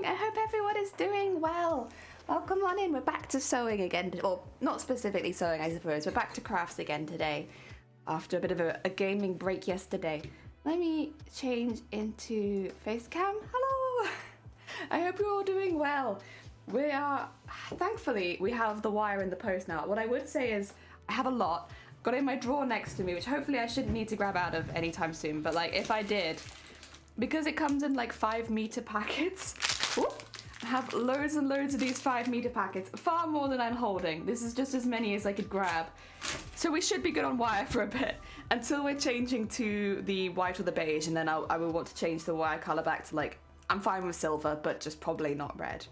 I hope everyone is doing well. Welcome on in. We're back to sewing again. Well, not specifically sewing, I suppose. We're back to crafts again today after a bit of a gaming break yesterday. Let me change into face cam. Hello. I hope you're all doing well. We are, thankfully, we have the wire in the post now. What I would say is I have a lot. Got it in my drawer next to me, which hopefully I shouldn't need to grab out of anytime soon. But like if I did, because it comes in like 5-meter packets, I have loads and loads of these 5-meter packets, far more than I'm holding. This is just as many as I could grab. So we should be good on wire for a bit until we're changing to the white or the beige, and then I will want to change the wire color back to like, I'm fine with silver, but just probably not red.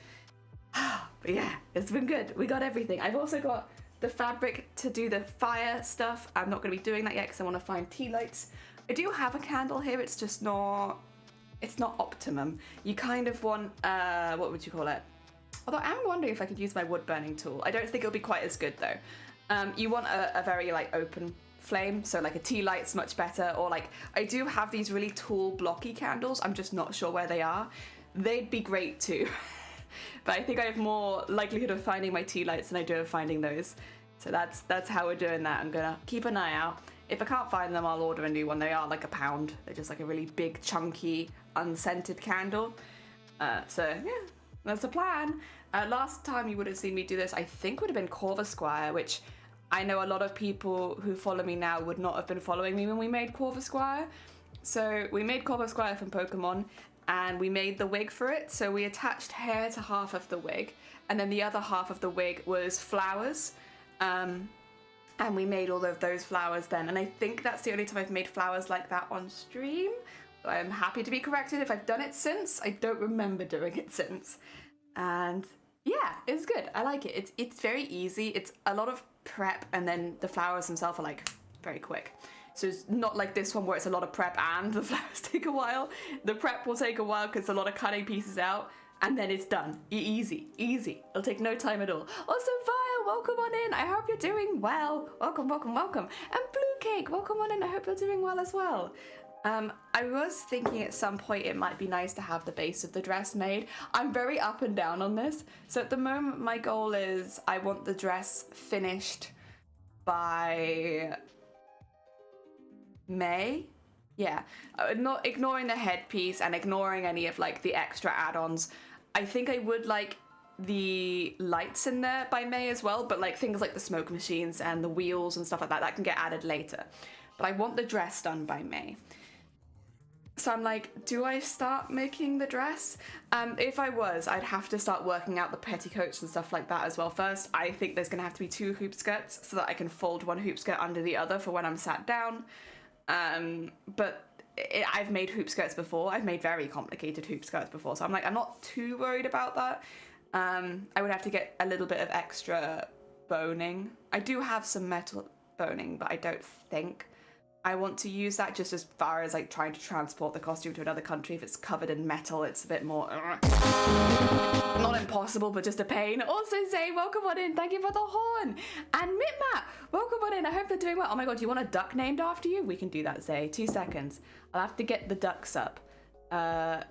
But yeah, it's been good. We got everything. I've also got the fabric to do the fire stuff. I'm not going to be doing that yet because I want to find tea lights. I do have a candle here. It's just not, it's not optimum. You kind of want, what would you call it? Although I'm wondering if I could use my wood burning tool. I don't think it'll be quite as good though. You want a very like open flame, so like a tea light's much better, or like I do have these really tall blocky candles. I'm just not sure where they are. They'd be great too. But I think I have more likelihood of finding my tea lights than I do of finding those. So that's how we're doing that. I'm gonna keep an eye out. If I can't find them, I'll order a new one. They are like £1. They're just like a really big, chunky, unscented candle. So yeah, that's the plan. Last time you would have seen me do this, I think would have been Corva Squire, which I know a lot of people who follow me now would not have been following me when we made Corva Squire. So we made Corva Squire from Pokemon, and we made the wig for it. So we attached hair to half of the wig, and then the other half of the wig was flowers. And we made all of those flowers then. And I think that's the only time I've made flowers like that on stream. I'm happy to be corrected if I've done it since. I don't remember doing it since. And yeah, it's good. I like it. It's very easy. It's a lot of prep, and then the flowers themselves are like very quick. So it's not like this one where it's a lot of prep and the flowers take a while. The prep will take a while because a lot of cutting pieces out, and then it's done. Easy. It'll take no time at all. Also, Vile, welcome on in. I hope you're doing well. Welcome. And Blue Cake, welcome on in. I hope you're doing well as well. I was thinking at some point it might be nice to have the base of the dress made. I'm very up and down on this. So at the moment, my goal is I want the dress finished by May. Yeah, not ignoring the headpiece and ignoring any of like the extra add-ons. I think I would like the lights in there by May as well, but like things like the smoke machines and the wheels and stuff like that can get added later. But I want the dress done by May. So I'm like, do I start making the dress? If I was, I'd have to start working out the petticoats and stuff like that as well first. I think there's gonna have to be 2 hoop skirts so that I can fold one hoop skirt under the other for when I'm sat down. But I've made hoop skirts before. I've made very complicated hoop skirts before, so I'm like, I'm not too worried about that. I would have to get a little bit of extra boning. I do have some metal boning, but I don't think I want to use that just as far as like trying to transport the costume to another country. If it's covered in metal, it's a bit more not impossible, but just a pain. Also, Zay, welcome on in. Thank you for the horn. And Mitmat, welcome on in. I hope they're doing well. Oh my god, do you want a duck named after you? We can do that, Zay. 2 seconds. I'll have to get the ducks up. There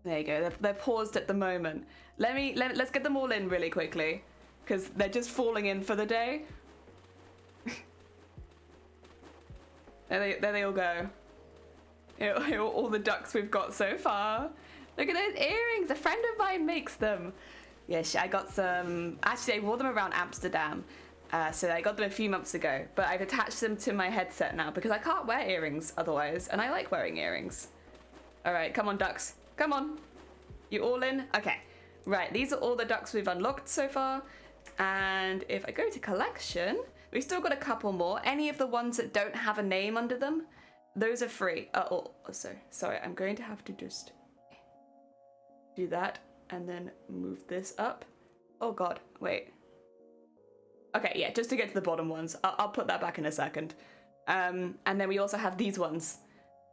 you go. They're paused at the moment. Let's get them all in really quickly, because they're just falling in for the day. There they all go. All the ducks we've got so far. Look at those earrings. A friend of mine makes them. Yeah, I got some. Actually, I wore them around Amsterdam. So I got them a few months ago. But I've attached them to my headset now because I can't wear earrings otherwise. And I like wearing earrings. All right, come on, ducks. Come on. You all in? Okay. Right, these are all the ducks we've unlocked so far. And if I go to collection, we've still got a couple more. Any of the ones that don't have a name under them, those are free. Sorry, I'm going to have to just do that and then move this up. Oh god, wait. Okay, yeah, just to get to the bottom ones. I'll put that back in a second. And then we also have these ones.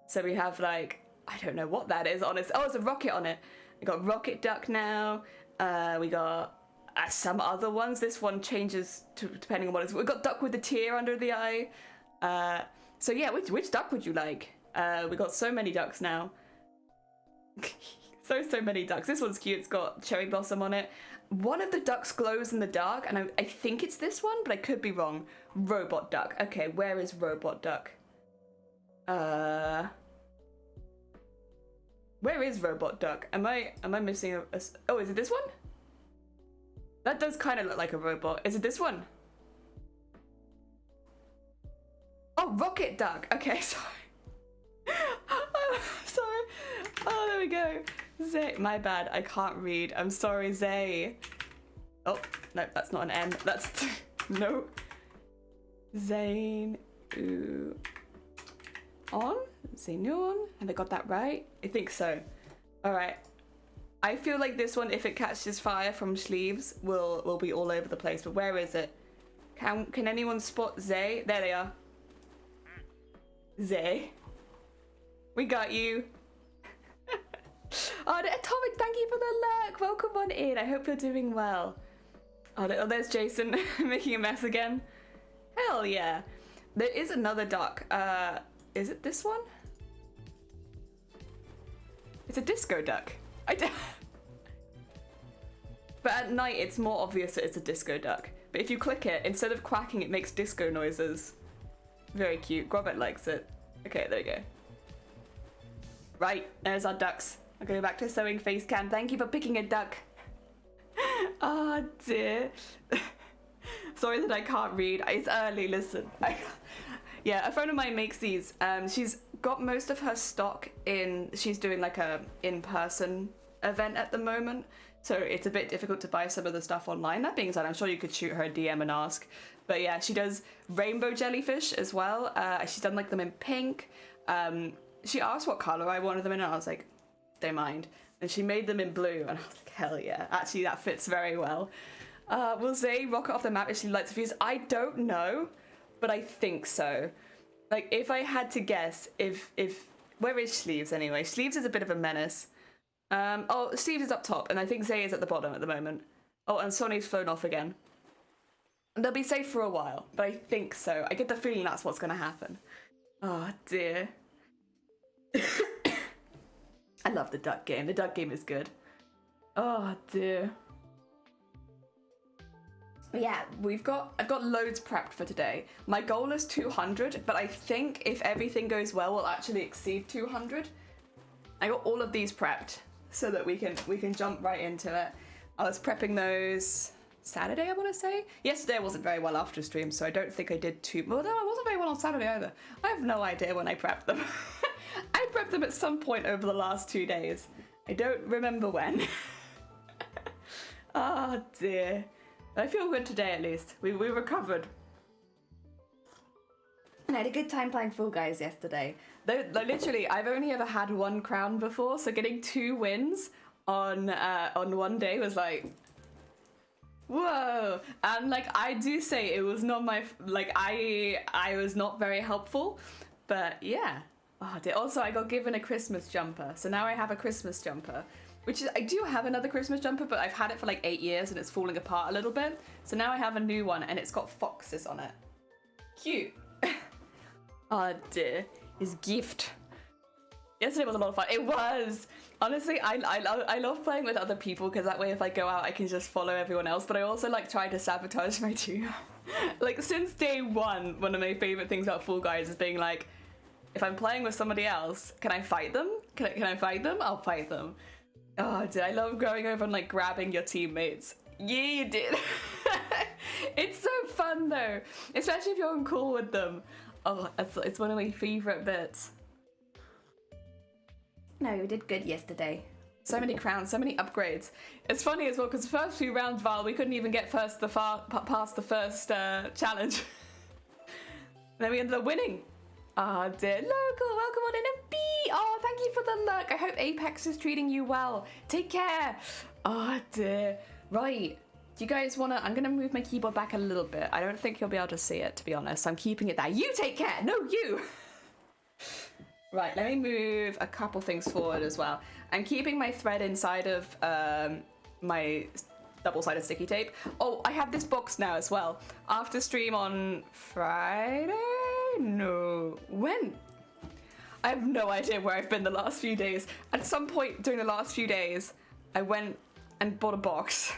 So we have like, I don't know what that is, honest. Oh, it's a rocket on it. We got rocket duck now. We got some other ones. This one changes depending on what it is. We've got duck with the tear under the eye. So yeah, which duck would you like? We got so many ducks now. So many ducks. This one's cute. It's got cherry blossom on it. One of the ducks glows in the dark, and I think it's this one, but I could be wrong. Robot duck. Okay, where is robot duck? Where is robot duck? Am I missing a oh, is it this one? That does kind of look like a robot. Is it this one? Oh, rocket duck. Okay, sorry. Oh, sorry. Oh, there we go. Zay, my bad. I can't read. I'm sorry, Zay. Oh, no, that's not an N. That's no. Zane. Ooh. On? Zaynoon? Have I got that right? I think so. Alright. I feel like this one, if it catches fire from sleeves, will be all over the place. But where is it? Can anyone spot Zay? There they are. Zay. We got you. Oh, Atomic, thank you for the lurk. Welcome on in. I hope you're doing well. Oh, there's Jason making a mess again. Hell yeah. There is another duck. Is it this one? It's a disco duck. But at night, it's more obvious that it's a disco duck. But if you click it, instead of quacking, it makes disco noises. Very cute. Grobet likes it. Okay, there you go. Right, there's our ducks. I'll go back to sewing face cam. Thank you for picking a duck. Oh dear. Sorry that I can't read. It's early, listen. Yeah, a friend of mine makes these. She's got most of her stock in, she's doing like a in-person event at the moment. So it's a bit difficult to buy some of the stuff online. That being said, I'm sure you could shoot her a DM and ask. But yeah, she does rainbow jellyfish as well. She's done like them in pink. She asked what color I wanted them in, and I was like, don't mind. And she made them in blue, and I was like, hell yeah. Actually, that fits very well. Will Zay rocket off the map if she lights a fuse? I don't know, but I think so. Like, if I had to guess, if where is Sleeves anyway? Sleeves is a bit of a menace. Oh, Sleeves is up top, and I think Zay is at the bottom at the moment. Oh, and Sonny's flown off again. They'll be safe for a while, but I think so. I get the feeling that's what's going to happen. Oh, dear. I love the duck game. The duck game is good. Oh, dear. Yeah, I've got loads prepped for today. My goal is 200, but I think if everything goes well, we'll actually exceed 200. I got all of these prepped so that we can jump right into it. I was prepping those Saturday, I want to say. Yesterday I wasn't very well after stream, so I don't think I did too. Well, no, I wasn't very well on Saturday either. I have no idea when I prepped them. I prepped them at some point over the last 2 days. I don't remember when. Oh dear. But I feel good today at least. We recovered. And I had a good time playing Fall Guys yesterday. Though literally, I've only ever had one crown before, so getting 2 wins on one day was like, whoa. And like, I do say it was not my, like, I was not very helpful, but yeah. Oh dear. Also, I got given a Christmas jumper, so now I have a Christmas jumper, which is, I do have another Christmas jumper, but I've had it for like 8 years and it's falling apart a little bit. So now I have a new one and it's got foxes on it. Cute. Oh dear. His gift. Yesterday was a lot of fun. It was. Honestly, I love playing with other people because that way if I go out I can just follow everyone else, but I also like try to sabotage my team. Like since day one of my favorite things about Fall Guys is being like, if I'm playing with somebody else, can I fight them? Can I fight them? I'll fight them. Oh, dude, I love going over and like grabbing your teammates. Yeah, you did. It's so fun though, especially if you're on call with them. Oh, it's one of my favorite bits. No, you did good yesterday. So many crowns, so many upgrades. It's funny as well because the first few rounds, Val, we couldn't even get past the first challenge. Then we ended up winning. Oh dear, Local, welcome on in, and B, oh thank you for the look. I hope Apex is treating you well. Take care. Oh dear. Right, do you guys wanna, I'm gonna move my keyboard back a little bit. I don't think you'll be able to see it, to be honest. I'm keeping it there. You take care, no you. Right, let me move a couple things forward as well. I'm keeping my thread inside of my double-sided sticky tape. Oh, I have this box now as well. After stream on Friday? No. When? I have no idea where I've been the last few days. At some point during the last few days, I went and bought a box,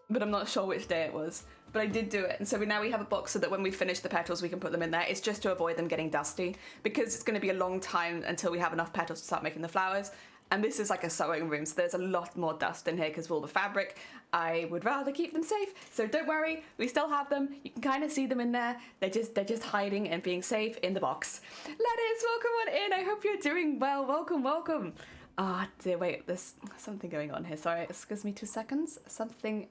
but I'm not sure which day it was. But I did do it, and so now we have a box so that when we finish the petals, we can put them in there. It's just to avoid them getting dusty, because it's going to be a long time until we have enough petals to start making the flowers. And this is like a sewing room, so there's a lot more dust in here because of all the fabric. I would rather keep them safe, so don't worry, we still have them. You can kind of see them in there. They're just hiding and being safe in the box. Lettuce, welcome on in. I hope you're doing well. Welcome, welcome. Ah, dear, wait, there's something going on here. Sorry, excuse me 2 seconds. Something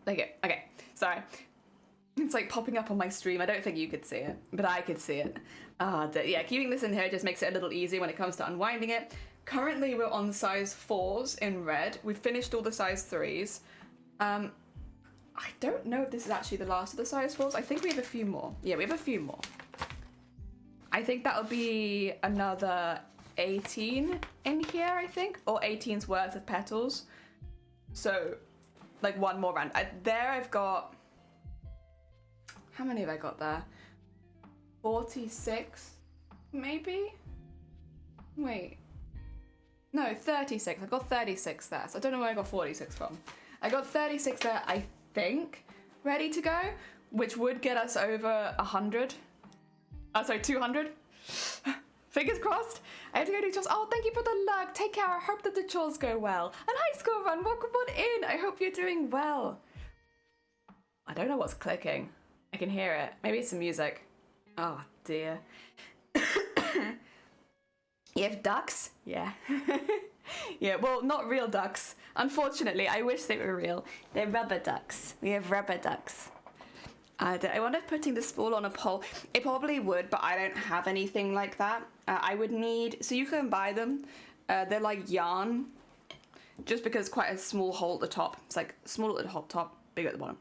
there you go. Okay, sorry. It's like popping up on my stream. I don't think you could see it, but I could see it. Yeah, keeping this in here just makes it a little easier when it comes to unwinding it. Currently, we're on size 4s in red. We've finished all the size 3s. I don't know if this is actually the last of the size 4s. I think we have a few more. Yeah, we have a few more. I think that'll be another 18 in here, I think, or 18's worth of petals. So, like one more round. There I've got... How many have I got there? 46, maybe? Wait. No, 36. I've got 36 there, so I don't know where I got 46 from. I got 36 there, I think, ready to go, which would get us over 100. Oh, sorry, 200. Fingers crossed. I have to go do chores. Oh, thank you for the lurk. Take care. I hope that the chores go well. And hi, School Run. Welcome on in. I hope you're doing well. I don't know what's clicking. I can hear it. Maybe it's some music. Oh, dear. You have ducks? Yeah. Yeah, well, not real ducks. Unfortunately, I wish they were real. They're rubber ducks. We have rubber ducks. I wonder if putting the spool on a pole, it probably would, but I don't have anything like that. I would need, so you can buy them. They're like yarn, just because quite a small hole at the top. It's like small at the top, big at the bottom.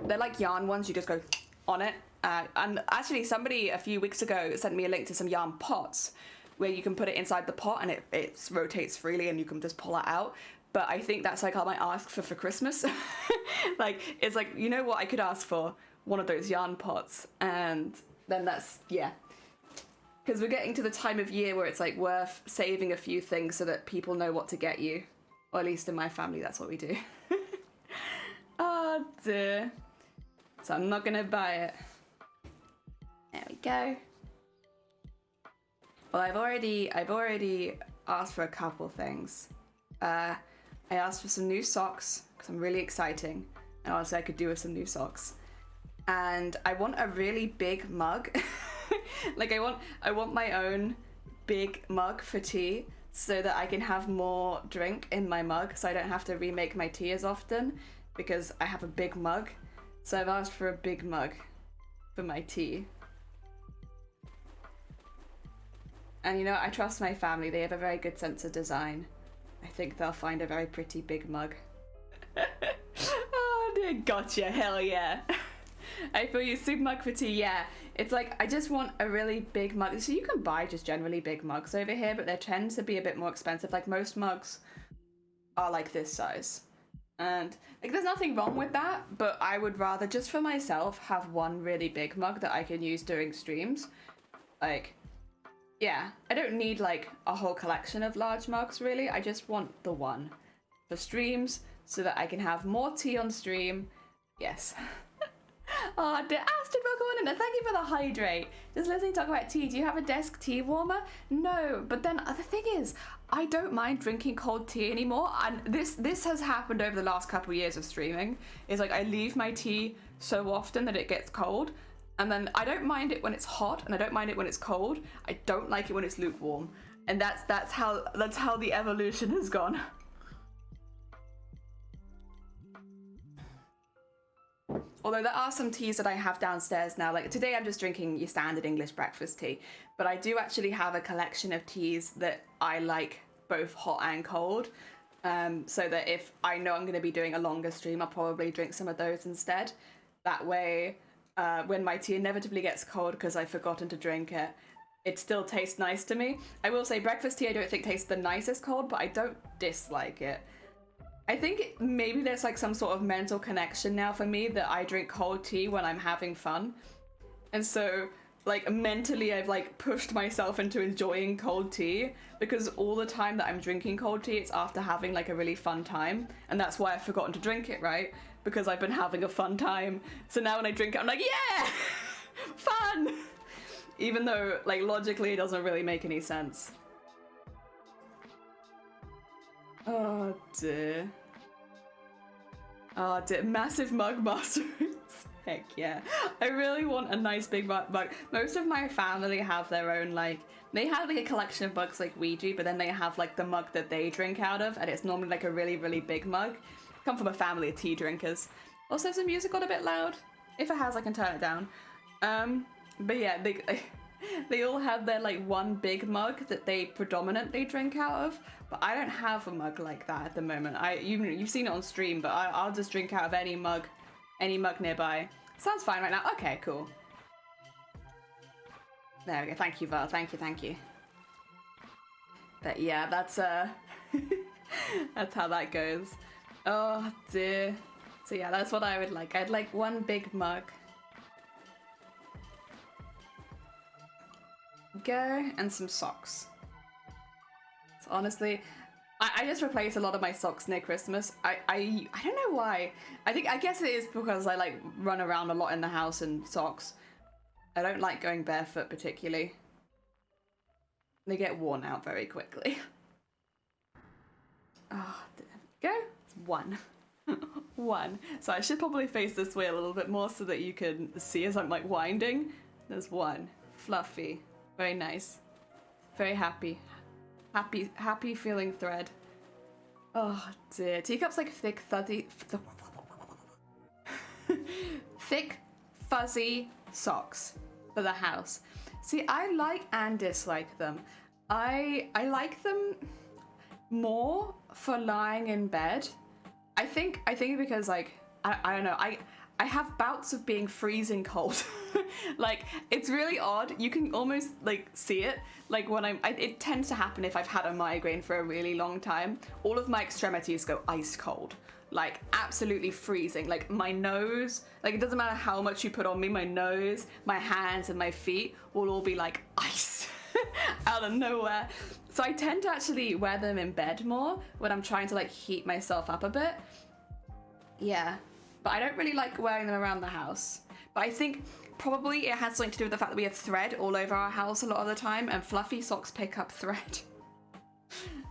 They're like yarn ones, you just go on it. And actually somebody a few weeks ago sent me a link to some yarn pots where you can put it inside the pot and it rotates freely and you can just pull it out. But I think that's like I might ask for Christmas. Like, it's like, you know what I could ask for? One of those yarn pots, and then that's, yeah. Because we're getting to the time of year where it's like worth saving a few things so that people know what to get you. Or at least in my family, that's what we do. Oh dear. So I'm not gonna buy it. There we go. Well, I've already asked for a couple things. I asked for some new socks, because I'm really exciting. And honestly, I could do with some new socks. And I want a really big mug. Like I want my own big mug for tea so that I can have more drink in my mug so I don't have to remake my tea as often because I have a big mug. So I've asked for a big mug for my tea. And you know, I trust my family. They have a very good sense of design. I think they'll find a very pretty big mug. Oh dear, gotcha, hell yeah. I feel you, soup mug for tea, yeah. It's like, I just want a really big mug. So you can buy just generally big mugs over here, but they tend to be a bit more expensive. Like most mugs are like this size. And like there's nothing wrong with that, but I would rather just for myself have one really big mug that I can use during streams. Like, yeah, I don't need like a whole collection of large mugs really. I just want the one for streams so that I can have more tea on stream. Yes. Oh, dear Astrid, welcome on in, and thank you for the hydrate. Just listening to talk about tea. Do you have a desk tea warmer? No, but then the thing is, I don't mind drinking cold tea anymore, and this has happened over the last couple of years of streaming. It's like I leave my tea so often that it gets cold, and then I don't mind it when it's hot, and I don't mind it when it's cold. I don't like it when it's lukewarm, and that's how the evolution has gone. Although there are some teas that I have downstairs now. Like today I'm just drinking your standard English breakfast tea. But I do actually have a collection of teas that I like both hot and cold. So that if I know I'm going to be doing a longer stream, I'll probably drink some of those instead. That way, when my tea inevitably gets cold because I've forgotten to drink it, it still tastes nice to me. I will say breakfast tea I don't think tastes the nicest cold, but I don't dislike it. I think maybe there's like some sort of mental connection now for me that I drink cold tea when I'm having fun. And so like mentally I've like pushed myself into enjoying cold tea, because all the time that I'm drinking cold tea, it's after having like a really fun time, and that's why I've forgotten to drink it, right? Because I've been having a fun time. So now when I drink it, I'm like, yeah, fun, even though like logically it doesn't really make any sense. Oh dear. Oh dear, massive mug mushrooms. Heck yeah. I really want a nice big mug. Most of my family have their own, like, they have like a collection of mugs like we do, but then they have like the mug that they drink out of, and it's normally like a really, really big mug. Come from a family of tea drinkers. Also, has the music got a bit loud? If it has, I can turn it down. But yeah, they all have their like one big mug that they predominantly drink out of, but I don't have a mug like that at the moment. You've seen it on stream, but I'll just drink out of any mug nearby. Sounds fine right now. Okay, cool. There we go. Thank you, Val. Thank you. But yeah, that's that's how that goes. Oh dear. So yeah, that's what I would like. I'd like one big mug. Go, and some socks. So honestly, I just replace a lot of my socks near Christmas. I don't know why. I guess it is because I like run around a lot in the house in socks. I don't like going barefoot particularly. They get worn out very quickly. Oh, go. It's one. One. So I should probably face this way a little bit more so that you can see as I'm like winding. There's one. Fluffy. Very nice. Very happy. Happy feeling thread. Oh dear. Teacup's like thick, thick, fuzzy socks for the house. See, I like and dislike them. I like them more for lying in bed. I think because like I don't know, I have bouts of being freezing cold. Like, it's really odd. You can almost like see it. Like when it tends to happen if I've had a migraine for a really long time. All of my extremities go ice cold. Like absolutely freezing. Like my nose, like it doesn't matter how much you put on me, my nose, my hands and my feet will all be like ice out of nowhere. So I tend to actually wear them in bed more when I'm trying to like heat myself up a bit. Yeah. But I don't really like wearing them around the house. But I think probably it has something to do with the fact that we have thread all over our house a lot of the time, and fluffy socks pick up thread.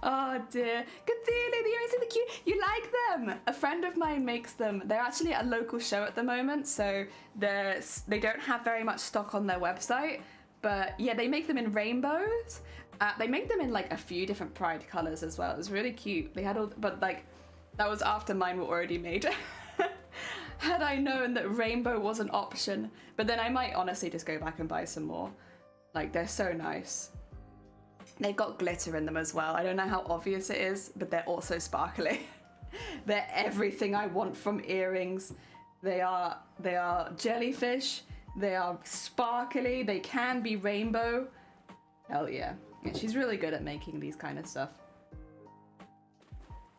Oh dear. Cthulhu, the earrings are the cute. You like them? A friend of mine makes them. They're actually at a local show at the moment, so they don't have very much stock on their website. But yeah, they make them in rainbows. They make them in like a few different pride colors as well. It was really cute. They had all, but like that was after mine were already made. Had I known that rainbow was an option. But then I might honestly just go back and buy some more. Like, they're so nice. They've got glitter in them as well. I don't know how obvious it is, but they're also sparkly. They're everything I want from earrings. They are jellyfish. They are sparkly. They can be rainbow. Hell yeah. Yeah, she's really good at making these kind of stuff.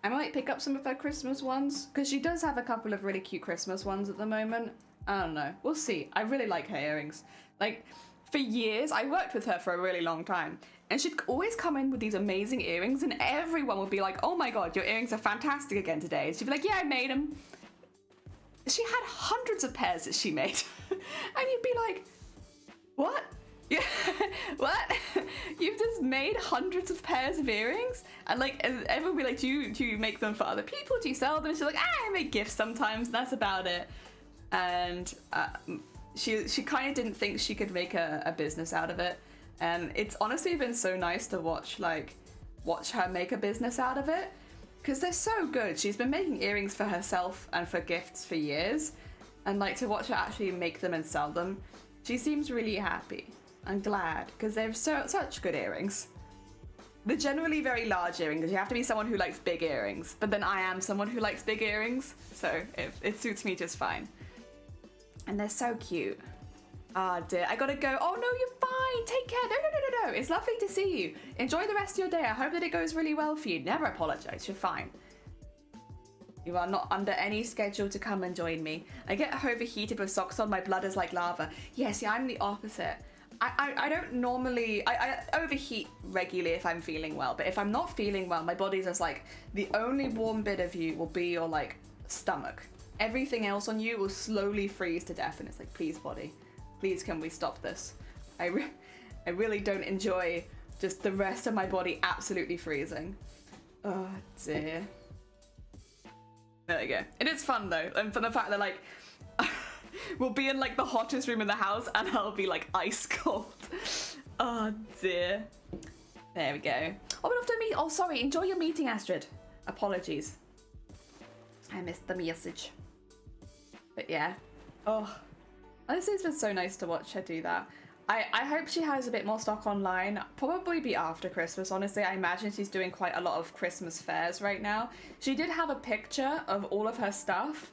I might pick up some of her Christmas ones, because she does have a couple of really cute Christmas ones at the moment. I don't know. We'll see. I really like her earrings. Like, for years, I worked with her for a really long time, and she'd always come in with these amazing earrings, and everyone would be like, oh my god, your earrings are fantastic again today. And she'd be like, yeah, I made them. She had hundreds of pairs that she made. And you'd be like, what? Yeah, what? You've just made hundreds of pairs of earrings? And like, everyone would be like, do you make them for other people? Do you sell them? And she's like, I make gifts sometimes, that's about it. And she kind of didn't think she could make a business out of it. And it's honestly been so nice to watch her make a business out of it, because they're so good. She's been making earrings for herself and for gifts for years, and like to watch her actually make them and sell them, she seems really happy. I'm glad, because they're such good earrings. They're generally very large earrings, because you have to be someone who likes big earrings, but then I am someone who likes big earrings, so it suits me just fine. And they're so cute. Ah, dear, I gotta go. Oh no, you're fine. Take care. No. It's lovely to see you. Enjoy the rest of your day. I hope that it goes really well for you. Never apologize. You're fine. You are not under any schedule to come and join me. I get overheated with socks on. My blood is like lava. Yeah, see, I'm the opposite. I don't normally, I overheat regularly if I'm feeling well, but if I'm not feeling well, my body's just like, the only warm bit of you will be your like stomach. Everything else on you will slowly freeze to death, and it's like, please body, please can we stop this? I really don't enjoy just the rest of my body absolutely freezing. Oh dear. There we go. It is fun though, and for the fact that like, we'll be in like the hottest room in the house and I'll be like ice cold. Oh dear. There we go. Oh, we're off to a meet. Oh, sorry. Enjoy your meeting, Astrid. Apologies. I missed the message. But yeah. Oh, honestly, it's been so nice to watch her do that. I hope she has a bit more stock online. Probably be after Christmas, honestly. I imagine she's doing quite a lot of Christmas fairs right now. She did have a picture of all of her stuff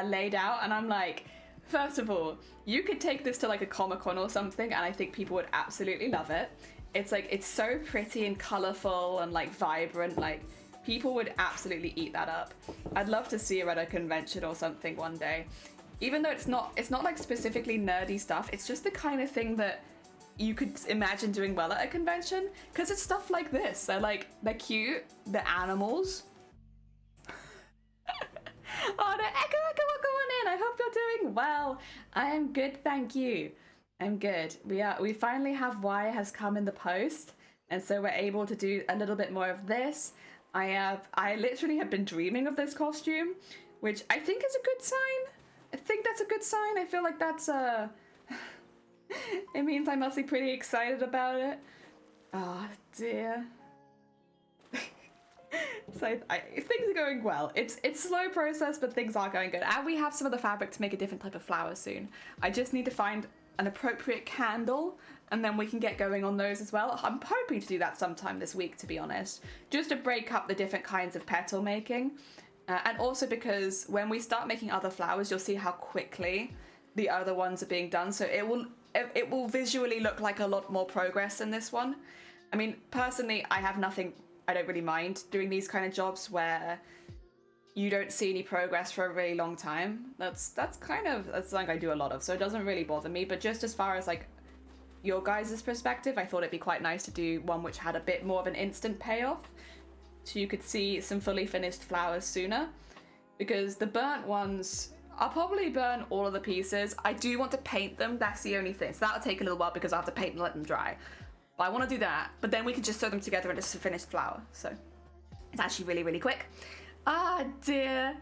laid out, and I'm like, first of all, you could take this to like a Comic-Con or something, and I think people would absolutely love it. It's like, it's so pretty and colorful and like vibrant, like people would absolutely eat that up. I'd love to see her at a convention or something one day. Even though it's not like specifically nerdy stuff, it's just the kind of thing that you could imagine doing well at a convention, because it's stuff like this. They're cute, the animals. Oh no, Echo, welcome on in. I hope you're doing well. I am good, thank you. I'm good. We finally have Y has come in the post, and so we're able to do a little bit more of this. I literally have been dreaming of this costume, which I think is a good sign. I think that's a good sign. I feel like that's it means I must be pretty excited about it. Oh dear. So things are going well. It's slow process, but things are going good. And we have some of the fabric to make a different type of flower soon. I just need to find an appropriate candle, and then we can get going on those as well. I'm hoping to do that sometime this week, to be honest, just to break up the different kinds of petal making. And also because when we start making other flowers, you'll see how quickly the other ones are being done. So it will visually look like a lot more progress in this one. I mean, personally, I don't really mind doing these kind of jobs where you don't see any progress for a really long time. That's something I do a lot of, so it doesn't really bother me. But just as far as like your guys' perspective, I thought it'd be quite nice to do one which had a bit more of an instant payoff, so you could see some fully finished flowers sooner, because the burnt ones, I'll probably burn all of the pieces. I do want to paint them, that's the only thing. So that'll take a little while because I have to paint and let them dry. But I want to do that, but then we can just sew them together into a finished flower. So it's actually really, really quick. Ah, dear.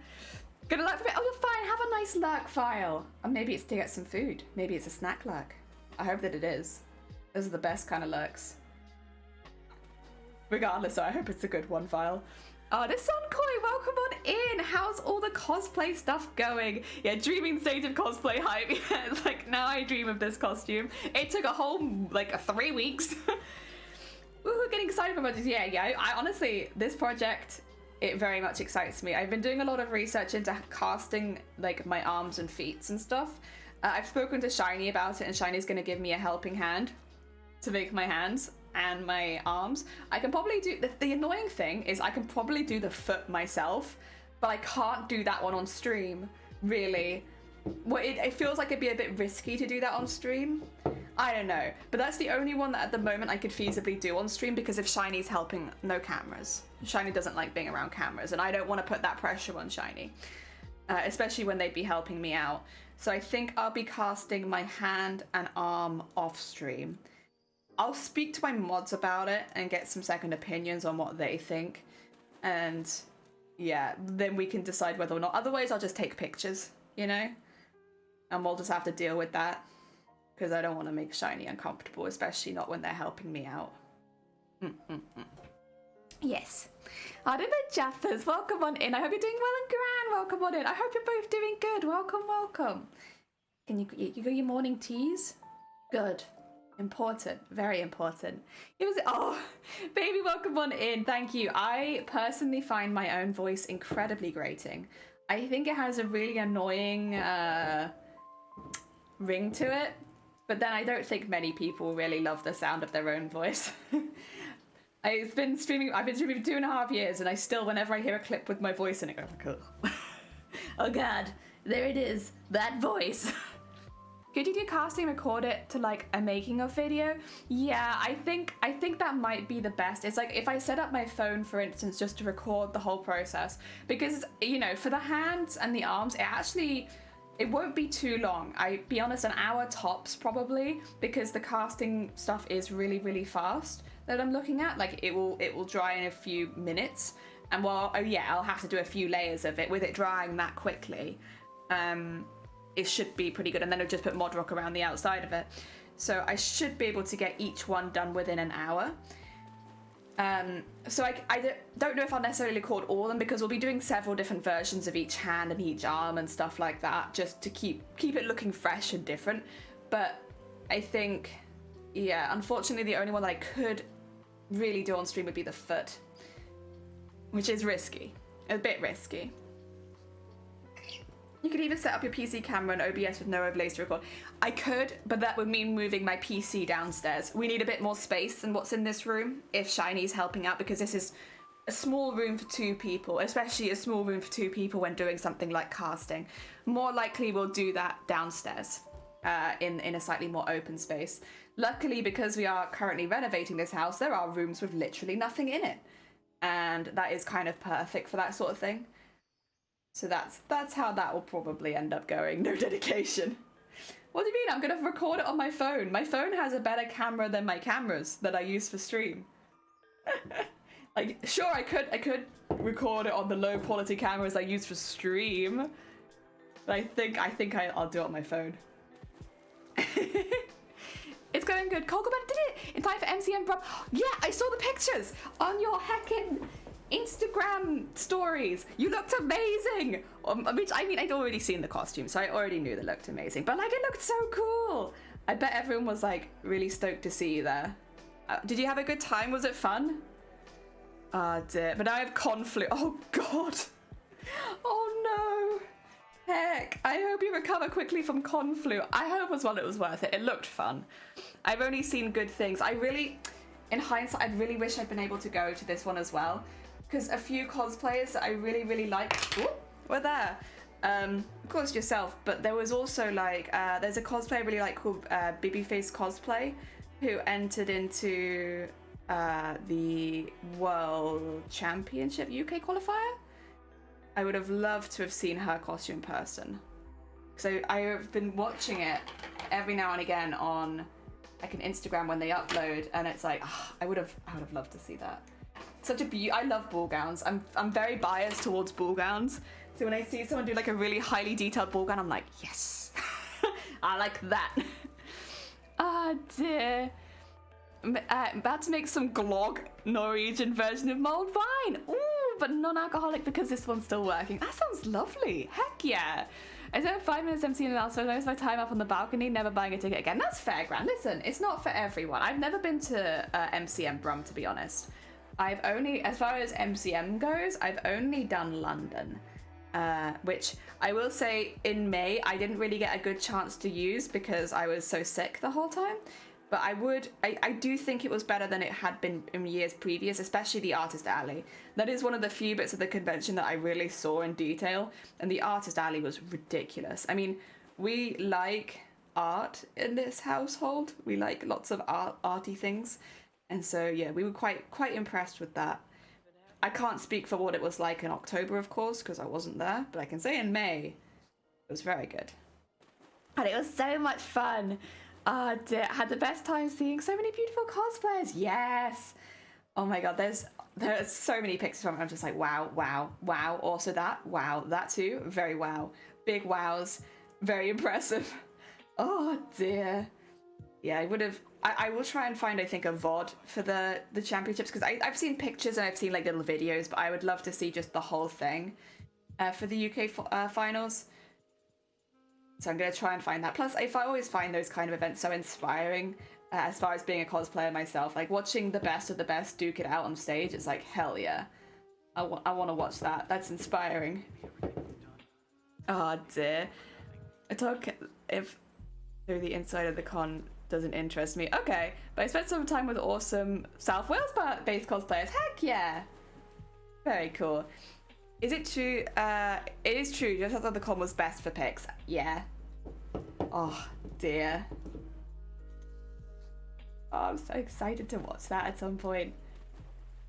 Gonna lurk for a bit. Oh, you're fine. Have a nice lurk file. Or maybe it's to get some food. Maybe it's a snack lurk. I hope that it is. Those are the best kind of lurks. Regardless, so I hope it's a good one file. Oh, this Sunkoi, welcome on in. How's all the cosplay stuff going? Yeah, dreaming stage of cosplay hype. Yeah, it's like, now I dream of this costume. It took a whole, like, 3 weeks. Woohoo, getting excited about this. Yeah, I honestly, this project, it very much excites me. I've been doing a lot of research into casting, like, my arms and feet and stuff. I've spoken to Shiny about it, and Shiny's gonna give me a helping hand to make my hands and my arms. I can probably do the annoying thing is I can probably do the foot myself, but I can't do that one on stream, really. Well, it feels like it'd be a bit risky to do that on stream. I don't know, but that's the only one that at the moment I could feasibly do on stream, because if Shiny's helping, no cameras. Shiny doesn't like being around cameras, and I don't want to put that pressure on Shiny, especially when they'd be helping me out. So I think I'll be casting my hand and arm off stream. I'll speak to my mods about it and get some second opinions on what they think. And yeah, then we can decide whether or not. Otherwise, I'll just take pictures, you know? And we'll just have to deal with that, because I don't want to make Shiny uncomfortable, especially not when they're helping me out. Yes. Arden Jaffers, welcome on in. I hope you're doing well and grand. Welcome on in. I hope you're both doing good. Welcome, welcome. Can you go your morning teas? Good. Important, very important. It was, oh, baby, welcome on in. Thank you. I personally find my own voice incredibly grating. I think it has a really annoying ring to it, but then I don't think many people really love the sound of their own voice. I've been streaming for 2.5 years, and I still, whenever I hear a clip with my voice in it, I go, oh God, there it is, that voice. Could you do casting, record it to like a making of video? Yeah, I think that might be the best. It's like if I set up my phone, for instance, just to record the whole process, because you know, for the hands and the arms, it won't be too long. I be honest, an hour tops probably, because the casting stuff is really, really fast that I'm looking at. Like it will dry in a few minutes, and well, oh yeah, I'll have to do a few layers of it with it drying that quickly. It should be pretty good, and then I'll just put mod rock around the outside of it. So I should be able to get each one done within an hour. So I don't know if I'll necessarily record all of them, because we'll be doing several different versions of each hand and each arm and stuff like that, just to keep it looking fresh and different. But I think, yeah, unfortunately the only one that I could really do on stream would be the foot, which is risky, a bit risky. You could even set up your PC camera and OBS with no overlays to record. I could, but that would mean moving my PC downstairs. We need a bit more space than what's in this room if Shiny's helping out, because this is a small room for 2 people, especially a small room for 2 people when doing something like casting. More likely we'll do that downstairs in a slightly more open space. Luckily, because we are currently renovating this house, there are rooms with literally nothing in it. And that is kind of perfect for that sort of thing. So that's how that will probably end up going. No dedication. What do you mean? I'm gonna record it on my phone. My phone has a better camera than my cameras that I use for stream. Like, sure, I could record it on the low quality cameras I use for stream, but I think I'll do it on my phone. It's going good. Colcoman did it in time for MCM, bro. Yeah, I saw the pictures on your heckin' Instagram stories. You looked amazing. Which, I mean, I'd already seen the costume, so I already knew they looked amazing. But like, it looked so cool. I bet everyone was like really stoked to see you there. Did you have a good time? Was it fun? Oh dear. But now I have conflu. Oh god. Oh no. Heck. I hope you recover quickly from conflu. I hope as well it was worth it. It looked fun. I've only seen good things. In hindsight, I really wish I'd been able to go to this one as well, because a few cosplayers that I really, really like were there. Of course yourself, but there was also like, there's a cosplay I really like called Babyface Cosplay, who entered into the World Championship UK qualifier. I would have loved to have seen her costume in person. So I have been watching it every now and again on like an Instagram when they upload, and it's like, I would have loved to see that. Such a I love ball gowns. I'm very biased towards ball gowns. So when I see someone do like a really highly detailed ball gown, I'm like, yes, I like that. Ah dear. I'm about to make some glog Norwegian version of mulled wine. Ooh, but non-alcoholic because this one's still working. That sounds lovely. Heck yeah. I spent 5 minutes emceeing and also most of my time up on the balcony, never buying a ticket again. That's fair, Gran. Listen, it's not for everyone. I've never been to MCM Brum, to be honest. I've only, as far as MCM goes, I've only done London. Which I will say in May, I didn't really get a good chance to use because I was so sick the whole time. But I do think it was better than it had been in years previous, especially the Artist Alley. That is one of the few bits of the convention that I really saw in detail, and the Artist Alley was ridiculous. I mean, we like art in this household. We like lots of arty things, and so yeah, we were quite impressed with that. I can't speak for what it was like in October, of course, because I wasn't there, but I can say in May, it was very good. And it was so much fun. I had the best time seeing so many beautiful cosplayers. Yes. Oh my god, there are so many pictures from it. I'm just like, wow, wow, wow. Also that, wow, that too. Very wow. Big wows. Very impressive. Oh dear. Yeah, I will try and find, I think, a VOD for the championships, because I've seen pictures and I've seen like little videos, but I would love to see just the whole thing for the UK finals. So I'm going to try and find that. Plus, I always find those kind of events so inspiring as far as being a cosplayer myself. Like, watching the best of the best duke it out on stage, it's like, hell yeah. I want to watch that. That's inspiring. Oh, dear. I talk if through the inside of the con doesn't interest me. Okay, but I spent some time with awesome South Wales-based cosplayers. Heck yeah. Very cool. Is it true? It is true. Just thought the con was best for pics. Yeah. Oh, dear. Oh, I'm so excited to watch that at some point.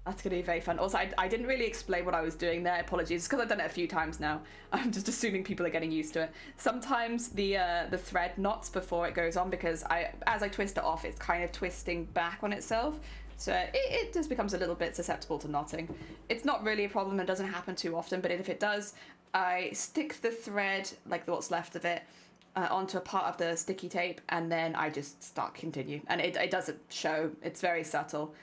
That's going to be very fun. Also, I didn't really explain what I was doing there. Apologies, because I've done it a few times now. I'm just assuming people are getting used to it. Sometimes the thread knots before it goes on because as I twist it off, it's kind of twisting back on itself. So it just becomes a little bit susceptible to knotting. It's not really a problem and doesn't happen too often, but if it does, I stick the thread, like what's left of it, onto a part of the sticky tape, and then I just start continue. And it doesn't show. It's very subtle.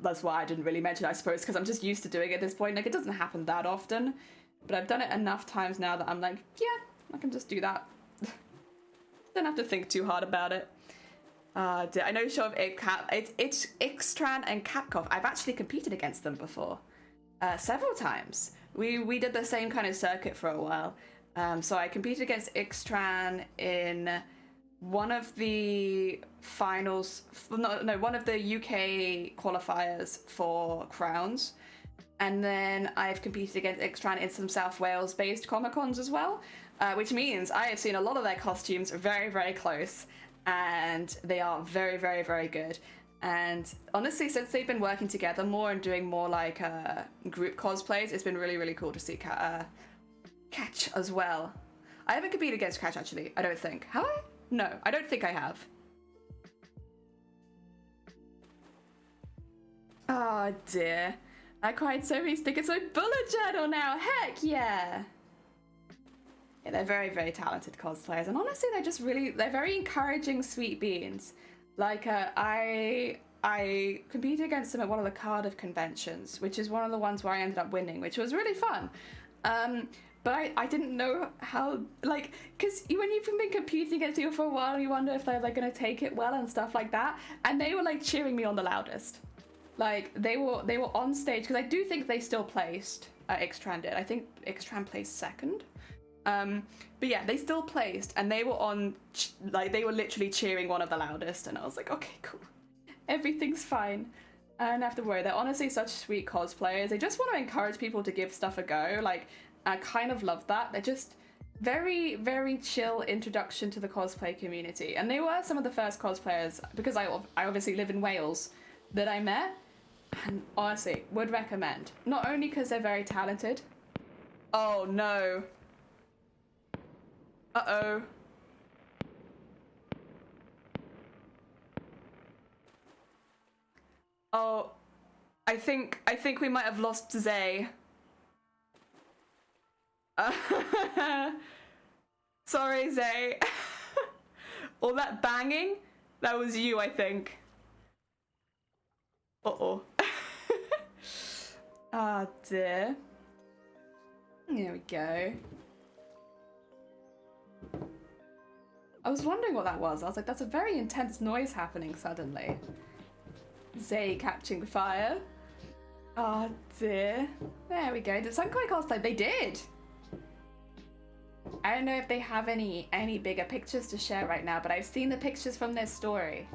That's why I didn't really mention it, I suppose, because I'm just used to doing it at this point. Like, it doesn't happen that often, but I've done it enough times now that I'm like, yeah, I can just do that. Don't have to think too hard about it. I know show of it's Ixtran and Kapkov. I've actually competed against them before, several times. We did the same kind of circuit for a while. So I competed against Ixtran in one of the finals, no, one of the UK qualifiers for Crowns. And then I've competed against Ixtran in some South Wales based Comic-Cons as well, which means I have seen a lot of their costumes very, very close, and they are very, very, very good. And honestly, since they've been working together more and doing more like group cosplays, it's been really, really cool to see Catch as well. I haven't competed against Catch, actually, I don't think. Have I? No, I don't think I have. Oh dear. I cried so many stickers my bullet journal now. Heck yeah. Yeah, they're very, very talented cosplayers. And honestly, they're very encouraging sweet beans. Like, I competed against them at one of the Cardiff conventions, which is one of the ones where I ended up winning, which was really fun. But I didn't know how, like, because when you've been competing against people for a while, you wonder if they're, like, going to take it well and stuff like that. And they were, like, cheering me on the loudest. Like, they were on stage, because I do think they still placed, Ixtran did. I think Ixtran placed second. But yeah, they still placed, and they were they were literally cheering one of the loudest, and I was like, okay, cool. Everything's fine. I don't have to worry. They're honestly such sweet cosplayers. They just want to encourage people to give stuff a go. Like, I kind of love that. They're just very, very chill introduction to the cosplay community. And they were some of the first cosplayers, because I obviously live in Wales, that I met. And honestly, would recommend. Not only because they're very talented. Oh no. Uh-oh. Oh, I think we might have lost Zay. Sorry, Zay. All that banging, that was you, I think. Uh-oh. Ah, dear. There we go. I was wondering what that was. I was like, that's a very intense noise happening suddenly. Zay catching fire. Oh dear. There we go. Did Sunkai cosplay? They did! I don't know if they have any bigger pictures to share right now, but I've seen the pictures from their story.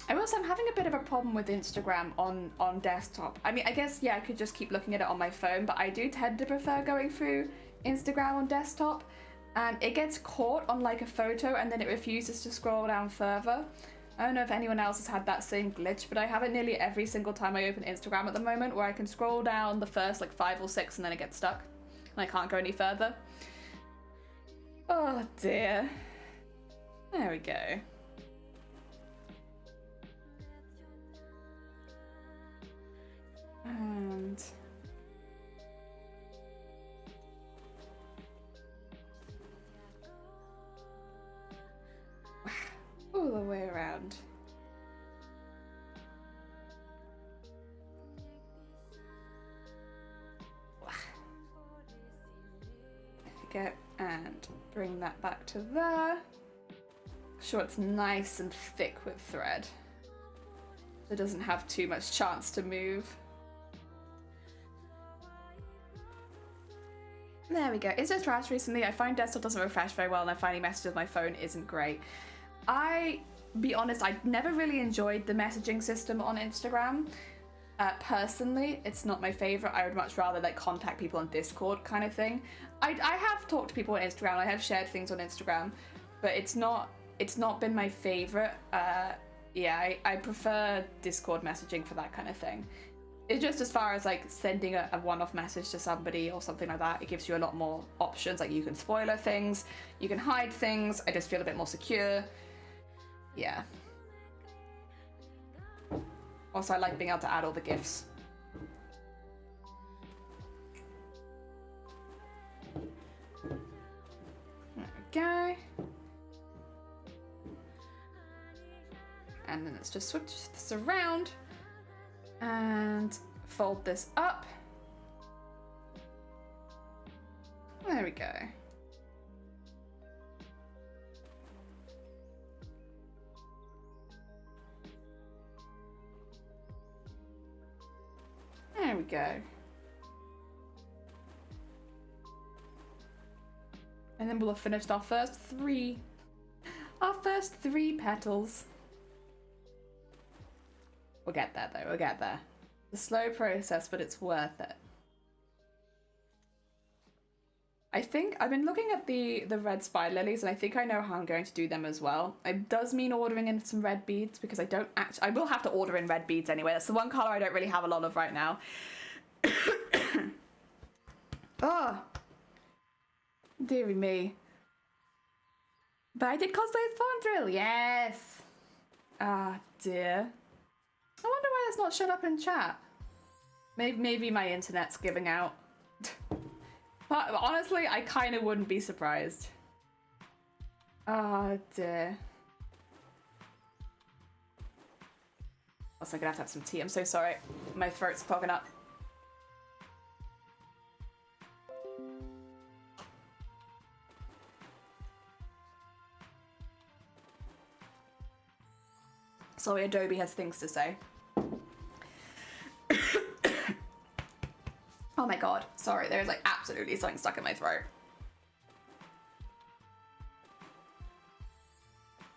I'm having a bit of a problem with Instagram on desktop. I mean, I guess, yeah, I could just keep looking at it on my phone, but I do tend to prefer going through Instagram on desktop, and it gets caught on like a photo and then it refuses to scroll down further. I don't know if anyone else has had that same glitch, but I have it nearly every single time I open Instagram at the moment, where I can scroll down the first like 5 or 6 and then it gets stuck and I can't go any further. Oh dear. There we go. And all the way around. There we go, and bring that back to there. Sure, it's nice and thick with thread. It doesn't have too much chance to move. There we go. It's just crashed recently. I find desktop doesn't refresh very well, and I finding messages on my phone isn't great. Be honest, I never really enjoyed the messaging system on Instagram. Personally, it's not my favorite. I would much rather like contact people on Discord kind of thing. I have talked to people on Instagram. I have shared things on Instagram, but it's not been my favorite. Yeah, I prefer Discord messaging for that kind of thing. It's just as far as like sending a one-off message to somebody or something like that, it gives you a lot more options. Like you can spoiler things, you can hide things. I just feel a bit more secure. Yeah. Also, I like being able to add all the GIFs. There we go. And then let's just switch this around and fold this up. There we go. There we go. And then we'll have finished our first three petals. We'll get there though, we'll get there. It's a slow process, but it's worth it. I think I've been looking at the red spider lilies, and I think I know how I'm going to do them as well. It does mean ordering in some red beads, because I will have to order in red beads anyway. That's the one color I don't really have a lot of right now. Oh, dearie me. But I did cosplay as Farm Drill, yes. Ah, dear. I wonder why that's not showed up in chat. Maybe my internet's giving out. But honestly, I kind of wouldn't be surprised. Oh dear. Also, I'm gonna have some tea. I'm so sorry. My throat's clogging up. Sorry, Adobe has things to say. Oh my god, sorry, there's like absolutely something stuck in my throat.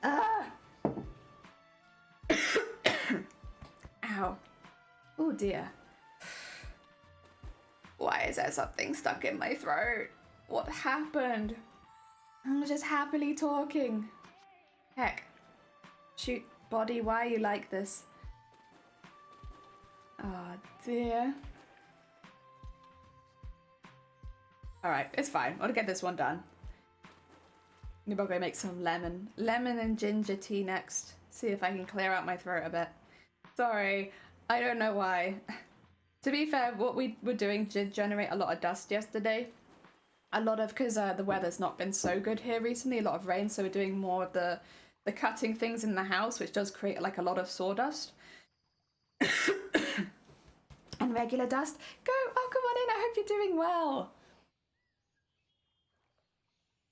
Ow. Oh dear. Why is there something stuck in my throat? What happened? I'm just happily talking. Heck. Shoot, body, why are you like this? Oh dear. Alright, it's fine. I'll get this one done. Maybe I'll go make some lemon and ginger tea next. See if I can clear out my throat a bit. Sorry, I don't know why. To be fair, what we were doing did generate a lot of dust yesterday. A lot of, because the weather's not been so good here recently, a lot of rain, so we're doing more of the cutting things in the house, which does create like a lot of sawdust. And regular dust. Go! Oh, come on in, I hope you're doing well.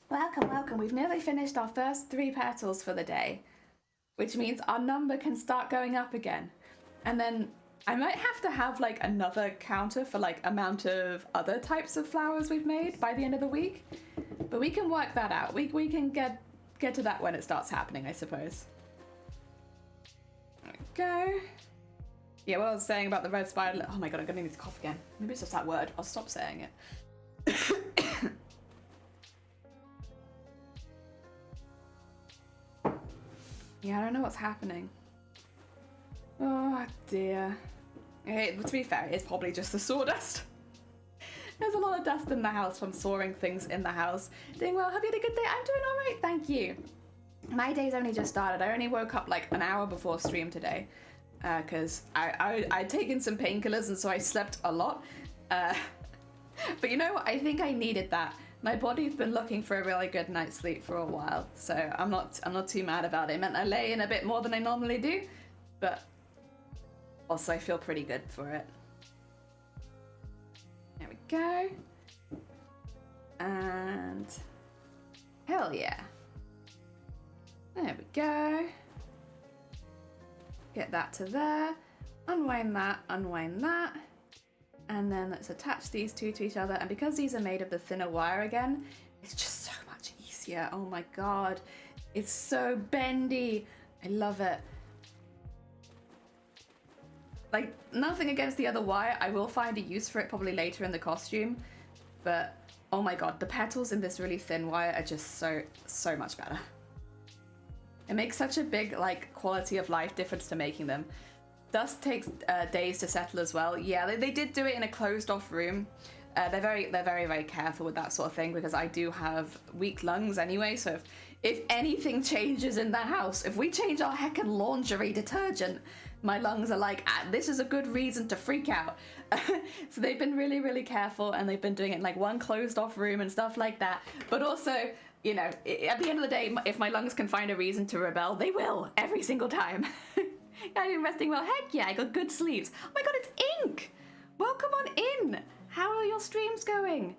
Welcome, welcome. We've nearly finished our first 3 petals for the day, which means our number can start going up again. And then I might have to have like another counter for like amount of other types of flowers we've made by the end of the week. But we can work that out. We can get to that when it starts happening, I suppose. There we go. Yeah, what I was saying about the red spider. Oh my god, I'm gonna need to cough again. Maybe it's just that word. I'll stop saying it. Yeah, I don't know what's happening. Oh dear. Okay, to be fair, it's probably just the sawdust. There's a lot of dust in the house from sawing things in the house. Doing well, have you had a good day? I'm doing alright, thank you. My day's only just started. I only woke up like an hour before stream today. Because I'd taken some painkillers and so I slept a lot. But you know what? I think I needed that. My body's been looking for a really good night's sleep for a while, so I'm not too mad about it. It meant I lay in a bit more than I normally do, but also I feel pretty good for it. There we go. And hell yeah. There we go. Get that to there. Unwind that, unwind that. And then let's attach these two to each other. And because these are made of the thinner wire again, it's just so much easier. Oh my god. It's so bendy. I love it. Like, nothing against the other wire. I will find a use for it probably later in the costume. But Oh my god, the petals in this really thin wire are just so much better. It makes such a big like quality of life difference to making them. Dust takes days to settle as well. Yeah, they did do it in a closed off room. They're very careful with that sort of thing because I do have weak lungs anyway. So if anything changes in the house, if we change our heckin' laundry detergent, my lungs are like, this is a good reason to freak out. So they've been really careful, and they've been doing it in like one closed off room and stuff like that. But also, you know, at the end of the day, if my lungs can find a reason to rebel, they will every single time. I've been resting well. Heck yeah, I got good sleeves. Oh my god, it's Ink! Welcome on in! How are your streams going?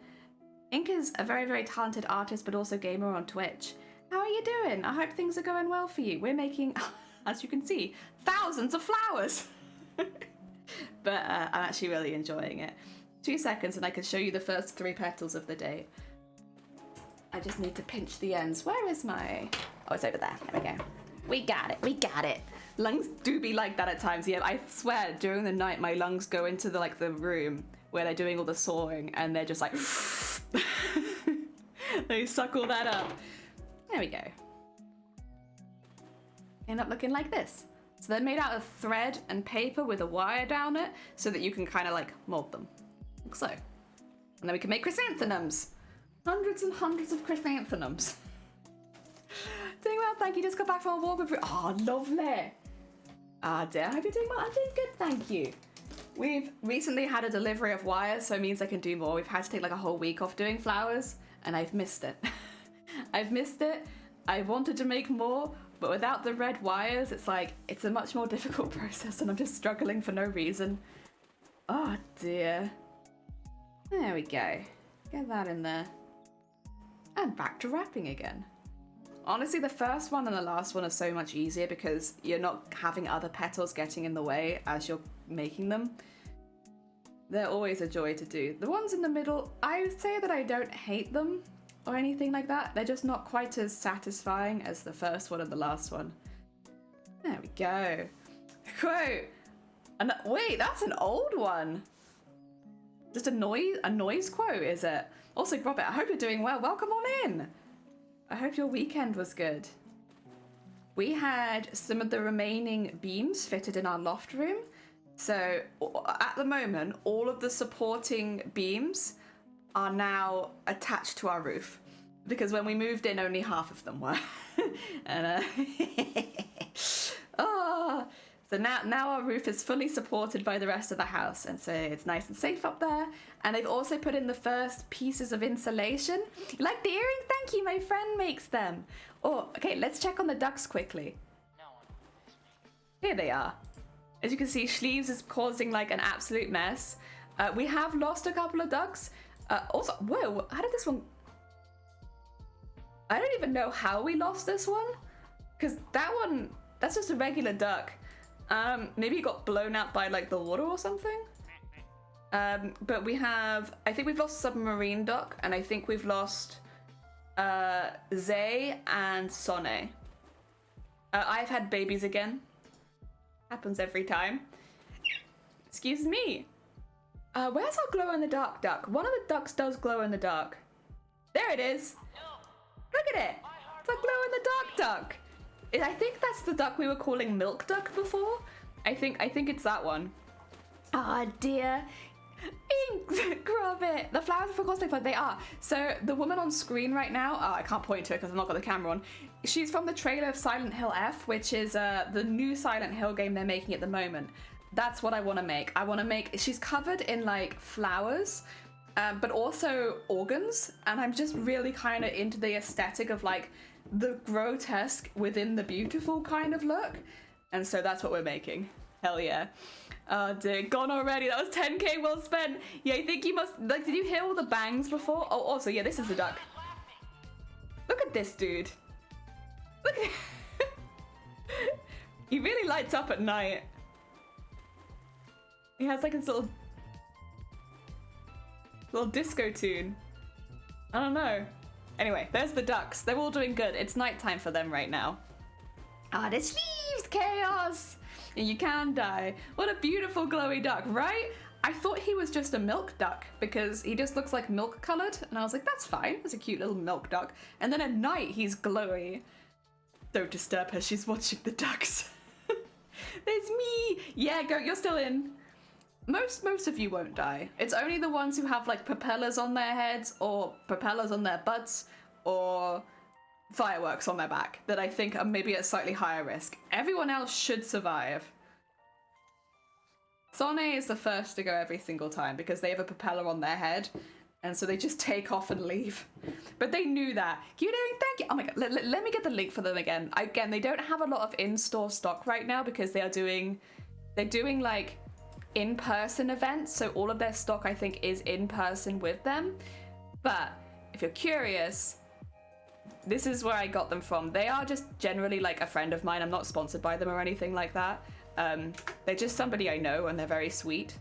Ink is a very talented artist, but also gamer on Twitch. How are you doing? I hope things are going well for you. We're making, as you can see, thousands of flowers. But I'm actually really enjoying it. 2 seconds and I can show you the first 3 petals of the day. I just need to pinch the ends. Where is my... Oh, it's over there. There we go. We got it. Lungs do be like that at times. Yeah, I swear, during the night, my lungs go into the room where they're doing all the sawing, and they're just like... They suck all that up. There we go. End up looking like this. So they're made out of thread and paper with a wire down it, so that you can kind of like mold them. Like so. And then we can make chrysanthemums. Hundreds and hundreds of chrysanthemums. Doing well, thank you. Just got back from a walk with... Oh, lovely. Ah, dear. I hope you're doing well. I'm doing good, thank you. We've recently had a delivery of wires, so it means I can do more. We've had to take like a whole week off doing flowers, and I've missed it. I've missed it. I wanted to make more, but without the red wires, it's like, it's a much more difficult process, and I'm just struggling for no reason. Oh, dear. There we go. Get that in there. And back to wrapping again. Honestly, the first one and the last one are so much easier because you're not having other petals getting in the way as you're making them. They're always a joy to do. The ones in the middle, I would say that I don't hate them or anything like that. They're just not quite as satisfying as the first one and the last one. There we go. Quote. And wait, that's an old one. Just a noise quote, is it? Also, Robert, I hope you're doing well. Welcome on in. I hope your weekend was good. We had some of the remaining beams fitted in our loft room. So at the moment, all of the supporting beams are now attached to our roof. Because when we moved in, only half of them were. And oh, so now our roof is fully supported by the rest of the house. And so it's nice and safe up there. And they've also put in the first pieces of insulation. You like the earrings? Thank you, my friend makes them. Oh, okay, let's check on the ducks quickly. Here they are. As you can see, Sleeves is causing like an absolute mess. We have lost a couple of ducks. Also, whoa, how did this one... I don't even know how we lost this one. Because that one, that's just a regular duck. Maybe it got blown out by like the water or something. But we have, I think we've lost submarine duck, and I think we've lost Zay and Sonne. I've had babies again. Happens every time. Excuse me. Where's our glow in the dark duck? One of the ducks does glow in the dark. There it is. Look at it. It's a glow in the dark duck. I think that's the duck we were calling milk duck before. I think it's that one. Ah, dear. Ink, grab it. The flowers for cosplay fun, they are. So the woman on screen right now, I can't point to it because I've not got the camera on. She's from the trailer of Silent Hill F, which is the new Silent Hill game they're making at the moment. That's what I want to make. I want to make, she's covered in like flowers, but also organs. And I'm just really kind of into the aesthetic of like the grotesque within the beautiful kind of look. And so that's what we're making. Hell yeah. Oh dear, gone already. That was 10k well spent. Yeah, I think you must, like, did you hear all the bangs before? Oh, also, yeah, this is the duck. Look at this dude. Look at he really lights up at night. He has like his little disco tune. I don't know. Anyway, there's the ducks. They're all doing good. It's nighttime for them right now. Ah, the sleeves, chaos. You can die. What a beautiful glowy duck, right? I thought he was just a milk duck because he just looks like milk colored, and I was like, that's fine, that's a cute little milk duck. And then at night he's glowy. Don't disturb her, she's watching the ducks. There's me. Yeah, go, you're still in. Most of you won't die. It's only the ones who have like propellers on their heads or propellers on their butts or fireworks on their back that I think are maybe at slightly higher risk. Everyone else should survive. Sonne is the first to go every single time because they have a propeller on their head, and so they just take off and leave. But they knew that. Thank you. Oh my god, let me get the link for them again. Again, they don't have a lot of in-store stock right now because they're doing like in-person events, so all of their stock I think is in person with them. But if you're curious, this is where I got them from. They are just generally like a friend of mine. I'm not sponsored by them or anything like that. They're just somebody I know, and they're very sweet.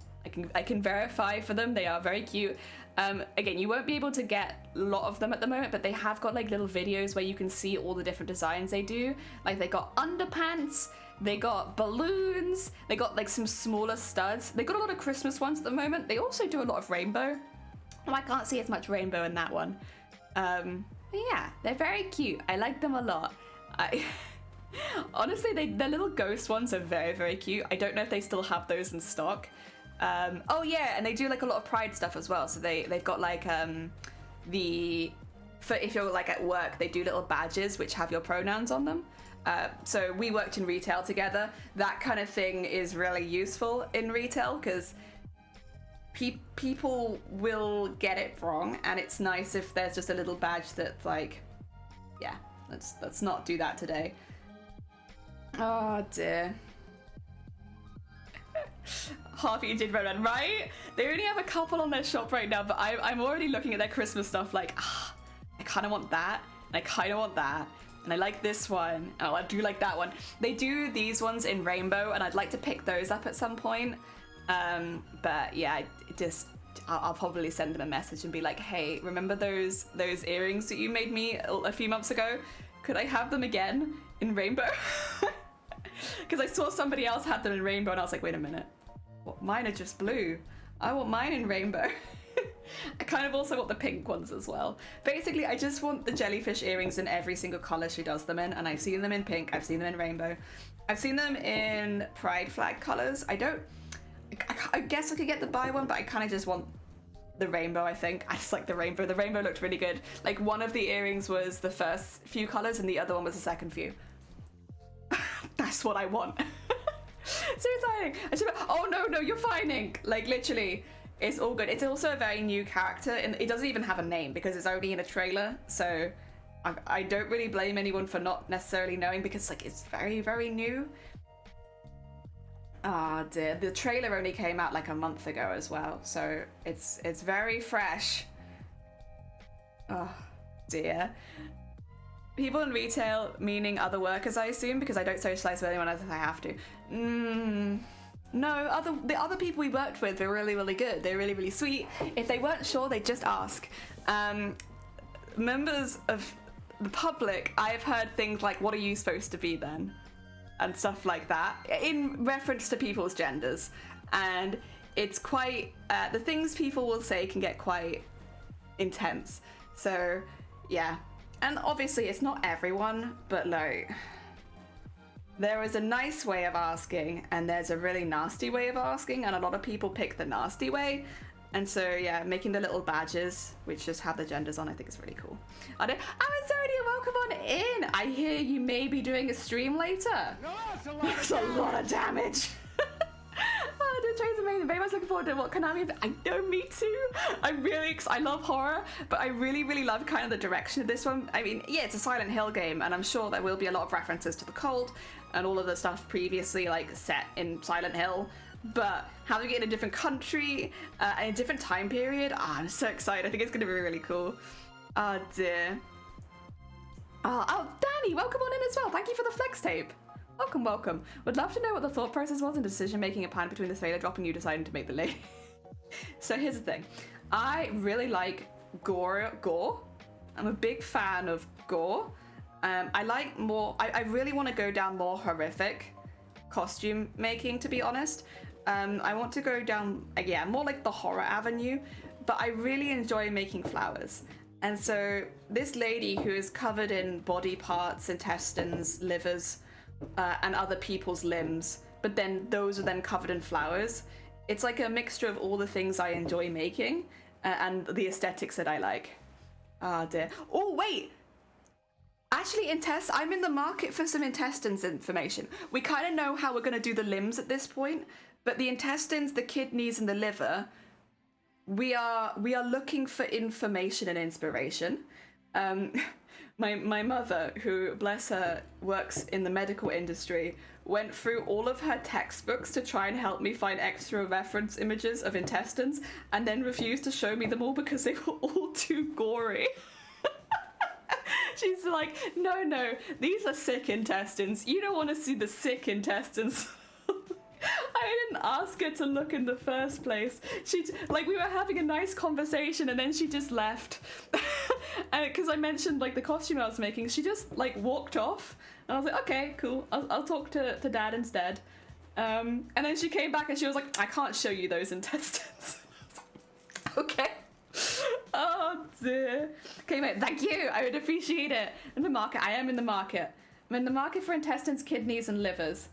I can verify for them. They are very cute. Again, you won't be able to get a lot of them at the moment, but they have got like little videos where you can see all the different designs they do. Like they got underpants, they got balloons, they got like some smaller studs. They got a lot of Christmas ones at the moment. They also do a lot of rainbow. Oh, I can't see as much rainbow in that one. But yeah, they're very cute. I like them a lot. Honestly, their little ghost ones are very, very cute. I don't know if they still have those in stock. Oh yeah, and they do like a lot of Pride stuff as well. So they've got like for if you're like at work, they do little badges which have your pronouns on them. So we worked in retail together. That kind of thing is really useful in retail because people will get it wrong, and it's nice if there's just a little badge that's like, yeah, let's not do that today. Oh dear. Harvey did run, right? They only have a couple on their shop right now, but I'm already looking at their Christmas stuff like, I kind of want that, and I kind of want that, and I like this one. Oh, I do like that one. They do these ones in rainbow, and I'd like to pick those up at some point. But yeah, I'll probably send them a message and be like, hey, remember those earrings that you made me a few months ago? Could I have them again in rainbow? Because I saw somebody else had them in rainbow, and I was like, wait a minute. What, mine are just blue. I want mine in rainbow. I kind of also want the pink ones as well. Basically, I just want the jellyfish earrings in every single color she does them in, and I've seen them in pink, I've seen them in rainbow. I've seen them in pride flag colors. I guess I could get the buy one, but I kind of just want the rainbow, I think. I just like the rainbow. The rainbow looked really good. Like one of the earrings was the first few colors and the other one was the second few. That's what I want. So exciting. Oh no, you're fine, Ink. Like literally, it's all good. It's also a very new character, and it doesn't even have a name because it's only in a trailer. So I don't really blame anyone for not necessarily knowing because like it's very, very new. Oh dear, the trailer only came out like a month ago as well, so it's very fresh. Oh dear. People in retail, meaning other workers, I assume, because I don't socialize with anyone else if I have to. No, the other people we worked with were really, really good. They're really, really sweet. If they weren't sure, they'd just ask. Members of the public, I've heard things like, what are you supposed to be then? And stuff like that, in reference to people's genders. And it's quite, the things people will say can get quite intense. So, yeah. And obviously it's not everyone, but like, there is a nice way of asking and there's a really nasty way of asking, and a lot of people pick the nasty way. And so yeah, making the little badges which just have the genders on, I think is really cool. Amazonia, welcome on in. I hear you may be doing a stream later. That's a lot of damage. Oh, the trailer's amazing. Very much looking forward to what Konami. I know, me too. I love horror, but I really, really love kind of the direction of this one. I mean, yeah, it's a Silent Hill game, and I'm sure there will be a lot of references to the Cold and all of the stuff previously like set in Silent Hill. But having it in a different country and a different time period, I'm so excited. I think it's going to be really cool. Oh dear. Oh, Danny, welcome on in as well. Thank you for the flex tape. Welcome. Would love to know what the thought process was in decision making a pan between the trailer drop and you deciding to make the lady. So here's the thing. I really like gore. I'm a big fan of gore. I like more. I really want to go down more horrific costume making, to be honest. I want to go down, yeah, more like the horror avenue, but I really enjoy making flowers. And so this lady who is covered in body parts, intestines, livers, and other people's limbs, but then those are then covered in flowers. It's like a mixture of all the things I enjoy making and the aesthetics that I like. Ah, dear. Oh, wait! Actually, I'm in the market for some intestines information. We kind of know how we're going to do the limbs at this point, but the intestines, the kidneys, and the liver, we are looking for information and inspiration. My mother, who, bless her, works in the medical industry, went through all of her textbooks to try and help me find extra reference images of intestines, and then refused to show me them all because they were all too gory. She's like, no, these are sick intestines. You don't want to see the sick intestines. I didn't ask her to look in the first place. We were having a nice conversation and then she just left. And because I mentioned like the costume I was making, she just like walked off. And I was like, okay, cool. I'll talk to Dad instead. And then she came back and she was like, I can't show you those intestines. Okay. Oh dear. Okay, mate, thank you. I would appreciate it. In the market, I am in the market. I'm in the market for intestines, kidneys, and livers.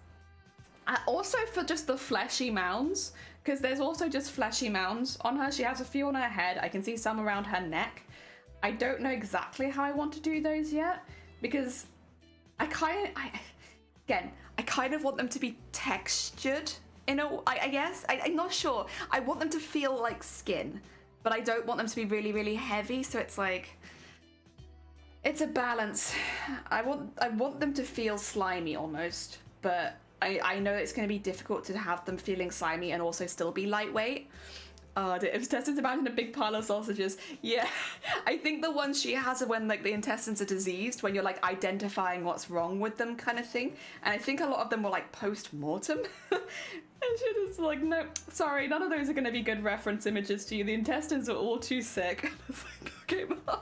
Also for just the fleshy mounds, because there's also just fleshy mounds on her. She has a few on her head. I can see some around her neck. I don't know exactly how I want to do those yet, because I kind of want them to be textured, I guess. I'm not sure. I want them to feel like skin, but I don't want them to be really, really heavy, so it's like, it's a balance. I want them to feel slimy almost, but I know it's going to be difficult to have them feeling slimy and also still be lightweight. The intestines, imagine a big pile of sausages. Yeah, I think the ones she has are when like the intestines are diseased, when you're like identifying what's wrong with them kind of thing. And I think a lot of them were like post-mortem. And she was like, no, sorry, none of those are going to be good reference images to you. The intestines are all too sick. I was like, okay, Mom.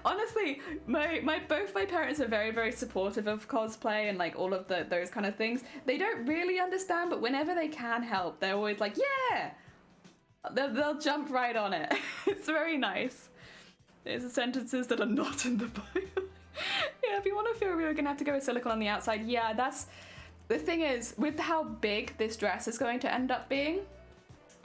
Honestly, both my parents are very, very supportive of cosplay and like all of those kind of things. They don't really understand, but whenever they can help, they're always like, yeah, they'll jump right on it. It's very nice. There's sentences that are not in the bio. Yeah, if you want to feel we're gonna have to go with silicone on the outside. Yeah, that's the thing is, with how big this dress is going to end up being,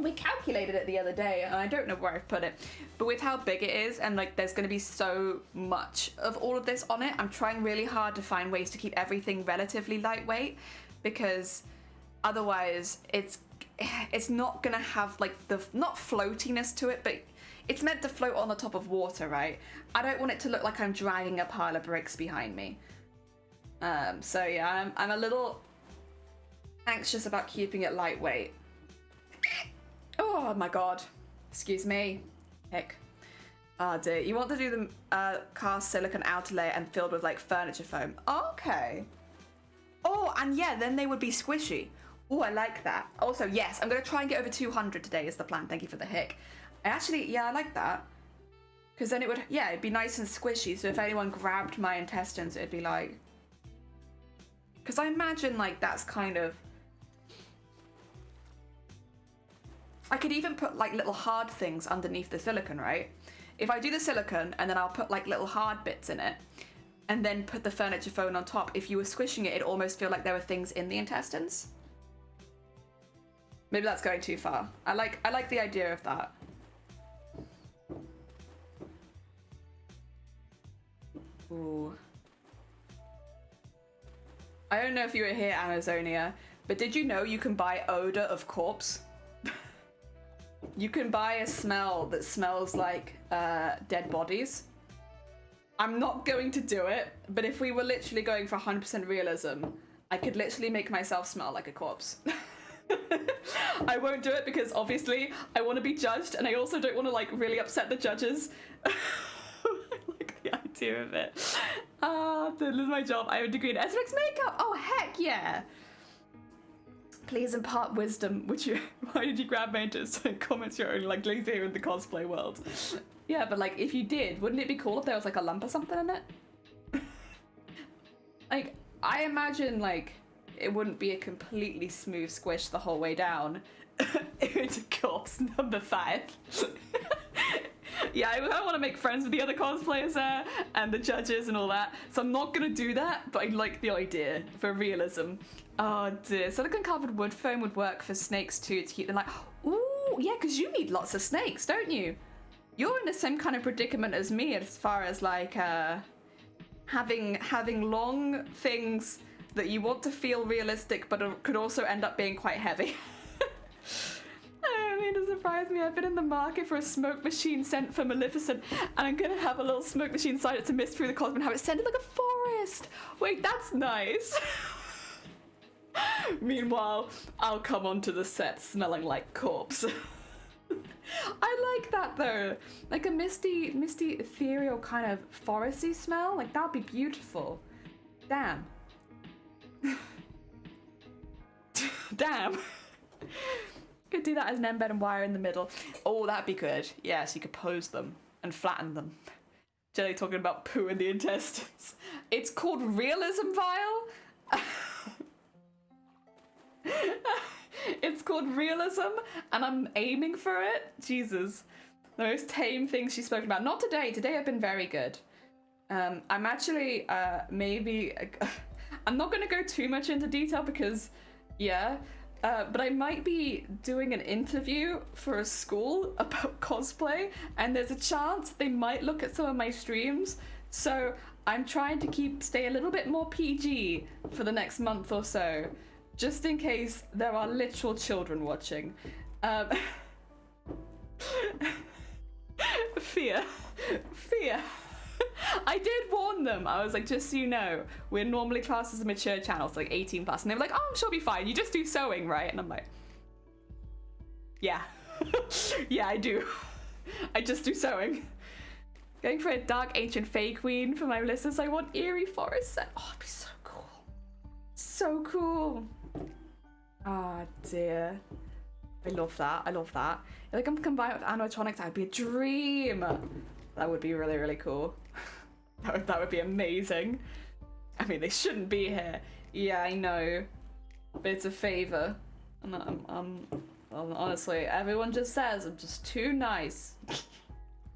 we calculated it the other day, and I don't know where I've put it, but with how big it is, and like there's going to be so much of all of this on it, I'm trying really hard to find ways to keep everything relatively lightweight, because otherwise it's not going to have like the, not floatiness to it, but it's meant to float on the top of water, right? I don't want it to look like I'm dragging a pile of bricks behind me. So yeah, I'm a little anxious about keeping it lightweight. Oh my god. Excuse me. Heck. Oh dear. You want to do the cast silicone outer layer and filled with like furniture foam. Okay. Oh, and yeah, then they would be squishy. Oh, I like that. Also, yes, I'm going to try and get over 200 today is the plan. Thank you for the hick. Actually, I like that. Because then it would, yeah, it'd be nice and squishy. So if anyone grabbed my intestines, it'd be like... Because I imagine like that's kind of... I could even put like little hard things underneath the silicone, right? If I do the silicone and then I'll put like little hard bits in it and then put the furniture foam on top, if you were squishing it, it'd almost feel like there were things in the intestines. Maybe that's going too far. I like the idea of that. Ooh. I don't know if you were here, Amazonia, but did you know you can buy odor of corpse? You can buy a smell that smells like dead bodies. I'm not going to do it, but if we were literally going for 100% realism, I could literally make myself smell like a corpse. I won't do it because obviously I want to be judged, and I also don't want to like really upset the judges. I like the idea of it. This is my job. I have a degree in aesthetics makeup. Oh heck yeah! Please impart wisdom. Why did you grab me into comments you're only like lazy here in the cosplay world? Yeah, but like if you did, wouldn't it be cool if there was like a lump or something in it? Like I imagine like it wouldn't be a completely smooth squish the whole way down. It's corpse number 5. Yeah, I want to make friends with the other cosplayers there and the judges and all that, so I'm not gonna do that, but I like the idea for realism. Oh dear, silicone covered wood foam would work for snakes too, to keep them like, ooh, yeah, because you need lots of snakes, don't you? You're in the same kind of predicament as me as far as like having long things that you want to feel realistic but could also end up being quite heavy. I mean, it surprised me. I've been in the market for a smoke machine sent for Maleficent, and I'm gonna have a little smoke machine side to mist through the cosmos and have it scented like a forest. Wait, that's nice. Meanwhile, I'll come onto the set smelling like corpse. I like that though, like a misty, ethereal kind of foresty smell. Like that'd be beautiful. Damn. Damn. Could do that as an embed and wire in the middle. Oh, that'd be good. Yes, you could pose them and flatten them. Jelly talking about poo in the intestines. It's called realism vial. It's called realism, and I'm aiming for it. Jesus. The most tame things she's spoken about. Not today. Today I've been very good. I'm actually, maybe... I'm not going to go too much into detail because, yeah... but I might be doing an interview for a school about cosplay, and there's a chance they might look at some of my streams, so I'm trying to stay a little bit more PG for the next month or so, just in case there are literal children watching. Fear. I did warn them. I was like, just so you know, we're normally classed as a mature channel, so like 18 plus. And they were like, oh, I'm sure it'll be fine. You just do sewing, right? And I'm like, yeah. Yeah, I do. I just do sewing. Going for a dark ancient fae queen for my listeners. I want eerie forest set. Oh, it'd be so cool. So cool. Ah, dear. I love that. I love that. Like, I'm combined with animatronics. That would be a dream. That would be really, really cool. That would be amazing. I mean, they shouldn't be here. Yeah, I know. But it's a favor. And honestly, everyone just says I'm just too nice.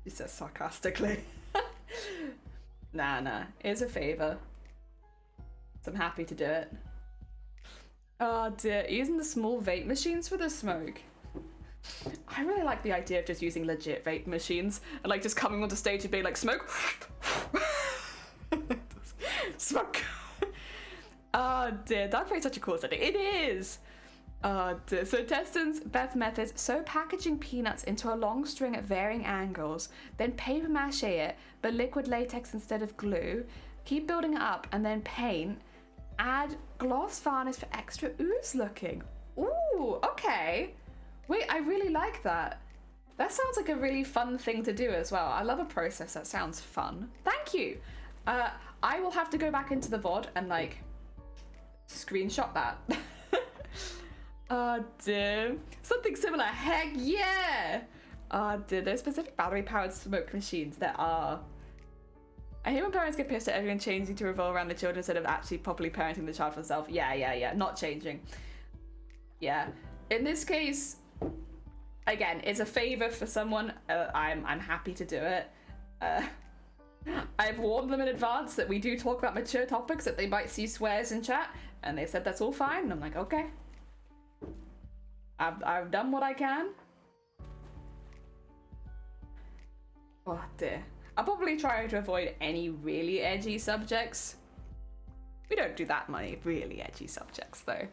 She says sarcastically. Nah. It's a favor. So I'm happy to do it. Oh dear. Using the small vape machines for the smoke. I really like the idea of just using legit vape machines and like just coming onto stage and being like, smoke. Smoke. Oh dear, that is such a cool setting. It is. Oh dear. So Teston's Beth methods: sew packaging peanuts into a long string at varying angles, then paper mache it, but liquid latex instead of glue. Keep building it up and then paint. Add gloss varnish for extra ooze looking. Ooh, okay. Wait, I really like that. That sounds like a really fun thing to do as well. I love a process that sounds fun. Thank you. I will have to go back into the VOD and like screenshot that. Oh dear. Something similar. Heck yeah. Oh dear. There's specific battery powered smoke machines. There are. I hear when parents get pissed at everyone changing to revolve around the children instead of actually properly parenting the child for themselves. Yeah. Not changing. Yeah. In this case, again, it's a favor for someone. I'm happy to do it. I've warned them in advance that we do talk about mature topics, that they might see swears in chat, and they said that's all fine. And I'm like, okay. I've done what I can. Oh dear. I'll probably try to avoid any really edgy subjects. We don't do that many really edgy subjects though.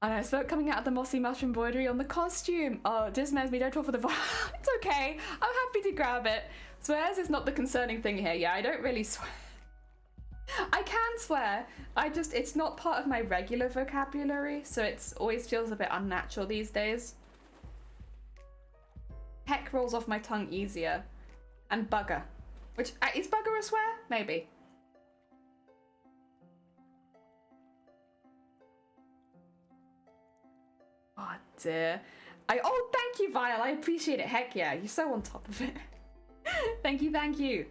I know, smoke coming out of the mossy mushroom embroidery on the costume. Oh, dismays me, don't talk for the It's okay, I'm happy to grab it. Swears is not the concerning thing here. Yeah, I don't really swear. I can swear, it's not part of my regular vocabulary, so it always feels a bit unnatural these days. Heck rolls off my tongue easier. And bugger. Which, is bugger a swear? Maybe. Oh dear. Oh, thank you, Vile. I appreciate it. Heck yeah, you're so on top of it. Thank you.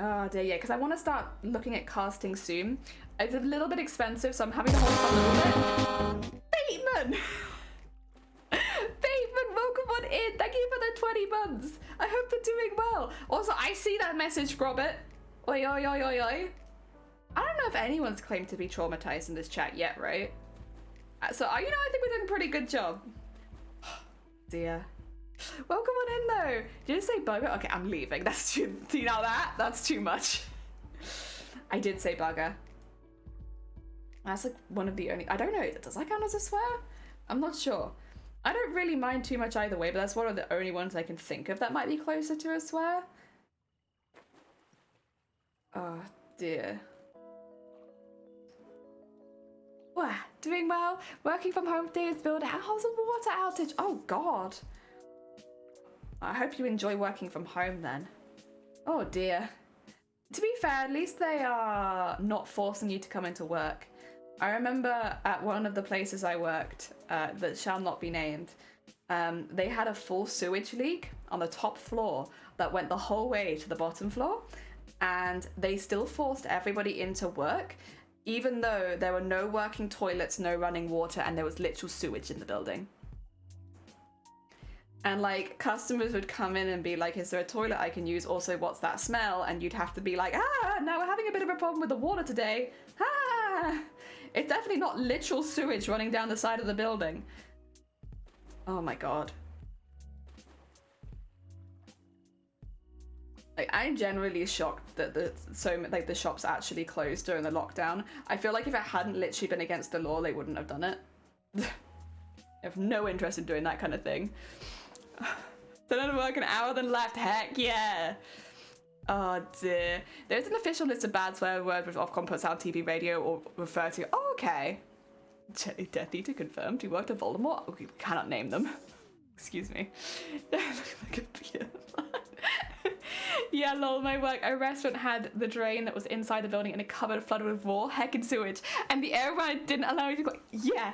Oh dear, yeah, because I want to start looking at casting soon. It's a little bit expensive, so I'm having to hold off a little bit. Bateman! Bateman, welcome on in. Thank you for the 20 months. I hope you're doing well. Also, I see that message, Robert. Oi, oi, oi, oi, oi. I don't know if anyone's claimed to be traumatized in this chat yet, right? So, you know, I think we're doing a pretty good job. Dear. Welcome on in, though. Did you say bugger? Okay, I'm leaving. That's too... You know that? That's too much. I did say bugger. That's like one of the only... I don't know. Does that count as a swear? I'm not sure. I don't really mind too much either way, but that's one of the only ones I can think of that might be closer to a swear. Oh, dear. Wow, doing well. Working from home today is building. How's the water outage? Oh, God. I hope you enjoy working from home then. Oh, dear. To be fair, at least they are not forcing you to come into work. I remember at one of the places I worked, that shall not be named, they had a full sewage leak on the top floor that went the whole way to the bottom floor, and they still forced everybody into work, even though there were no working toilets, no running water, and there was literal sewage in the building. And like, customers would come in and be like, is there a toilet I can use? Also, what's that smell? And you'd have to be like, now we're having a bit of a problem with the water today. It's definitely not literal sewage running down the side of the building. Oh my God. Like, I'm generally shocked that the shops actually closed during the lockdown. I feel like if it hadn't literally been against the law, they wouldn't have done it. I have no interest in doing that kind of thing. Done to work an hour then left. Heck yeah. Oh dear. There's an official list of bad swear words with Ofcom puts out TV, radio, or refer to. Oh, okay. Death Eater confirmed. You worked at Voldemort? Okay, we cannot name them. Excuse me. Look at Peter. Yeah, lol, my work. A restaurant had the drain that was inside the building in a cupboard flooded with raw heckin' sewage, and the air ride didn't allow you to go. Yeah.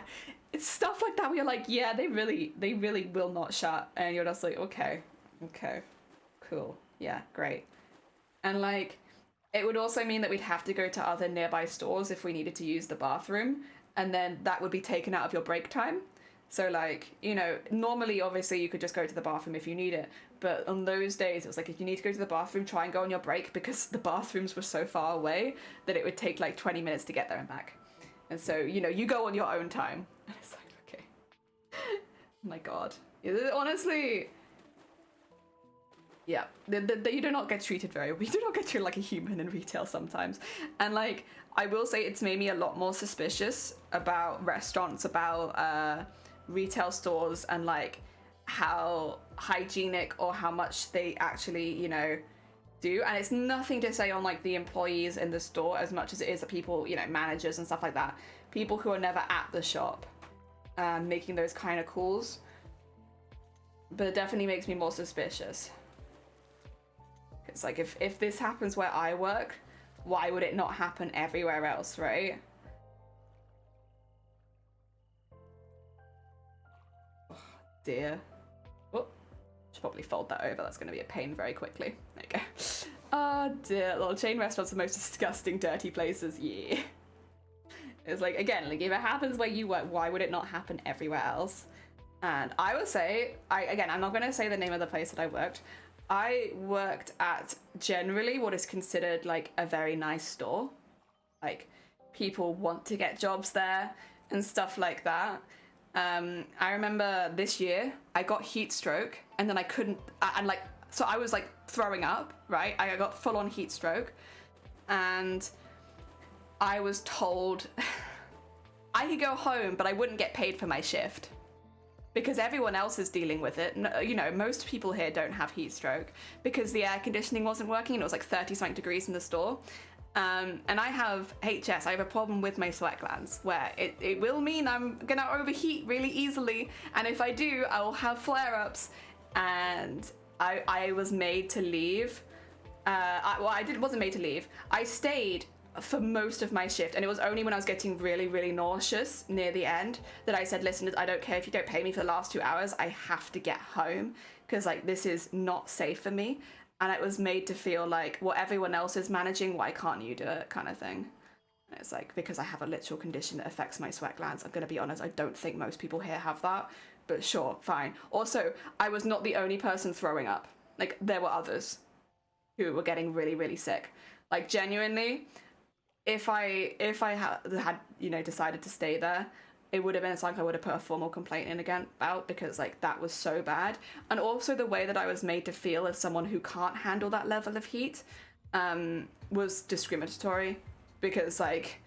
It's stuff like that where you're like, yeah, they really will not shut. And you're just like, okay, cool. Yeah, great. And like, it would also mean that we'd have to go to other nearby stores if we needed to use the bathroom. And then that would be taken out of your break time. So like, you know, normally, obviously, you could just go to the bathroom if you need it. But on those days, it was like, if you need to go to the bathroom, try and go on your break, because the bathrooms were so far away that it would take like 20 minutes to get there and back. And so, you know, you go on your own time. And it's like, okay. Oh my God. Honestly, yeah, you do not get treated very well. You do not get treated like a human in retail sometimes. And like, I will say it's made me a lot more suspicious about restaurants, about retail stores, and like how hygienic or how much they actually, you know, do. And it's nothing to say on like the employees in the store as much as it is the people, you know, managers and stuff like that. People who are never at the shop making those kind of calls. But it definitely makes me more suspicious. It's like, if this happens where I work, why would it not happen everywhere else, right? Oh, dear. Oh, should probably fold that over. That's going to be a pain very quickly. There you go. Oh dear. Little chain restaurants are the most disgusting, dirty places. Yeah. It's like, again, like if it happens where you work, why would it not happen everywhere else? And I would say, I'm not going to say the name of the place that I worked. I worked at generally what is considered like a very nice store. Like, people want to get jobs there and stuff like that. I remember this year I got heat stroke, and then I couldn't, and like, so I was like throwing up, right? I got full on heat stroke, and I was told I could go home, but I wouldn't get paid for my shift because everyone else is dealing with it. You know, most people here don't have heat stroke because the air conditioning wasn't working and it was like 30-something degrees in the store. And I have HS, I have a problem with my sweat glands where it will mean I'm gonna overheat really easily. And if I do, I will have flare-ups. And I was made to leave. Wasn't made to leave. I stayed for most of my shift, and it was only when I was getting really, really nauseous near the end that I said, listen, I don't care if you don't pay me for the last 2 hours, I have to get home because like this is not safe for me. and it was made to feel like, well, everyone else is managing, why can't you do it, kind of thing. And it's like, because I have a literal condition that affects my sweat glands. I'm gonna be honest, I don't think most people here have that, but sure, fine. Also, I was not the only person throwing up. Like, there were others who were getting really, really sick. Like, genuinely, if I had decided to stay there, it would have been like I would have put a formal complaint in again about, because like that was so bad. And also the way that I was made to feel as someone who can't handle that level of heat was discriminatory, because like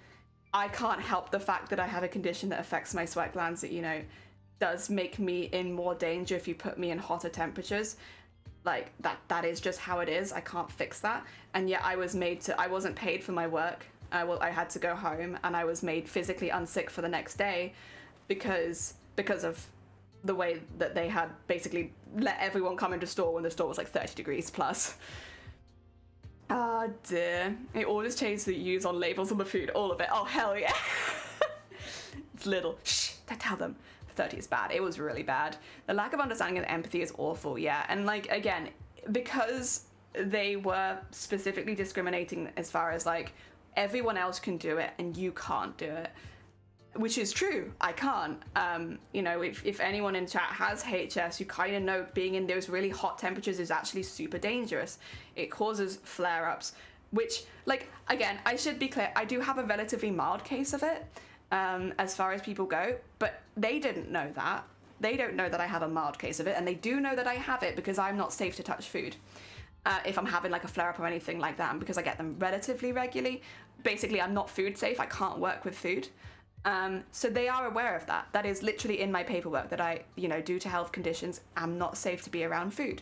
I can't help the fact that I have a condition that affects my sweat glands that does make me in more danger if you put me in hotter temperatures. Like that is just how it is. I can't fix that. And yet I wasn't paid for my work. I had to go home, and I was made physically unsick for the next day because of the way that they had basically let everyone come into store when the store was like 30 degrees plus. Oh dear. It always changes the use on labels on the food, all of it. Oh hell yeah. It's little. Shh, don't tell them. 30 is bad. It was really bad. The lack of understanding and empathy is awful, yeah. And like, again, because they were specifically discriminating as far as like, everyone else can do it and you can't do it, which is true. I can't. If anyone in chat has HS, you kind of know being in those really hot temperatures is actually super dangerous. It causes flare-ups, which, like, again, I should be clear, I do have a relatively mild case of it, as far as people go, but they didn't know that. They don't know that I have a mild case of it, and they do know that I have it because I'm not safe to touch food. If I'm having like a flare-up or anything like that, and because I get them relatively regularly, basically I'm not food safe. I can't work with food. So they are aware of that. That is literally in my paperwork that I, due to health conditions, am not safe to be around food.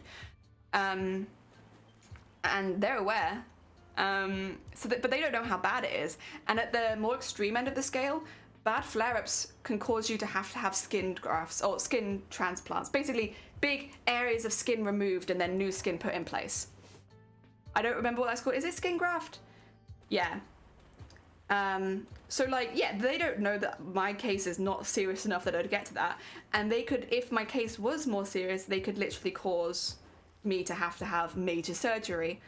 And they're aware. But they don't know how bad it is. And at the more extreme end of the scale, bad flare-ups can cause you to have skin grafts or skin transplants. Basically, big areas of skin removed and then new skin put in place. I don't remember what that's called. Is it skin graft? Yeah. So like, yeah, they don't know that my case is not serious enough that I'd get to that. And they could, if my case was more serious, they could literally cause me to have major surgery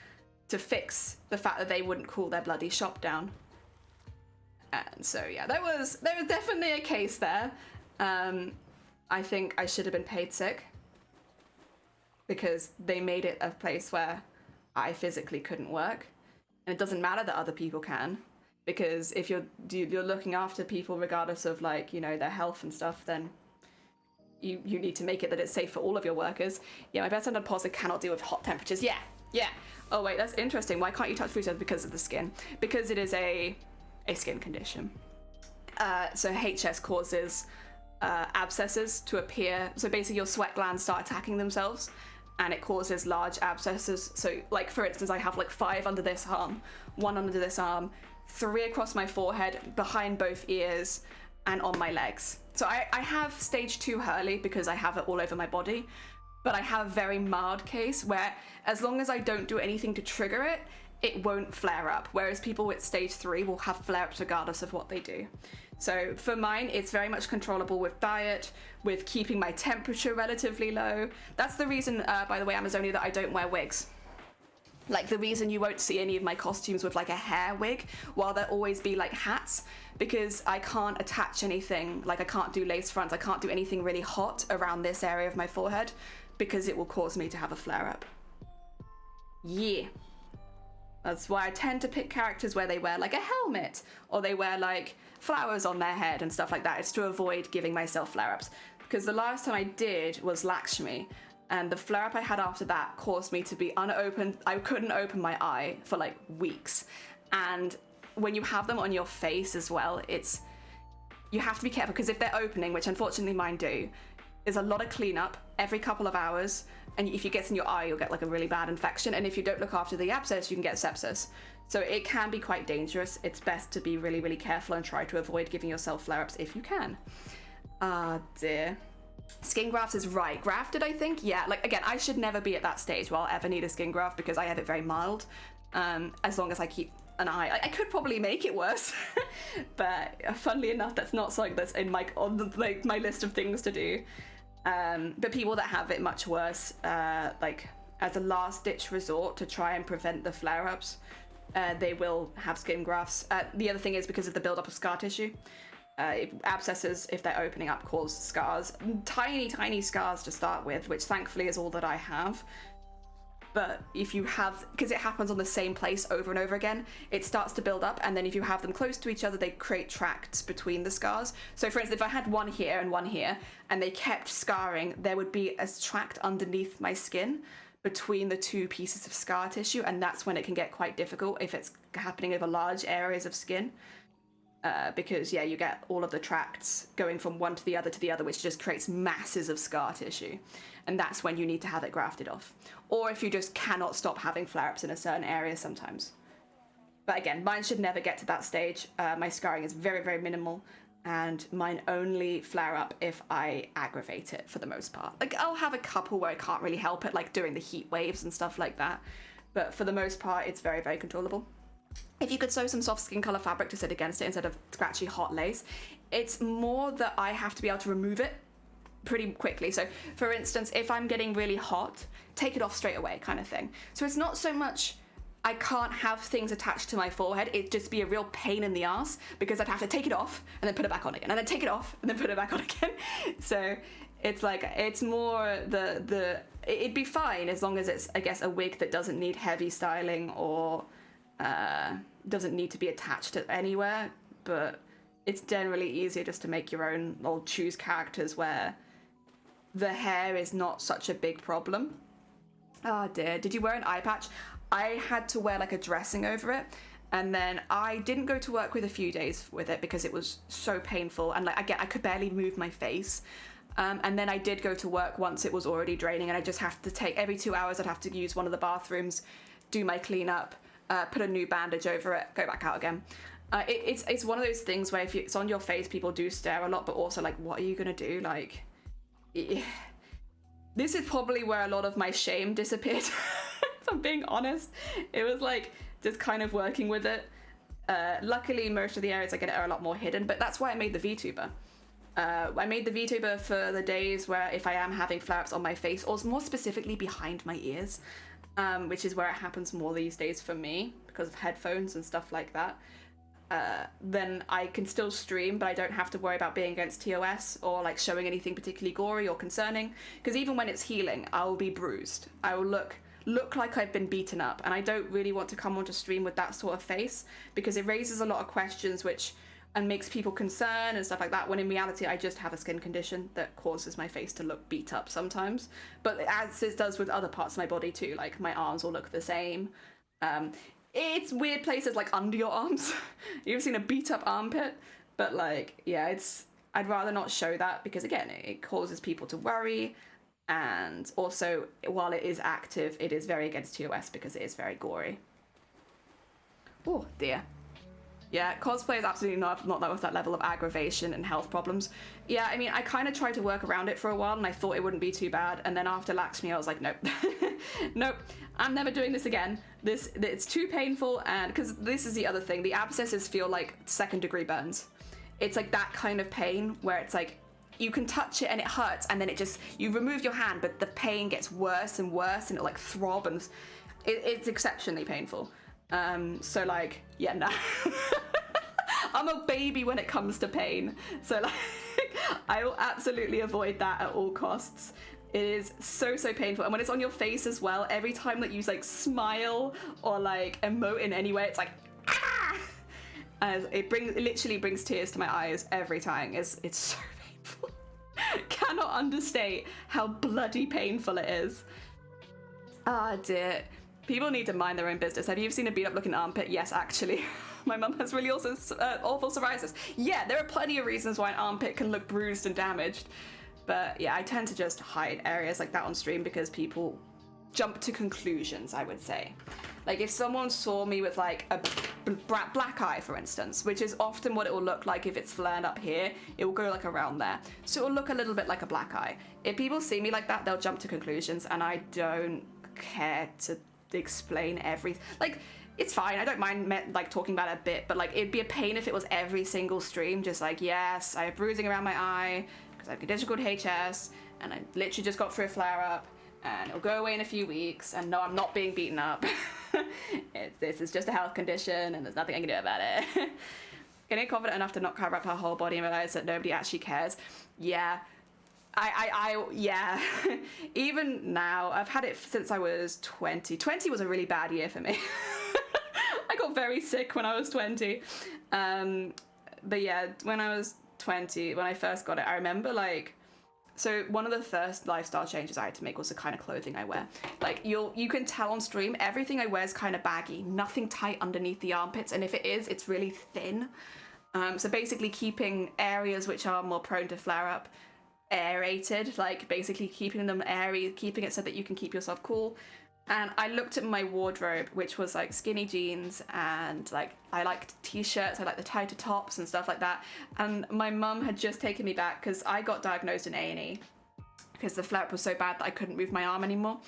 to fix the fact that they wouldn't cool their bloody shop down. And so yeah, there was definitely a case there. I think I should have been paid sick because they made it a place where I physically couldn't work. And it doesn't matter that other people can, because if you're looking after people regardless of like, their health and stuff, then you need to make it that it's safe for all of your workers. Yeah, my best friend had positive cannot deal with hot temperatures. Yeah. Oh wait, that's interesting. Why can't you touch food? Because of the skin. Because it is a skin condition. So HS causes abscesses to appear. So basically your sweat glands start attacking themselves, and it causes large abscesses. So like, for instance, I have like 5 under this arm, 1 under this arm, 3 across my forehead, behind both ears, and on my legs. So I have stage 2 Hurley because I have it all over my body, but I have a very mild case where as long as I don't do anything to trigger it, it won't flare up. Whereas people with stage 3 will have flare-ups regardless of what they do. So for mine, it's very much controllable with diet, with keeping my temperature relatively low. That's the reason, by the way, Amazonia, that I don't wear wigs. Like, the reason you won't see any of my costumes with like a hair wig, while there'll always be like hats, because I can't attach anything. Like, I can't do lace fronts, I can't do anything really hot around this area of my forehead, because it will cause me to have a flare-up. Yeah. That's why I tend to pick characters where they wear like a helmet, or they wear like flowers on their head and stuff like that. It's to avoid giving myself flare-ups. Because the last time I did was Lakshmi, and the flare-up I had after that caused me to be unopened. I couldn't open my eye for like weeks. And when you have them on your face as well, you have to be careful, because if they're opening, which unfortunately mine do, there's a lot of cleanup every couple of hours. And if it gets in your eye, you'll get like a really bad infection. And if you don't look after the abscess, you can get sepsis. So it can be quite dangerous. It's best to be really, really careful and try to avoid giving yourself flare-ups if you can. Ah, dear. Skin grafts is right. Grafted, I think? Yeah, like, again, I should never be at that stage where I'll ever need a skin graft, because I have it very mild. As long as I keep an eye. I could probably make it worse. But funnily enough, that's not something that's in my list of things to do. But people that have it much worse, like as a last ditch resort to try and prevent the flare-ups, they will have skin grafts. The other thing is because of the buildup of scar tissue. Abscesses, if they're opening up, cause scars. Tiny scars to start with, which thankfully is all that I have. But if you have, because it happens on the same place over and over again, it starts to build up, and then if you have them close to each other, they create tracts between the scars. So for instance, if I had one here and one here, and they kept scarring, there would be a tract underneath my skin between the two pieces of scar tissue, and that's when it can get quite difficult if it's happening over large areas of skin. Because yeah, you get all of the tracts going from one to the other, which just creates masses of scar tissue, and that's when you need to have it grafted off. Or if you just cannot stop having flare-ups in a certain area sometimes. But again, mine should never get to that stage. My scarring is very, very minimal, and mine only flare up if I aggravate it for the most part. Like, I'll have a couple where I can't really help it, like during the heat waves and stuff like that, but for the most part, it's very, very controllable. If you could sew some soft skin color fabric to sit against it instead of scratchy hot lace, it's more that I have to be able to remove it pretty quickly. So for instance, if I'm getting really hot, take it off straight away kind of thing. So it's not so much I can't have things attached to my forehead, it'd just be a real pain in the ass because I'd have to take it off and then put it back on again, and then take it off and then put it back on again. So it's like, it's more it'd be fine as long as it's, I guess, a wig that doesn't need heavy styling or doesn't need to be attached to anywhere, but it's generally easier just to make your own or choose characters where the hair is not such a big problem. Oh dear, did you wear an eye patch? I had to wear like a dressing over it, and then I didn't go to work with a few days with it because it was so painful, and like I could barely move my face. And then I did go to work once it was already draining, and I just have to take, every 2 hours I'd have to use one of the bathrooms, do my cleanup, put a new bandage over it, go back out again. It's one of those things where if it's on your face, people do stare a lot, but also like, what are you gonna do? Like, this is probably where a lot of my shame disappeared, if I'm being honest. It was like just kind of working with it. Luckily, most of the areas I get are a lot more hidden, but that's why I made the VTuber. I made the VTuber for the days where if I am having flare-ups on my face, or more specifically behind my ears, which is where it happens more these days for me because of headphones and stuff like that, then I can still stream, but I don't have to worry about being against TOS or like showing anything particularly gory or concerning, because even when it's healing, I'll be bruised. I will look like I've been beaten up, and I don't really want to come onto stream with that sort of face because it raises a lot of questions and makes people concerned and stuff like that, when in reality I just have a skin condition that causes my face to look beat up sometimes. But as it does with other parts of my body too, like my arms will look the same. It's weird places like under your arms. You've seen a beat up armpit, but like, yeah, I'd rather not show that because again, it causes people to worry. And also, while it is active, it is very against TOS because it is very gory. Oh dear. Yeah, cosplay is absolutely not with that level of aggravation and health problems. Yeah, I mean, I kind of tried to work around it for a while and I thought it wouldn't be too bad. And then after Lakshmi, I was like, nope, nope, I'm never doing this again. It's too painful, and because this is the other thing, the abscesses feel like 2nd degree burns. It's like that kind of pain where it's like, you can touch it and it hurts, and then you remove your hand, but the pain gets worse and worse, and it like throb, and it's exceptionally painful. So like, yeah, no. I'm a baby when it comes to pain. So like, I will absolutely avoid that at all costs. It is so painful. And when it's on your face as well, every time that you like smile or like emote in any way, it's like, ah! As it literally brings tears to my eyes every time. It's so painful. Cannot understate how bloody painful it is. Ah, dear. People need to mind their own business. Have you ever seen a beat up looking armpit? Yes, actually. My mum has really awful psoriasis. Yeah, there are plenty of reasons why an armpit can look bruised and damaged. But yeah, I tend to just hide areas like that on stream because people jump to conclusions, I would say. Like if someone saw me with like a black eye, for instance, which is often what it will look like if it's flared up here, it will go like around there. So it will look a little bit like a black eye. If people see me like that, they'll jump to conclusions, and I don't care to explain everything. Like, it's fine, I don't mind like talking about it a bit, but like it'd be a pain if it was every single stream just like, yes, I have bruising around my eye because I have a condition called HS and I literally just got through a flare up and it'll go away in a few weeks. And no, I'm not being beaten up. This is just a health condition, and there's nothing I can do about it. Getting confident enough to not cover up her whole body and realize that nobody actually cares. Yeah. Yeah. Even now, I've had it since I was 20. 20 was a really bad year for me. I got very sick when I was 20. But yeah, when I was 20, when I first got it, I remember like, so one of the first lifestyle changes I had to make was the kind of clothing I wear. Like you can tell on stream, everything I wear is kind of baggy, nothing tight underneath the armpits. And if it is, it's really thin. So basically keeping areas which are more prone to flare up aerated, like basically keeping them airy, keeping it so that you can keep yourself cool. And I looked at my wardrobe, which was like skinny jeans and like I liked t-shirts, I liked the tighter tops and stuff like that. And my mum had just taken me back because I got diagnosed in A&E because the flare up was so bad that I couldn't move my arm anymore.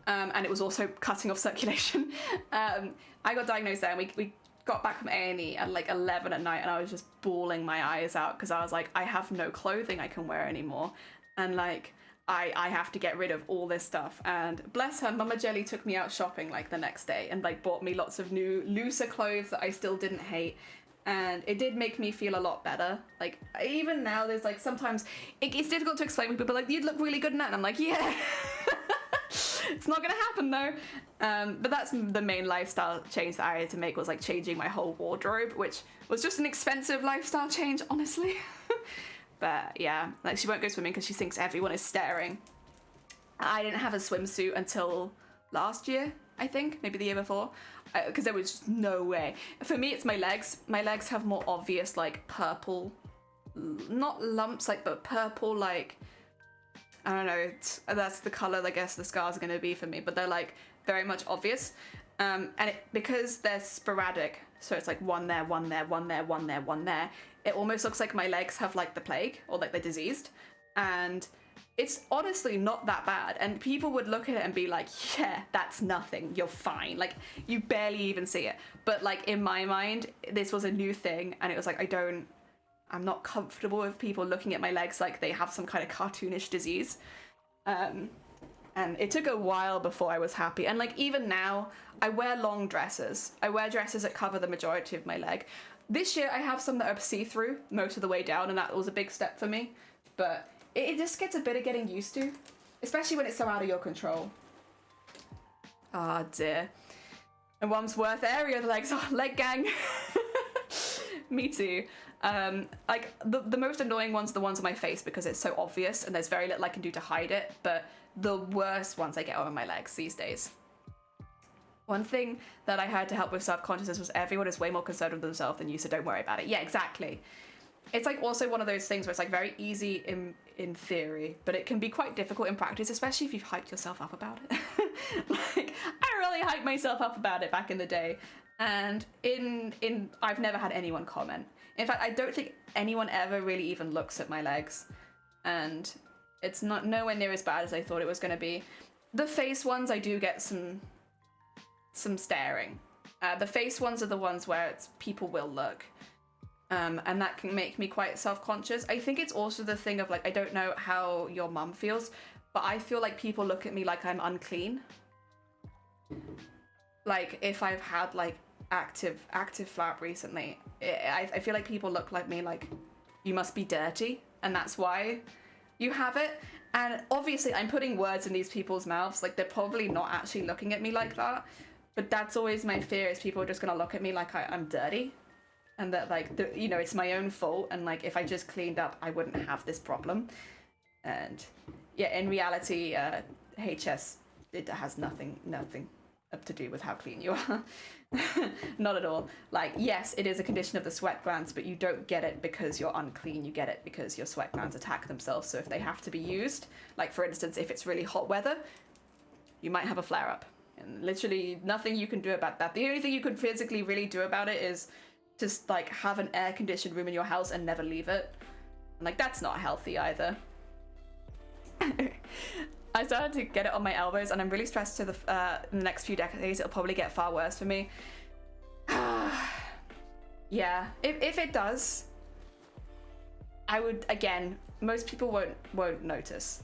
And it was also cutting off circulation. I got diagnosed there, and we got back from A&E at like 11 at night, and I was just bawling my eyes out because I was like, I have no clothing I can wear anymore. And like, I have to get rid of all this stuff. And bless her, Mama Jelly took me out shopping like the next day and like bought me lots of new looser clothes that I still didn't hate. And it did make me feel a lot better. Like even now there's like sometimes it's difficult to explain when people are like, you'd look really good in that, and I'm like, yeah. It's not gonna happen though. But that's the main lifestyle change that I had to make, was like changing my whole wardrobe, which was just an expensive lifestyle change, honestly. But yeah, like she won't go swimming because she thinks everyone is staring. I didn't have a swimsuit until last year, I think, maybe the year before, because there was just no way. For me, it's my legs. My legs have more obvious like purple, not lumps, like, but purple, like, I don't know, that's the color I guess the scars are going to be for me, but they're like very much obvious. And because they're sporadic, so it's like one there, one there, one there, one there, one there, it almost looks like my legs have like the plague or like they're diseased. And it's honestly not that bad. And people would look at it and be like, yeah, that's nothing, you're fine. Like you barely even see it. But like in my mind, this was a new thing, and it was like, I'm not comfortable with people looking at my legs like they have some kind of cartoonish disease. And it took a while before I was happy. And like even now, I wear long dresses. I wear dresses that cover the majority of my leg. This year I have some that are see-through most of the way down, and that was a big step for me. But it just gets a bit of getting used to, especially when it's so out of your control. Ah, dear. And Wandsworth area, the legs, oh, leg gang. Me too. Like the most annoying ones are the ones on my face because it's so obvious and there's very little I can do to hide it, but the worst ones I get are on my legs these days. One thing that I heard to help with self-consciousness was everyone is way more concerned with themselves than you, so don't worry about it. Yeah, exactly. It's like also one of those things where it's like very easy in theory, but it can be quite difficult in practice, especially if you've hyped yourself up about it. Like, I really hyped myself up about it back in the day, and I've never had anyone comment. In fact, I don't think anyone ever really even looks at my legs, and it's not nowhere near as bad as I thought it was going to be. The face ones, I do get some staring. The face ones are the ones where people will look, and that can make me quite self-conscious. I think it's also the thing of like, I don't know how your mum feels, but I feel like people look at me like I'm unclean. Like if I've had like active flap recently, I feel like people look like me like, you must be dirty and that's why you have it. And obviously I'm putting words in these people's mouths, like they're probably not actually looking at me like that, but that's always my fear, is people are just gonna look at me like I'm dirty, and that like it's my own fault, and like if I just cleaned up I wouldn't have this problem. And yeah, in reality, HS, it has nothing up to do with how clean you are. Not at all. Like, yes, it is a condition of the sweat glands, but you don't get it because you're unclean. You get it because your sweat glands attack themselves. So if they have to be used, like for instance, if it's really hot weather, you might have a flare up, and literally nothing you can do about that. The only thing you can physically really do about it is just like have an air conditioned room in your house and never leave it. And like, that's not healthy either. I started to get it on my elbows, and I'm really stressed to in the next few decades it'll probably get far worse for me. Yeah, if it does, I would, again, most people won't notice.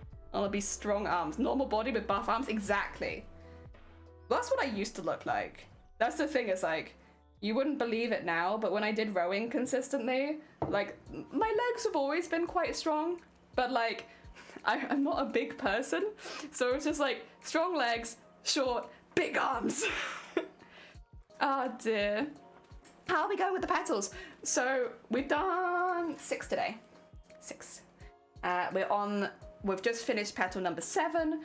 I'll be strong arms. Normal body with buff arms. Exactly. That's what I used to look like. That's the thing, is like, you wouldn't believe it now, but when I did rowing consistently, like, my legs have always been quite strong, but like, I'm not a big person, so it's just like, strong legs, short, big arms. Oh dear. How are we going with the petals? So we've done 6 today. 6. We've just finished petal number 7,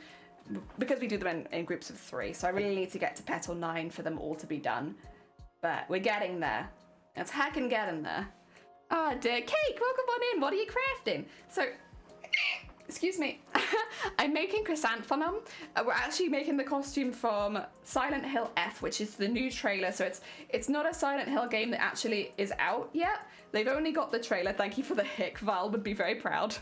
because we do them in groups of 3, so I really need to get to petal 9 for them all to be done. But we're getting there. It's heckin' getting there. Oh dear. Cake, welcome on in. What are you crafting? So, excuse me. I'm making chrysanthemum. We're actually making the costume from Silent Hill F, which is the new trailer. So it's not a Silent Hill game that actually is out yet. They've only got the trailer. Thank you for the hick. Val would be very proud.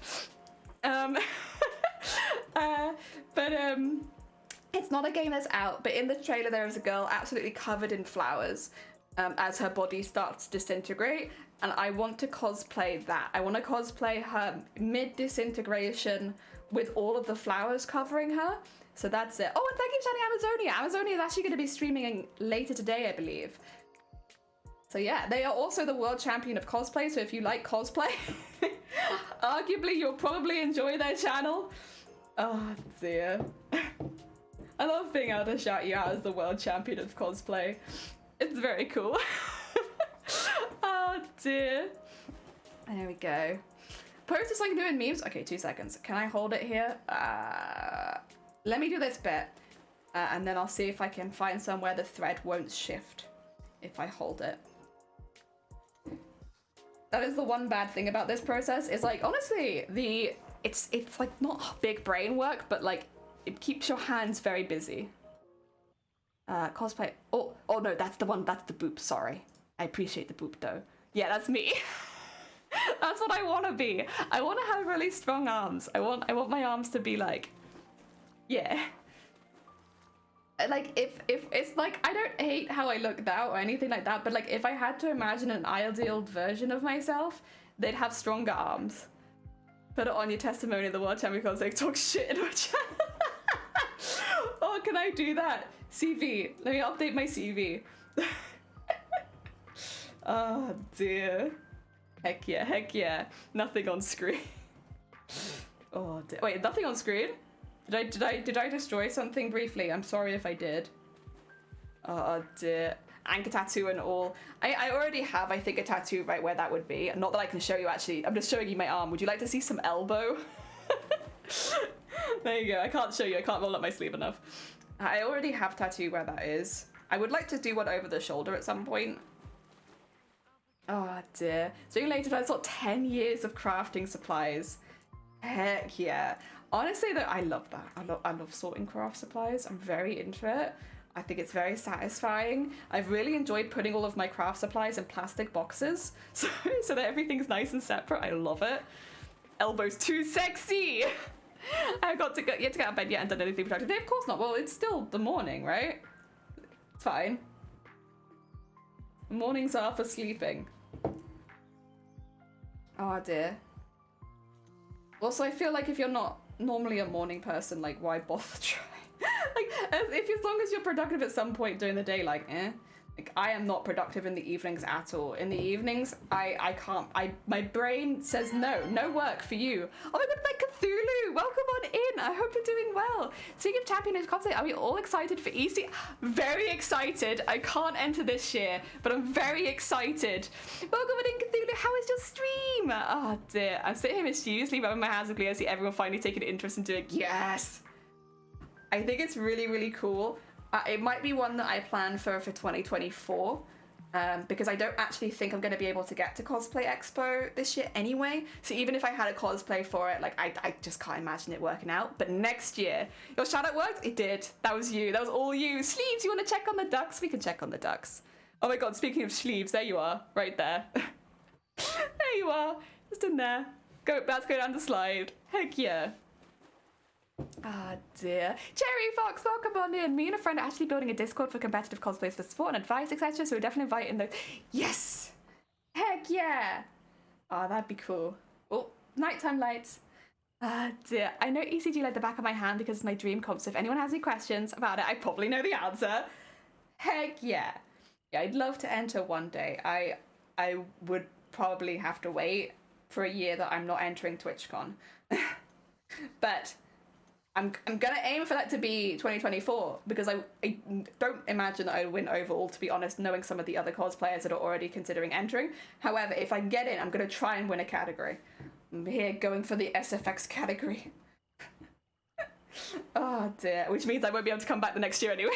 It's not a game that's out, but in the trailer there is a girl absolutely covered in flowers as her body starts to disintegrate, and I want to cosplay that. I want to cosplay her mid-disintegration with all of the flowers covering her. So that's it. Oh, and thank you, Shani Amazonia. Amazonia is actually going to be streaming later today, I believe. So yeah, they are also the world champion of cosplay, so if you like cosplay, arguably you'll probably enjoy their channel. Oh dear. I love being able to shout you out as the world champion of cosplay. It's very cool. Oh dear. There we go. Post is like doing memes. Okay, 2 seconds. Can I hold it here? Let me do this bit. And then I'll see if I can find somewhere the thread won't shift if I hold it. That is the one bad thing about this process. Is like, honestly, it's like not big brain work, but like it keeps your hands very busy. Cosplay. Oh no, that's the one. That's the boop. Sorry. I appreciate the boop though. Yeah, that's me. That's what I want to be. I want to have really strong arms. I want my arms to be like, yeah. Like if it's like, I don't hate how I look now or anything like that, but like if I had to imagine an ideal version of myself, they'd have stronger arms. Put it on your testimony, the world champion because they talk shit in my channel. Oh, can I do that? CV. Let me update my CV. Oh dear. Heck yeah, heck yeah. Nothing on screen. Oh dear. Wait, nothing on screen? Did I destroy something briefly? I'm sorry if I did. Oh dear. Anchor tattoo and all. I already have, I think, a tattoo right where that would be. Not that I can show you actually. I'm just showing you my arm. Would you like to see some elbow? There you go. I can't show you. I can't roll up my sleeve enough. I already have tattoo where that is. I would like to do one over the shoulder at some point. Oh dear. So later I saw 10 years of crafting supplies. Heck yeah. Honestly though, I love that. I love sorting craft supplies. I'm very into it. I think it's very satisfying. I've really enjoyed putting all of my craft supplies in plastic boxes so that everything's nice and separate. I love it. Elbows too sexy. I got to get yet to get out of bed yet and done anything productive. Of course not. Well, it's still the morning, right? It's fine. Mornings are for sleeping. Oh dear. Also, I feel like if you're not normally a morning person, like why bother trying? Like, as long as you're productive at some point during the day, like, eh. Like, I am not productive in the evenings at all. In the evenings, I can't. My brain says no work for you. Oh my god, like Cthulhu, welcome on in. I hope you're doing well. Speaking of champion of cosplay, are we all excited for EC? Very excited. I can't enter this year, but I'm very excited. Welcome on in, Cthulhu. How is your stream? Oh dear, I'm sitting here mischievously rubbing my hands with Glee. I see everyone finally taking an interest in doing. Yes. I think it's really, really cool. It might be one that I plan for 2024 because I don't actually think I'm going to be able to get to Cosplay Expo this year anyway. So even if I had a cosplay for it, like I just can't imagine it working out. But next year, your shout out worked? It did. That was you. That was all you. Sleeves, you want to check on the ducks? We can check on the ducks. Oh my god, speaking of sleeves, there you are. Right there. There you are. Just in there. Let's go down the slide. Heck yeah. Ah dear. Cherry Fox, welcome on in. Me and a friend are actually building a Discord for competitive cosplays for support and advice, etc. So we're definitely inviting those. Yes! Heck yeah! Oh, that'd be cool. Oh, nighttime lights. Ah, dear. I know ECG like the back of my hand because it's my dream comp, so if anyone has any questions about it, I probably know the answer. Heck yeah. Yeah, I'd love to enter one day. I would probably have to wait for a year that I'm not entering TwitchCon. But I'm gonna aim for that to be 2024 because I don't imagine that I would win overall, to be honest, knowing some of the other cosplayers that are already considering entering. However, if I get in, I'm gonna try and win a category. I'm here going for the SFX category. Oh dear, which means I won't be able to come back the next year anyway.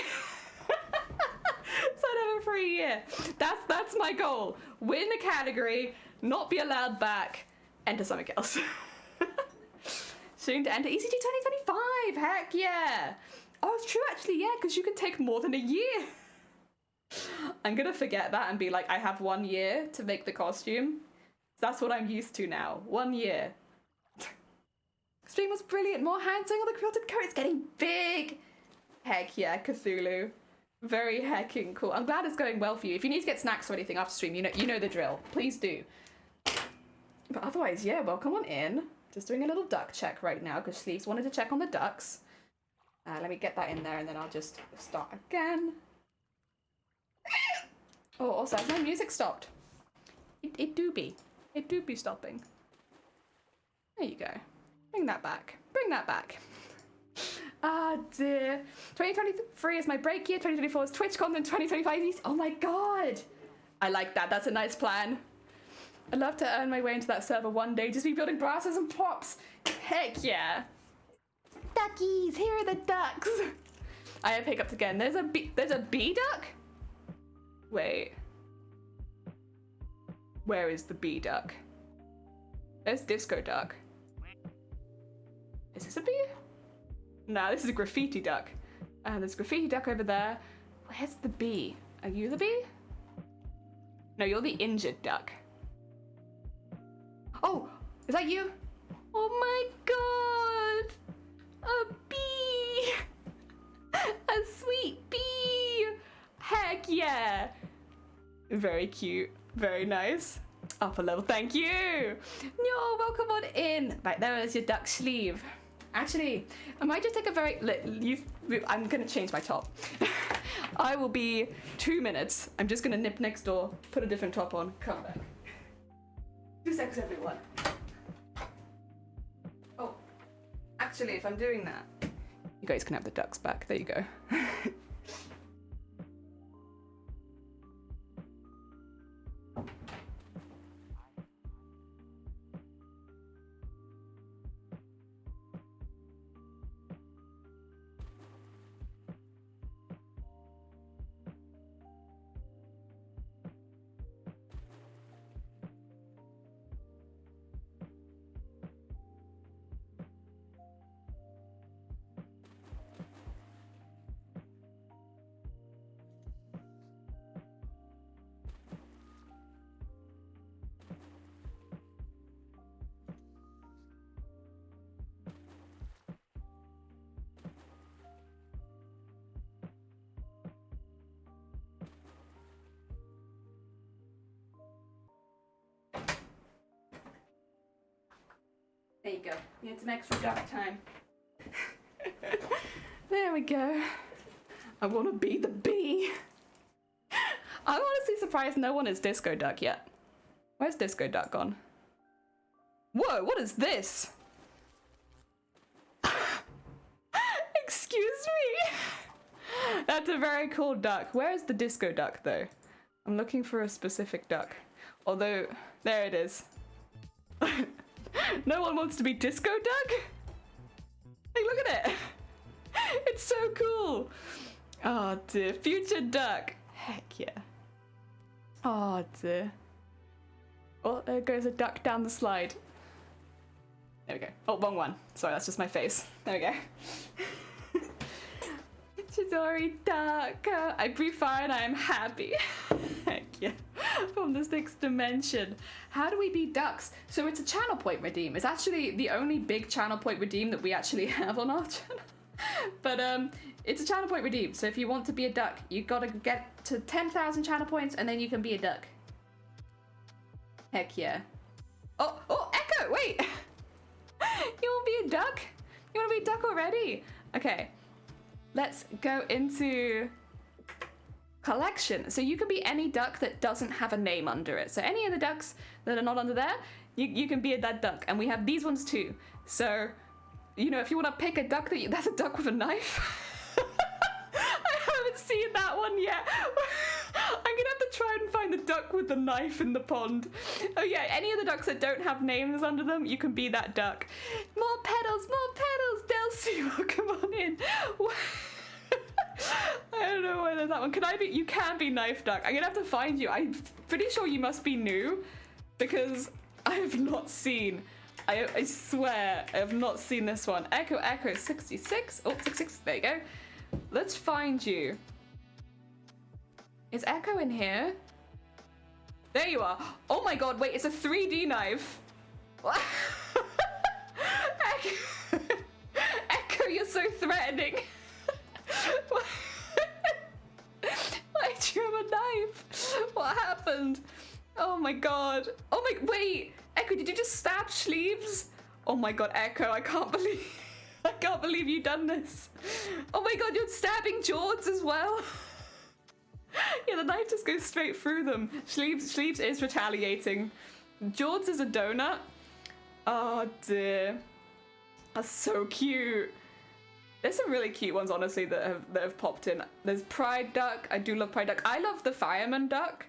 So I'd have a free year. That's my goal. Win a category, not be allowed back, enter something else. Soon to enter ECG 2025, heck yeah. Oh, it's true actually, yeah, because you can take more than a year. I'm gonna forget that and be like, I have 1 year to make the costume. That's what I'm used to now, 1 year. Stream was brilliant, more hands doing all the quilted coat, it's getting big. Heck yeah, Cthulhu. Very hecking cool. I'm glad it's going well for you. If you need to get snacks or anything after stream, you know the drill. Please do. But otherwise, yeah, welcome on in. Just doing a little duck check right now because Sleeves wanted to check on the ducks. Let me get that in there and then I'll just start again. Oh, also, has my music stopped? It do be. It do be stopping. There you go. Bring that back. Bring that back. Ah, dear. 2023 is my break year. 2024 is TwitchCon and 2025 is... Oh my god. I like that. That's a nice plan. I'd love to earn my way into that server one day. Just be building brasses and props. Heck yeah. Duckies, here are the ducks. I have hiccups again. There's a bee duck? Wait. Where is the bee duck? There's disco duck. Is this a bee? No, this is a graffiti duck. There's a graffiti duck over there. Where's the bee? Are you the bee? No, you're the injured duck. Oh, is that you? Oh my god! A bee! A sweet bee! Heck yeah! Very cute, very nice. Upper level, thank you! No, welcome on in. Right, there is your duck sleeve. Actually, I might just take a very... I'm gonna change my top. I will be 2 minutes. I'm just gonna nip next door, put a different top on, come back. 2 seconds, everyone. Oh, actually, if I'm doing that, you guys can have the ducks back. There you go. There you go. You had some extra duck time. There we go. I want to be the bee. I'm honestly surprised no one is Disco Duck yet. Where's Disco Duck gone? Whoa, what is this? Excuse me? That's a very cool duck. Where is the Disco Duck though? I'm looking for a specific duck. Although, there it is. No one wants to be Disco Duck? Hey, look at it. It's so cool. Oh dear, future duck. Heck yeah. Oh dear. Oh, there goes a duck down the slide. There we go. Oh, wrong one. Sorry, that's just my face. There we go. Chidori duck. I breathe fire and I am happy. Heck yeah. From the 6th dimension. How do we be ducks? So it's a channel point redeem. It's actually the only big channel point redeem that we actually have on our channel. But it's a channel point redeem. So if you want to be a duck, you gotta get to 10,000 channel points and then you can be a duck. Heck yeah. Oh, Echo, wait. You want to be a duck? You want to be a duck already? Okay, let's go into collection. So you can be any duck that doesn't have a name under it. So any of the ducks that are not under there, you can be that duck. And we have these ones too. So, you know, if you want to pick a duck that's a duck with a knife. I haven't seen that one yet. I'm gonna have to try and find the duck with the knife in the pond. Oh yeah, any of the ducks that don't have names under them, you can be that duck. More petals, Delcy, welcome on in. I don't know whether that one, you can be knife duck. I'm gonna have to find you. I'm pretty sure you must be new because I have not seen, I swear, I have not seen this one. Echo 66, oh, 66, there you go. Let's find you. Is Echo in here? There you are. Oh my god, wait, it's a 3D knife. Echo, you're so threatening. Why do you have a knife? What happened? Oh my god. Oh my, wait. Echo, did you just stab sleeves? Oh my god, Echo, I can't believe you've done this. Oh my god, you're stabbing George as well. Yeah, the knife just goes straight through them. Sleeves is retaliating. George is a donut. Oh dear. That's so cute. There's some really cute ones, honestly, that have popped in. There's Pride Duck. I do love Pride Duck. I love the Fireman Duck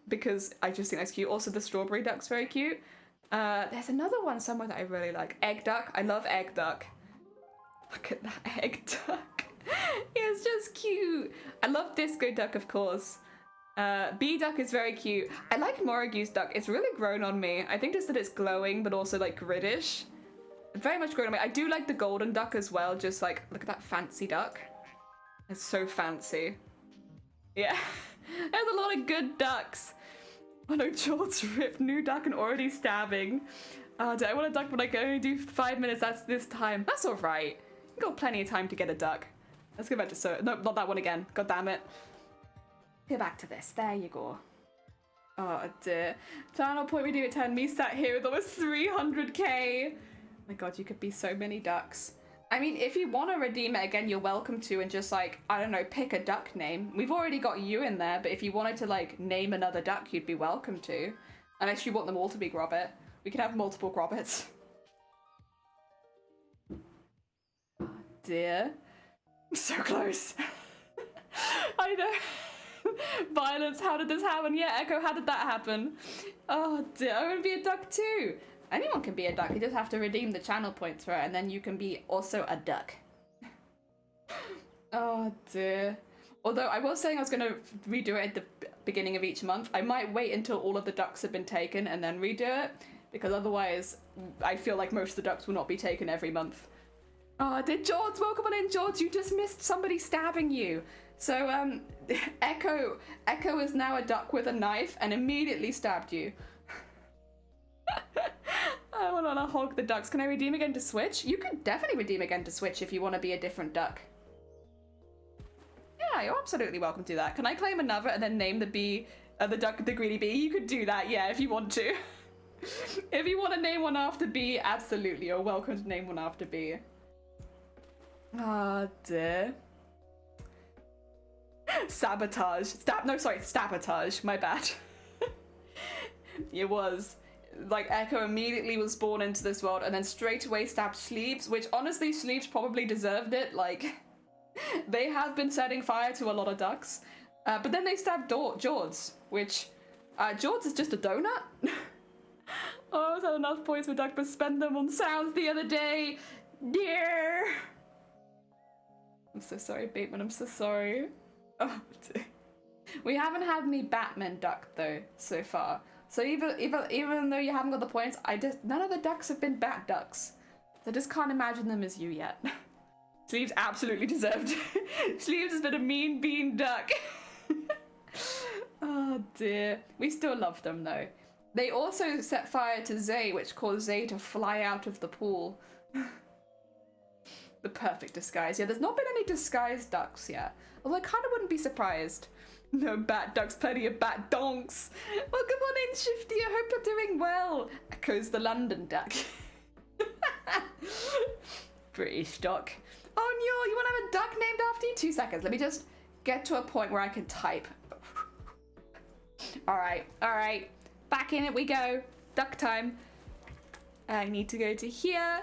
because I just think that's cute. Also, the Strawberry Duck's very cute. There's another one somewhere that I really like. Egg Duck. I love Egg Duck. Look at that Egg Duck. It's just cute. I love Disco Duck, of course. Bee Duck is very cute. I like Moraguse Duck. It's really grown on me. I think just that it's glowing, but also like griddish. Very much grown on me. I do like the Golden Duck as well. Just like, look at that fancy duck. It's so fancy. Yeah. There's a lot of good ducks. Oh no, George ripped new duck and already stabbing. I want a duck, but I can only do 5 minutes. That's this time. That's all right. You've got plenty of time to get a duck. Let's go back to no, not that one again. God damn it. Go back to this. There you go. Oh dear. Channel point we do at 10. Me sat here with almost 300k. My god, you could be so many ducks. I mean, if you want to redeem it again, you're welcome to, and just like, I don't know, pick a duck name. We've already got you in there, but if you wanted to like name another duck, you'd be welcome to. Unless you want them all to be Grobbit. We could have multiple Grobbits. Oh dear. I'm so close. I know. Violence, how did this happen? Yeah, Echo, how did that happen? Oh dear, I want to be a duck too. Anyone can be a duck, you just have to redeem the channel points for it, and then you can be also a duck. Oh dear. Although I was saying I was going to redo it at the beginning of each month. I might wait until all of the ducks have been taken and then redo it, because otherwise I feel like most of the ducks will not be taken every month. Oh, did George? Welcome on in, George. You just missed somebody stabbing you. So, Echo is now a duck with a knife and immediately stabbed you. I want to hog the ducks. Can I redeem again to switch? You can definitely redeem again to switch if you want to be a different duck. Yeah, you're absolutely welcome to do that. Can I claim another and then name the bee, the duck, the greedy bee? You could do that, yeah, if you want to. If you want to name one after bee, absolutely, you're welcome to name one after bee. Oh dear. Sabotage. Sabotage. My bad. It was. Like, Echo immediately was born into this world and then straight away stabbed Sleeves, which honestly, Sleeves probably deserved it. Like, they have been setting fire to a lot of ducks. But then they stabbed George, which, George is just a donut. Oh, I was had enough points for duck, but spend them on sounds the other day. Dear. I'm so sorry, Bateman, I'm so sorry. Oh, dear. We haven't had any Batman duck, though, so far. So even though you haven't got the points, none of the ducks have been bat ducks. So I just can't imagine them as you yet. Sleeves absolutely deserved. Sleeves has been a mean bean duck. Oh dear. We still love them though. They also set fire to Zay, which caused Zay to fly out of the pool. The perfect disguise. Yeah, there's not been any disguised ducks yet. Although I kind of wouldn't be surprised. No bat ducks, plenty of bat donks. Welcome on in, Shifty. I hope you're doing well. Echoes the London duck. British duck. Oh, no, you want to have a duck named after you? 2 seconds. Let me just get to a point where I can type. All right. Back in it we go. Duck time. I need to go to here.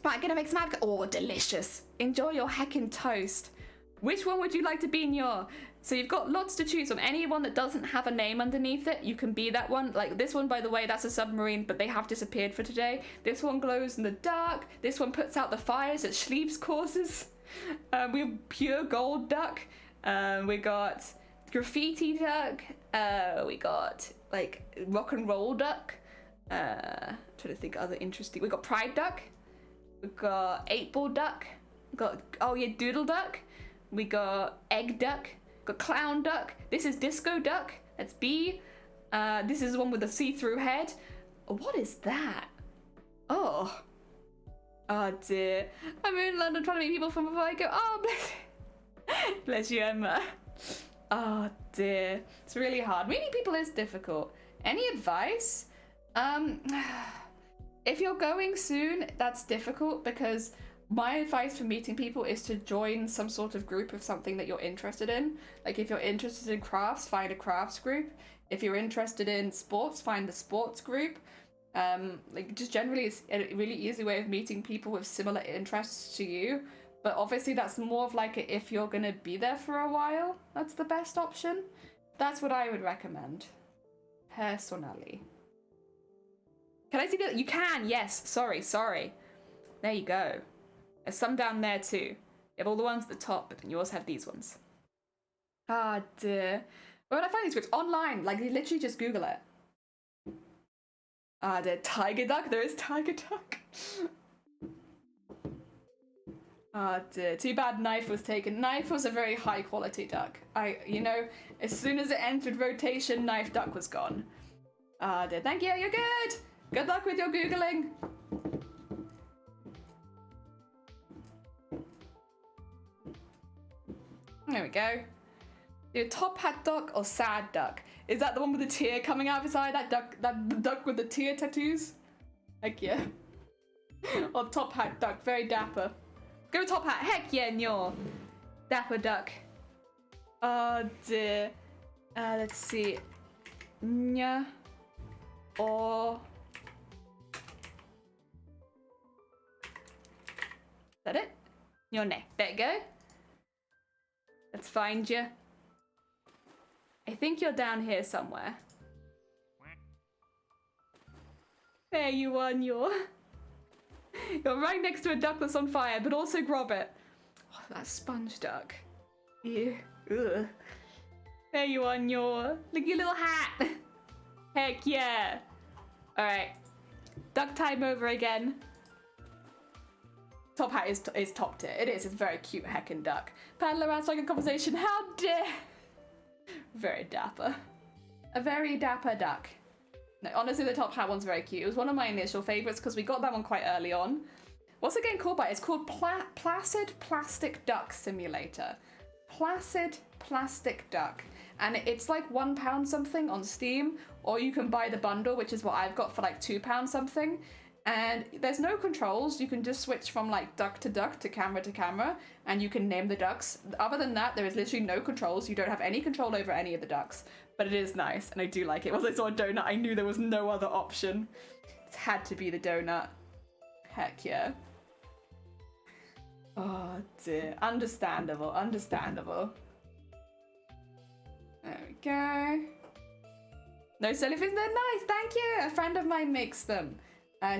Right, gonna make some avocado. Oh, delicious. Enjoy your heckin' toast. Which one would you like to be in your... So you've got lots to choose from. Anyone that doesn't have a name underneath it, you can be that one. Like this one, by the way, that's a submarine, but they have disappeared for today. This one glows in the dark. This one puts out the fires at Schleeves courses. We have pure gold duck. We got graffiti duck. We got like rock and roll duck. Trying to think of other interesting. We got pride duck. We got 8-ball duck. We got doodle duck. We got egg duck. Got clown duck. This is disco duck. That's B. This is the one with the see-through head. What is that? Oh dear. I'm in London trying to meet people from before I go. Oh, bless you, Emma. Oh dear. It's really hard. Meeting people is difficult. Any advice? If you're going soon, that's difficult because my advice for meeting people is to join some sort of group of something that you're interested in. Like if you're interested in crafts, find a crafts group. If you're interested in sports, find a sports group. Like just generally it's a really easy way of meeting people with similar interests to you. But obviously that's more of like if you're gonna be there for a while, that's the best option. That's what I would recommend, personally. Can I see that? You can, yes, sorry. There you go. There's some down there too. You have all the ones at the top, but then you also have these ones. Ah, dear. Where would I find these groups? Online, like you literally just Google it. Ah, dear. Tiger duck? There is tiger duck. Ah, dear. Too bad Knife was taken. Knife was a very high quality duck. As soon as it entered rotation, Knife duck was gone. Ah, dear. Thank you, you're good. Good luck with your Googling. There we go. Your top hat duck or sad duck? Is that the one with the tear coming out of his eye? That duck with the tear tattoos? Heck yeah. Or top hat duck, very dapper. Go top hat, heck yeah, Nyor. Dapper duck. Oh dear. Let's see. Nya. Or... Is that it? Your neck. There you go. Let's find you. I think you're down here somewhere. There you are, Nyor. You're right next to a duck that's on fire, but also Grobit. Oh, that sponge duck. Ew. Ugh. There you are, Nyor. Look at your little hat. Heck yeah. Alright. Duck time over again. Top hat is top tier. It is. It's a very cute heckin' duck. Paddle around like a conversation. How dare! Very dapper. A very dapper duck. No, honestly, the top hat one's very cute. It was one of my initial favorites because we got that one quite early on. What's the game called by? It's called Placid Plastic Duck Simulator. Placid Plastic Duck. And it's like £1 something on Steam, or you can buy the bundle, which is what I've got for like £2 something. And there's no controls. You can just switch from like duck to camera, and you can name the ducks. Other than that, there is literally no controls. You don't have any control over any of the ducks, but it is nice, and I do like it. Once I saw a donut, I knew there was no other option. It had to be the donut. Heck yeah. Oh dear. Understandable. There we go. No jellyfish, they're nice, thank you. A friend of mine makes them.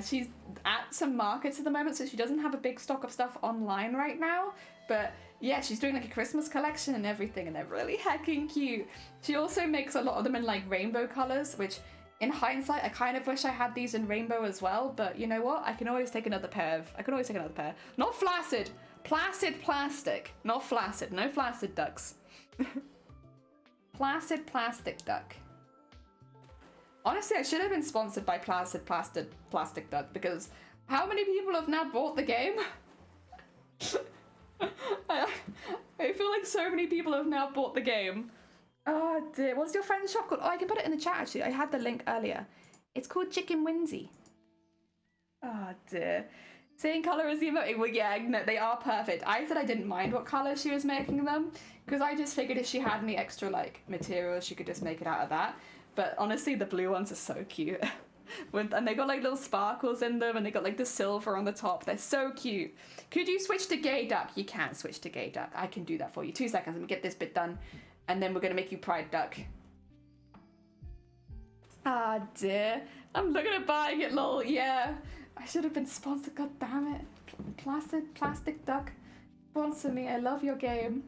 She's at some markets at the moment, so she doesn't have a big stock of stuff online right now. But yeah, she's doing like a Christmas collection and everything, and they're really heckin' cute. She also makes a lot of them in like rainbow colors, which in hindsight, I kind of wish I had these in rainbow as well. But you know what? I can always take another pair. Not flaccid. Placid plastic. Not flaccid. No flaccid ducks. Placid plastic duck. Honestly, I should have been sponsored by Placid Plastic Duck, because how many people have now bought the game? I feel like so many people have now bought the game. Oh dear, what's your friend's shop called? Oh, I can put it in the chat actually. I had the link earlier. It's called Chicken Winsy. Oh dear. Same color as the emoji. Well, yeah, no, they are perfect. I said I didn't mind what color she was making them because I just figured if she had any extra like materials, she could just make it out of that. But honestly, the blue ones are so cute. And they got like little sparkles in them, and they got like the silver on the top. They're so cute. Could you switch to gay duck? You can't switch to gay duck. I can do that for you. 2 seconds. Let me get this bit done, and then we're gonna make you pride duck. Ah dear. I'm looking at buying it, lol. Yeah. I should have been sponsored, god damn it. Plastic duck. Sponsor me, I love your game.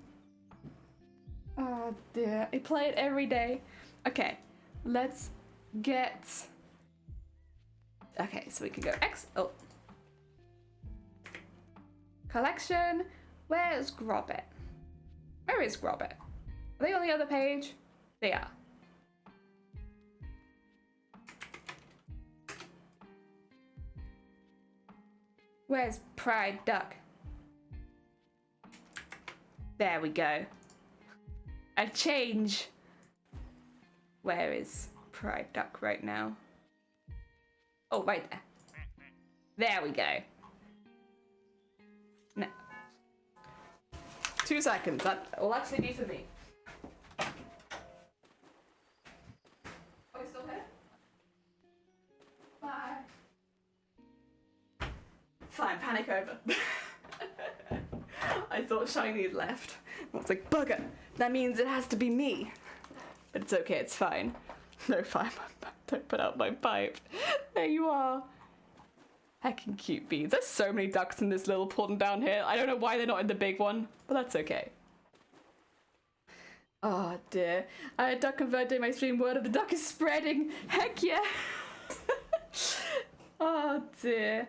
Oh dear, I play it every day. Okay, let's get... Okay, so we can go oh. Collection, where's Grobbit? Where is Grobbit? Are they on the other page? They are. Where's Pride Duck? There we go. A change. Where is Pride Duck right now? Oh, right there. There we go. No. 2 seconds. That will actually be for me. Are we still here? Bye. Fine, panic over. I thought Shiny had left. I was like, bugger, that means it has to be me. But it's okay, it's fine. No, fine, don't put out my pipe. There you are. Heckin' cute beads. There's so many ducks in this little pond down here. I don't know why they're not in the big one, but that's okay. Oh dear. I had duck convert during my stream. Word of the duck is spreading. Heck yeah. Oh dear.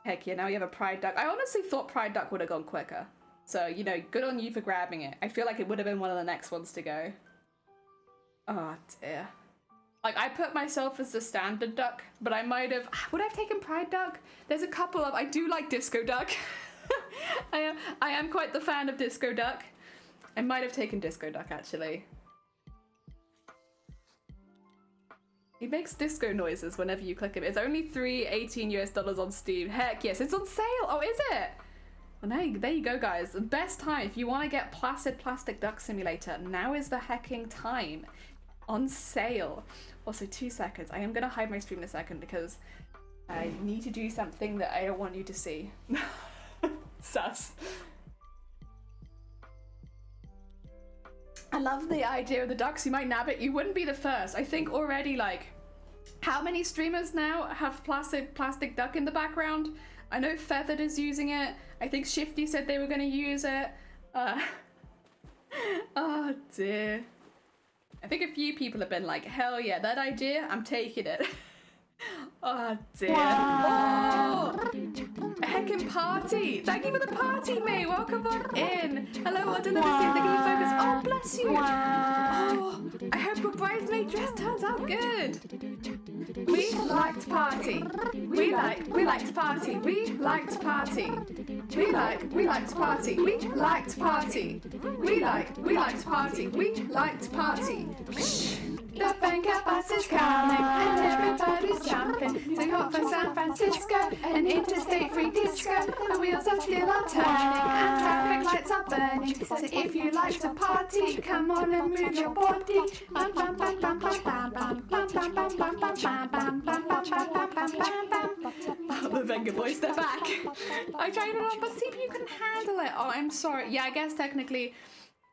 Heck yeah, now you have a pride duck. I honestly thought pride duck would have gone quicker. So, you know, good on you for grabbing it. I feel like it would have been one of the next ones to go. Oh dear. Like, I put myself as the standard duck, but I might have... Would I have taken pride duck? There's a couple of... I do like disco duck. I am quite the fan of disco duck. I might have taken disco duck, actually. He makes disco noises whenever you click him. It's only $3.18 US on Steam. Heck yes, it's on sale. Oh, is it? Well, there you go, guys. The best time if you want to get Placid Plastic Duck Simulator. Now is the hecking time. On sale. Also, 2 seconds. I am gonna hide my stream in a second because I need to do something that I don't want you to see. Sus. I love the idea of the ducks. You might nab it. You wouldn't be the first. I think already, like, how many streamers now have plastic duck in the background? I know Feathered is using it. I think Shifty said they were going to use it. Oh dear. I think a few people have been like, hell yeah, that idea, I'm taking it. Oh dear. Oh, a heckin' party. Thank you for the party, May. Welcome on in. Hello, I'll deliver soon. Thank you for focus. Oh, bless you. Oh, I hope your bridesmaid dress turns out good. We like to party. We like to party. We like to party. We like to party. We like to party. We like to party. We like to party. The banker bus is coming and everybody's jumping. So hot for San Francisco, an interstate free disco. The wheels are still are turning and traffic lights are burning. So if you like to party, come on and move your body. Bam bam bam bam bam bam bam bam bam bam bam bam bam bam bam bam bam bam. The Venga boys, they're back. I tried it on, but see if you can handle it. Oh, I'm sorry. Yeah, I guess technically,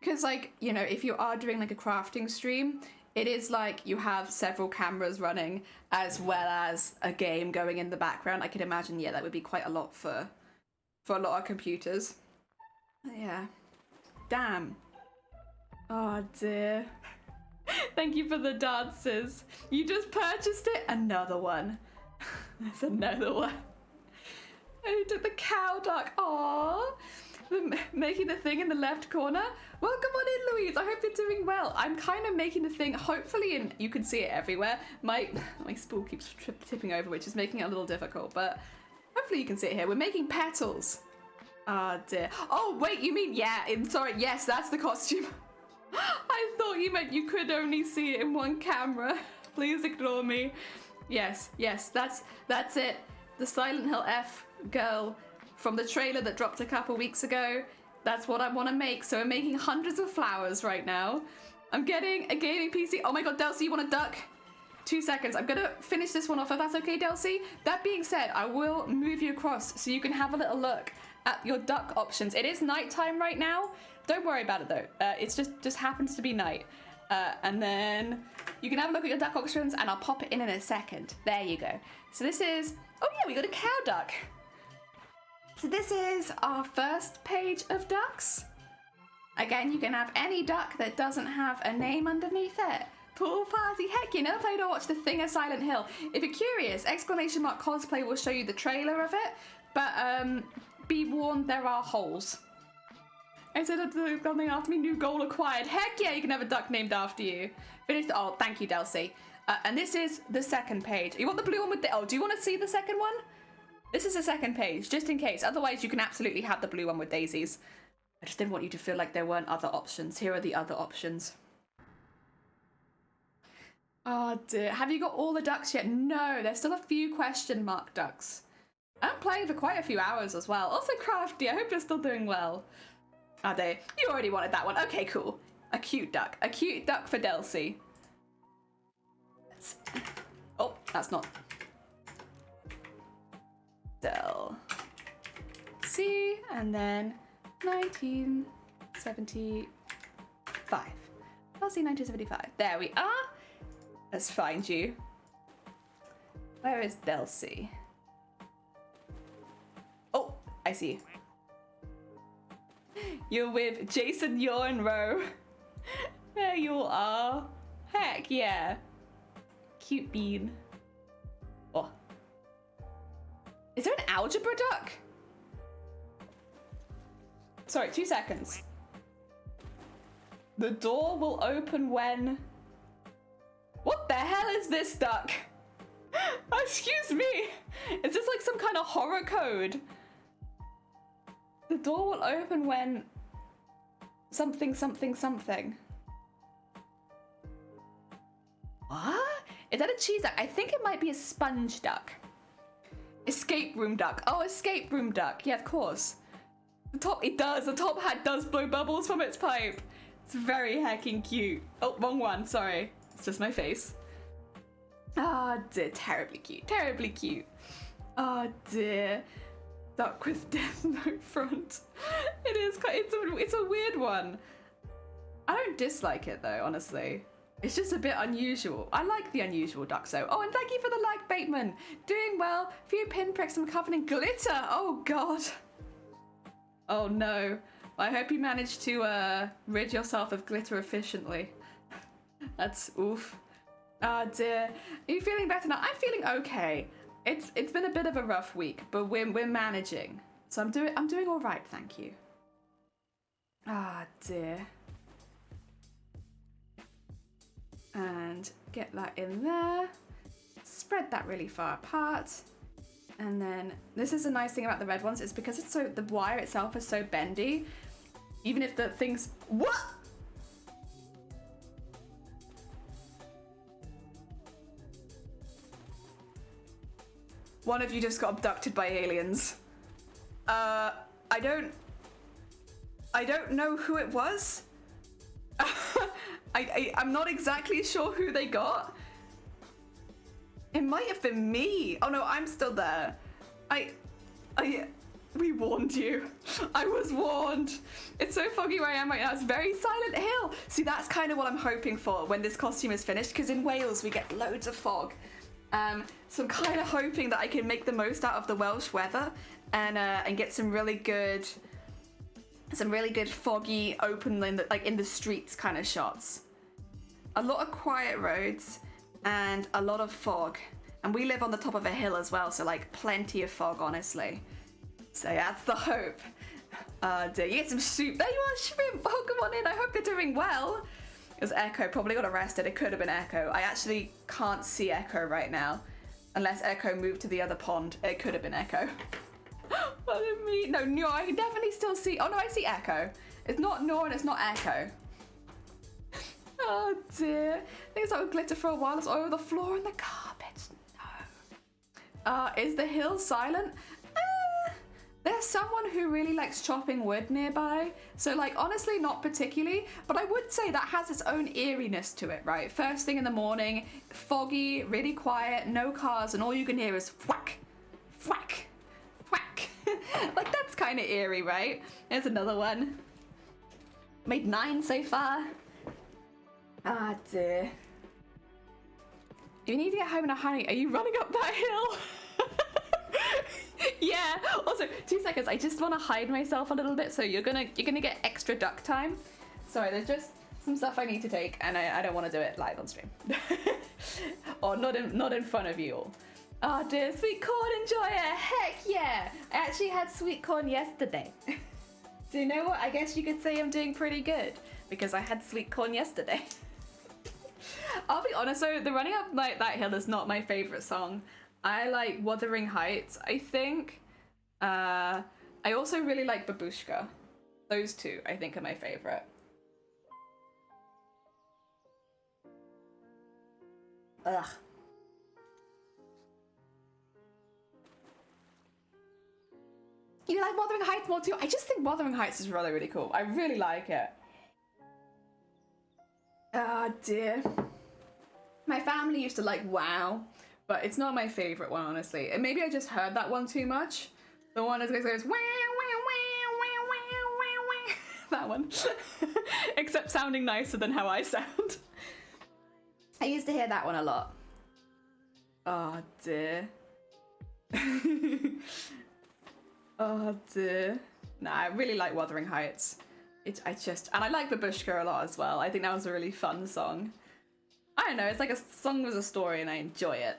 because like, you know, if you are doing like a crafting stream, it is like you have several cameras running as well as a game going in the background. I can imagine, yeah, that would be quite a lot for a lot of computers. Yeah. Damn. Oh dear. Thank you for the dances. You just purchased it? Another one. There's another one. I took the cow duck. Aww. Making the thing in the left corner. Welcome on in, Louise. I hope you're doing well. I'm kind of making the thing, hopefully, and you can see it everywhere. My spool keeps tipping over, which is making it a little difficult, but hopefully you can see it here. We're making petals. Ah, dear. Oh, wait, you mean, yeah, sorry, yes, that's the costume. I thought you meant you could only see it in one camera. Please ignore me. Yes, that's it. the Silent Hill F girl from the trailer that dropped a couple weeks ago. That's what I want to make. So I'm making hundreds of flowers right now. I'm getting a gaming PC. Oh my god, Delcy, you want to duck? 2 seconds. I'm gonna finish this one off if that's okay, Delcy. That being said, I will move you across so you can have a little look at your duck options. It is nighttime right now. Don't worry about it though. It's just happens to be night. And then you can have a look at your duck options and I'll pop it in a second. There you go. So this is, oh yeah, we got a cow duck. So this is our first page of ducks. Again, you can have any duck that doesn't have a name underneath it. Pool party, heck, you never played or watched The Thing of Silent Hill. If you're curious, ! Cosplay will show you the trailer of it, but be warned, there are holes. I said something after me, new goal acquired. Heck yeah, you can have a duck named after you. Finished, oh, thank you, Delcy. And this is the second page. You want the blue one with the, oh, do you want to see the second one? This is the second page, just in case. Otherwise, you can absolutely have the blue one with daisies. I just didn't want you to feel like there weren't other options. Here are the other options. Oh dear, have you got all the ducks yet? No, there's still a few question mark ducks. I'm playing for quite a few hours as well. Also Crafty, I hope you're still doing well. Oh dear, you already wanted that one. Okay, cool. A cute duck for Delcy. Oh, that's not. Delcy, and then 1975. Delcy 1975, there we are. Let's find you. Where is Delcy? Oh, I see you. You're with Jason Yornrow. There you are. Heck yeah. Cute bean. Oh. Is there an algebra duck? Sorry, 2 seconds. The door will open when... What the hell is this duck? Excuse me. Is this like some kind of horror code? The door will open when something, something, something. What? Is that a cheese duck? I think it might be a sponge duck. Escape room duck. Oh, escape room duck. Yeah, of course. The top, it does. The top hat does blow bubbles from its pipe. It's very hecking cute. Oh, wrong one. Sorry. It's just my face. Oh dear, terribly cute, terribly cute. Oh dear. Duck with Death Note front. It is quite, it's a weird one. I don't dislike it though, honestly. It's just a bit unusual. I like the unusual ducks though. Oh, and thank you for the like, Bateman. Doing well. Few pinpricks and covering glitter. Oh god. Oh no. I hope you managed to rid yourself of glitter efficiently. That's oof. Ah dear. Are you feeling better now? I'm feeling okay. It's been a bit of a rough week, but we're managing. So I'm doing all right, thank you. Ah dear. And get that in there. Spread that really far apart. And then this is a nice thing about the red ones, is because it's so, the wire itself is so bendy. Even if the things, what? One of you just got abducted by aliens. I don't know who it was. I'm not exactly sure who they got. It might have been me. Oh no, I'm still there. We warned you. I was warned. It's so foggy where I am right now. It's very Silent Hill. See, that's kind of what I'm hoping for when this costume is finished, because in Wales we get loads of fog. So I'm kind of hoping that I can make the most out of the Welsh weather and get some really good foggy, open, in the streets kind of shots. A lot of quiet roads and a lot of fog. And we live on the top of a hill as well, so like plenty of fog, honestly. So yeah, that's the hope. Dear, you get some soup. There you are, Shrimp. Oh, come on in. I hope you're doing well. It was Echo. Probably got arrested. It could have been Echo. I actually can't see Echo right now. Unless Echo moved to the other pond. It could have been Echo. What did me? No, I can definitely still see. Oh no, I see Echo. It's not Nor and it's not Echo. Oh dear. I think it's like with glitter for a while. It's over the floor and the carpet. No. Is the hill silent? There's someone who really likes chopping wood nearby, so like honestly not particularly, but I would say that has its own eeriness to it, right? First thing in the morning, foggy, really quiet, no cars, and all you can hear is whack, whack, whack. Like that's kind of eerie, right? There's another one. Made 9 so far. Ah dear. You need to get home in a hurry. Are you running up that hill? Yeah. Also, 2 seconds. I just want to hide myself a little bit, so you're gonna get extra duck time. Sorry, there's just some stuff I need to take, and I don't want to do it live on stream, or not in front of you all. Oh dear, sweet corn enjoyer. Heck yeah! I actually had sweet corn yesterday. So you know what? I guess you could say I'm doing pretty good because I had sweet corn yesterday. I'll be honest, so the Running Up Like That Hill is not my favorite song. I like Wuthering Heights, I think. I also really like Babushka. Those two, I think, are my favorite. Ugh. You like Wuthering Heights more too? I just think Wuthering Heights is really, really cool. I really like it. Oh dear. My family used to like WoW, but it's not my favorite one, honestly. And maybe I just heard that one too much. The one that goes wow, wow, wow, wow, wow, wow. That one. Except sounding nicer than how I sound. I used to hear that one a lot. Oh dear. Oh dear. Nah, I really like Wuthering Heights. And I like Babushka a lot as well. I think that was a really fun song. I don't know, it's like a song with a story and I enjoy it.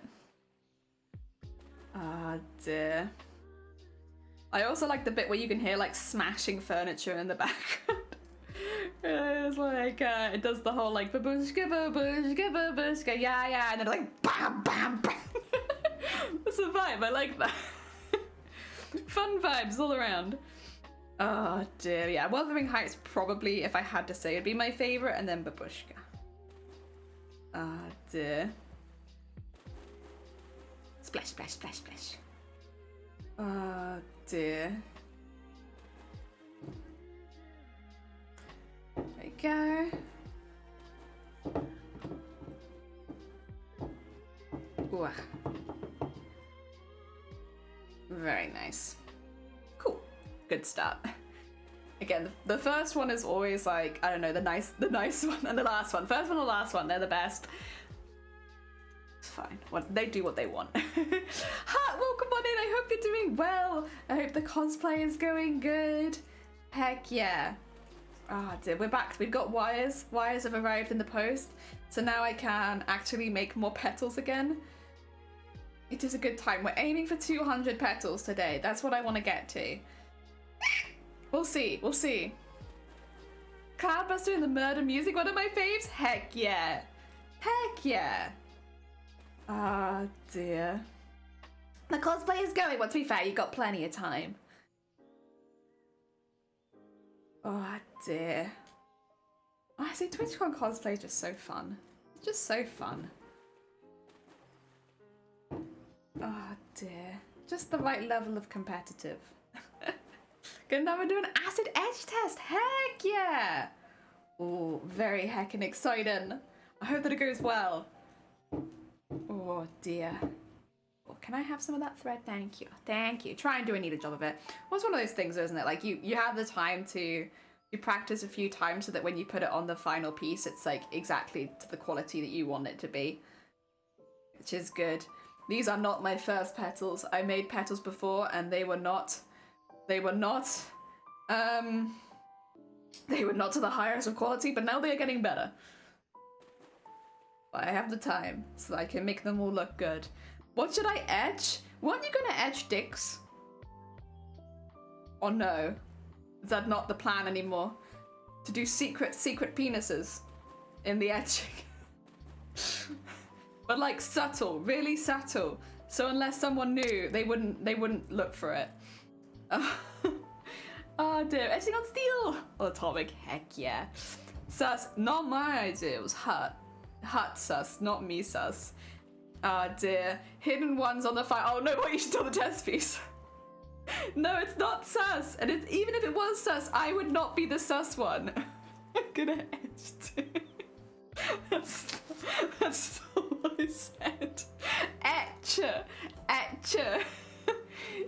Ah dear. I also like the bit where you can hear like smashing furniture in the background. It's like, it does the whole like babushka, babushka, babushka, yeah, yeah, and then like bam, bam, bam. That's a vibe, I like that. Fun vibes all around. Oh dear, yeah, Wuthering Heights probably, if I had to say, would be my favorite, and then Babushka. Oh dear. Splash, splash, splash, splash. Oh dear. There we go. Ooh. Very nice. Cool. Good start. Again, the first one is always like, I don't know, the nice one, and the last one. First one and the last one, they're the best. It's fine. They do what they want. Ha! Welcome on in. I hope you're doing well. I hope the cosplay is going good. Heck yeah. Ah, dear. We're back. We've got wires. Wires have arrived in the post. So now I can actually make more petals again. It is a good time. We're aiming for 200 petals today. That's what I want to get to. We'll see. We'll see. Cloudbuster and the murder music, one of my faves? Heck yeah. Heck yeah. Ah, dear. The cosplay is going. Well, to be fair, you've got plenty of time. Oh, dear. Honestly, TwitchCon cosplay is just so fun. It's just so fun. Oh, dear. Just the right level of competitive. Good, now we're doing an acid edge test. Heck yeah. Oh, very heckin' exciting. I hope that it goes well. Oh dear. Oh, can I have some of that thread? Thank you. Thank you. Try and do a neat job of it. Well, it's one of those things, isn't it? Like you have the time to practice a few times so that when you put it on the final piece, it's like exactly to the quality that you want it to be. Which is good. These are not my first petals. I made petals before and they were not to the highest of quality, but now they are getting better. But I have the time, so I can make them all look good. What should I etch? Weren't you gonna etch dicks? Or no? Is that not the plan anymore? To do secret penises in the etching? But like subtle, really subtle. So unless someone knew, they wouldn't look for it. Oh dear, etching on steel! Or atomic, heck yeah. Sus, not my idea, it was Hut. Hut sus, not me sus. Ah, dear. Hidden ones on the fire. Oh no, what, you should tell the test piece. No, it's not sus. And even if it was sus, I would not be the sus one. I'm gonna edge too. That's not what I said. Etcher. Etcher.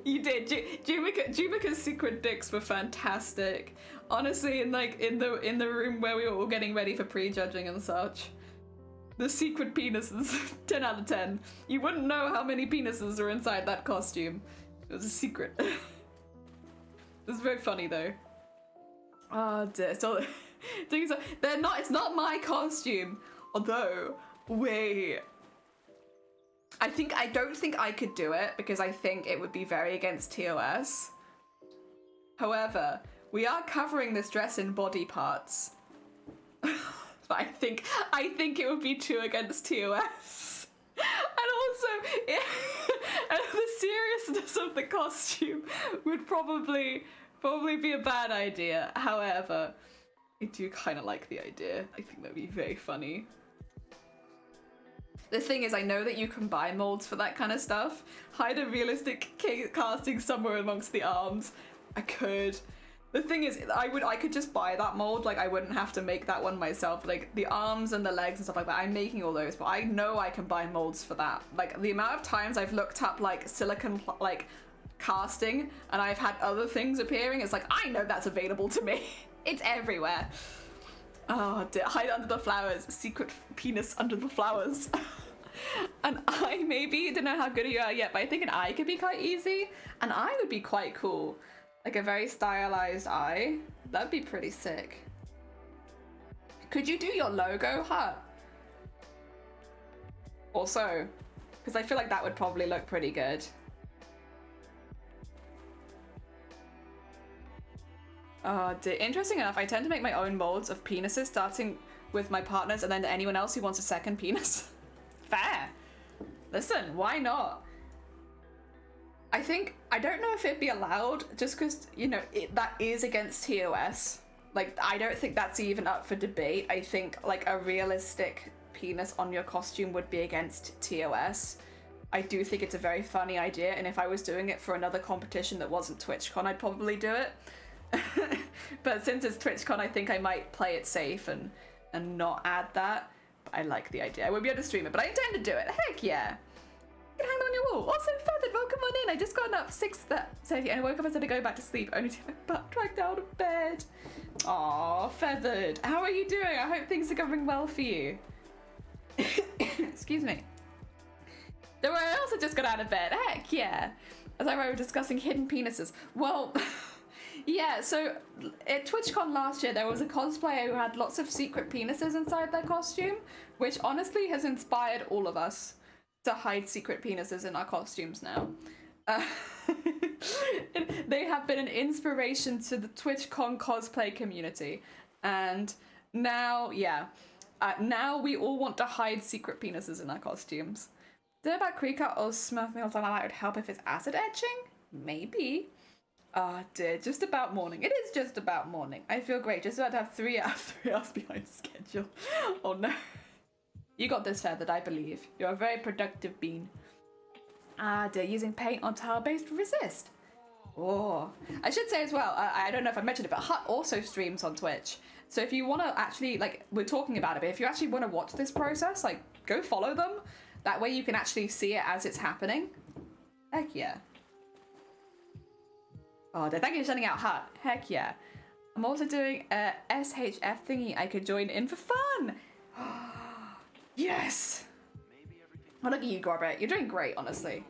You did. Jumika's secret dicks were fantastic. Honestly, in the room where we were all getting ready for prejudging and such. The secret penises, 10 out of 10. You wouldn't know how many penises are inside that costume. It was a secret. It was very funny though. Oh dear. So it's not my costume. Although, wait. I don't think I could do it because I think it would be very against TOS. However, we are covering this dress in body parts. But I think it would be too against TOS. And also, the seriousness of the costume would probably be a bad idea. However, I do kind of like the idea. I think that'd be very funny. The thing is, I know that you can buy molds for that kind of stuff. Hide a realistic casting somewhere amongst the arms. I could. The thing is, I could just buy that mold. Like, I wouldn't have to make that one myself. Like, the arms and the legs and stuff like that, I'm making all those, but I know I can buy molds for that. Like, the amount of times I've looked up, like, silicone, like, casting, and I've had other things appearing, it's like, I know that's available to me. It's everywhere. Oh, dear. Hide under the flowers. Secret penis under the flowers. An eye, maybe? Don't know how good you are yet, but I think an eye could be quite easy. An eye would be quite cool. Like a very stylized eye. That'd be pretty sick. Could you do your logo, Hut? Also, because I feel like that would probably look pretty good. Oh, dear. Interesting enough, I tend to make my own molds of penises, starting with my partners and then anyone else who wants a second penis. Fair. Listen, why not? I don't know if it'd be allowed, just because, you know, that is against TOS. Like, I don't think that's even up for debate. I think, like, a realistic penis on your costume would be against TOS. I do think it's a very funny idea, and if I was doing it for another competition that wasn't TwitchCon, I'd probably do it. But since it's TwitchCon, I think I might play it safe and not add that. But I like the idea. I won't be able to stream it, but I intend to do it. Heck yeah. You can hang on your wall. Also, Feathered, welcome on in. I just got up 6:30 and I woke up and said to go back to sleep, only to my butt dragged out of bed. Aw, Feathered. How are you doing? I hope things are going well for you. Excuse me. Don't worry, I also just got out of bed. Heck yeah. As I were discussing hidden penises. Well, yeah, so at TwitchCon last year, there was a cosplayer who had lots of secret penises inside their costume, which honestly has inspired all of us to hide secret penises in our costumes now. They have been an inspiration to the TwitchCon cosplay community. And now, yeah, now we all want to hide secret penises in our costumes. Do you know about Krika or Smurf me all the time? That would help if it's acid etching? Maybe. Ah, dear, just about morning. It is just about morning. I feel great. Just about to have 3 hours behind schedule. Oh no. You got this, Feathered, I believe. You're a very productive bean. Ah, dear, using paint on tile-based resist. Oh. I should say as well, I don't know if I mentioned it, but Hut also streams on Twitch. So if you want to actually, like, we're talking about it, but if you actually want to watch this process, like, go follow them. That way you can actually see it as it's happening. Heck yeah. Oh, thank you for shutting out Hut. Heck yeah. I'm also doing a SHF thingy I could join in for fun. Yes. Oh, look at you, Gorbet. You're doing great, honestly.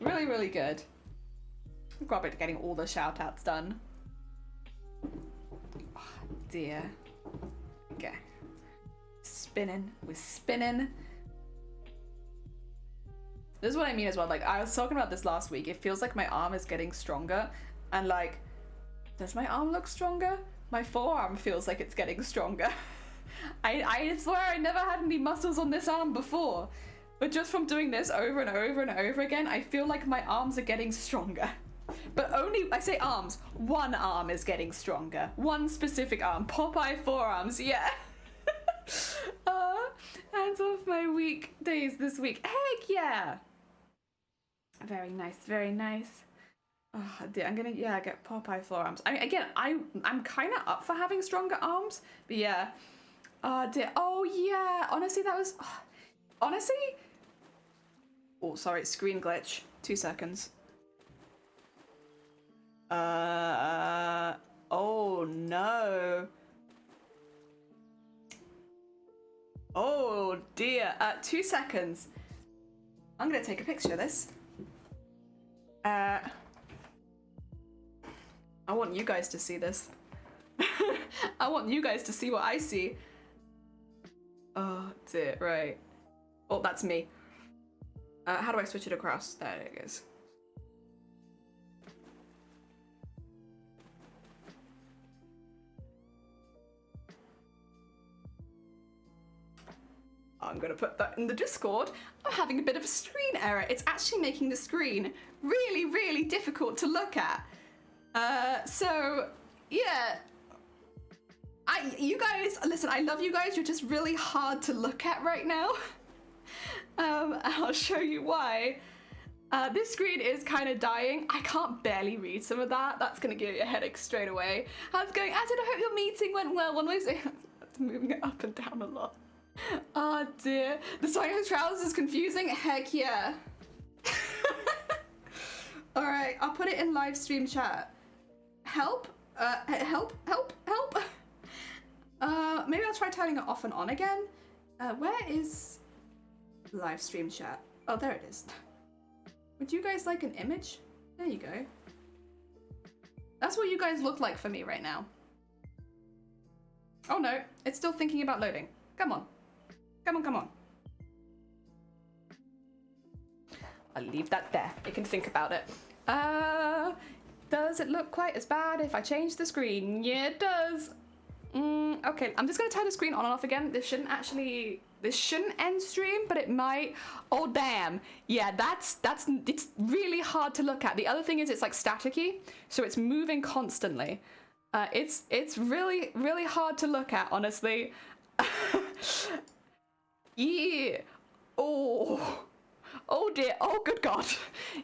Really, really good. Gorbet getting all the shout outs done. Oh, dear. Okay. Spinning. We're spinning. This is what I mean as well. Like, I was talking about this last week. It feels like my arm is getting stronger. And, like, does my arm look stronger? My forearm feels like it's getting stronger. I swear I never had any muscles on this arm before. But just from doing this over and over and over again, I feel like my arms are getting stronger. But only, I say arms, one arm is getting stronger. One specific arm. Popeye forearms, yeah. Hands off my weekdays this week. Heck yeah! Very nice, very nice. Oh dear, I'm gonna get Popeye forearms. I mean, again, I'm kind of up for having stronger arms, but yeah. Oh dear. Oh yeah. Honestly, that was. Honestly. Oh, sorry. Screen glitch. 2 seconds. Oh no. Oh dear. 2 seconds. I'm gonna take a picture of this. I want you guys to see this. I want you guys to see what I see. Oh dear, right. Oh, that's me. How do I switch it across? There it goes. I'm gonna put that in the Discord. I'm having a bit of a screen error. It's actually making the screen really, really difficult to look at. So yeah. You guys, listen, I love you guys. You're just really hard to look at right now. I'll show you why. This screen is kind of dying. I can't barely read some of that. That's gonna give you a headache straight away. How's it going? I hope your meeting went well. One way saying, moving it up and down a lot. Oh dear. The sewing of trousers is confusing? Heck yeah. Alright, I'll put it in live stream chat. Help? Help? Maybe I'll try turning it off and on again. Where is live stream chat? Oh, there it is. Would you guys like an image? There you go. That's what you guys look like for me right now. Oh no, it's still thinking about loading. Come on. Come on. I'll leave that there. It can think about it. Does it look quite as bad if I change the screen? Yeah, it does. Okay, I'm just gonna turn the screen on and off again. This shouldn't end stream, but it might. Oh damn. Yeah, it's really hard to look at. The other thing is it's like staticky, so it's moving constantly. It's really, really hard to look at, honestly. Yeah. Oh dear. Oh good god.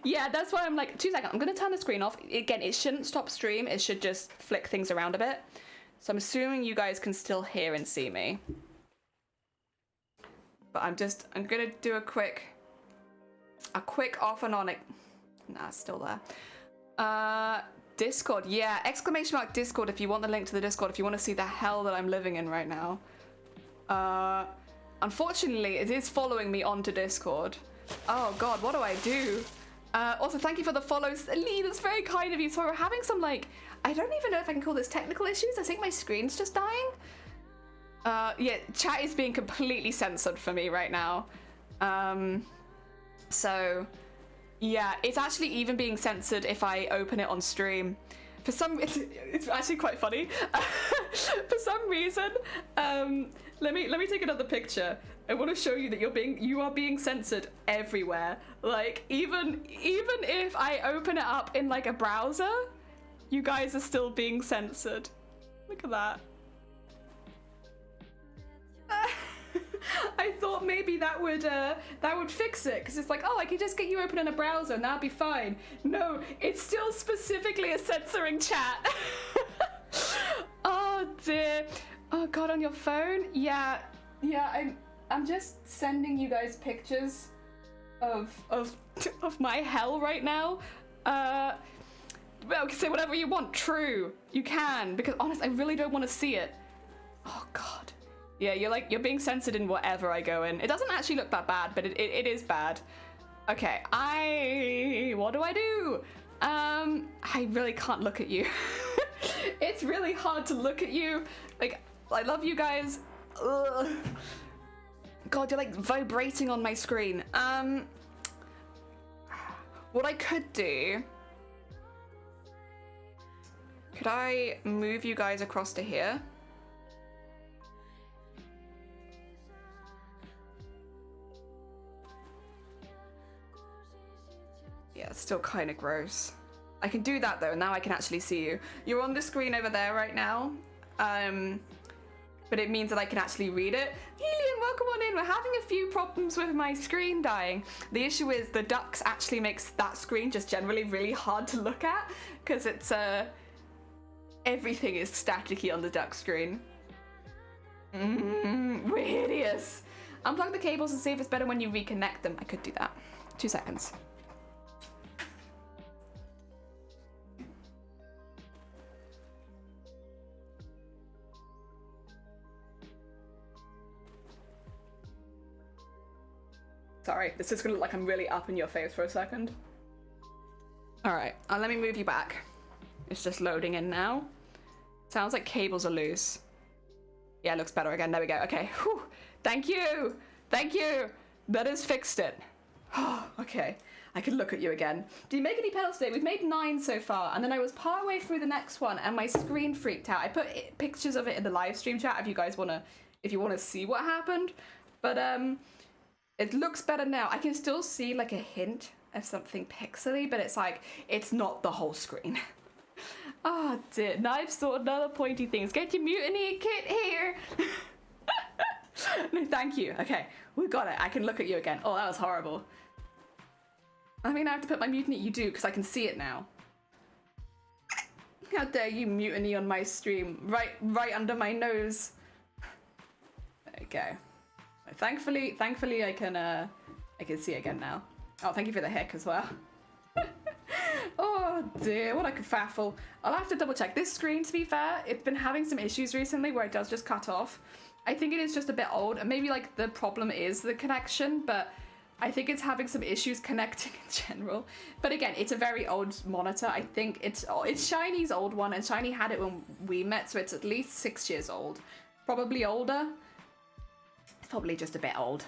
Yeah, that's why I'm like, 2 seconds. I'm gonna turn the screen off. Again, it shouldn't stop stream. It should just flick things around a bit. So I'm assuming you guys can still hear and see me. But I'm gonna do a quick off and on. Nah, it's still there. Discord, yeah, ! Discord if you want the link to the Discord, if you want to see the hell that I'm living in right now. Unfortunately, it is following me onto Discord. Oh god, what do I do? Also, thank you for the follows, Lee, that's very kind of you. So we're having some, like, I don't even know if I can call this technical issues. I think my screen's just dying. Yeah, chat is being completely censored for me right now. So, yeah, it's actually even being censored if I open it on stream. For some, it's actually quite funny. For some reason, let me take another picture. I want to show you that you are being censored everywhere. Like even if I open it up in like a browser, you guys are still being censored. Look at that. I thought maybe that would fix it, because it's like, oh, I can just get you open in a browser and that'll be fine. No, it's still specifically a censoring chat. Oh dear. Oh god, on your phone? Yeah, I'm just sending you guys pictures of my hell right now. Well, you can say whatever you want. True, you can, because honestly, I really don't want to see it. Oh god. Yeah, you're being censored in whatever I go in. It doesn't actually look that bad, but it is bad. Okay, what do I do? I really can't look at you. It's really hard to look at you. Like, I love you guys. Ugh. God, you're like vibrating on my screen. What I could do, could I move you guys across to here? Yeah, it's still kind of gross. I can do that though, now I can actually see you. You're on the screen over there right now, but it means that I can actually read it. Helian, welcome on in. We're having a few problems with my screen dying. The issue is the ducks actually makes that screen just generally really hard to look at because it's everything is staticky on the duck screen. We're hideous. Unplug the cables and see if it's better when you reconnect them. I could do that. 2 seconds. Sorry, this is gonna look like I'm really up in your face for a second. All right, let me move you back. It's just loading in now. Sounds like cables are loose. Yeah, it looks better again. There we go. Okay. Whew. Thank you. Thank you. That has fixed it. Okay. I can look at you again. Do you make any petals today? We've made 9 so far, and then I was part way through the next one, and my screen freaked out. I put pictures of it in the live stream chat if you guys wanna see what happened. But it looks better now. I can still see like a hint of something pixely, but it's like it's not the whole screen. Oh dear, knife sword, another pointy things. Get your mutiny kit here. No, thank you. Okay, we got it. I can look at you again. Oh, that was horrible. I mean, I have to put my mutiny. You do, because I can see it now. How dare you mutiny on my stream, right under my nose. There we go. Thankfully, I can see it again now. Oh, thank you for the heck as well. Oh dear, what a kerfuffle. I'll have to double check. This screen, to be fair, it's been having some issues recently where it does just cut off. I think it is just a bit old, and maybe like the problem is the connection, but I think it's having some issues connecting in general. But again, it's a very old monitor. I think it's Shiny's old one, and Shiny had it when we met, so it's at least 6 years old. Probably older. It's probably just a bit old.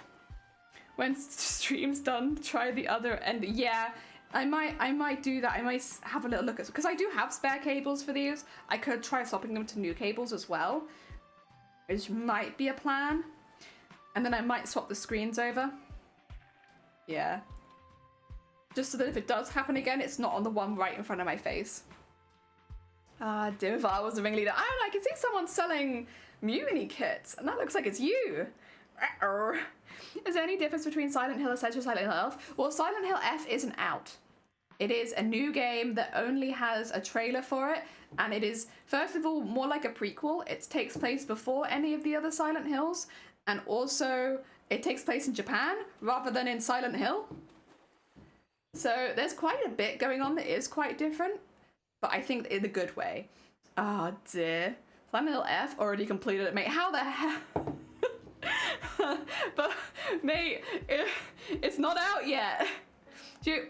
When stream's done, try the other end. Yeah. I might do that. I might have a little look at, because I do have spare cables for these. I could try swapping them to new cables as well, which might be a plan. And then I might swap the screens over. Yeah. Just so that if it does happen again, it's not on the one right in front of my face. Ah, dim if I was the ringleader. I don't know, I can see someone selling mutiny kits, and that looks like it's you. Is there any difference between Silent Hill Essential, Silent Hill F? Well, Silent Hill F isn't out. It is a new game that only has a trailer for it, and it is, first of all, more like a prequel. It takes place before any of the other Silent Hills, and also it takes place in Japan rather than in Silent Hill. So there's quite a bit going on that is quite different, but I think in a good way. Oh dear. Silent Hill F already completed it, mate. How the hell? But mate, it's not out yet.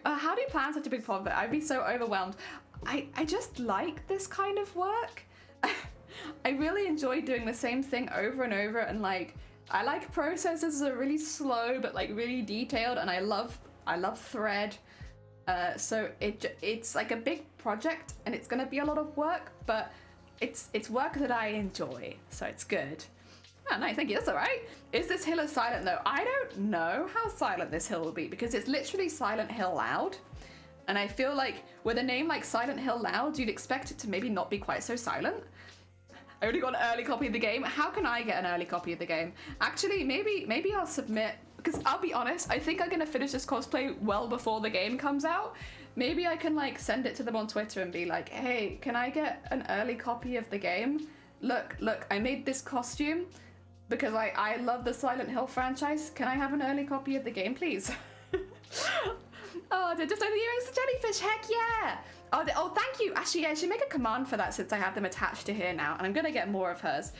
How do you plan such a big project? I'd be so overwhelmed. I just like this kind of work. I really enjoy doing the same thing over and over, and like I like processes that are really slow but like really detailed, and I love thread. So it's like a big project, and it's gonna be a lot of work, but it's work that I enjoy, so it's good. Oh, nice, thank you. That's all right. Is this hill silent though? I don't know how silent this hill will be, because it's literally Silent Hill Loud. And I feel like with a name like Silent Hill Loud, you'd expect it to maybe not be quite so silent. I already got an early copy of the game. How can I get an early copy of the game? Actually, maybe I'll submit, because I'll be honest, I think I'm gonna finish this cosplay well before the game comes out. Maybe I can like send it to them on Twitter and be like, hey, can I get an early copy of the game? Look, I made this costume because I love the Silent Hill franchise. Can I have an early copy of the game, please? Oh, they're just over the earrings to jellyfish. Heck yeah! Oh, thank you. Actually, yeah, I should make a command for that since I have them attached to here now, and I'm gonna get more of hers.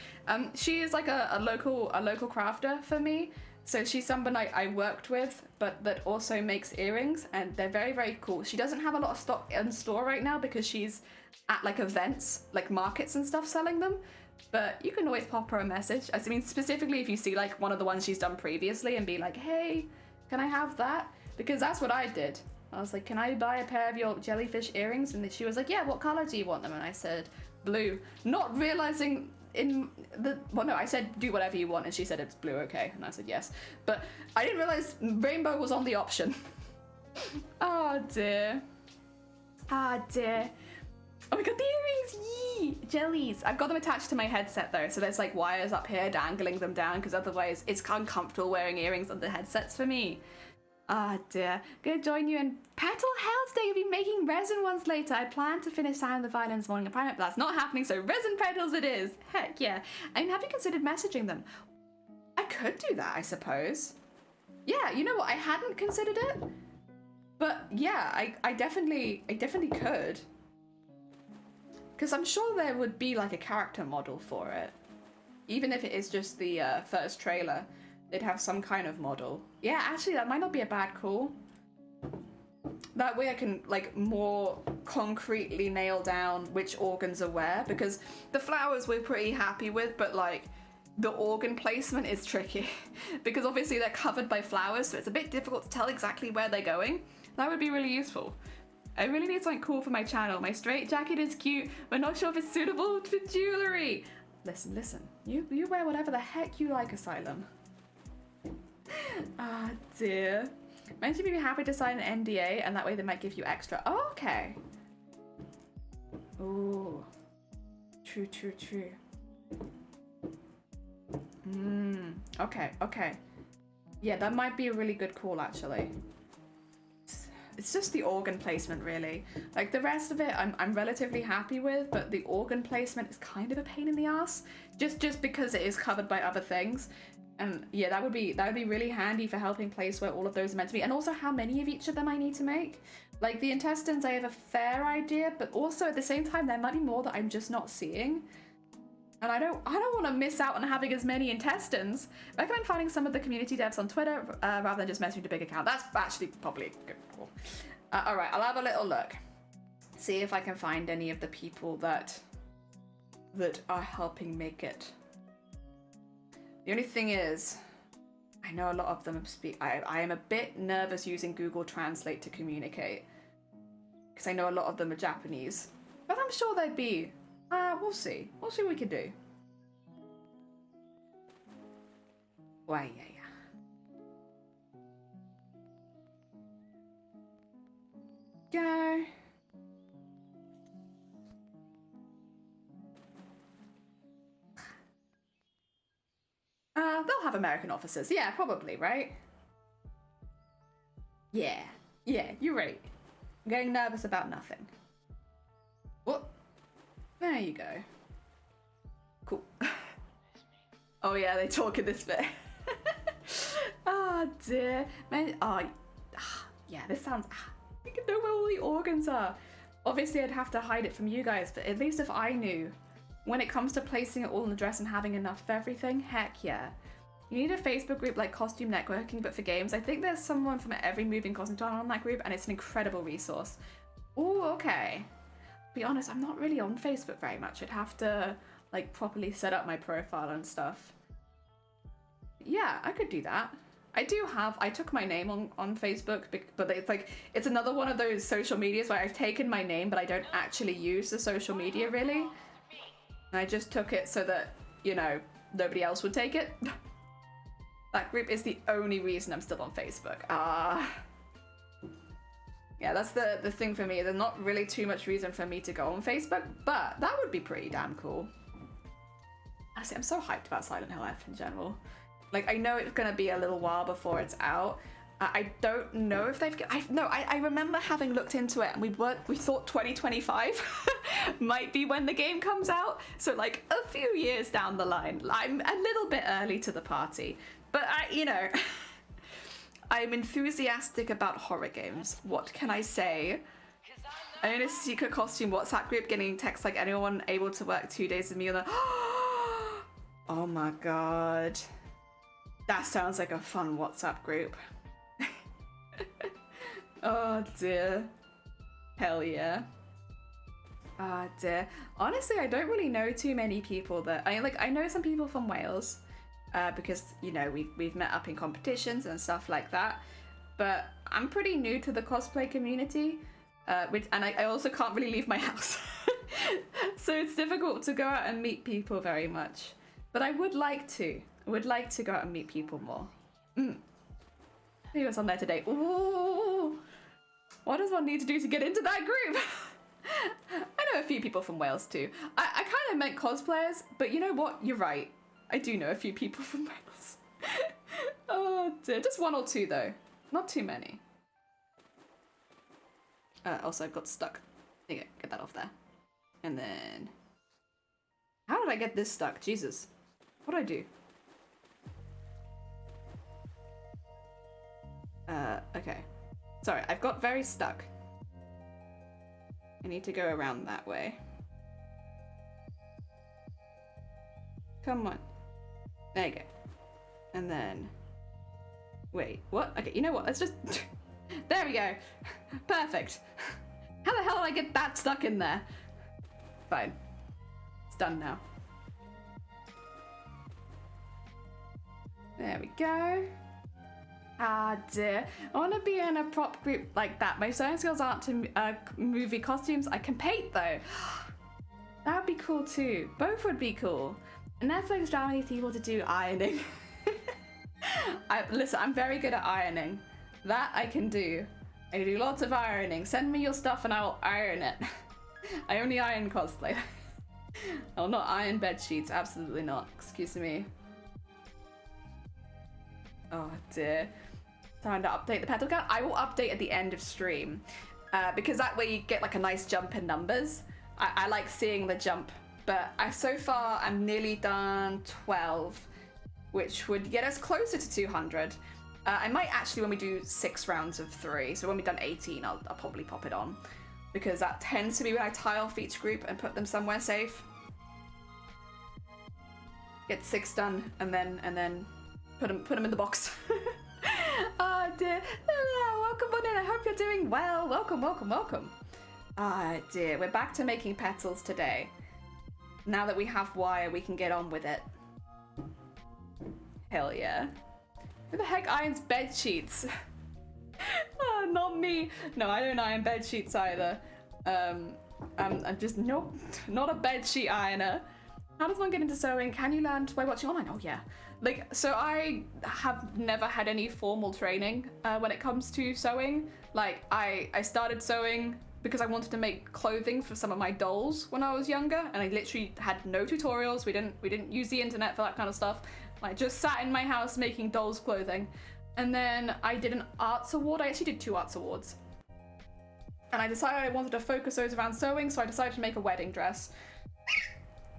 She is like a local crafter for me. So she's someone I worked with, but that also makes earrings, and they're very, very cool. She doesn't have a lot of stock in store right now because she's at like events, like markets and stuff selling them. But you can always pop her a message. I mean, specifically if you see like one of the ones she's done previously and be like, hey, can I have that? Because that's what I did. I was like, can I buy a pair of your jellyfish earrings? And then she was like, yeah, what color do you want them? And I said, blue. Not realizing I said, do whatever you want. And she said, it's blue, okay. And I said, yes. But I didn't realize rainbow was on the option. Oh dear. Ah dear. Oh my god, the earrings! Yee! Jellies! I've got them attached to my headset though, so there's like wires up here dangling them down because otherwise it's uncomfortable wearing earrings on the headsets for me. Ah dear. Gonna join you in Petal Hell today. You'll be making resin ones later. I plan to finish sound the violins morning and primate, but that's not happening, so resin petals it is. Heck yeah. I mean, have you considered messaging them? I could do that, I suppose. Yeah, you know what? I hadn't considered it. But yeah, I definitely could. Because I'm sure there would be like a character model for it. Even if it is just the first trailer, they'd have some kind of model. Yeah, actually that might not be a bad call. That way I can like more concretely nail down which organs are where, because the flowers we're pretty happy with, but like the organ placement is tricky because obviously they're covered by flowers, so it's a bit difficult to tell exactly where they're going. That would be really useful. I really need something cool for my channel. My straight jacket is cute, but not sure if it's suitable for jewelry. Listen. You wear whatever the heck you like, Asylum. Ah, dear. Mention you'd be happy to sign an NDA, and that way they might give you extra. Oh, okay. Ooh. True. Okay. Yeah, that might be a really good call, actually. It's just the organ placement, really. Like, the rest of it, I'm relatively happy with, but the organ placement is kind of a pain in the ass, just because it is covered by other things. And yeah, that would be really handy for helping place where all of those are meant to be, and also how many of each of them I need to make. Like the intestines, I have a fair idea, but also at the same time, there might be more that I'm just not seeing. And I don't want to miss out on having as many intestines. I recommend finding some of the community devs on Twitter rather than just messaging a big account. That's actually probably a good call. All right, I'll have a little look. See if I can find any of the people that are helping make it. The only thing is, I know a lot of them speak. I am a bit nervous using Google Translate to communicate because I know a lot of them are Japanese, but I'm sure they'd be. We'll see. We'll see what we can do. Why, yeah. Go. They'll have American officers. Yeah, probably, right? Yeah, you're right. I'm getting nervous about nothing. What? There you go. Cool. Oh yeah, they talk in this bit. Oh dear. Man, yeah, this sounds... You can know where all the organs are. Obviously, I'd have to hide it from you guys, but at least if I knew. When it comes to placing it all in the dress and having enough of everything, heck yeah. You need a Facebook group like Costume Networking, but for games. I think there's someone from every moving costume on that group, and it's an incredible resource. Ooh, okay. To be honest, I'm not really on Facebook very much. I'd have to like properly set up my profile and stuff. Yeah, I could do that. I took my name on Facebook, but it's another one of those social medias where I've taken my name, but I don't actually use the social media really. And I just took it so that, you know, nobody else would take it. That group is the only reason I'm still on Facebook. Yeah, that's the thing for me. There's not really too much reason for me to go on Facebook, but that would be pretty damn cool. Honestly, I'm so hyped about Silent Hill F in general. Like, I know it's gonna be a little while before it's out. I don't know if they've... I remember having looked into it and we thought 2025 might be when the game comes out. So, like, a few years down the line. I'm a little bit early to the party. But, you know, I'm enthusiastic about horror games. What can I say? I'm in a secret costume WhatsApp group getting texts like anyone able to work 2 days with me on the... Oh my god. That sounds like a fun WhatsApp group. Oh dear. Hell yeah. Ah dear. Honestly, I don't really know too many people that I know some people from Wales, because you know we've met up in competitions and stuff like that. But I'm pretty new to the cosplay community, and I also can't really leave my house, so it's difficult to go out and meet people very much. But I would like to. I would like to go out and meet people more. See what's on there today. Ooh. What does one need to do to get into that group? I know a few people from Wales too. I kind of meant cosplayers, but you know what? You're right. I do know a few people from Wales. Oh dear. Just one or two though. Not too many. Also, I've got stuck. There you go. Get that off there. And then... How did I get this stuck? Jesus. What did I do? Okay. Sorry, I've got very stuck. I need to go around that way. Come on. There you go. And then... Wait, what? Okay, you know what? Let's just... There we go. Perfect. How the hell did I get that stuck in there? Fine. It's done now. There we go. Ah dear. I want to be in a prop group like that. My sewing skills aren't to movie costumes. I can paint though. That would be cool too. Both would be cool. Netflix drama needs people to do ironing. Listen, I'm very good at ironing. That I can do. I do lots of ironing. Send me your stuff and I will iron it. I only iron cosplay. I will not iron bed sheets. Absolutely not. Excuse me. Oh dear. Time to update the petal count. I will update at the end of stream. Because that way you get like a nice jump in numbers. I like seeing the jump. But so far I'm nearly done 12. Which would get us closer to 200. I might actually, when we do 6 rounds of 3, so when we've done 18, I'll probably pop it on. Because that tends to be when I tie off each group and put them somewhere safe. Get 6 done, and then put them in the box. Oh dear. Welcome on in, I hope you're doing well. Welcome, welcome, welcome. Ah dear, we're back to making petals today. Now that we have wire, we can get on with it. Hell yeah. Who the heck irons bed sheets? Oh, not me. No, I don't iron bed sheets either. I'm just nope, not a bed sheet ironer. How does one get into sewing? Can you learn by watching online? Oh yeah. Like, so I have never had any formal training when it comes to sewing. Like, I started sewing because I wanted to make clothing for some of my dolls when I was younger, and I literally had no tutorials. We didn't use the internet for that kind of stuff. I just sat in my house making dolls clothing. And then I did an arts award. I actually did 2 arts awards. And I decided I wanted to focus those around sewing, so I decided to make a wedding dress.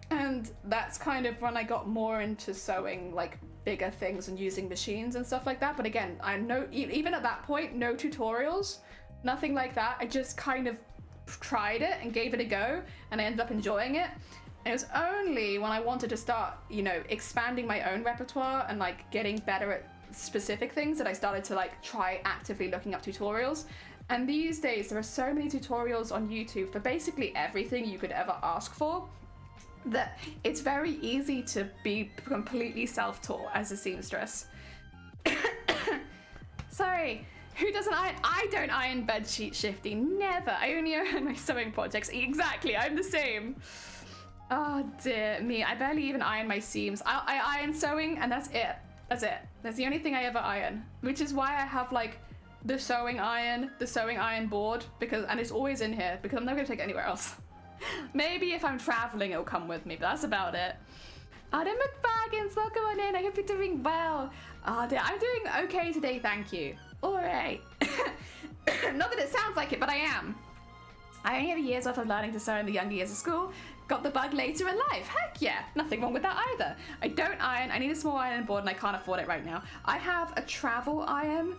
And that's kind of when I got more into sewing, like bigger things and using machines and stuff like that. But again, I know even at that point, no tutorials, nothing like that. I just kind of tried it and gave it a go, and I ended up enjoying it. It was only when I wanted to start, you know, expanding my own repertoire and like getting better at specific things that I started to like try actively looking up tutorials. And these days there are so many tutorials on YouTube for basically everything you could ever ask for that it's very easy to be completely self-taught as a seamstress. Sorry. Who doesn't iron? I don't iron bedsheet shifty. Never. I only iron my sewing projects. Exactly. I'm the same. Oh dear me, I barely even iron my seams. I iron sewing and that's it. That's it. That's the only thing I ever iron. Which is why I have like the sewing iron board, and it's always in here because I'm never gonna take it anywhere else. Maybe if I'm traveling it'll come with me, but that's about it. Adam McBaggins, welcome on in. I hope you're doing well. Oh dear, I'm doing okay today, thank you. Alright. Not that it sounds like it, but I am. I only have a year's worth of learning to sew in the younger years of school. Got the bug later in life. Heck yeah, nothing wrong with that either. I don't iron. I need a small iron board and I can't afford it right now. I have a travel iron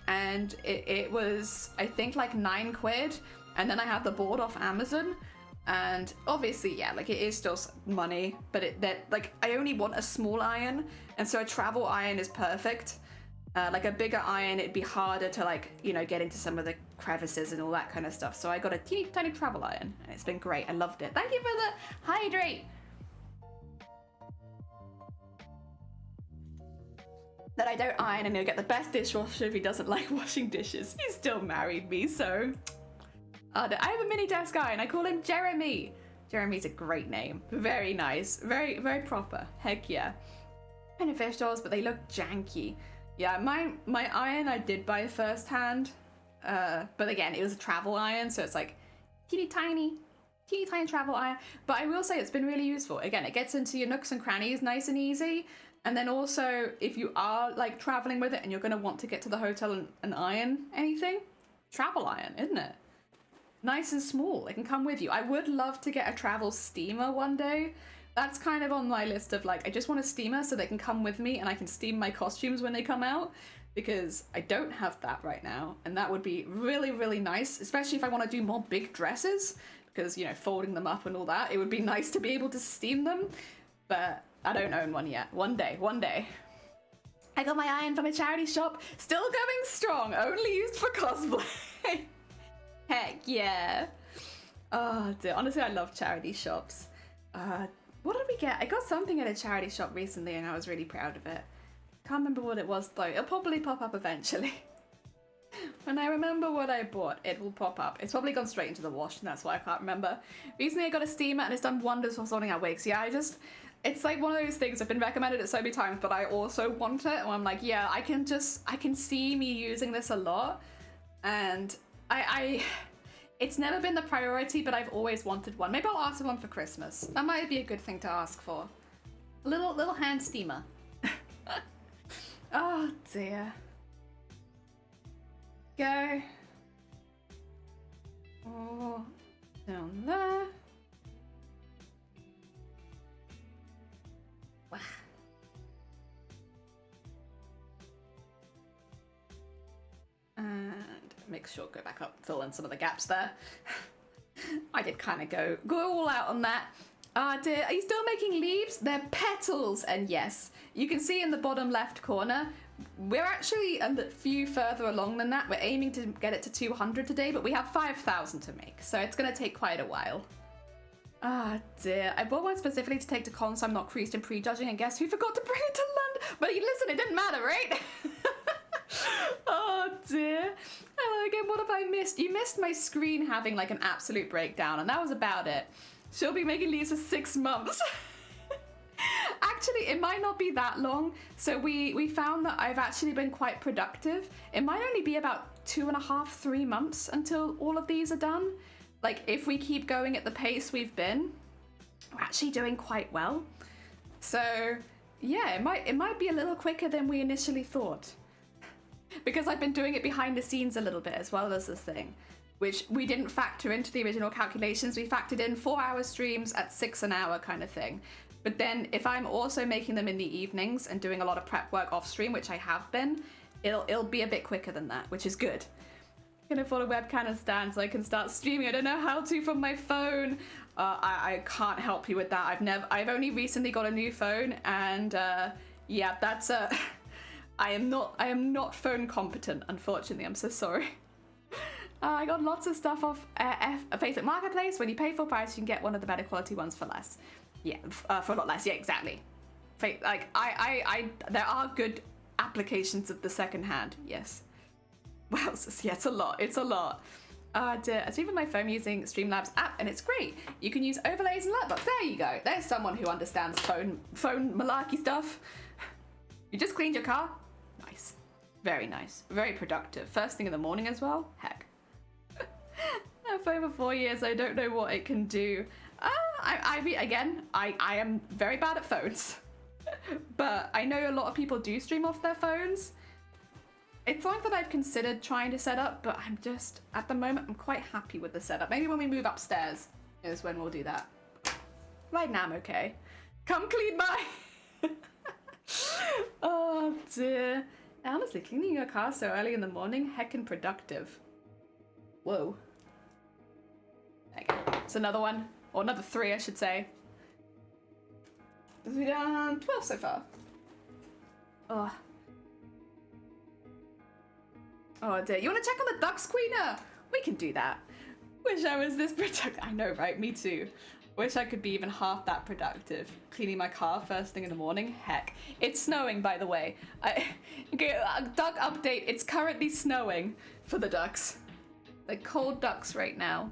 and it was, I think, like 9 quid. And then I have the board off Amazon. And obviously, yeah, like it is still money, but like I only want a small iron. And so a travel iron is perfect. Like a bigger iron, it'd be harder to like, you know, get into some of the crevices and all that kind of stuff. So I got a teeny tiny travel iron and it's been great. I loved it. Thank you for the hydrate. That I don't iron and he'll get the best dishwasher if he doesn't like washing dishes. He still married me, so. I have a mini desk iron. I call him Jeremy. Jeremy's a great name. Very nice. Very, very proper. Heck yeah. Kind of fish dolls, but they look janky. Yeah, my iron I did buy first hand, but again, it was a travel iron, so it's like teeny tiny. teeny tiny travel iron, but I will say it's been really useful. Again, it gets into your nooks and crannies nice and easy. And then also, if you are like traveling with it and you're going to want to get to the hotel and iron anything, travel iron, isn't it? Nice and small. It can come with you. I would love to get a travel steamer one day. That's kind of on my list of like, I just want a steamer so they can come with me and I can steam my costumes when they come out, because I don't have that right now. And that would be really, really nice, especially if I want to do more big dresses, because, you know, folding them up and all that, it would be nice to be able to steam them. But I don't own one yet. One day. I got my iron from a charity shop. Still going strong. Only used for cosplay. Heck yeah. Oh, dear. Honestly, I love charity shops. What did we get? I got something at a charity shop recently and I was really proud of it. Can't remember what it was though. It'll probably pop up eventually. When I remember what I bought, it will pop up. It's probably gone straight into the wash and that's why I can't remember. Recently I got a steamer and it's done wonders for sorting out wigs. Yeah, it's like one of those things, I've been recommended it so many times, but I also want it. And I'm like, yeah, I can see me using this a lot. And it's never been the priority, but I've always wanted one. Maybe I'll ask for one for Christmas. That might be a good thing to ask for. A little hand steamer. Oh dear. Go. Oh, down there. Wow. And make sure, go back up, fill in some of the gaps there. I did kind of go all out on that. Dear, are you still making leaves? They're petals, and yes, you can see in the bottom left corner, we're actually a few further along than that. We're aiming to get it to 200 today, but we have 5,000 to make, so it's going to take quite a while. Dear, I bought one specifically to take to con so I'm not creased and prejudging, and guess who forgot to bring it to London? But listen, it didn't matter, right? Oh dear. Hello again, what have I missed? You missed my screen having like an absolute breakdown, and that was about it. She'll be making leaves for 6 months. Actually, it might not be that long. So we found that I've actually been quite productive. It might only be about 2.5, 3 months until all of these are done. Like if we keep going at the pace we've been, we're actually doing quite well. So yeah, it might be a little quicker than we initially thought. Because I've been doing it behind the scenes a little bit as well as this thing, which we didn't factor into the original calculations. We factored in 4-hour streams at 6 an hour kind of thing. But then if I'm also making them in the evenings and doing a lot of prep work off stream, which I have been, it'll be a bit quicker than that, which is good. I can afford a webcam and stand so I can start streaming. I don't know how to from my phone. I can't help you with that. I've only recently got a new phone, and yeah, that's I am not phone competent, unfortunately. I'm so sorry. I got lots of stuff off Facebook Marketplace. When you pay full price, you can get one of the better quality ones for less. Yeah, for a lot less. Yeah, exactly. Like there are good applications of the second hand. Yes. Well, yeah, it's a lot. It's a lot. I stream on my phone using Streamlabs app, and it's great. You can use overlays and lightbox. There you go. There's someone who understands phone malarkey stuff. You just cleaned your car. Nice. Very nice. Very productive. First thing in the morning as well. Heck. For over 4 years, I don't know what it can do. I am very bad at phones. But I know a lot of people do stream off their phones. It's something that I've considered trying to set up, but I'm just, at the moment, I'm quite happy with the setup. Maybe when we move upstairs is when we'll do that. Right now, I'm okay. Come clean my... Oh, dear. Honestly, cleaning your car so early in the morning, heckin' productive. Whoa. There you go. It's another one. Or another 3, I should say. We've done 12 so far. Oh. Oh dear. You want to check on the duck screener? We can do that. Wish I was this productive. I know, right? Me too. Wish I could be even half that productive. Cleaning my car first thing in the morning. Heck. It's snowing, by the way. Duck update. It's currently snowing for the ducks. They're cold ducks right now.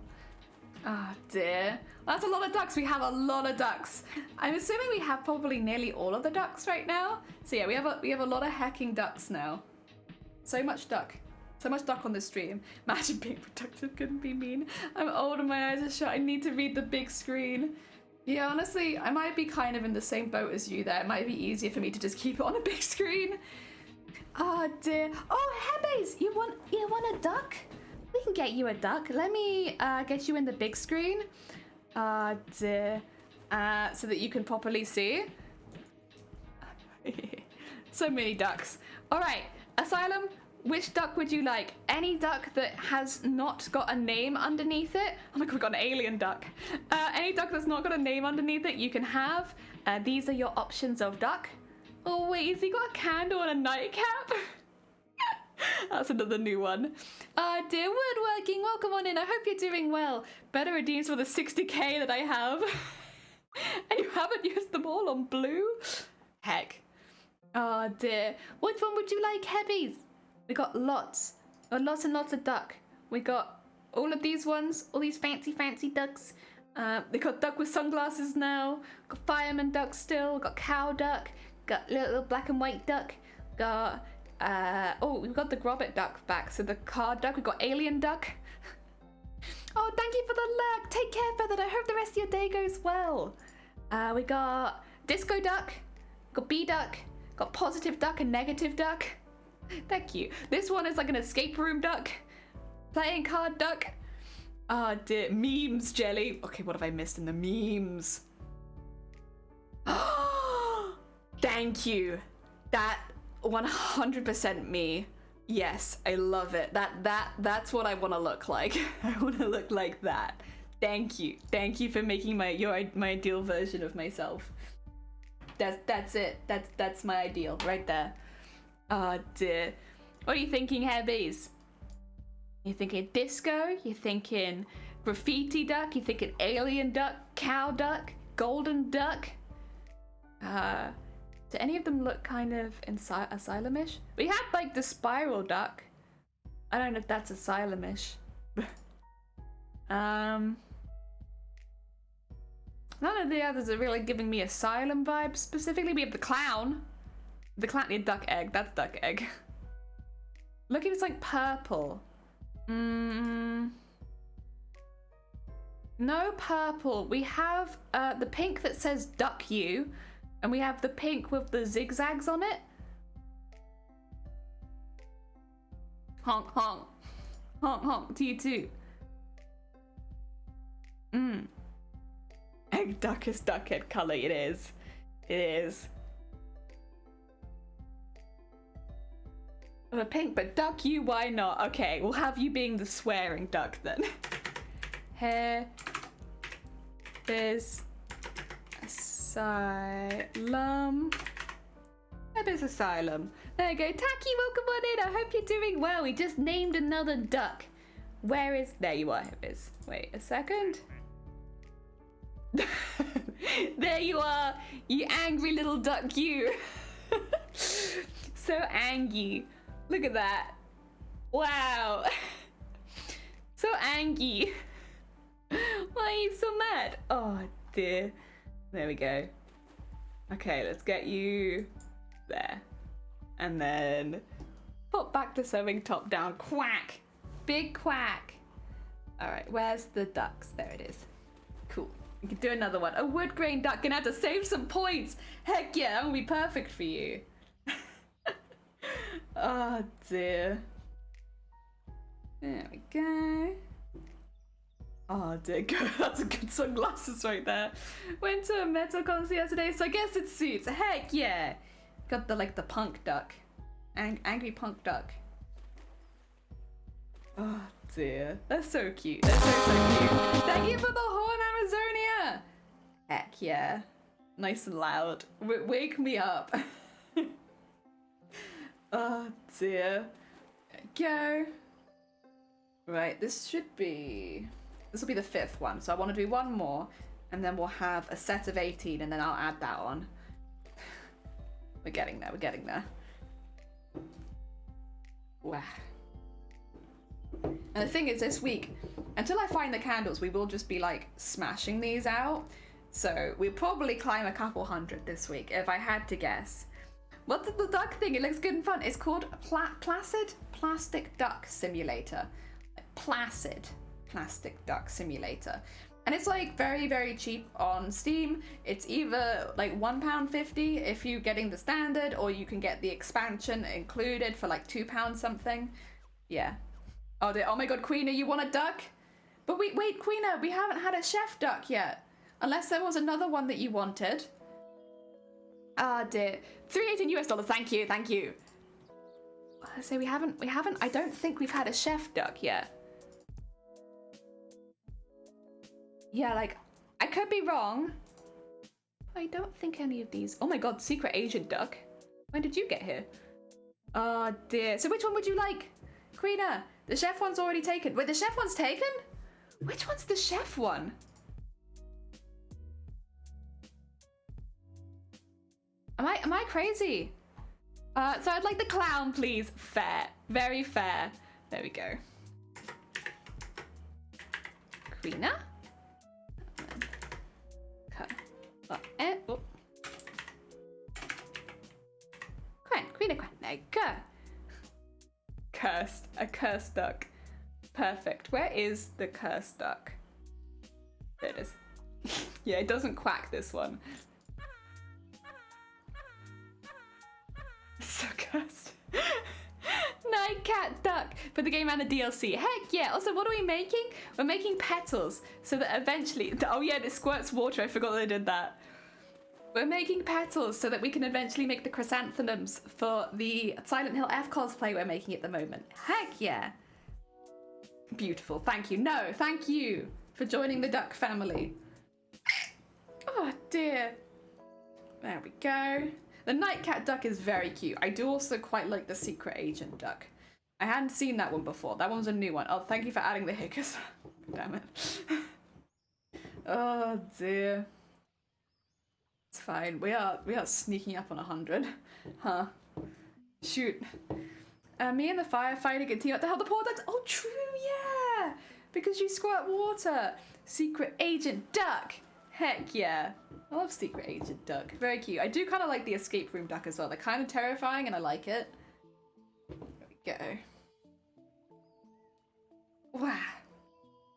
Ah, dear. That's a lot of ducks. We have a lot of ducks. I'm assuming we have probably nearly all of the ducks right now. So yeah, we have a lot of hecking ducks now. So much duck. So much duck on the stream. Imagine being productive couldn't be mean. I'm old and my eyes are shut. I need to read the big screen. Yeah, honestly, I might be kind of in the same boat as you there. It might be easier for me to just keep it on a big screen. Oh dear. Oh, Hebes, you want a duck? We can get you a duck. Let me get you in the big screen. Dear. So that you can properly see. So many ducks. All right, Asylum. Which duck would you like? Any duck that has not got a name underneath it. Oh my god, we got an alien duck. Any duck that's not got a name underneath it, you can have. These are your options of duck. Oh wait, has he got a candle and a nightcap? That's another new one. Dear Woodworking, welcome on in. I hope you're doing well. Better redeems for the 60k that I have. And you haven't used them all on blue? Heck. Oh dear. Which one would you like, Hebbies? We got lots. And lots of duck. We got all of these ones, all these fancy ducks. They got duck with sunglasses now. Got fireman duck still. Got cow duck. Got little black and white duck. Got oh, we've got the Grobbit duck back. So the car duck. We've got alien duck. Oh, thank you for the lurk. Take care, Feathered. I hope the rest of your day goes well. We got disco duck. Got bee duck. Got positive duck and negative duck. Thank you. This one is like an escape room duck. Playing card duck. Ah, dear. Memes, Jelly. Okay, what have I missed in the memes? Thank you. That 100% me. Yes, I love it. That's what I want to look like. I want to look like that. Thank you. Thank you for making my ideal version of myself. That's it. That's my ideal right there. Oh dear. What are you thinking, Hebbies? You thinking disco? You thinking graffiti duck? You thinking alien duck? Cow duck? Golden duck? Do any of them look kind of asylumish? We had like the spiral duck. I don't know if that's asylumish. None of the others are really giving me asylum vibes. Specifically, we have the clown. The duck egg. That's duck egg. Look, if it's like purple. No purple. We have the pink that says duck you, and we have the pink with the zigzags on it. Honk honk. Honk honk to you too. Egg duck is duck head color. It is. It is. A pink, but duck you, why not? Okay, we'll have you being the swearing duck then. Hair. There's asylum. There's asylum. There you go. Taki, welcome on in. I hope you're doing well. We just named another duck. Where is... There you are, Hebbies. Wait a second. There you are. You angry little duck, you. So angry. Look at that. Wow. So angry. Why are you so mad? Oh dear. There we go. Okay, let's get you there. And then pop back to sewing top down. Quack. Big quack. Alright, where's the ducks? There it is. Cool. We can do another one. A wood grain duck. Gonna have to save some points. Heck yeah, that would be perfect for you. Oh dear. There we go. Oh dear God, that's a good sunglasses right there. Went to a metal concert yesterday, so I guess it suits. Heck yeah. Got the the punk duck. Angry punk duck. Oh dear. That's so cute. That's so cute. Thank you for the horn, Amazonia. Heck yeah. Nice and loud. Wake me up. Oh dear. Go. Right, this will be the 5th one. So I want to do one more, and then we'll have a set of 18, and then I'll add that on. We're getting there. Wow. And the thing is, this week, until I find the candles, we will just be smashing these out. So we'll probably climb a couple hundred this week, if I had to guess. What's the duck thing? It looks good and fun. It's called Placid Plastic Duck Simulator. Placid Plastic Duck Simulator. And it's like very, very cheap on Steam. It's either like £1.50 if you're getting the standard, or you can get the expansion included for like £2 something. Yeah. Oh my god, Queena, you want a duck? But wait, Queena, we haven't had a chef duck yet. Unless there was another one that you wanted. Ah, dear. $318 US, thank you. So we haven't, I don't think we've had a chef duck yet. Yeah, like, I could be wrong. I don't think any of these... Oh my god, secret agent duck. When did you get here? Oh dear. So which one would you like? Queena, the chef one's already taken. Wait, the chef one's taken? Which one's the chef one? Am I crazy? So I'd like the clown, please. Fair. Very fair. There we go. Queena? Oh. Queena. There you go. A cursed duck. Perfect. Where is the cursed duck? There it is. Yeah, it doesn't quack, this one. So cursed. Nightcat duck for the game and the DLC. Heck yeah. Also, what are we making? We're making petals so that eventually... Oh yeah, it squirts water. I forgot they did that. We're making petals so that we can eventually make the chrysanthemums for the Silent Hill F cosplay we're making at the moment. Heck yeah. Beautiful. Thank you. No, thank you for joining the duck family. Oh dear. There we go. The nightcat duck is very cute. I do also quite like the secret agent duck. I hadn't seen that one before. That one's a new one. Oh, thank you for adding the hickers. Damn it. Oh dear. It's fine. We are sneaking up on 100. Huh. Shoot. Me and the firefighter continue to help the poor ducks. Oh, true, yeah. Because you squirt water. Secret agent duck. Heck yeah. I love secret agent duck. Very cute. I do kind of like the escape room duck as well. They're kind of terrifying and I like it. There we go. Wow.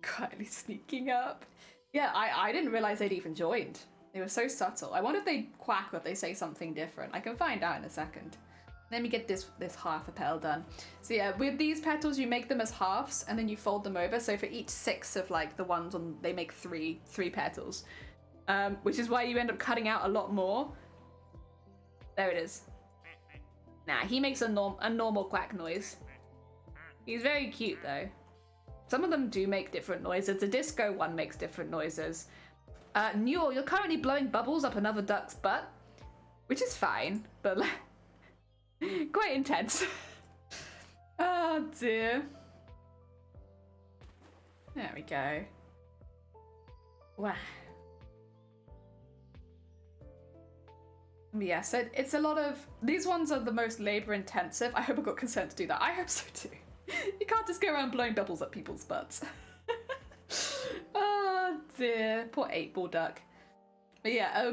Quietly sneaking up. Yeah, I didn't realize they'd even joined. They were so subtle. I wonder if they quack or if they say something different. I can find out in a second. Let me get this half a petal done. So yeah, with these petals, you make them as halves and then you fold them over. So for each 6 of like the ones on, they make three petals. Which is why you end up cutting out a lot more. There it is. Nah, he makes a normal quack noise. He's very cute though. Some of them do make different noises. The disco one makes different noises. Newell, you're currently blowing bubbles up another duck's butt, which is fine, but quite intense. Oh dear. There we go. Wow. Yeah, so it's a lot of... These ones are the most labor intensive. I hope I got consent to do that. I hope so too. You can't just go around blowing bubbles up people's butts. Oh dear. Poor 8-ball duck. But yeah,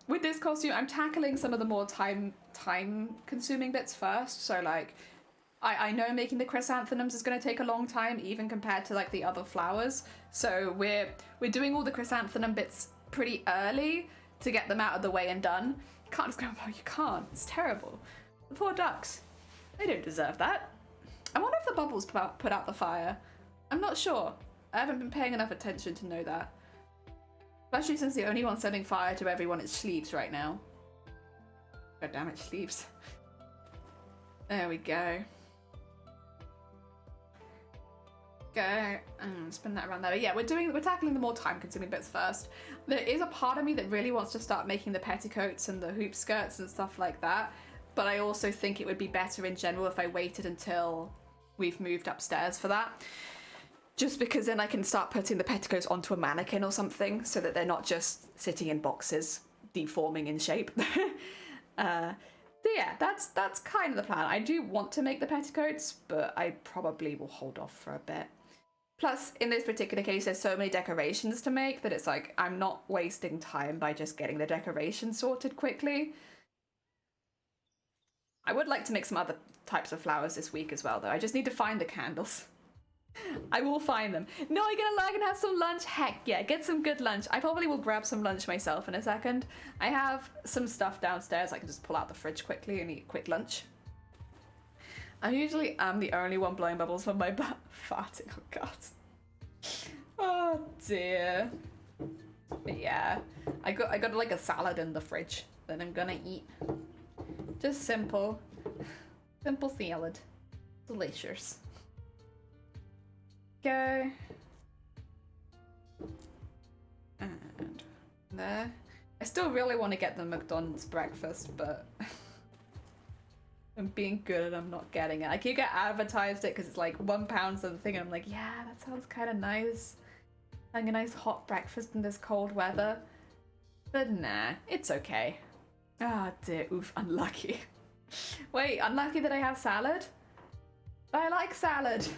with this costume, I'm tackling some of the more time consuming bits first. So like, I know making the chrysanthemums is going to take a long time, even compared to like the other flowers. So we're doing all the chrysanthemum bits pretty early to get them out of the way and done. You can't just go, oh, you can't. It's terrible. The poor ducks. They don't deserve that. I wonder if the bubbles put out the fire. I'm not sure. I haven't been paying enough attention to know that. Especially since the only one setting fire to everyone is Sleeves right now. God damn it, Sleeves. There we go. Go and spin that around there. But yeah, we're tackling the more time-consuming bits first. There is a part of me that really wants to start making the petticoats and the hoop skirts and stuff like that. But I also think it would be better in general if I waited until we've moved upstairs for that. Just because then I can start putting the petticoats onto a mannequin or something so that they're not just sitting in boxes, deforming in shape. So yeah, that's kind of the plan. I do want to make the petticoats, but I probably will hold off for a bit. Plus, in this particular case, there's so many decorations to make that it's like, I'm not wasting time by just getting the decorations sorted quickly. I would like to make some other types of flowers this week as well, though. I just need to find the candles. I will find them. No, you're gonna lag and have some lunch? Heck yeah, get some good lunch. I probably will grab some lunch myself in a second. I have some stuff downstairs I can just pull out the fridge quickly and eat quick lunch. I usually am the only one blowing bubbles from my butt. Farting, oh god. Oh dear. But yeah, I got like a salad in the fridge that I'm gonna eat. Just simple salad. Delicious. Go. And there. I still really want to get the McDonald's breakfast, but I'm being good and I'm not getting it. I keep get advertised it because it's like £1 something, and I'm like, yeah, that sounds kind of nice. Having a nice hot breakfast in this cold weather. But nah, it's okay. Ah, dear, oof, unlucky. Wait, unlucky that I have salad? I like salad.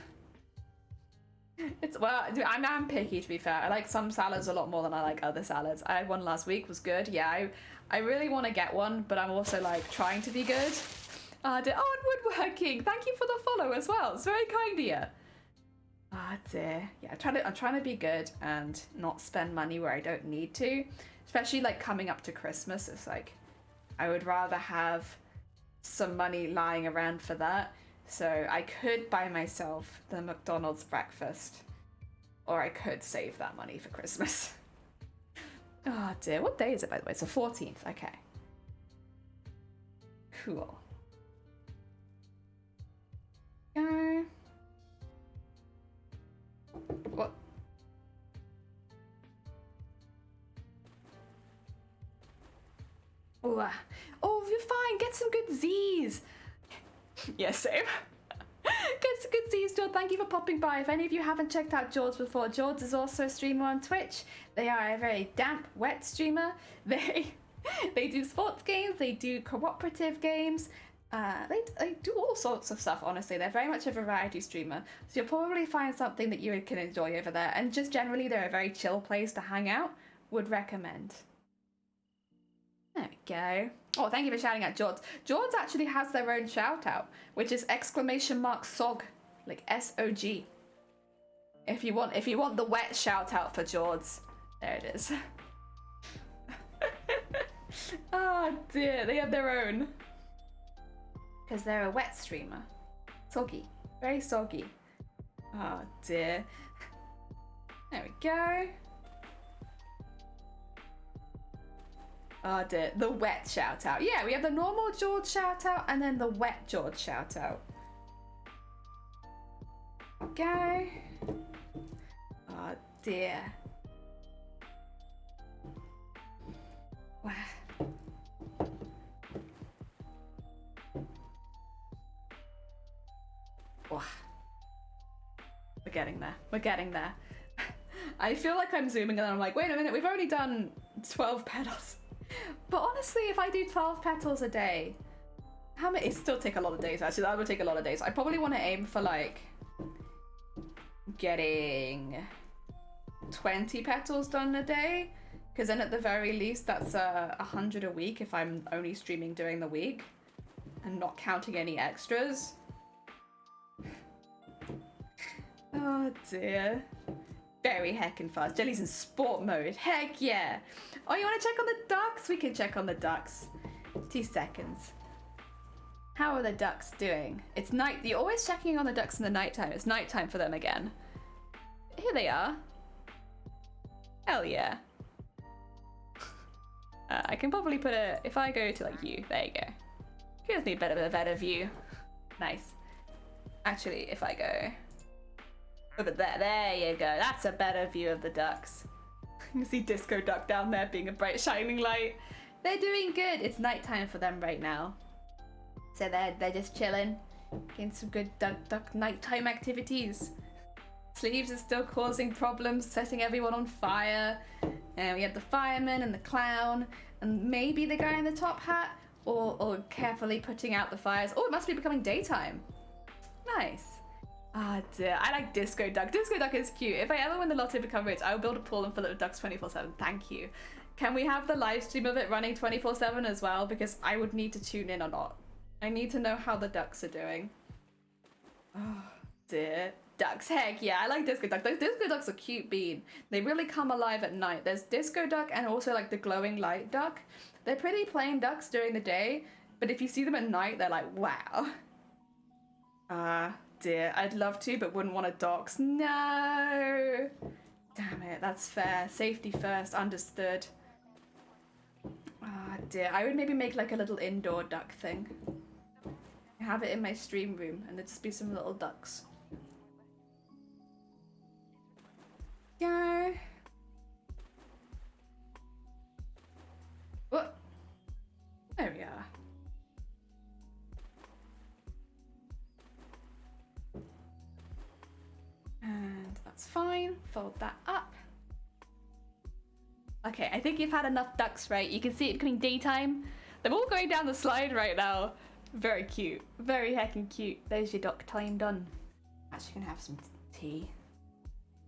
It's, well, I'm picky, to be fair. I like some salads a lot more than I like other salads. I had one last week, was good. Yeah, I really want to get one, but I'm also like trying to be good. Oh, and woodworking. Thank you for the follow as well. It's very kind of you. Ah, dear. Yeah, I'm trying to be good and not spend money where I don't need to. Especially like coming up to Christmas. It's like, I would rather have some money lying around for that. So I could buy myself the McDonald's breakfast, or I could save that money for Christmas. Oh dear, what day is it, by the way? It's the 14th, okay. Cool. Go. What? Oh, you're fine, get some good Z's. Yeah, same. Get some good Z's, George. Thank you for popping by. If any of you haven't checked out George before, George is also a streamer on Twitch. They are a very damp, wet streamer. They do sports games, they do cooperative games. They do all sorts of stuff, honestly. They're very much a variety streamer. So you'll probably find something that you can enjoy over there. And just generally, they're a very chill place to hang out. Would recommend. There we go. Oh, thank you for shouting out Jords. Jords actually has their own shout out, which is !SOG, like SOG. If you want the wet shout out for Jords, there it is. Oh dear, they have their own. Because they're a wet streamer. Soggy, very soggy. Oh dear. There we go. Oh dear, the wet shout out. Yeah, we have the normal George shout out and then the wet George shout out. Okay. Oh dear. Wow. Oh. We're getting there. We're getting there. I feel like I'm zooming and then I'm like, wait a minute, we've already done 12 petals. But honestly, if I do 12 petals a day, how many? It still take a lot of days, actually. That would take a lot of days. I probably want to aim for like getting 20 petals done a day, because then at the very least that's 100 a week if I'm only streaming during the week and not counting any extras. Oh dear. Very heckin' fast. Jelly's in sport mode. Heck yeah. Oh, you want to check on the ducks? We can check on the ducks. 2 seconds. How are the ducks doing? It's night. You're always checking on the ducks in the nighttime. It's nighttime for them again. Here they are. Hell yeah. I can probably put a... If I go to like you, there you go. Gives me a bit of a better view. Nice. Actually, if I go... over there you go. That's a better view of the ducks. You can see Disco Duck down there being a bright shining light. They're doing good. It's nighttime for them right now. So they're just chilling. Getting some good duck nighttime activities. Sleeves is still causing problems, setting everyone on fire. And we have the fireman and the clown and maybe the guy in the top hat or carefully putting out the fires. Oh, it must be becoming daytime. Nice. Ah, dear. I like Disco Duck. Disco Duck is cute. If I ever win the lottery and become rich, I will build a pool and fill it with ducks 24/7. Thank you. Can we have the live stream of it running 24/7 as well? Because I would need to tune in a lot. I need to know how the ducks are doing. Oh, dear. Ducks, heck yeah, I like disco ducks. Those disco ducks are cute bean. They really come alive at night. There's disco duck and also like the glowing light duck. They're pretty plain ducks during the day, but if you see them at night, they're like, wow. Ah, dear. I'd love to, but wouldn't want to dox. No! Damn it, that's fair. Safety first, understood. Ah, dear. I would maybe make like a little indoor duck thing. Have it in my stream room, and there'd just be some little ducks. Go. What? There we are. And that's fine. Fold that up. Okay, I think you've had enough ducks, right? You can see it coming daytime. They're all going down the slide right now. Very cute. Very heckin' cute. There's your duck time done. Actually gonna have some tea.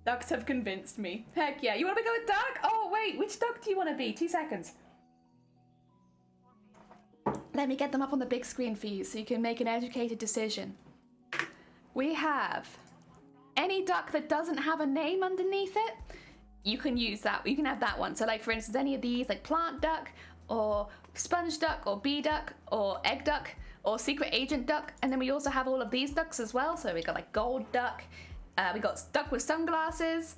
Ducks have convinced me. Heck yeah. You wanna become a duck? Oh wait, which duck do you wanna be? 2 seconds. Let me get them up on the big screen for you so you can make an educated decision. We have any duck that doesn't have a name underneath it. You can use that. You can have that one. So like for instance, any of these like plant duck or sponge duck or bee duck or egg duck or secret agent duck. And then we also have all of these ducks as well. So we got like gold duck. We got duck with sunglasses.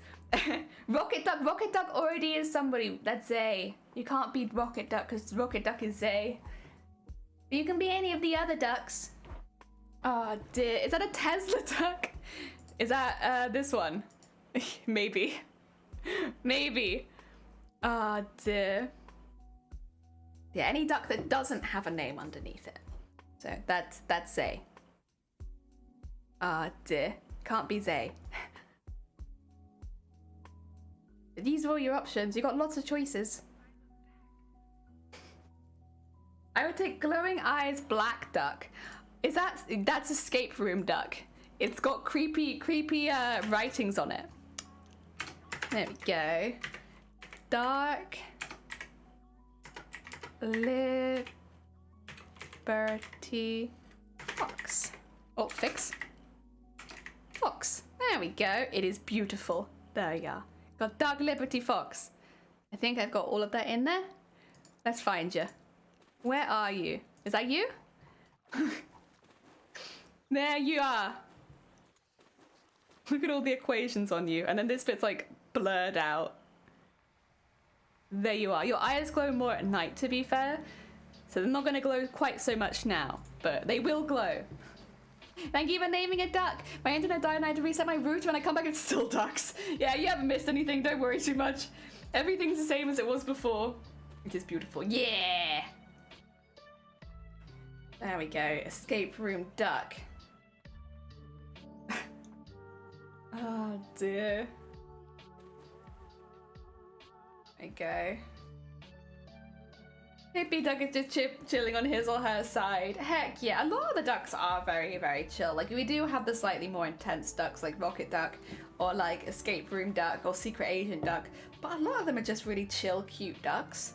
Rocket duck. Rocket duck already is somebody. That's Zay. You can't be rocket duck because rocket duck is Zay. But you can be any of the other ducks. Oh dear. Is that a Tesla duck? Is that this one? Maybe. Maybe. Oh dear. Yeah, any duck that doesn't have a name underneath it. So that's Zay. Ah dear. Can't be Zay. These are all your options. You got lots of choices. I would take glowing eyes black duck. That's escape room duck. It's got creepy writings on it. There we go. Dark Liberty Fox. Oh, fix. Fox. There we go. It is beautiful. There we go. Got Dark Liberty Fox. I think I've got all of that in there. Let's find you. Where are you? Is that you? There you are. Look at all the equations on you. And then this bit's like blurred out. There you are. Your eyes glow more at night, to be fair. So they're not going to glow quite so much now. But they will glow. Thank you for naming a duck. My internet died and I had to reset my router. When I come back, it's still ducks. Yeah, you haven't missed anything. Don't worry too much. Everything's the same as it was before. Which is beautiful. Yeah! There we go. Escape room duck. Oh dear. There we go. Hippie duck is just chilling on his or her side. Heck yeah, a lot of the ducks are very, very chill. Like we do have the slightly more intense ducks like rocket duck or like escape room duck or secret agent duck, but a lot of them are just really chill, cute ducks.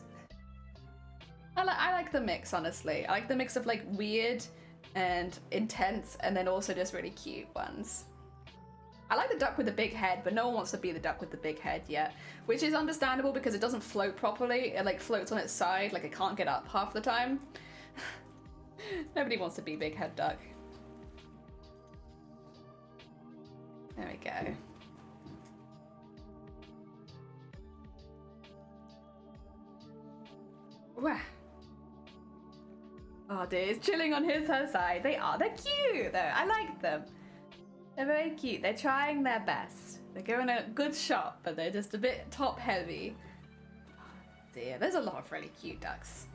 I like the mix, honestly. I like the mix of like weird and intense and then also just really cute ones. I like the duck with the big head, but no one wants to be the duck with the big head yet, which is understandable because it doesn't float properly. It like floats on its side, like it can't get up half the time. Nobody wants to be big head duck. There we go. Wah. Oh dear, it's chilling on her side. They're cute though. I like them. They're very cute. They're trying their best. They're giving a good shot, but they're just a bit top heavy. Oh dear, there's a lot of really cute ducks.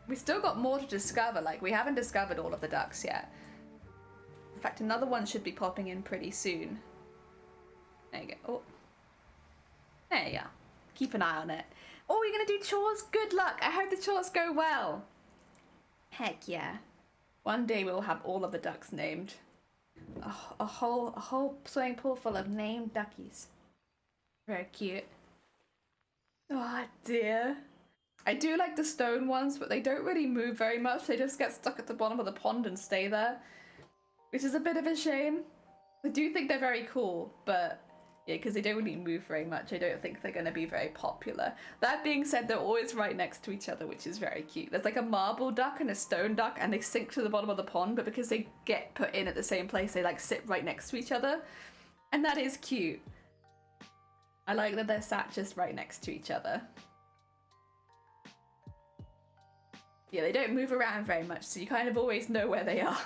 We still got more to discover. Like we haven't discovered all of the ducks yet. In fact, another one should be popping in pretty soon. There you go. Oh, there you go. Keep an eye on it. Oh, you're gonna do chores? Good luck. I hope the chores go well. Heck yeah. One day we'll have all of the ducks named. Oh, a whole swimming pool full of named duckies. Very cute. Oh dear. I do like the stone ones, but they don't really move very much. They just get stuck at the bottom of the pond and stay there, which is a bit of a shame. I do think they're very cool, but yeah, because they don't really move very much, I don't think they're going to be very popular. That being said, they're always right next to each other, which is very cute. There's like a marble duck and a stone duck, and they sink to the bottom of the pond, but because they get put in at the same place, they like sit right next to each other. And that is cute. I like that they're sat just right next to each other. Yeah, they don't move around very much, so you kind of always know where they are.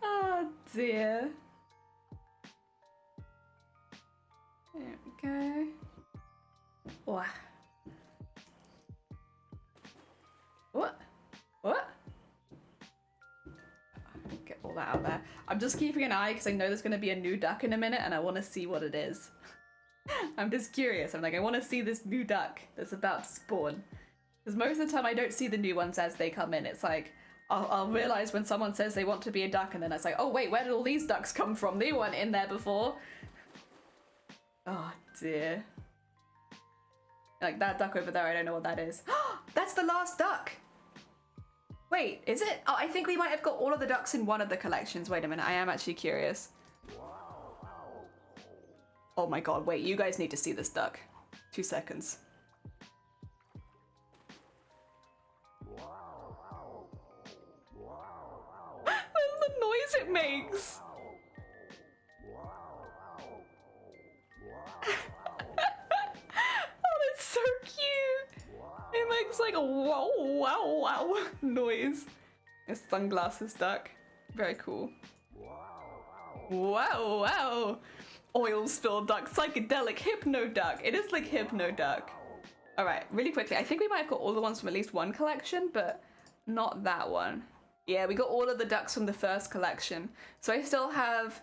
Oh dear. There we go. Wow. What? What? Get all that out there. I'm just keeping an eye because I know there's going to be a new duck in a minute and I want to see what it is. I'm just curious. I'm like, I want to see this new duck that's about to spawn. Because most of the time I don't see the new ones as they come in. It's like, I'll realize when someone says they want to be a duck and then it's like, oh wait, where did all these ducks come from? They weren't in there before. Oh dear. Like that duck over there, I don't know what that is. That's the last duck! Wait, is it? Oh, I think we might have got all of the ducks in one of the collections. Wait a minute, I am actually curious. Oh my god, wait, you guys need to see this duck. 2 seconds. That's the noise it makes! Oh, that's so cute! It makes like a wow, wow, wow noise. A sunglasses duck. Very cool. Wow, wow! Oil spill duck, psychedelic hypno duck. It is like hypno duck. Alright, really quickly. I think we might have got all the ones from at least one collection, but not that one. Yeah, we got all of the ducks from the first collection. So I still have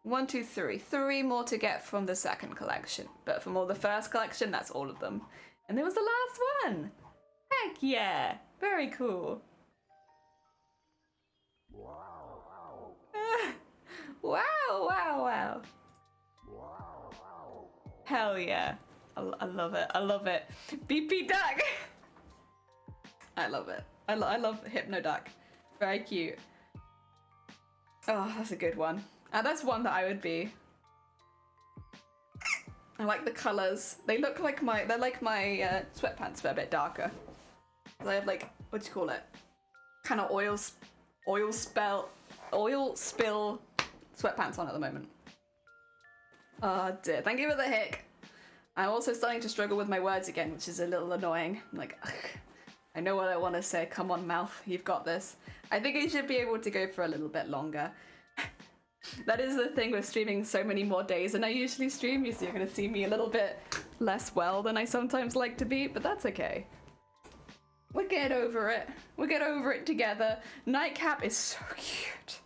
1, 2, 3. 3 more to get from the second collection. But from all the first collection, that's all of them. And there was the last one! Heck yeah! Very cool. Wow, wow, wow. Hell yeah. I love it. I love it. BP duck! I love it. I love Hypno Duck. Very cute. Oh, that's a good one. That's one that I would be. I like the colours. They look like they're like my sweatpants, but a bit darker. I have like, what do you call it? Kind of oil spill sweatpants on at the moment. Oh dear, thank you for the hick. I'm also starting to struggle with my words again, which is a little annoying. I'm like, ugh, I know what I want to say. Come on, mouth, you've got this. I think I should be able to go for a little bit longer. That is the thing with streaming so many more days than I usually stream. So you're going to see me a little bit less well than I sometimes like to be, but that's okay. We'll get over it. We'll get over it together. Nightcap is so cute.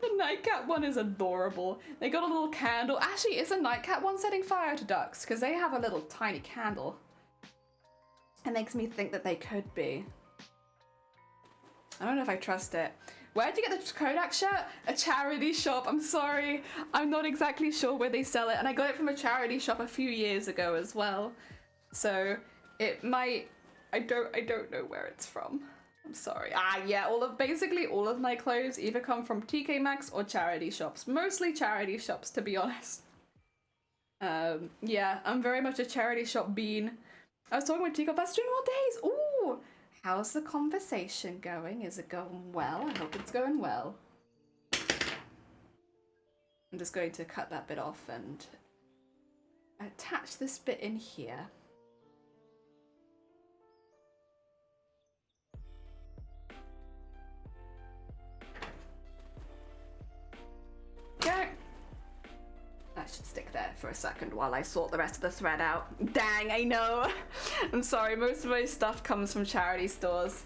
The nightcap one is adorable. They got a little candle. Actually, is a nightcap one setting fire to ducks? Because they have a little tiny candle. It makes me think that they could be. I don't know if I trust it. Where'd you get the Kodak shirt? A charity shop. I'm sorry. I'm not exactly sure where they sell it. And I got it from a charity shop a few years ago as well. So it might... I don't know where it's from. I'm sorry. Yeah, basically all of my clothes either come from TK Maxx or charity shops. Mostly charity shops, to be honest. Yeah, I'm very much a charity shop bean. I was talking with Tico about 2 more days. Ooh, how's the conversation going? Is it going well? I hope it's going well. I'm just going to cut that bit off and attach this bit in here. Go. That should stick there for a second while I sort the rest of the thread out. Dang, I know. I'm sorry, most of my stuff comes from charity stores.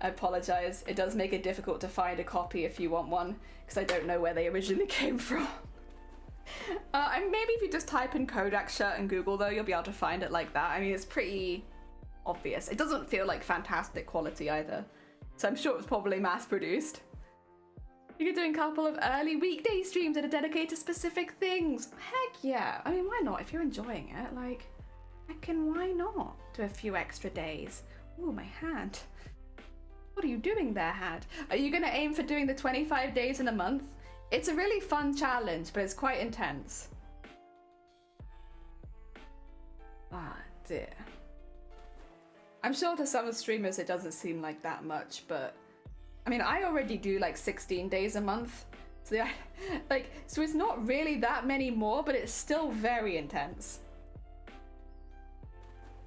I apologize. It does make it difficult to find a copy if you want one, because I don't know where they originally came from. And maybe if you just type in Kodak shirt in Google though, you'll be able to find it like that. I mean, it's pretty obvious. It doesn't feel like fantastic quality either. So I'm sure it was probably mass produced. You're doing a couple of early weekday streams that are dedicated to specific things. Heck yeah. I mean, why not? If you're enjoying it, like, why not do a few extra days? Ooh, my hand. What are you doing there, hand? Are you gonna aim for doing the 25 days in a month? It's a really fun challenge, but it's quite intense. Ah, dear. I'm sure to some streamers it doesn't seem like that much, but I mean, I already do like 16 days a month. So yeah, so it's not really that many more, but it's still very intense.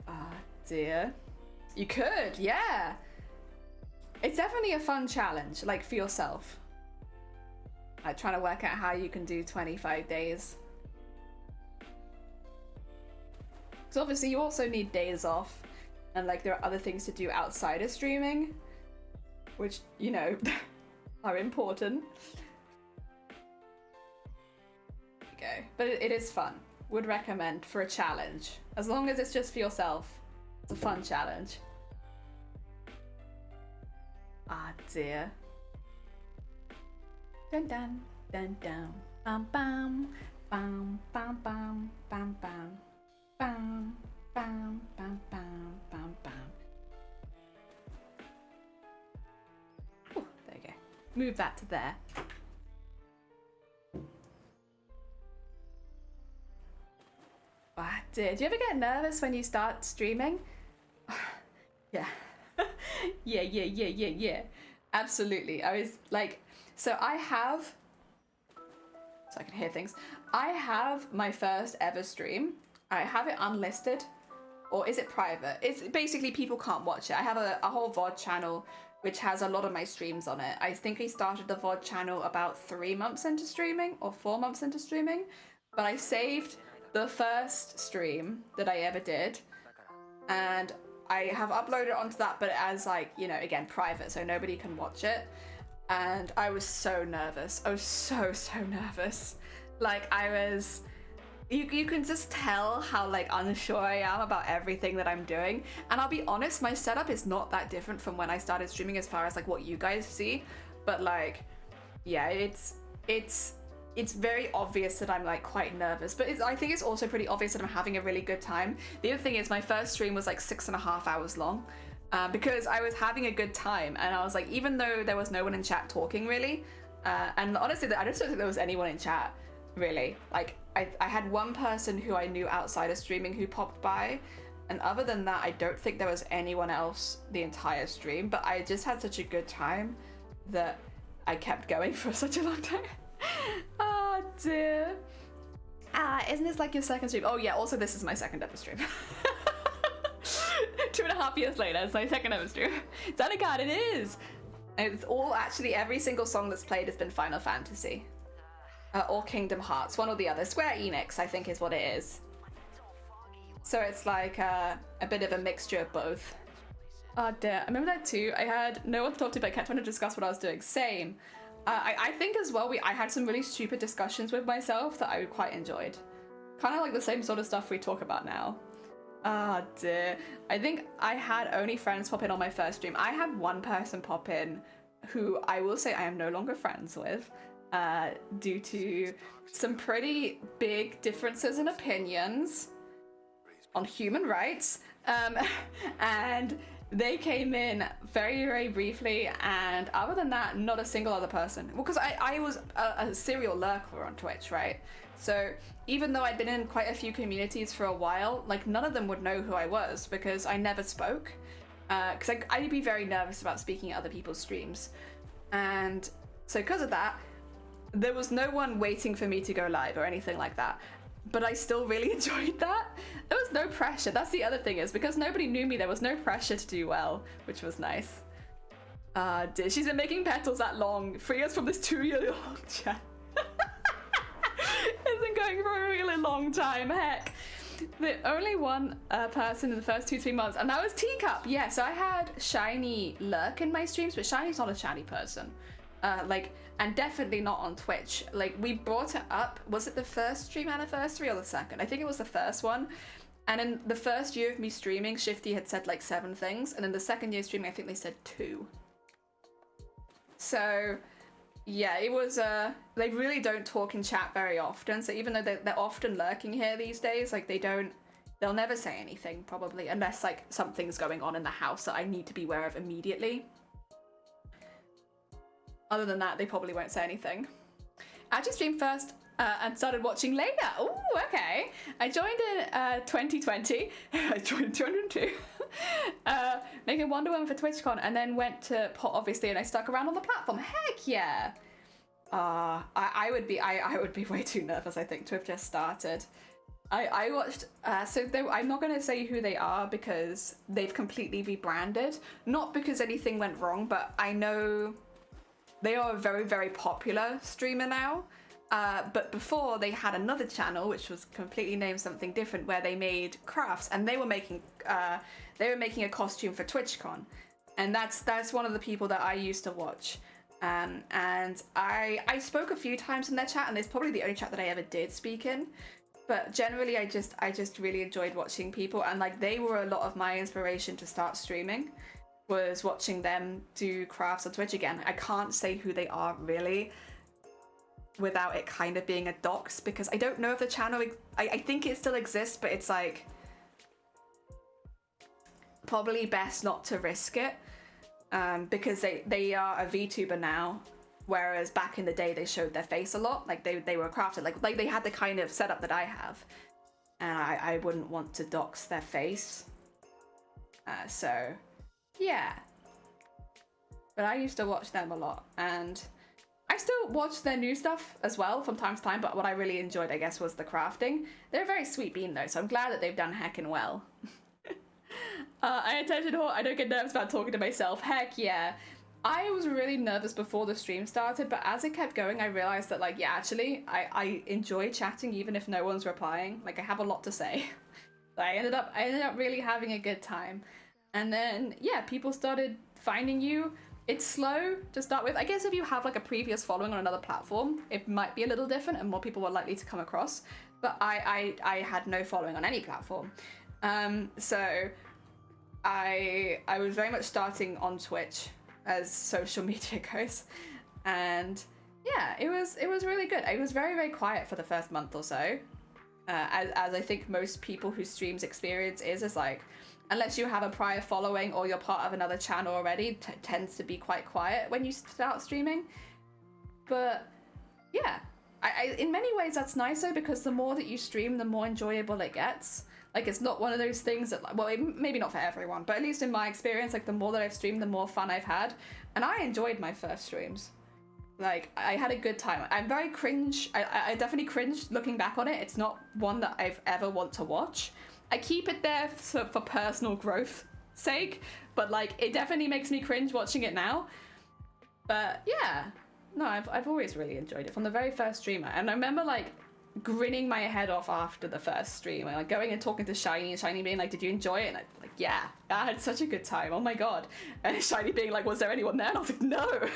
Ah, dear. You could, yeah. It's definitely a fun challenge, like for yourself. Like trying to work out how you can do 25 days. Because obviously you also need days off, and like there are other things to do outside of streaming, which, you know, are important. There you go. But it is fun. Would recommend for a challenge. As long as it's just for yourself. It's a fun challenge. Ah, dear. Dun dun dun dun. Bam bam bam bam bam bam bam bam bam bam bam bam bam. Ooh, there you go. Move that to there. Ah, dear. Do you ever get nervous when you start streaming? Yeah. Yeah. Absolutely. I was like, so I can hear things. I have my first ever stream. I have it unlisted, or is it private? It's basically people can't watch it. I have a whole VOD channel which has a lot of my streams on it. I think I started the VOD channel about 3 months into streaming or 4 months into streaming, but I saved the first stream that I ever did, and I have uploaded it onto that, but as like, you know, again, private, so nobody can watch it. And I was so nervous. I was so nervous. Like I was, you can just tell how like unsure I am about everything that I'm doing. And I'll be honest, my setup is not that different from when I started streaming as far as like what you guys see. But like, yeah, it's very obvious that I'm like quite nervous, but I think it's also pretty obvious that I'm having a really good time. The other thing is my first stream was like 6.5 hours long, because I was having a good time, and I was like, even though there was no one in chat talking really, and honestly I just don't think there was anyone in chat really. Like I had one person who I knew outside of streaming who popped by, and other than that I don't think there was anyone else the entire stream, but I just had such a good time that I kept going for such a long time. Oh dear. Isn't this like your second stream? Oh yeah, also this is my second ever stream. 2.5 years later, it's my second ever stream. Danikard, it is! It's all, actually every single song that's played has been Final Fantasy. Or Kingdom Hearts, one or the other. Square Enix, I think is what it is. So it's like a bit of a mixture of both. Oh dear, I remember that too. I had no one to talk to, but I kept trying to discuss what I was doing. Same. I think as well, I had some really stupid discussions with myself that I quite enjoyed. Kind of like the same sort of stuff we talk about now. Ah, dear. I think I had only friends pop in on my first stream. I had one person pop in who I will say I am no longer friends with, due to some pretty big differences in opinions on human rights. And they came in very briefly, and other than that, not a single other person. Well, because I was a serial lurker on Twitch, right? So even though I'd been in quite a few communities for a while, like none of them would know who I was because I never spoke. Because I'd be very nervous about speaking at other people's streams. And so because of that, there was no one waiting for me to go live or anything like that. But I still really enjoyed that. There was no pressure. That's the other thing, is because nobody knew me, there was no pressure to do well, which was nice. She's been making petals that long. Free us from this 2-year-long chat. It's been going for a really long time, heck. The only one person in the first 2-3 months, and that was Teacup. Yeah, so I had Shiny lurk in my streams, but Shiny's not a chatty person. And definitely not on Twitch. Like, we brought it up, was it the first stream anniversary or the second? I think it was the first one. And in the first year of me streaming, Shifty had said like 7 things, and in the second year streaming, I think they said 2. So yeah, it was, they really don't talk in chat very often, so even though they're often lurking here these days, like they don't They'll never say anything, probably, unless like something's going on in the house that I need to be aware of immediately. Other than that, they probably won't say anything. I actually streamed first and started watching later. Oh, okay. I joined in 2020. I joined 202. Making Wonder Woman for TwitchCon, and then went to pot, obviously, and I stuck around on the platform. Heck yeah. I would be way too nervous, I think, to have just started. I watched, I'm not going to say who they are because they've completely rebranded. Not because anything went wrong, but I know they are a very, very popular streamer now. But before they had another channel which was completely named something different, where they made crafts, and they were making a costume for TwitchCon, and that's one of the people that I used to watch. And I spoke a few times in their chat, and it's probably the only chat that I ever did speak in. But generally, I just really enjoyed watching people, and like they were a lot of my inspiration to start streaming. Was watching them do crafts on Twitch again. I can't say who they are really without it kind of being a dox, because I don't know if the channel, I think it still exists, but it's like probably best not to risk it, because they are a VTuber now, whereas back in the day they showed their face a lot. Like they were crafted, like they had the kind of setup that I have, and I wouldn't want to dox their face. So yeah, but I used to watch them a lot, and I still watch their new stuff as well from time to time, but what I really enjoyed, I guess, was the crafting. They're a very sweet bean though, so I'm glad that they've done heckin' well. I attention whore, I don't get nervous about talking to myself. Heck yeah. I was really nervous before the stream started, but as it kept going, I realized that, like, yeah, actually, I enjoy chatting even if no one's replying. Like, I have a lot to say. So I ended up really having a good time. And then, yeah, people started finding you. It's slow to start with. I guess if you have like a previous following on another platform, it might be a little different and more people were likely to come across. But I had no following on any platform. So I was very much starting on Twitch as social media goes. And yeah, it was really good. It was very, very quiet for the first month or so. As I think most people who streams experience is like, unless you have a prior following or you're part of another channel already, tends to be quite quiet when you start streaming. But yeah, I in many ways that's nicer, because the more that you stream, the more enjoyable it gets. Like, it's not one of those things that, well, maybe not for everyone, but at least in my experience, like, the more that I've streamed, the more fun I've had. And I enjoyed my first streams. Like, I had a good time. I'm very cringe. I definitely cringed looking back on it. It's not one that I've ever want to watch. I keep it there for personal growth sake, but like, it definitely makes me cringe watching it now. But yeah, no, I've always really enjoyed it from the very first streamer. And I remember like grinning my head off after the first stream, and like going and talking to Shiny, and Shiny being like, "Did you enjoy it?" And I'm like, "Yeah, I had such a good time. Oh my god!" And Shiny being like, "Was there anyone there?" And I was like, "No."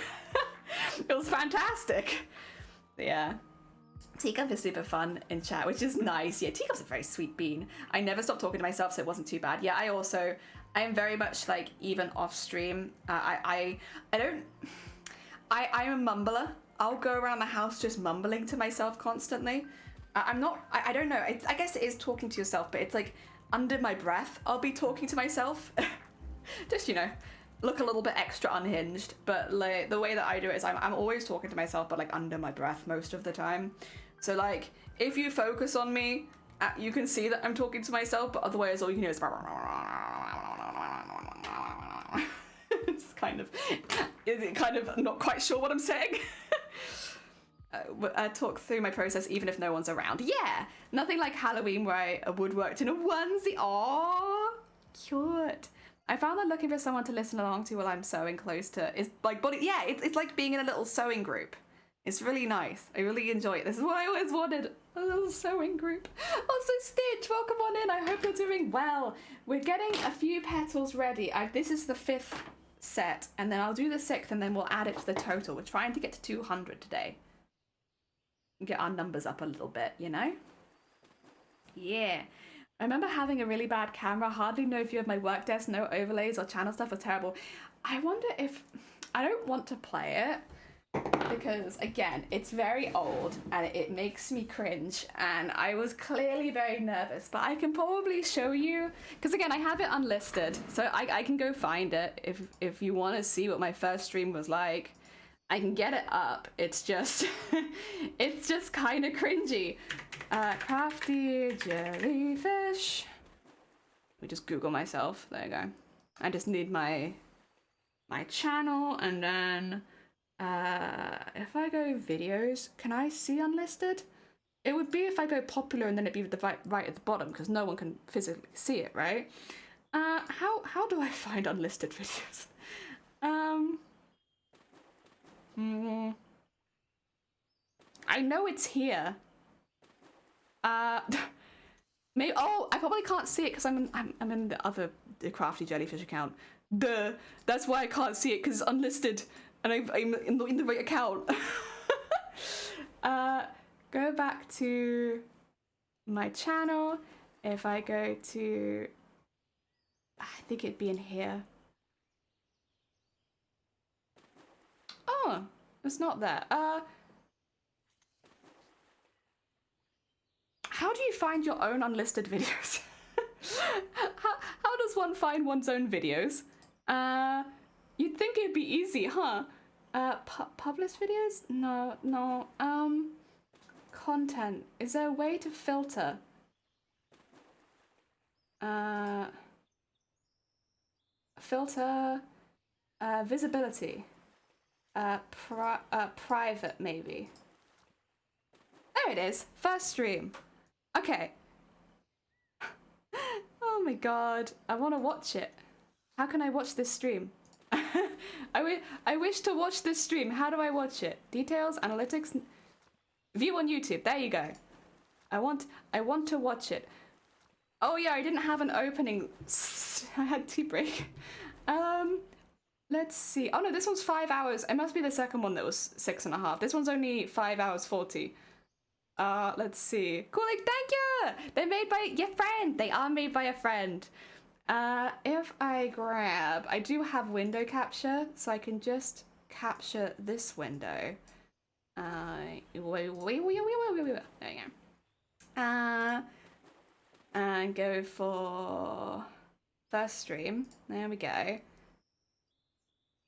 It was fantastic. But yeah. Teacup is super fun in chat, which is nice. Yeah, Teacup's a very sweet bean. I never stopped talking to myself, so it wasn't too bad. Yeah, I am very much like, even off stream, I'm a mumbler. I'll go around the house just mumbling to myself constantly. I don't know. I guess it is talking to yourself, but it's like under my breath, I'll be talking to myself. Just, you know, look a little bit extra unhinged. But like, the way that I do it is I'm always talking to myself, but like under my breath most of the time. So like, if you focus on me, you can see that I'm talking to myself, but otherwise all you can hear is it's kind of not quite sure what I'm saying. I talk through my process even if no one's around. Yeah, nothing like Halloween where I woodworked in a onesie. Aww, cute. I found that looking for someone to listen along to while I'm sewing close to is like, yeah, it's like being in a little sewing group. It's really nice. I really enjoy it. This is what I always wanted, a little sewing group. Also, Stitch, welcome on in. I hope you're doing well. We're getting a few petals ready. This is the 5th set, and then I'll do the 6th, and then we'll add it to the total. We're trying to get to 200 today. Get our numbers up a little bit, you know? Yeah. I remember having a really bad camera, hardly no view of my work desk, no overlays or channel stuff was terrible. I wonder if, I don't want to play it, because again, it's very old and it makes me cringe, and I was clearly very nervous, but I can probably show you because again, I have it unlisted, so I can go find it if you want to see what my first stream was like. I can get it up. It's just it's just kind of cringy. Crafty jellyfish. Let me just Google myself. There you go. I just need my channel, and then if I go videos, can I see unlisted? It would be if I go popular and then it'd be right at the bottom because no one can physically see it, right? How do I find unlisted videos? I know it's here. Maybe. Oh, I probably can't see it because I'm in the Crafty Jellyfish account. That's why I can't see it, because it's unlisted, and I'm in the right account. Go back to my channel. If I go to, I think it'd be in here. Oh, it's not there. How do you find your own unlisted videos? how does one find one's own videos? You'd think it'd be easy, huh? Publish videos? No. Content. Is there a way to filter? Filter. Visibility. Private, maybe. There it is. First stream. Okay. Oh my god. I want to watch it. How can I watch this stream? I wish to watch this stream. How do I watch it? Details, analytics, view on YouTube. There you go. I want to watch it. Oh yeah, I didn't have an opening. I had tea break. Let's see. Oh no, this one's 5 hours. It must be the second one that was 6.5. This one's only 5 hours 40. Let's see. Cool, like, thank you! They're made by your friend. They are made by a friend. If I grab, I do have window capture, so I can just capture this window. There you go. And go for first stream. There we go.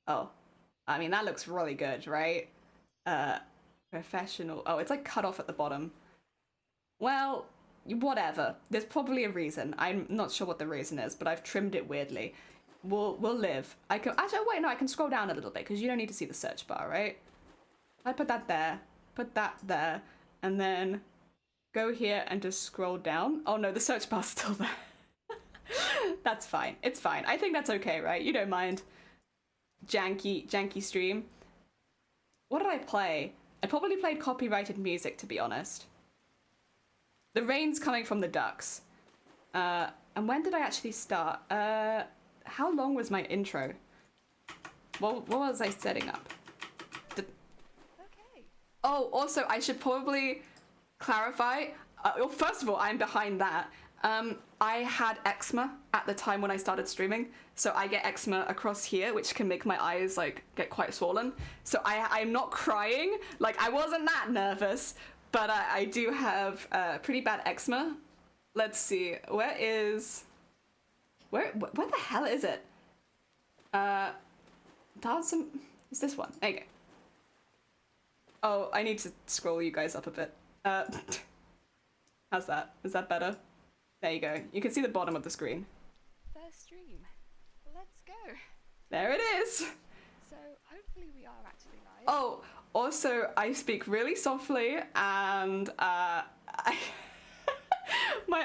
Oh, I mean, that looks really good, right? Professional. Oh, it's like cut off at the bottom. Well, whatever. There's probably a reason. I'm not sure what the reason is, but I've trimmed it weirdly. We'll live. I can actually wait. No, I can scroll down a little bit because you don't need to see the search bar, right? I put that there. Put that there, and then go here and just scroll down. Oh no, the search bar's still there. That's fine. It's fine. I think that's okay, right? You don't mind. Janky stream. What did I play? I probably played copyrighted music, to be honest. The rain's coming from the ducks. And when did I actually start? How long was my intro? What was I setting up? Okay. Oh, also, I should probably clarify. Well, first of all, I'm behind that. I had eczema at the time when I started streaming, so I get eczema across here, which can make my eyes like get quite swollen. So I'm not crying, like I wasn't that nervous, but I do have pretty bad eczema. Let's see, where the hell is it? Is this one? There you go. Oh, I need to scroll you guys up a bit. How's that? Is that better? There you go. You can see the bottom of the screen. First stream. Let's go. There it is. So hopefully we are actually live. Oh, also I speak really softly, and my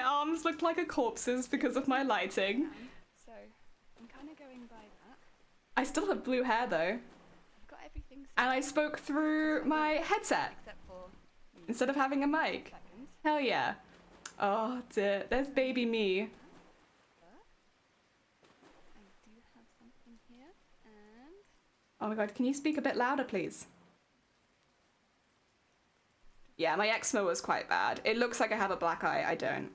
arms look like a corpse's because of my lighting. So I'm kind of going by that. I still have blue hair though. I've got everything. And I spoke through my headset except for instead of having a mic. seconds. Hell yeah. Oh dear, there's baby me. I do have something here, and Oh my god, can you speak a bit louder, please? Yeah, my eczema was quite bad. It looks like I have a black eye. I don't.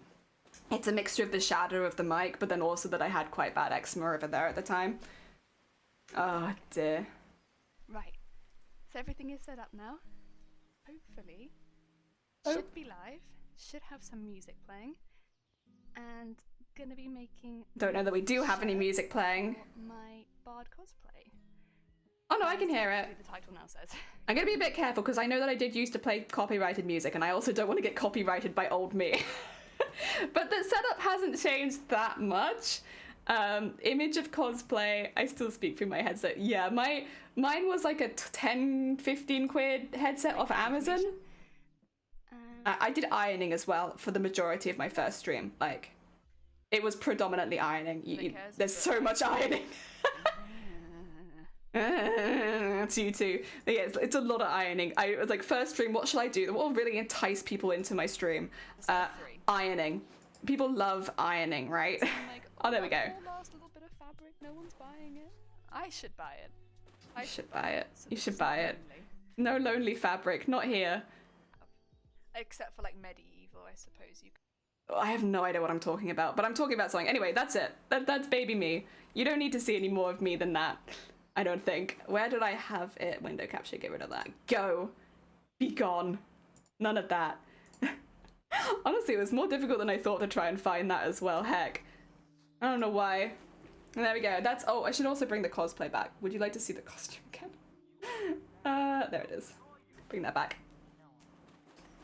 It's a mixture of the shadow of the mic, but then also that I had quite bad eczema over there at the time. Oh dear. right. So everything is set up now. Hopefully. Oh. Should be live. Should have some music playing. And gonna be making... Don't know that we do have any music playing. My Bard cosplay. Oh no, I can hear it. The title now says. I'm gonna be a bit careful because I know that I did used to play copyrighted music and I also don't want to get copyrighted by old me. But the setup hasn't changed that much. Image of cosplay, I still speak through my headset. Yeah, mine was like a 10-15 quid headset off Amazon. I did ironing as well for the majority of my first stream. Like, it was predominantly ironing. There's so much ironing. It's you too. But yeah, it's a lot of ironing. I was like, first stream, what shall I do? What will really entice people into my stream? Ironing. People love ironing, right? So like, oh, there we go. Last little bit of fabric, no one's buying it. I should buy it. I should buy it. So You should buy it. No lonely fabric, not here. Except for like medieval, I suppose you could. I have no idea what I'm talking about, but I'm talking about something. Anyway, that's it. That's baby me. You don't need to see any more of me than that. I don't think. Where did I have it? Window capture, get rid of that. Go. Be gone. None of that. Honestly, it was more difficult than I thought to try and find that as well. Heck. I don't know why. And there we go. That's, oh, I should also bring the cosplay back. Would you like to see the costume again? There it is. Bring that back.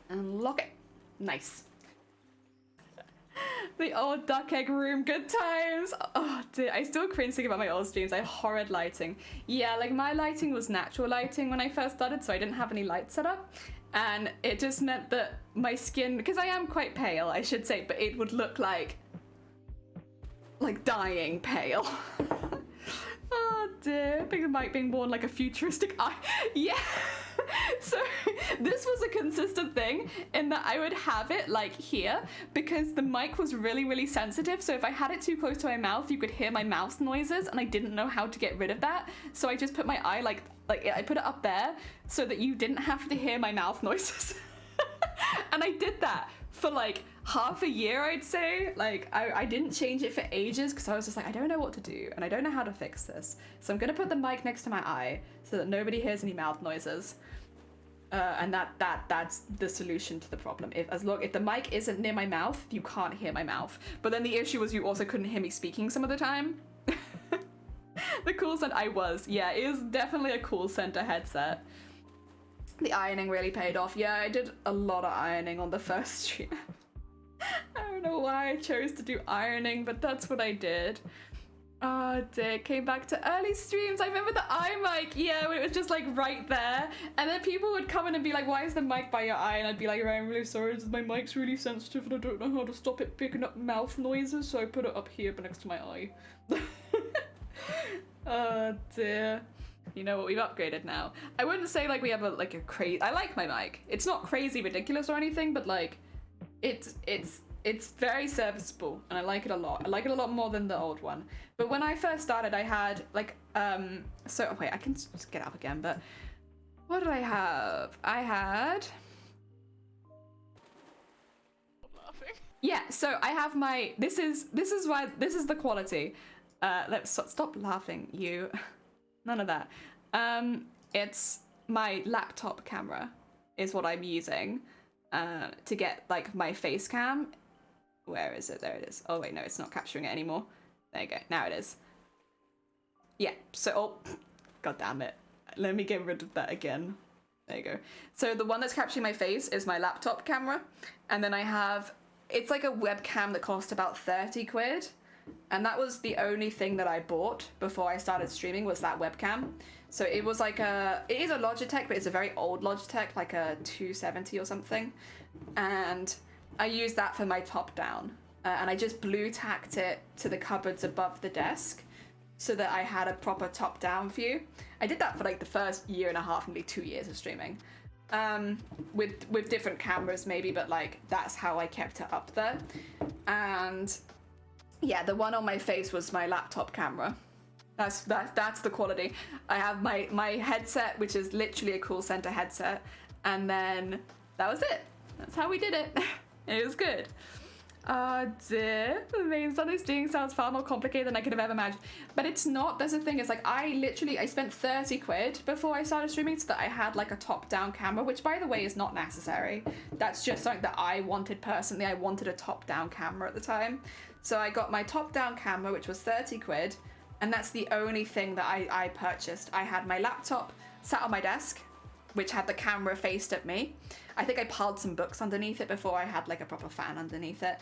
Unlock it. Nice. The old duck egg room, good times. Oh dear, I still cringe thinking about my old streams. I have horrid lighting. Yeah, like my lighting was natural lighting when I first started, so I didn't have any lights set up. And it just meant that my skin, because I am quite pale, I should say, but it would look like dying pale. Oh dear, big Mike being born like a futuristic eye. Yeah. So this was a consistent thing in that I would have it like here because the mic was really, really sensitive. So if I had it too close to my mouth, you could hear my mouth noises and I didn't know how to get rid of that. So I just put my eye like I put it up there so that you didn't have to hear my mouth noises. And I did that for like half a year, I'd say. Like I didn't change it for ages because I was just like, I don't know what to do and I don't know how to fix this. So I'm gonna put the mic next to my eye so that nobody hears any mouth noises. And that's the solution to the problem. If the mic isn't near my mouth, you can't hear my mouth. But then the issue was you also couldn't hear me speaking some of the time. The cool center, yeah, it was definitely a cool center headset. The ironing really paid off. Yeah, I did a lot of ironing on the first stream. I don't know why I chose to do ironing, but that's what I did. Oh dear, came back to early streams. I remember the eye mic, yeah, when it was just like right there. And then people would come in and be like, why is the mic by your eye? And I'd be like, I'm really sorry, my mic's really sensitive and I don't know how to stop it picking up mouth noises, so I put it up here but next to my eye. Oh dear. You know what, we've upgraded now. I wouldn't say like we have a crazy, I like my mic. It's not crazy ridiculous or anything, but like, it's very serviceable and I like it a lot. I like it a lot more than the old one. But when I first started, I had like, so wait, I can just get up again, but what did I have? I had... I'm laughing. Yeah, so I have my, this is the quality. Let's stop laughing, you. None of that. It's my laptop camera is what I'm using to get like my face cam. Where is it? There it is. Oh wait, no, it's not capturing it anymore. There you go. Now it is. Yeah. So, oh, god damn it. Let me get rid of that again. There you go. So the one that's capturing my face is my laptop camera, and then I have. It's like a webcam that cost about 30 quid. And that was the only thing that I bought before I started streaming was that webcam. So it was like it is a Logitech, but it's a very old Logitech, like a 270 or something. And I used that for my top down. And I just blue tacked it to the cupboards above the desk so that I had a proper top down view. I did that for like the first year and a half, maybe 2 years of streaming. With different cameras maybe, but like that's how I kept it up there. And yeah, the one on my face was my laptop camera. That's the quality. I have my headset, which is literally a cool center headset, and then that was it. That's how we did it. It was good. Dear. The main Sundays doing sounds far more complicated than I could have ever imagined. But it's not. There's the thing, is like I spent 30 quid before I started streaming so that I had like a top-down camera, which by the way is not necessary. That's just something that I wanted personally. I wanted a top-down camera at the time. So I got my top-down camera, which was 30 quid, and that's the only thing that I purchased. I had my laptop sat on my desk, which had the camera faced at me. I think I piled some books underneath it before I had like a proper fan underneath it.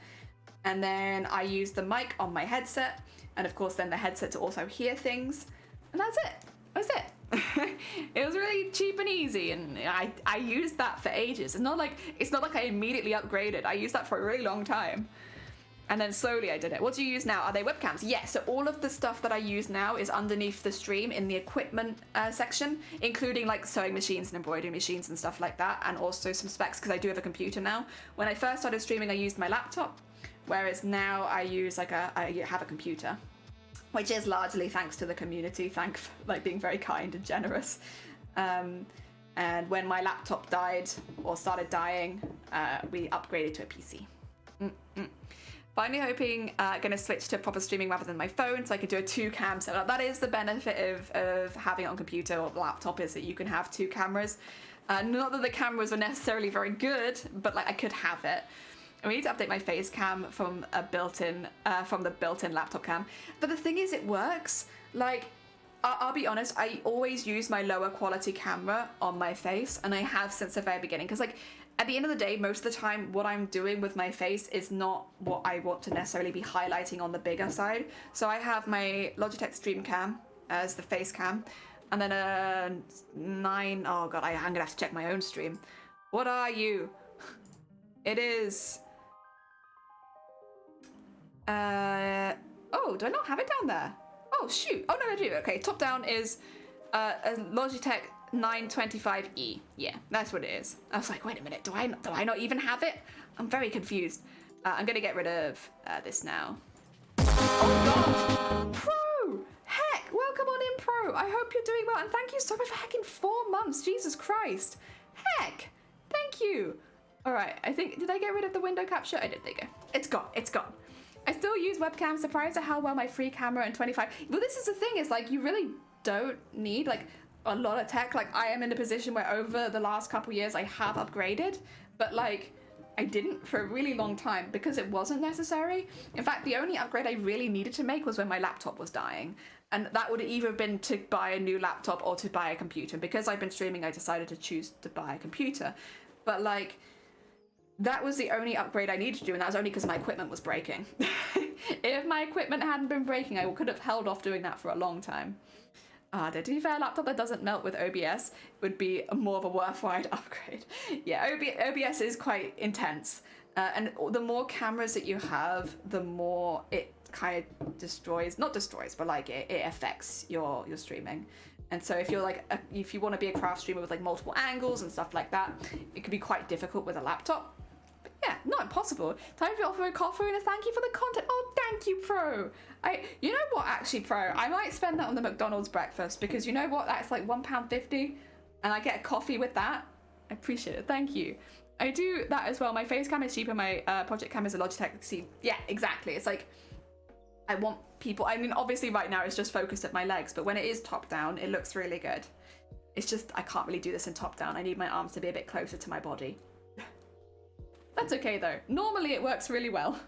And then I used the mic on my headset, and of course then the headset to also hear things. And that's it. That's it. It was really cheap and easy, and I used that for ages. It's not like I immediately upgraded. I used that for a really long time. And then slowly I did it. What do you use now? Are they webcams? Yes, so all of the stuff that I use now is underneath the stream in the equipment section, including like sewing machines and embroidery machines and stuff like that, and also some specs because I do have a computer now. When I first started streaming, I used my laptop, whereas now I use I have a computer, which is largely thanks to the community, being very kind and generous. And when my laptop died or started dying, we upgraded to a PC. Finally hoping going to switch to proper streaming rather than my phone, so I could do a 2-cam setup. That is the benefit of having it on computer or laptop, is that you can have 2 cameras. Not that the cameras were necessarily very good, but like I could have it. And we need to update my face cam from the built-in laptop cam. But the thing is, it works. Like, I'll be honest, I always use my lower quality camera on my face, and I have since the very beginning, because like, at the end of the day, most of the time, what I'm doing with my face is not what I want to necessarily be highlighting on the bigger side. So I have my Logitech Stream Cam as the face cam, and then a 9, oh god, I'm gonna have to check my own stream. What are you? It is, oh, do I not have it down there? Oh shoot, oh no, I do. Okay, top down is a Logitech 925E. Yeah, that's what it is. I was like, wait a minute, do I not even have it? I'm very confused. I'm gonna get rid of this now. Oh god! Pro! Heck, welcome on in, Pro. I hope you're doing well, and thank you so much for hacking 4 months. Jesus Christ. Heck, thank you. All right, I think, did I get rid of the window capture? I did, there you go. It's gone, it's gone. I still use webcam, surprised at how well my free camera and 25. Well, this is the thing, is like, you really don't need like a lot of tech. Like, I am in a position where over the last couple years I have upgraded, but like I didn't for a really long time because it wasn't necessary. In fact, the only upgrade I really needed to make was when my laptop was dying, and that would have either been to buy a new laptop or to buy a computer. Because I've been streaming, I decided to choose to buy a computer. But like, that was the only upgrade I needed to do, and that was only because my equipment was breaking. If my equipment hadn't been breaking, I could have held off doing that for a long time. To be fair, a laptop that doesn't melt with OBS would be more of a worthwhile upgrade. Yeah, OBS is quite intense. And the more cameras that you have, the more it kind of destroys, not destroys, but like it affects your streaming. And so if you're like, if you want to be a craft streamer with like multiple angles and stuff like that, it could be quite difficult with a laptop. But yeah, not impossible. Time to offer a coffee and a thank you for the content. Oh, thank you, Pro. You know what, actually, Pro, I might spend that on the McDonald's breakfast, because you know what, that's like £1.50, and I get a coffee with that. I appreciate it, thank you. I do that as well. My face cam is cheaper, my project cam is a Logitech. See, yeah, exactly. It's like, I want people, I mean, obviously right now it's just focused at my legs, but when it is top down, it looks really good. It's just, I can't really do this in top down. I need my arms to be a bit closer to my body. That's okay though. Normally it works really well.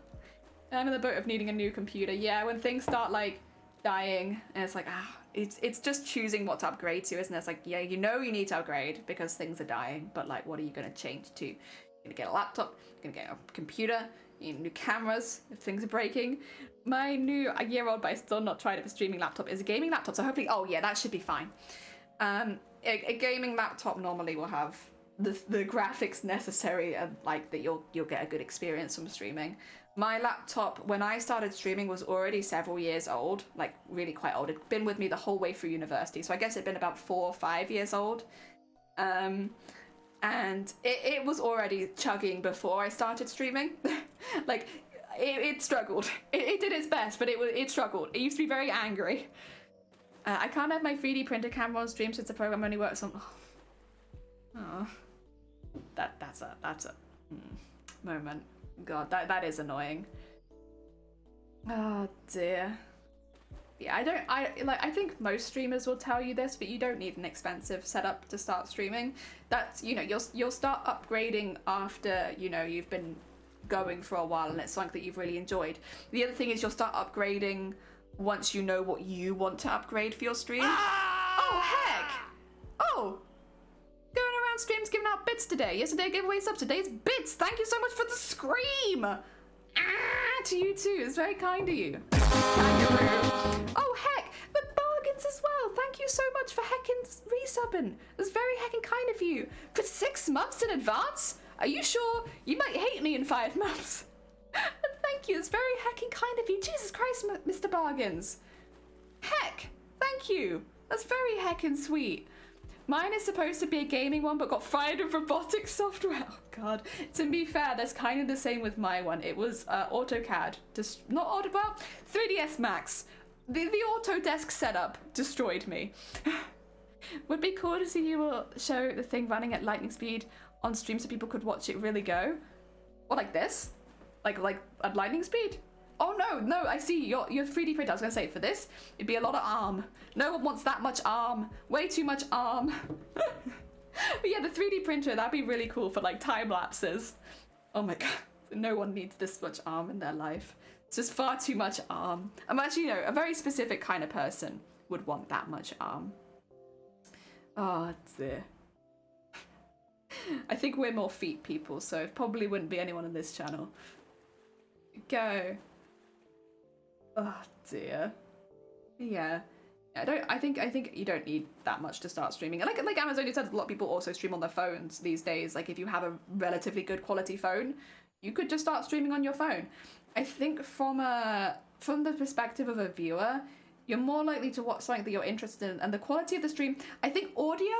I'm in the boat of needing a new computer. Yeah, when things start like dying, and it's like, it's just choosing what to upgrade to, isn't it? It's like, yeah, you know you need to upgrade because things are dying, but like, what are you gonna change to? You're gonna get a laptop, you're gonna get a computer, you need new cameras if things are breaking. My new, a year old, but I still not tried it for streaming laptop, is a gaming laptop, so hopefully, oh yeah, that should be fine. A gaming laptop normally will have the graphics necessary, and like that you'll get a good experience from streaming. My laptop, when I started streaming, was already several years old, like really quite old. It'd been with me the whole way through university, so I guess it'd been about 4 or 5 years old. And it was already chugging before I started streaming. Like, it struggled. It did its best, but it struggled. It used to be very angry. I can't have my 3D printer camera on stream since the program only works on... Oh. That's a moment. God, that is annoying. Oh dear. Yeah, I think most streamers will tell you this, but you don't need an expensive setup to start streaming. That's, you know, you'll start upgrading after, you know, you've been going for a while and it's something that you've really enjoyed. The other thing is you'll start upgrading once you know what you want to upgrade for your stream. Oh heck! Oh! Going around streams giving out bits today. Yesterday gave away subs, today's bits. Thank you so much for the scream! To you too, it's very kind of you. Oh heck, the bargains as well. Thank you so much for heckin' resubbing. It's very heckin' kind of you. For 6 months in advance? Are you sure? You might hate me in 5 months. Thank you, it's very heckin' kind of you. Jesus Christ, Mr. Bargains. Heck, thank you. That's very heckin' sweet. Mine is supposed to be a gaming one, but got fired with robotic software. Oh god. To be fair, that's kind of the same with my one. It was AutoCAD. Not Autobot, 3ds Max. The Autodesk setup destroyed me. Would be cool to see you show the thing running at lightning speed on stream so people could watch it really go. Or like this? Like at lightning speed? Oh no, I see your 3D printer. I was gonna say for this, it'd be a lot of arm. No one wants that much arm. Way too much arm. But yeah, the 3D printer, that'd be really cool for like time lapses. Oh my god, no one needs this much arm in their life. It's just far too much arm. Imagine, you know, a very specific kind of person would want that much arm. Oh dear. I think we're more feet people, so it probably wouldn't be anyone on this channel. Go. Oh dear. Yeah. I think you don't need that much to start streaming. And like Amazon said, a lot of people also stream on their phones these days. Like if you have a relatively good quality phone, you could just start streaming on your phone. I think from the perspective of a viewer, you're more likely to watch something that you're interested in, and the quality of the stream, I think audio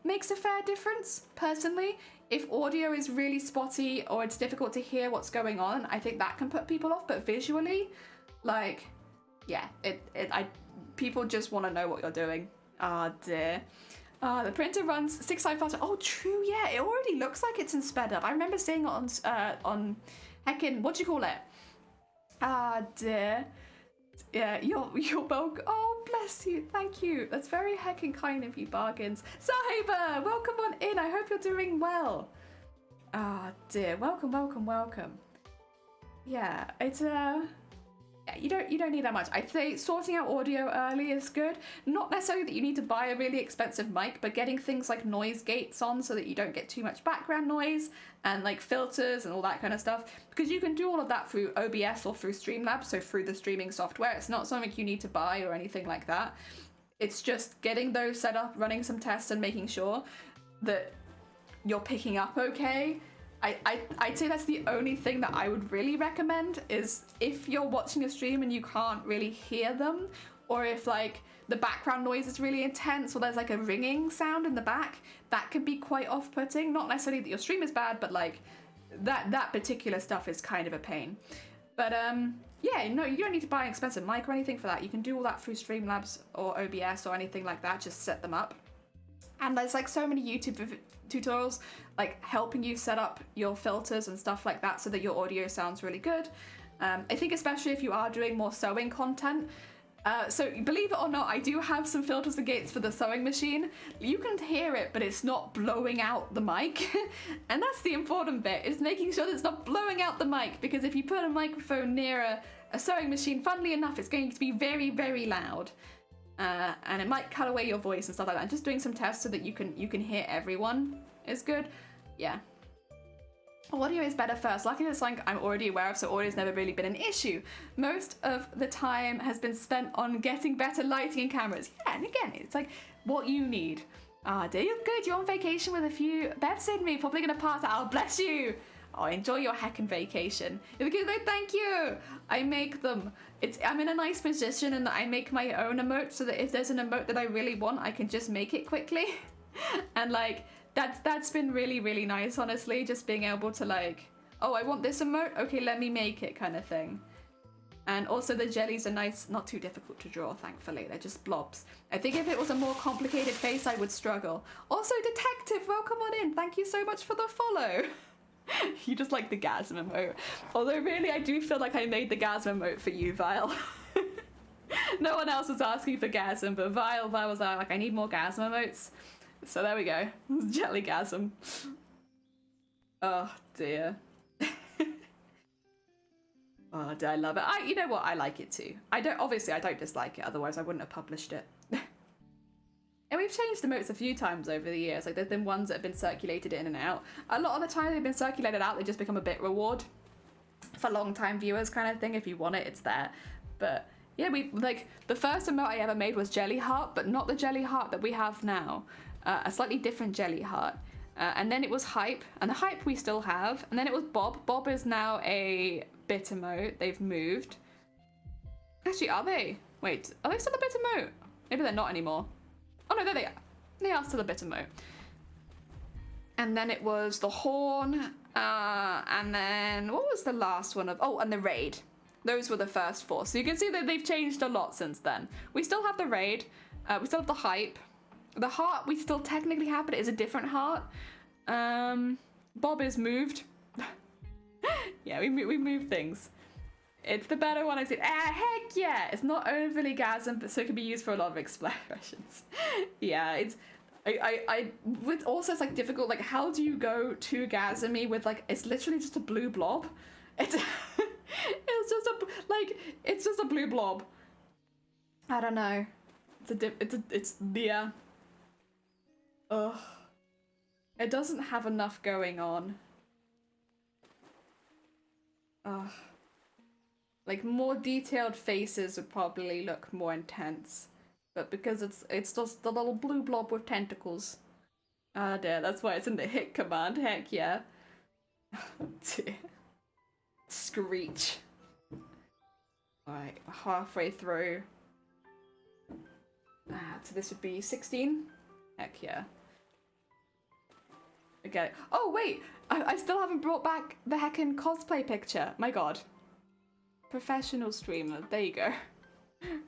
makes a fair difference, personally. If audio is really spotty or it's difficult to hear what's going on, I think that can put people off, but visually, like, yeah, people just want to know what you're doing. Ah, dear. The printer runs 6 times faster. Oh, true, yeah, it already looks like it's in sped up. I remember seeing it on heckin', what do you call it? Ah, dear. Yeah, your bulk. Oh, bless you. Thank you. That's very heckin' kind of you, Bargains. Sahiba, welcome on in. I hope you're doing well. Ah, dear. Welcome. Yeah, it's yeah, you don't need that much. I'd say sorting out audio early is good. Not necessarily that you need to buy a really expensive mic, but getting things like noise gates on so that you don't get too much background noise, and like filters and all that kind of stuff, because you can do all of that through OBS or through Streamlabs, so through the streaming software. It's not something you need to buy or anything like that. It's just getting those set up, running some tests, and making sure that you're picking up okay. I'd say that's the only thing that I would really recommend, is if you're watching a stream and you can't really hear them, or if like the background noise is really intense, or there's like a ringing sound in the back, that could be quite off-putting. Not necessarily that your stream is bad, but like that particular stuff is kind of a pain. But yeah, no, you don't need to buy an expensive mic or anything for that. You can do all that through Streamlabs or OBS or anything like that. Just set them up. And there's like so many YouTube tutorials like helping you set up your filters and stuff like that so that your audio sounds really good. I think especially if you are doing more sewing content. So believe it or not, I do have some filters and gates for the sewing machine. You can hear it, but it's not blowing out the mic. And that's the important bit, is making sure that it's not blowing out the mic, because if you put a microphone near a sewing machine, funnily enough, it's going to be very, very loud. And it might cut away your voice and stuff like that. And just doing some tests so that you can hear everyone is good. Yeah. Audio is better first. Luckily, it's something I'm already aware of, so audio's never really been an issue. Most of the time has been spent on getting better lighting and cameras. Yeah, and again, it's like what you need. Ah, dear, you're good. You're on vacation with a few Bevs in me. Probably gonna pass out. Oh, bless you. Oh, enjoy your heckin' vacation. You're good, no, thank you. I make them. I'm in a nice position in that I make my own emote, so that if there's an emote that I really want, I can just make it quickly. And like, that's been really, really nice, honestly. Just being able to like, oh, I want this emote? Okay, let me make it, kind of thing. And also the jellies are nice, not too difficult to draw, thankfully. They're just blobs. I think if it was a more complicated face, I would struggle. Also, Detective, welcome on in. Thank you so much for the follow. You just like the gasm emote. Although really, I do feel like I made the gasm emote for you, Vile. No one else was asking for gasm, but Vile was like, I need more gasm emotes. So there we go. Jelly gasm. Oh dear. Oh, do I love it? You know what? I like it too. I don't dislike it. Otherwise, I wouldn't have published it. And we've changed emotes a few times over the years. Like, there's been ones that have been circulated in and out. A lot of the time they've been circulated out, they just become a bit reward for long-time viewers kind of thing. If you want it, it's there. But yeah, the first emote I ever made was Jelly Heart, but not the Jelly Heart that we have now. A slightly different Jelly Heart. And then it was Hype, and the Hype we still have. And then it was Bob. Bob is now a bit emote. They've moved. Actually, are they? Wait, are they still a bit emote? Maybe they're not anymore. Oh no, there they are. They are still a bit emote. And then it was the Horn, and then what was the last one of? Oh, and the Raid. Those were the first four. So you can see that they've changed a lot since then. We still have the Raid. We still have the Hype. The Heart we still technically have, but it is a different heart. Bob is moved. Yeah, we moved things. It's the better one I've seen. Heck yeah! It's not overly gasm, but so it can be used for a lot of expressions. Yeah, it's with also it's like difficult. Like, how do you go to gasmy with like it's literally just a blue blob? It's it's just a blue blob. I don't know. Yeah. Ugh. It doesn't have enough going on. Ugh. Like, more detailed faces would probably look more intense. But because it's just the little blue blob with tentacles. Ah dear, that's why it's in the hit command, heck yeah. Oh dear. Screech. Alright, halfway through. So this would be 16? Heck yeah. Okay. Oh wait! I still haven't brought back the heckin' cosplay picture. My god. Professional streamer. There you go.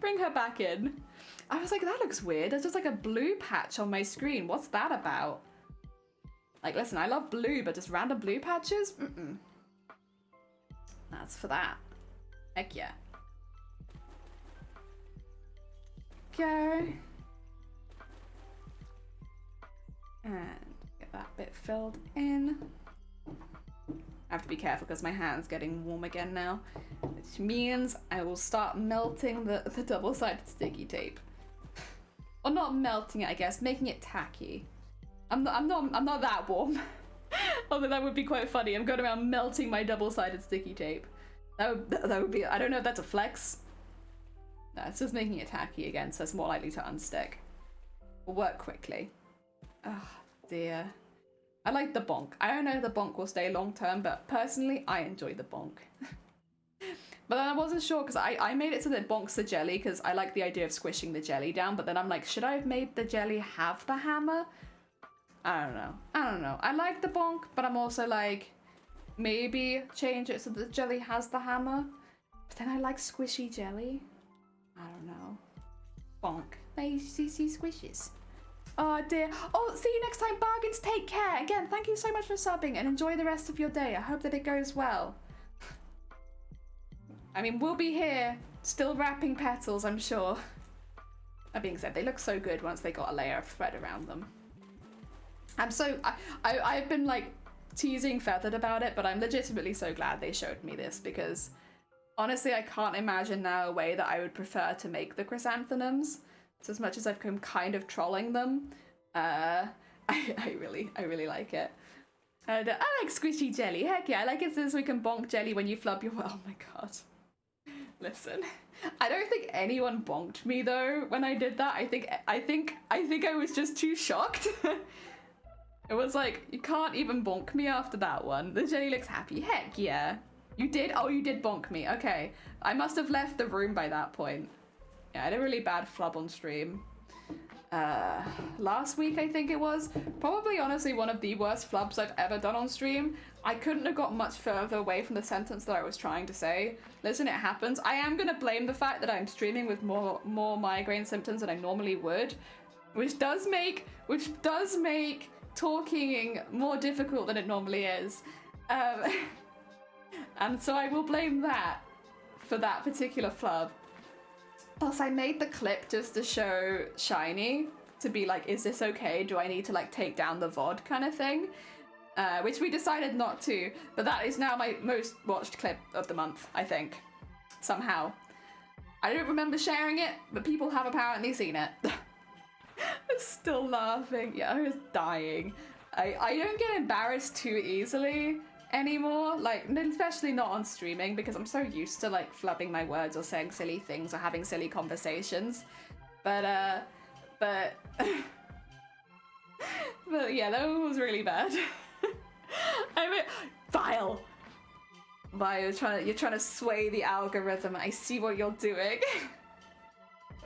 Bring her back in. I was like, that looks weird. There's just like a blue patch on my screen. What's that about? Like, listen, I love blue, but just random blue patches? Mm-mm. That's for that. Heck yeah. Okay. And get that bit filled in. I have to be careful because my hand's getting warm again now, which means I will start melting the double-sided sticky tape. Or not melting it, I guess, making it tacky. I'm not that warm. Although that would be quite funny. I'm going around melting my double-sided sticky tape. That would be, I don't know if that's a flex. No, it's just making it tacky again, so it's more likely to unstick. Will work quickly. Oh dear. I like the bonk. I don't know if the bonk will stay long term, but personally, I enjoy the bonk. But then I wasn't sure because I made it so that it bonks the jelly because I like the idea of squishing the jelly down, but then I'm like, should I have made the jelly have the hammer? I don't know. I like the bonk, but I'm also like, maybe change it so that the jelly has the hammer. But then I like squishy jelly. I don't know. Bonk. Nice see squishes. Oh dear. Oh, see you next time, Bargains. Take care. Again, thank you so much for subbing and enjoy the rest of your day. I hope that it goes well. I mean, we'll be here still wrapping petals, I'm sure. That being said, they look so good once they got a layer of thread around them. I've been like teasing Feathered about it, but I'm legitimately so glad they showed me this because honestly, I can't imagine now a way that I would prefer to make the chrysanthemums. So as much as I've come kind of trolling them, I really like it. And I like squishy jelly. Heck yeah, I like it since we can bonk jelly when you flub your. Oh my god. Listen, I don't think anyone bonked me though when I did that. I think I was just too shocked. It was like, you can't even bonk me after that one. The jelly looks happy. Heck yeah. You did? Oh, you did bonk me. Okay. I must have left the room by that point. Yeah, I had a really bad flub on stream. Last week, I think it was. Probably, honestly, one of the worst flubs I've ever done on stream. I couldn't have got much further away from the sentence that I was trying to say. Listen, it happens. I am going to blame the fact that I'm streaming with more migraine symptoms than I normally would, which does make talking more difficult than it normally is. Um, and so I will blame that for that particular flub. Plus, I made the clip just to show Shiny, to be like, is this okay? Do I need to like take down the VOD kind of thing? Which we decided not to, but that is now my most watched clip of the month, I think. Somehow. I don't remember sharing it, but people have apparently seen it. I'm still laughing. Yeah, I was dying. I don't get embarrassed too easily anymore, like especially not on streaming, because I'm so used to like flubbing my words or saying silly things or having silly conversations. But but yeah, that one was really bad. I mean, Vile, you're trying to sway the algorithm. I see what you're doing.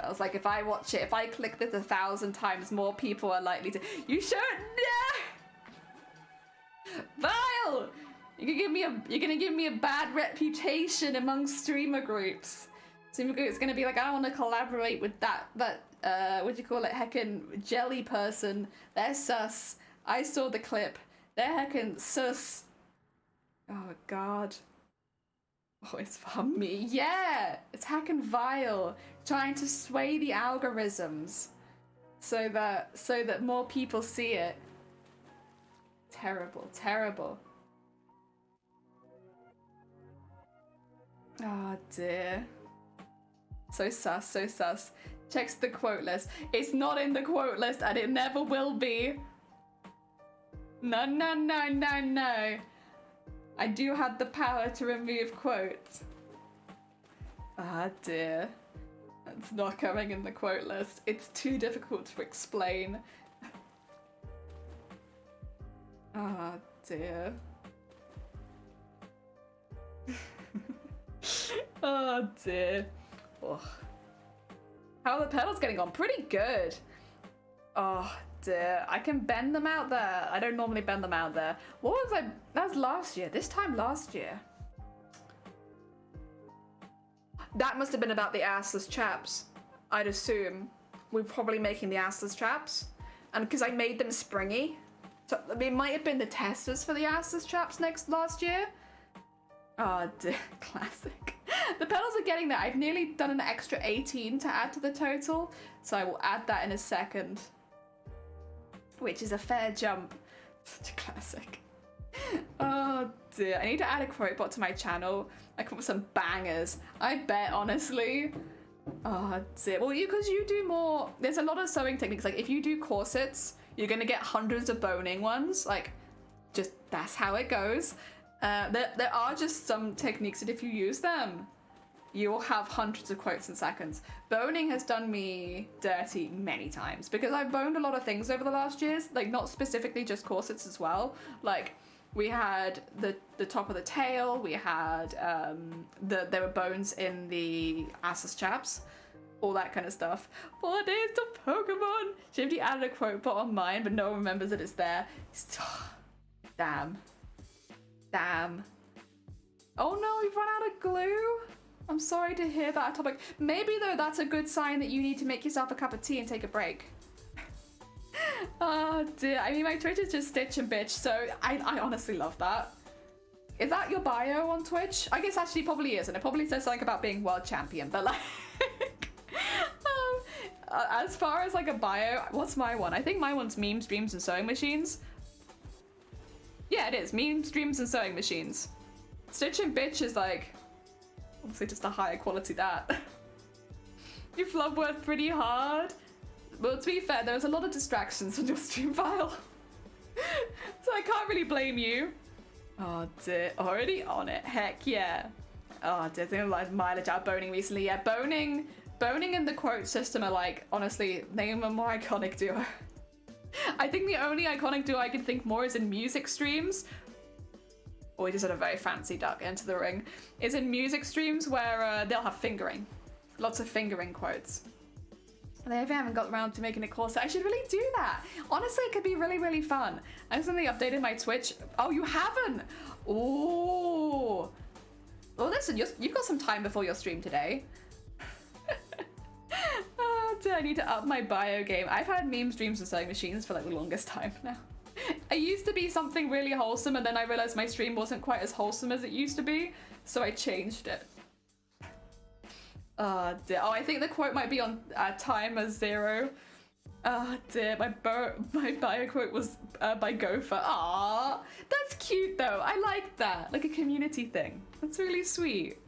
I was like, if I watch it, if I click this 1,000 times, more people are likely to. You should. No! Vile! You're gonna give me a bad reputation among streamer groups. Streamer groups gonna be like, I don't want to collaborate with that what do you call it, heckin' jelly person. They're sus. I saw the clip. They're heckin' sus. Oh god. Oh, it's from me. Yeah, it's heckin' Vile, trying to sway the algorithms so that more people see it. Terrible, terrible. Oh dear. So sus, so sus. Checks the quote list. It's not in the quote list and it never will be. No, no, no, no, no. I do have the power to remove quotes. Ah dear. It's not coming in the quote list. It's too difficult to explain. Ah dear. Oh dear. Ugh. How are the petals getting on? Pretty good. Oh dear. I can bend them out there. I don't normally bend them out there. What was I? That was last year. This time last year. That must have been about the assless chaps. I'd assume. We're probably making the assless chaps. And because I made them springy. So it might have been the testers for the assless chaps last year. Oh dear. Classic. The petals are getting there. I've nearly done an extra 18 to add to the total, so I will add that in a second. Which is a fair jump. Such a classic. Oh dear. I need to add a quote bot to my channel. I come up with some bangers. I bet, honestly. Oh dear. Well, because you do more. There's a lot of sewing techniques. Like if you do corsets, you're gonna get hundreds of boning ones. Like, just that's how it goes. There are just some techniques that if you use them, you will have hundreds of quotes in seconds. Boning has done me dirty many times because I've boned a lot of things over the last years, like not specifically just corsets as well. Like we had the top of the tail, we had there were bones in the assless chaps, all that kind of stuff. 4 days to Pokemon. Shifty added a quote bot on mine, but no one remembers that it's there. Damn. Damn. Oh no, we've run out of glue. I'm sorry to hear that topic. Maybe though that's a good sign that you need to make yourself a cup of tea and take a break. Oh dear. I mean, my Twitch is just Stitch and Bitch, so I honestly love that. Is that your bio on Twitch? I guess actually probably isn't. It probably says something about being world champion, but like as far as like a bio, what's my one? I think my one's memes, dreams, and sewing machines. Yeah, it is. Memes, dreams, and sewing machines. Stitch and Bitch is like, obviously just a higher quality that. You flub work pretty hard. Well, to be fair, there was a lot of distractions on your stream file. So I can't really blame you. Oh dear, already on it. Heck yeah. Oh dear, I think I realized mileage out boning recently. Yeah, boning and the quote system are like, honestly, name a more iconic duo. I think the only iconic duo I can think more is in music streams. Oh, we just had a very fancy duck into the ring. Is in music streams where they'll have fingering. Lots of fingering quotes. They haven't got around to making a corset. I should really do that. Honestly, it could be really, really fun. I recently updated my Twitch. Oh, you haven't? Oh. Well, listen, you've got some time before your stream today. Oh, I need to up my bio game. I've had memes, dreams, and sewing machines for like the longest time now. I used to be something really wholesome, and then I realized my stream wasn't quite as wholesome as it used to be, so I changed it. Dear. Oh, I think the quote might be on time as 0. Dear, my bio quote was by Gopher. Ah, that's cute though. I like that, like a community thing. That's really sweet.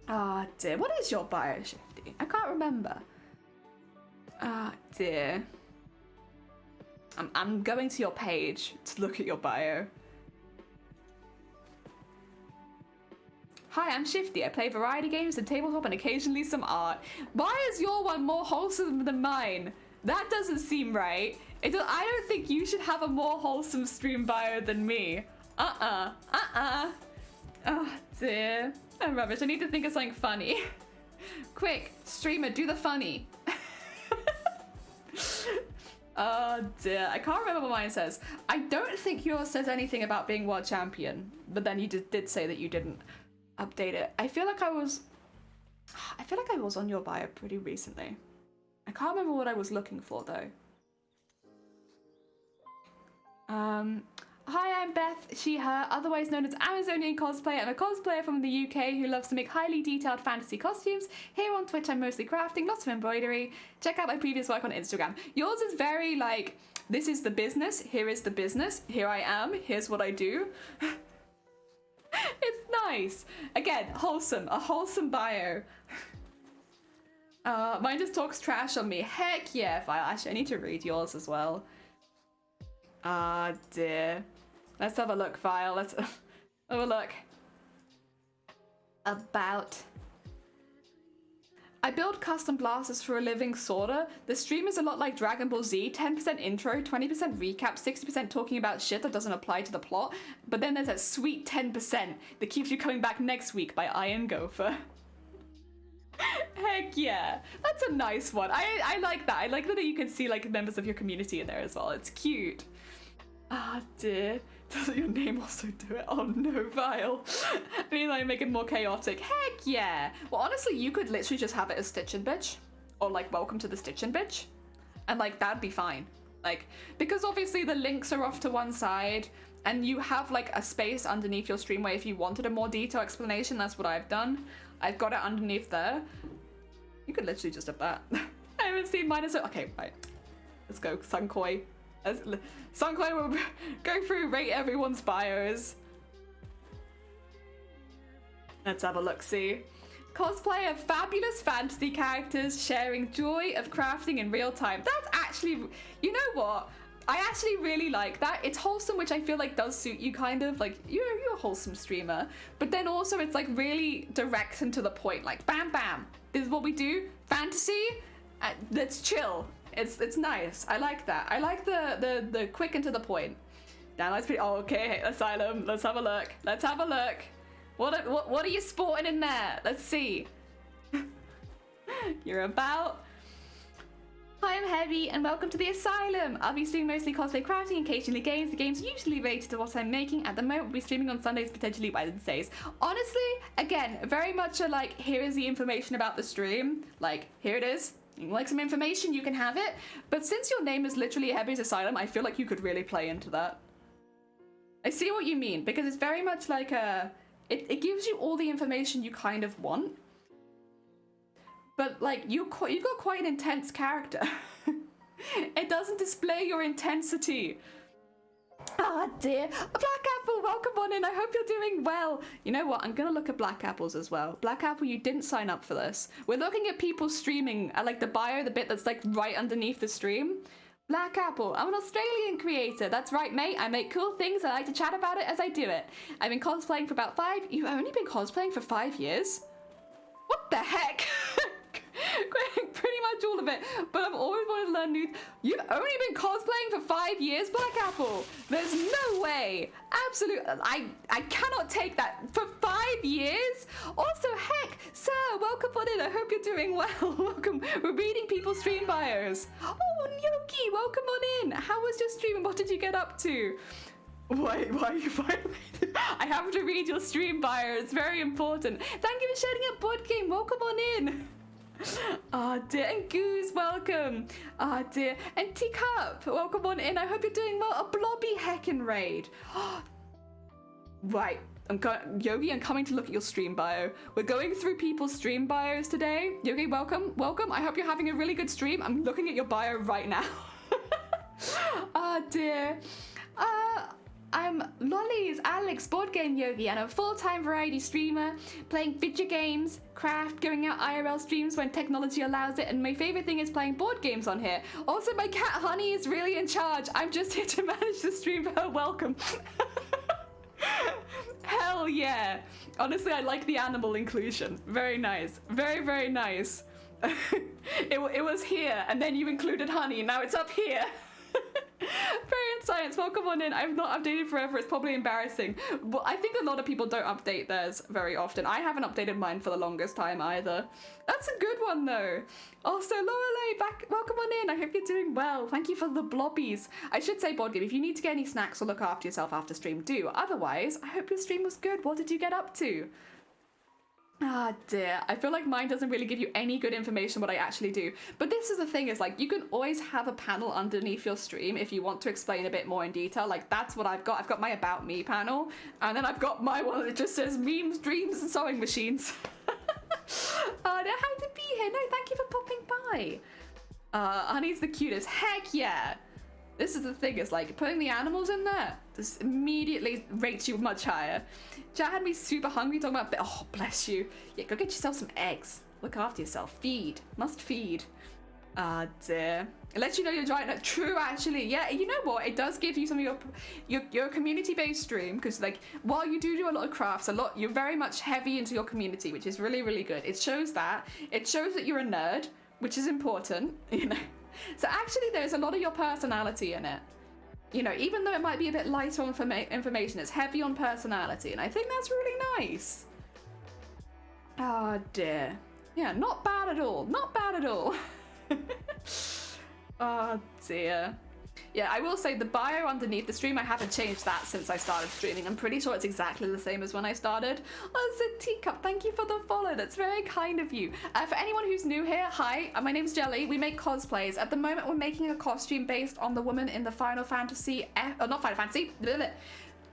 Dear, what is your bio, Shifty? I can't remember. Dear. I'm going to your page to look at your bio. Hi, I'm Shifty. I play variety games and tabletop and occasionally some art. Why is your one more wholesome than mine? That doesn't seem right. I don't think you should have a more wholesome stream bio than me. Oh dear. I'm rubbish. I need to think of something funny. Quick, streamer, do the funny. Oh dear. I can't remember what mine says. I don't think yours says anything about being world champion, but then you did say that you didn't update it. I feel like I was on your bio pretty recently. I can't remember what I was looking for though. Hi, I'm Beth, she, her, otherwise known as Amazonian Cosplayer. I'm a cosplayer from the UK who loves to make highly detailed fantasy costumes. Here on Twitch, I'm mostly crafting, lots of embroidery. Check out my previous work on Instagram. Yours is very like, this is the business, here is the business, here I am, here's what I do. It's nice. Again, wholesome, a wholesome bio. Mine just talks trash on me. Heck yeah, File. Actually, I need to read yours as well. Dear. Let's have a look, File. Let's have a look. About. I build custom blasters for a living, sorta. The stream is a lot like Dragon Ball Z. 10% intro, 20% recap, 60% talking about shit that doesn't apply to the plot. But then there's that sweet 10% that keeps you coming back next week by Iron Gopher. Heck yeah. That's a nice one. I like that. I like that you can see like members of your community in there as well. It's cute. Dear. Doesn't your name also do it? Oh no, Vile. I mean, like, make it more chaotic. Heck yeah. Well, honestly, you could literally just have it as Stitchin' Bitch. Or like, welcome to the Stitchin' Bitch. And like, that'd be fine. Like, because obviously the links are off to one side, and you have like a space underneath your stream where if you wanted a more detailed explanation, that's what I've done. I've got it underneath there. You could literally just have that. I haven't seen mine as well. Okay, right. Let's go, Sunkoi. Sunkoi will go through, rate everyone's bios. Let's have a look-see. Cosplay of fabulous fantasy characters sharing joy of crafting in real time. That's actually, you know what? I actually really like that. It's wholesome, which I feel like does suit you kind of. Like, you're a wholesome streamer. But then also it's like really direct and to the point. Like, bam, bam. This is what we do. Fantasy. Let's chill. It's nice. I like that. I like the quick and to the point. Damn, that's pretty. Oh, okay. Asylum. Let's have a look. Let's have a look. What are you sporting in there? Let's see. You're about. Hi, I'm Heavy, and welcome to the Asylum. I'll be streaming mostly cosplay crafting, occasionally games. The game's usually related to what I'm making. At the moment, we'll be streaming on Sundays, potentially Wednesdays. Honestly, again, very much a like, here is the information about the stream. Like, here it is. You like some information, you can have it. But since your name is literally Heavy's Asylum, I feel like you could really play into that. I see what you mean, because it's very much like a... It gives you all the information you kind of want. But like, you've got quite an intense character. It doesn't display your intensity. Ah, dear. Black Apple, welcome on in. I hope you're doing well. You know what? I'm going to look at Black Apples as well. Black Apple, you didn't sign up for this. We're looking at people streaming at like the bio, the bit that's like right underneath the stream. Black Apple, I'm an Australian creator. That's right, mate. I make cool things. I like to chat about it as I do it. I've been cosplaying for about 5... You've only been cosplaying for 5 years? What the heck? Pretty much all of it, but I've always wanted to learn new. You've only been cosplaying for 5 years, Black Apple. There's no way. Absolutely, I cannot take that for 5 years. Also, heck, sir, welcome on in. I hope you're doing well. Welcome. We're reading people's stream bios. Oh, Nyoki, welcome on in. How was your stream and what did you get up to? Why are you violating? I have to read your stream bio. It's very important. Thank you for sharing a board game. Welcome on in. Ah, dear. And Goose, welcome. Ah, dear. And Teacup, welcome on in. I hope you're doing well. A blobby heckin' raid. Right. Yogi, I'm coming to look at your stream bio. We're going through people's stream bios today. Yogi, welcome. Welcome. I hope you're having a really good stream. I'm looking at your bio right now. Ah, dear. I'm Lolly's Alex Board Game Yogi, and I'm a full-time variety streamer, playing video games, craft, going out IRL streams when technology allows it, and my favorite thing is playing board games on here. Also, my cat Honey is really in charge. I'm just here to manage the stream for her. Welcome. Hell yeah. Honestly, I like the animal inclusion. Very nice. Very, very nice. It was here, and then you included Honey, and now it's up here. Variant Science, welcome on in. I've not updated forever. It's probably embarrassing. Well, I think a lot of people don't update theirs very often. I haven't updated mine for the longest time either. That's a good one though. Also, Lorelei, back. Welcome on in. I hope you're doing well. Thank you for the blobbies. I should say, board game, if you need to get any snacks or look after yourself after stream, do. Otherwise, I hope your stream was good. What did you get up to? Ah, dear. I feel like mine doesn't really give you any good information what I actually do. But this is the thing, is like, you can always have a panel underneath your stream if you want to explain a bit more in detail. Like, that's what I've got. I've got my About Me panel, and then I've got my one that just says memes, dreams, and sewing machines. How to be here. No, thank you for popping by. Honey's the cutest. Heck yeah. This is the thing, is like putting the animals in there just immediately rates you much higher. Chat had me super hungry talking about, oh bless you. Yeah, go get yourself some eggs. Look after yourself. Feed. Must feed. Ah, dear. It lets you know you're trying. True, actually. Yeah, you know what? It does give you some of your community-based stream, because like while you do a lot of crafts, you're very much heavy into your community, which is really, really good. It shows that. It shows that you're a nerd, which is important, you know. So actually there's a lot of your personality in it. You know, even though it might be a bit light on information, it's heavy on personality, and I think that's really nice. Oh dear. Yeah, not bad at all. Not bad at all. Oh dear. Yeah, I will say the bio underneath the stream, I haven't changed that since I started streaming. I'm pretty sure it's exactly the same as when I started. Oh, it's a Teacup. Thank you for the follow. That's very kind of you. For anyone who's new here, hi, my name's Jelly. We make cosplays. At the moment, we're making a costume based on the woman in the Final Fantasy not Final Fantasy,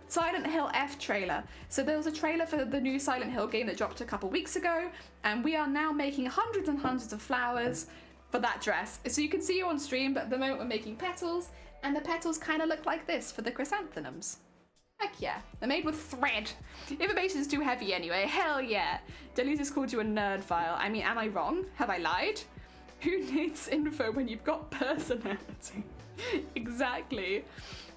Silent Hill F trailer. So there was a trailer for the new Silent Hill game that dropped a couple weeks ago, and we are now making hundreds and hundreds of flowers for that dress. So you can see you on stream, but at the moment we're making petals, and the petals kind of look like this for the chrysanthemums. Heck yeah, they're made with thread. Information is too heavy anyway, hell yeah. Delise has called you a nerd file. I mean, am I wrong? Have I lied? Who needs info when you've got personality? Exactly.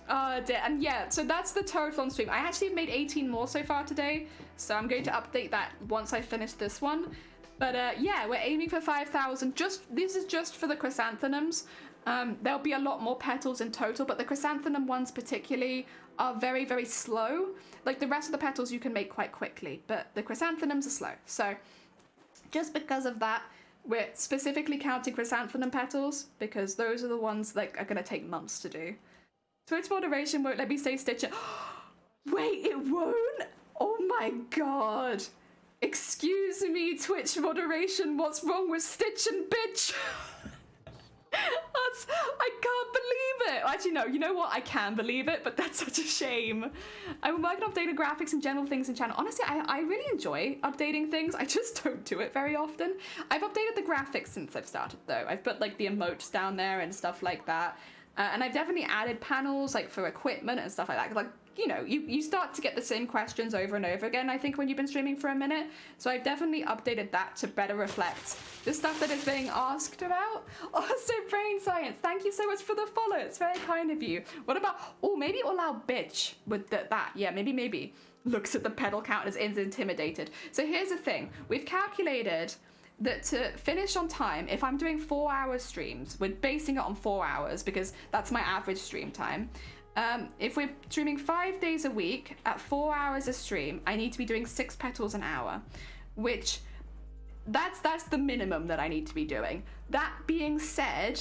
And yeah, so that's the total on stream. I actually made 18 more so far today, so I'm going to update that once I finish this one. But yeah, we're aiming for 5,000. This is just for the chrysanthemums. There'll be a lot more petals in total, but the chrysanthemum ones particularly are very, very slow. Like the rest of the petals you can make quite quickly, but the chrysanthemums are slow. So just because of that, we're specifically counting chrysanthemum petals, because those are the ones that are going to take months to do. Twitch moderation won't let me say Stitch. Wait, it won't? Oh my god. Excuse me, Twitch moderation, what's wrong with Stitch and bitch? I can't believe it. Actually, no, you know what? I can believe it, but that's such a shame. I'm working on updating graphics and general things in channel. Honestly, I really enjoy updating things. I just don't do it very often. I've updated the graphics since I've started, though. I've put like the emotes down there and stuff like that. And I've definitely added panels like for equipment and stuff like that. Like, you know, you start to get the same questions over and over again, I think, when you've been streaming for a minute. So I've definitely updated that to better reflect the stuff that is being asked about. Also, Brain Science, thank you so much for the follow. It's very kind of you. What about, oh, maybe it will allow bitch with that. Yeah, maybe. Looks at the pedal count and is intimidated. So here's the thing. We've calculated that to finish on time, if I'm doing 4-hour streams, we're basing it on 4 hours because that's my average stream time. If we're streaming 5 days a week at 4 hours a stream, I need to be doing 6 petals an hour, which that's the minimum that I need to be doing. That being said,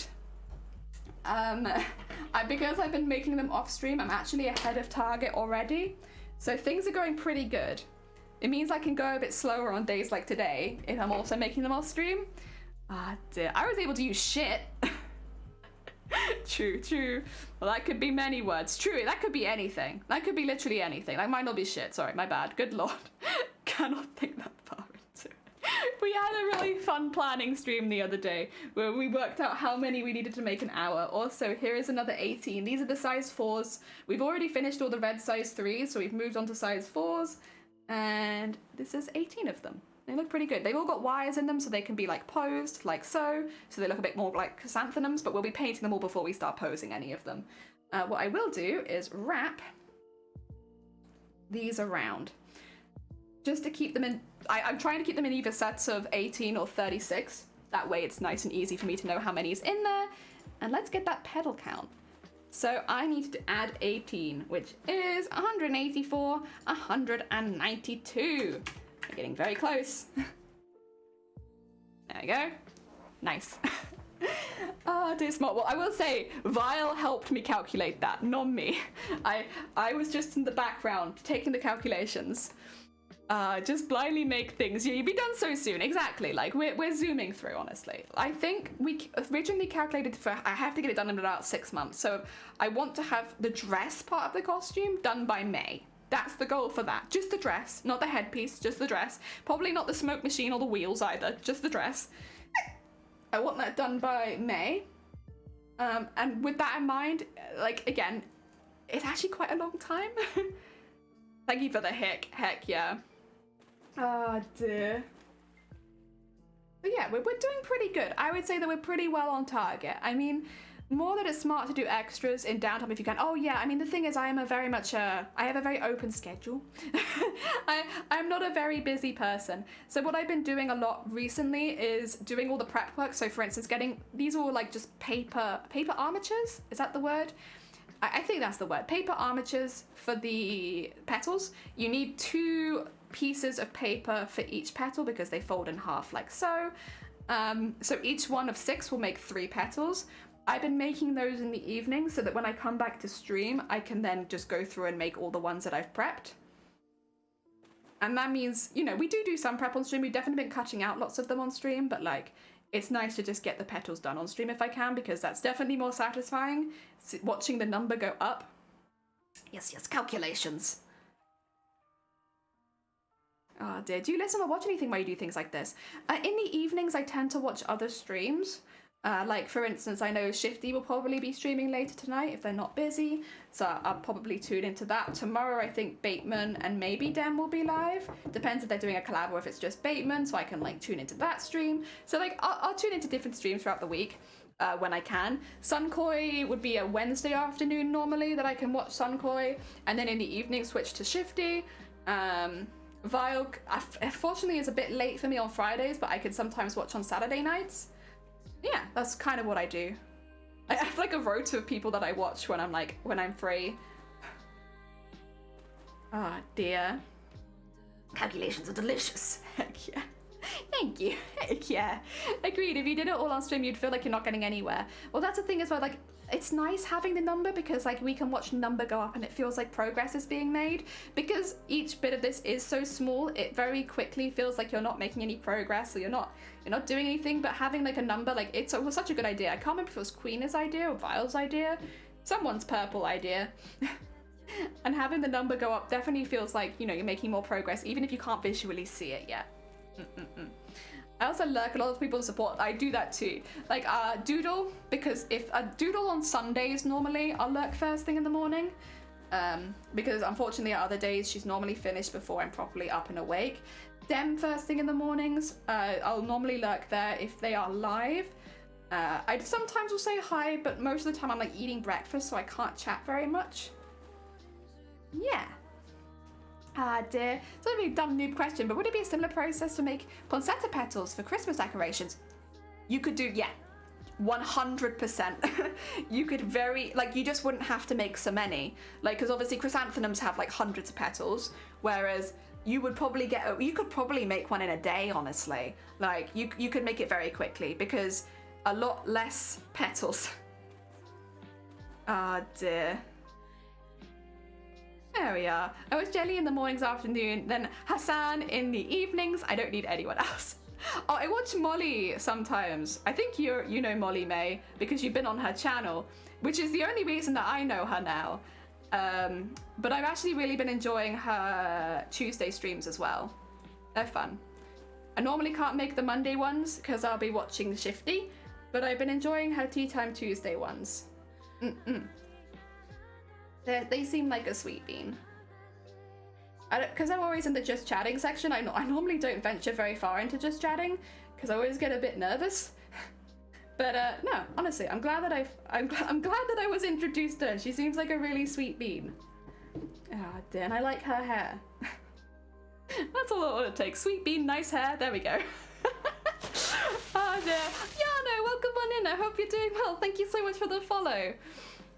because I've been making them off stream, I'm actually ahead of target already. So things are going pretty good. It means I can go a bit slower on days like today if I'm also making them off stream. Ah, dear. I was able to use shit. True, true. Well, that could be many words. True, that could be anything. That could be literally anything. Like, might not be shit. Sorry, my bad. Good lord. Cannot think that far into it. We had a really fun planning stream the other day where we worked out how many we needed to make an hour. Also, here is another 18. These are the size 4s. We've already finished all the red size 3s, so we've moved on to size 4s. And this is 18 of them. They look pretty good. They've all got wires in them so they can be like posed, like so. So they look a bit more like chrysanthemums, but we'll be painting them all before we start posing any of them. What I will do is wrap these around. Just to keep them in, I'm trying to keep them in either sets of 18 or 36. That way it's nice and easy for me to know how many is in there. And let's get that petal count. So I need to add 18, which is 184, 192. We're getting very close. There we go. Nice. Oh, dear smart. Well, I will say, Vile helped me calculate that, not me. I was just in the background taking the calculations. Just blindly make things. You'd be done so soon. Exactly. Like, we're zooming through, honestly. I think we originally calculated for, I have to get it done in about 6 months. So I want to have the dress part of the costume done by May. That's the goal for that. Just the dress, not the headpiece, just the dress. Probably not the smoke machine or the wheels either, just the dress. I want that done by May. And with that in mind, like, again, it's actually quite a long time. Thank you for the heck yeah. Oh dear. But yeah, we're doing pretty good. I would say that we're pretty well on target. I mean, more that it's smart to do extras in downtime if you can. Oh yeah, I mean, the thing is, I have a very open schedule. I'm not a very busy person. So what I've been doing a lot recently is doing all the prep work. So for instance, getting, these are all like just paper armatures. Is that the word? I think that's the word. Paper armatures for the petals. You need 2 pieces of paper for each petal because they fold in half like so. So each one of 6 will make 3 petals. I've been making those in the evening so that when I come back to stream, I can then just go through and make all the ones that I've prepped. And that means, you know, we do some prep on stream. We've definitely been cutting out lots of them on stream, but like, it's nice to just get the petals done on stream if I can, because that's definitely more satisfying, watching the number go up. Yes, calculations. Oh dear, do you listen or watch anything while you do things like this? In the evenings, I tend to watch other streams. Like, for instance, I know Shifty will probably be streaming later tonight if they're not busy, so I'll probably tune into that. Tomorrow, I think Bateman and maybe Dem will be live. Depends if they're doing a collab or if it's just Bateman, so I can, like, tune into that stream. So, like, I'll tune into different streams throughout the week when I can. Sunkoi would be a Wednesday afternoon normally that I can watch Sunkoi, and then in the evening switch to Shifty. Vile, unfortunately, is a bit late for me on Fridays, but I can sometimes watch on Saturday nights. Yeah, that's kind of what I do. I have like a rota of people that I watch when I'm free. Oh dear. Calculations are delicious. Heck yeah. Thank you. Heck yeah. Agreed. If you did it all on stream, you'd feel like you're not getting anywhere. Well, that's the thing as well, like, it's nice having the number because like we can watch the number go up and it feels like progress is being made. Because each bit of this is so small, it very quickly feels like you're not making any progress or you're not doing anything. But having like a number, like it was such a good idea. I can't remember if it was Queen's idea or Vile's idea, someone's purple idea. And having the number go up definitely feels like, you know, you're making more progress even if you can't visually see it yet. I also lurk a lot of people's support. I do that too. Like Doodle, because if I doodle on Sundays normally, I'll lurk first thing in the morning. Because unfortunately other days she's normally finished before I'm properly up and awake. Dem first thing in the mornings, I'll normally lurk there if they are live. I sometimes will say hi, but most of the time I'm like eating breakfast, so I can't chat very much. Yeah. Ah dear, it's a really dumb noob question, but would it be a similar process to make poinsettia petals for Christmas decorations? You could do, yeah, 100%. You could you just wouldn't have to make so many. Like, because obviously chrysanthemums have like hundreds of petals, whereas you could probably make one in a day, honestly. Like, you could make it very quickly because a lot less petals. Ah dear. There we are. I was Jelly in the mornings, afternoon, then Hassan in the evenings. I don't need anyone else. Oh, I watch Molly sometimes. I think you know Molly May because you've been on her channel, which is the only reason that I know her now. But I've actually really been enjoying her Tuesday streams as well. They're fun. I normally can't make the Monday ones because I'll be watching Shifty, but I've been enjoying her Tea Time Tuesday ones. They seem like a sweet bean. Because I'm always in the just chatting section, I normally don't venture very far into just chatting because I always get a bit nervous. But no, honestly, I'm glad that I'm glad that I was introduced to her. She seems like a really sweet bean. Ah, dear, and I like her hair. That's all it takes. Sweet bean, nice hair. There we go. Oh dear. Yano, welcome on in. I hope you're doing well. Thank you so much for the follow.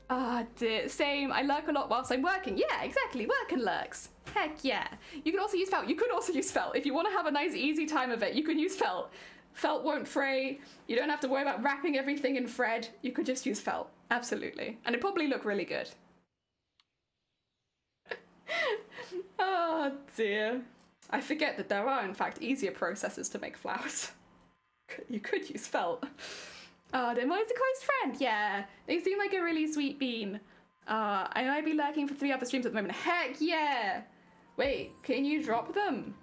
Ah dear. Same. I lurk a lot whilst I'm working. Yeah, exactly. Work and lurks. Heck yeah. You can also use felt. You could also use felt. If you want to have a nice easy time of it, you can use felt. Felt won't fray. You don't have to worry about wrapping everything in thread. You could just use felt. Absolutely. And it'd probably look really good. Oh dear. I forget that there are, in fact, easier processes to make flowers. You could use felt. Oh, they're a close friend. Yeah, they seem like a really sweet bean. I might be lurking for 3 other streams at the moment. Heck yeah! Wait, can you drop them?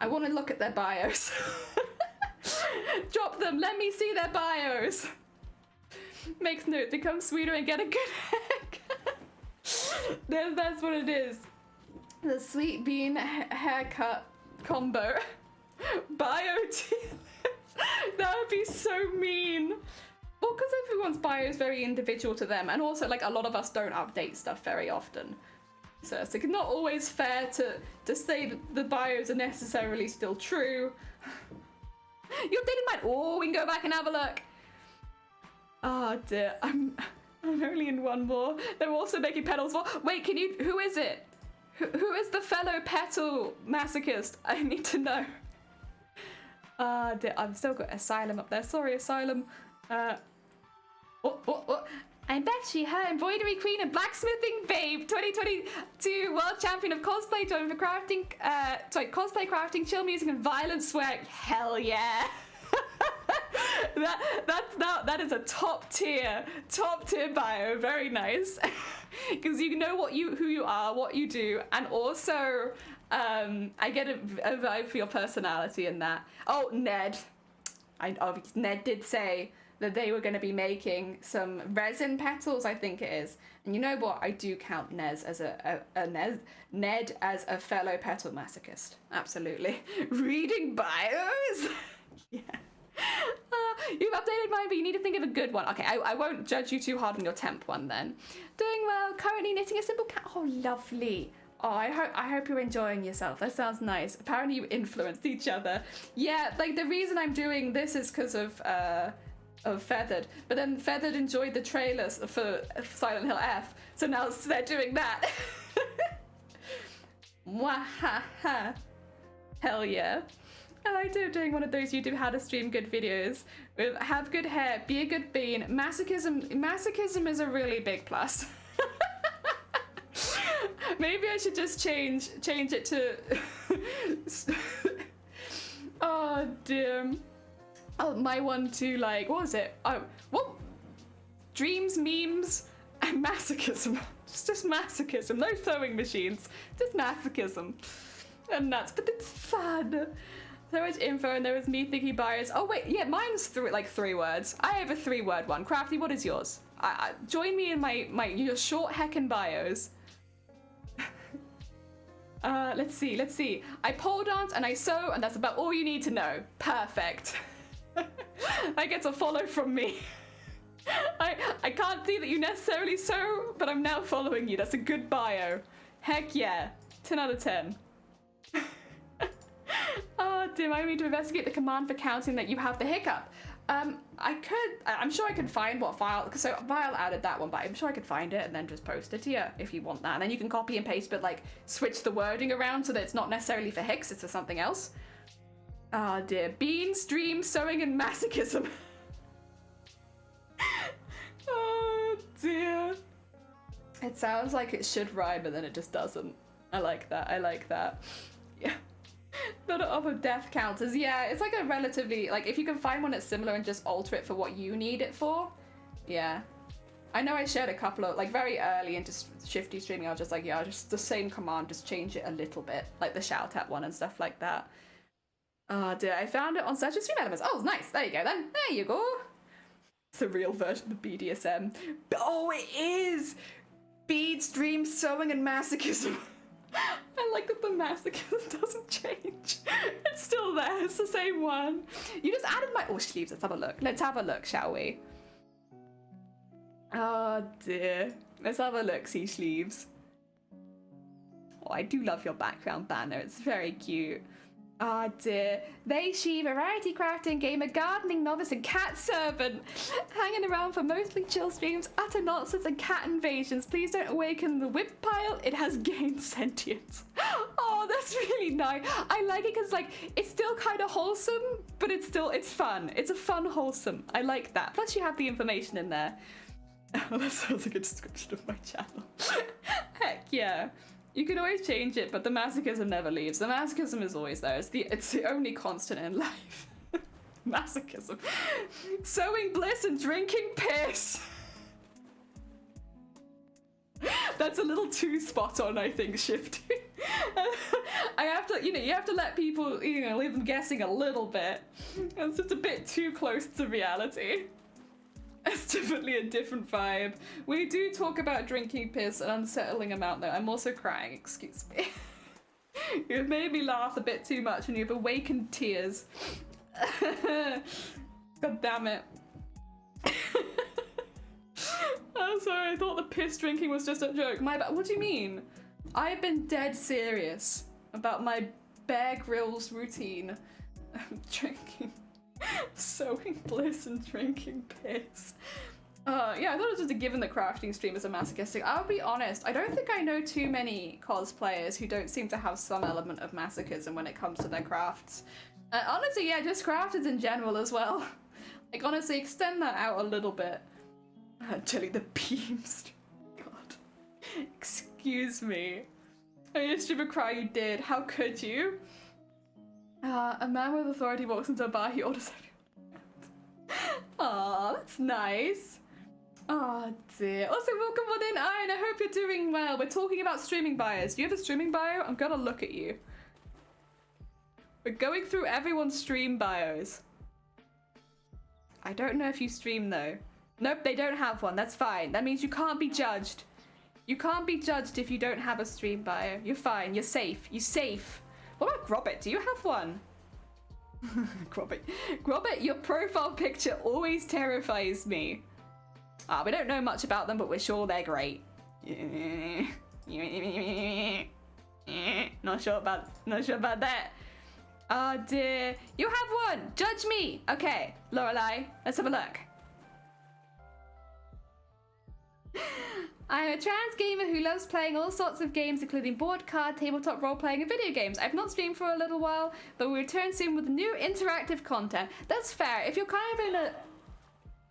I want to look at their bios. Drop them. Let me see their bios. Makes note. Become sweeter and get a good haircut. That's what it is. The sweet bean haircut combo. Bio tier. That would be so mean. Well, because everyone's bio is very individual to them, and also like a lot of us don't update stuff very often. So it's like not always fair to say that the bios are necessarily still true. You updated mine. Oh, we can go back and have a look. Oh dear, I'm only in one more. They're also making petals for. Wait, can you? Who is it? Who is the fellow petal masochist? I need to know. I've still got Asylum up there. Sorry, Asylum. I'm Betty, her embroidery queen and blacksmithing babe, 2022 world champion of cosplay, joined for crafting, cosplay, crafting, chill music, and violent swearing. Hell yeah! that is a top tier bio. Very nice, because you know who you are, what you do, and also I get a vibe for your personality in that. Oh, Ned, Ned did say that they were going to be making some resin petals, I think it is. And you know what? I do count Ned as a fellow petal masochist. Absolutely. Reading bios? Yeah. You've updated mine, but you need to think of a good one. Okay, I won't judge you too hard on your temp one then. Doing well. Currently knitting a simple cat. Oh, lovely. Oh, I hope you're enjoying yourself. That sounds nice. Apparently you influenced each other. Yeah, like the reason I'm doing this is because of Feathered, but then Feathered enjoyed the trailers for Silent Hill F, so now they're doing that. Mwahaha. Hell yeah. I like doing one of those YouTube how to stream good videos with have good hair, be a good bean. Masochism is a really big plus. Maybe I should just change it to oh dear. Oh, my one to like, what was it? Oh, what? Dreams, memes, and masochism. Just masochism. No sewing machines. Just masochism. And nuts. But it's fun. So much info, and there was me thinking bios. Oh wait, yeah, mine's 3 words. I have a 3-word one. Crafty, what is yours? Join me in your short heckin' bios. Let's see. I pole dance and I sew, and that's about all you need to know. Perfect. That gets a follow from me. I can't see that you necessarily sew, but I'm now following you. That's a good bio. Heck yeah. 10 out of 10. Oh dear, I need to investigate the command for counting that you have the hiccup. I'm sure I can find what file, so Vile added that one, but I'm sure I could find it and then just post it to you if you want that. And then you can copy and paste, but like switch the wording around so that it's not necessarily for Hicks, it's for something else. Oh dear, beans, dreams, sewing, and masochism. Oh dear. It sounds like it should rhyme, but then it just doesn't. I like that. Yeah. Not Order of Death counts as, yeah, it's like a relatively, like, if you can find one that's similar and just alter it for what you need it for, yeah. I know I shared a couple of, like, very early into Shifty streaming, I was just like, yeah, just the same command, just change it a little bit, like the shout out one and stuff like that. Oh dear, I found it on Search of Stream Elements. Oh, nice, there you go then, there you go. It's a real version of the BDSM. Oh, it is! Beads, dreams, sewing, and masochism. I like that the masochism doesn't change. It's still there, it's the same one. You just added my, oh, sleeves, let's have a look. Let's have a look, shall we? Oh dear. Let's have a look, see sleeves. Oh, I do love your background banner, it's very cute. Oh dear. They, she, variety crafting gamer, gardening novice, and cat servant. Hanging around for mostly chill streams, utter nonsense, and cat invasions. Please don't awaken the whip pile. It has gained sentience. Oh, that's really nice. I like it because, like, it's still kind of wholesome, but it's fun. It's a fun wholesome. I like that. Plus, you have the information in there. Oh, that sounds like a description of my channel. Heck yeah. You can always change it, but the masochism never leaves. The masochism is always there. It's the only constant in life. Masochism. Sowing bliss and drinking piss. That's a little too spot on, I think, Shifty. I have to, you have to let people, leave them guessing a little bit. It's just a bit too close to reality. It's definitely a different vibe. We do talk about drinking piss an unsettling amount though. I'm also crying, excuse me. You've made me laugh a bit too much and you've awakened tears. God damn it. I'm sorry, I thought the piss drinking was just a joke. My bad. What do you mean? I've been dead serious about my Bear Grylls routine. Drinking. Sowing bliss and drinking piss. Yeah, I thought it was just a given that crafting stream is a masochistic. I'll be honest, I don't think I know too many cosplayers who don't seem to have some element of masochism when it comes to their crafts. Honestly, yeah, just crafters in general as well. Like, honestly, extend that out a little bit. Jelly the beams. God. Excuse me. I used to cry you did. How could you? A man with authority walks into a bar, he orders everyone. Aw, that's nice. Oh dear. Also, welcome on in, Iron. I hope you're doing well. We're talking about streaming bios. Do you have a streaming bio? I'm gonna look at you. We're going through everyone's stream bios. I don't know if you stream though. Nope, they don't have one. That's fine. That means you can't be judged. You can't be judged if you don't have a stream bio. You're fine. You're safe. You're safe. What about Grobbit? Do you have one? Grobbit, your profile picture always terrifies me. We don't know much about them, but we're sure they're great. Not sure about that. Oh dear. You have one! Judge me! Okay, Lorelei, let's have a look. I'm a trans gamer who loves playing all sorts of games, including board, card, tabletop role-playing, and video games. I've not streamed for a little while, but we'll return soon with new interactive content. That's fair. If you're kind of in a...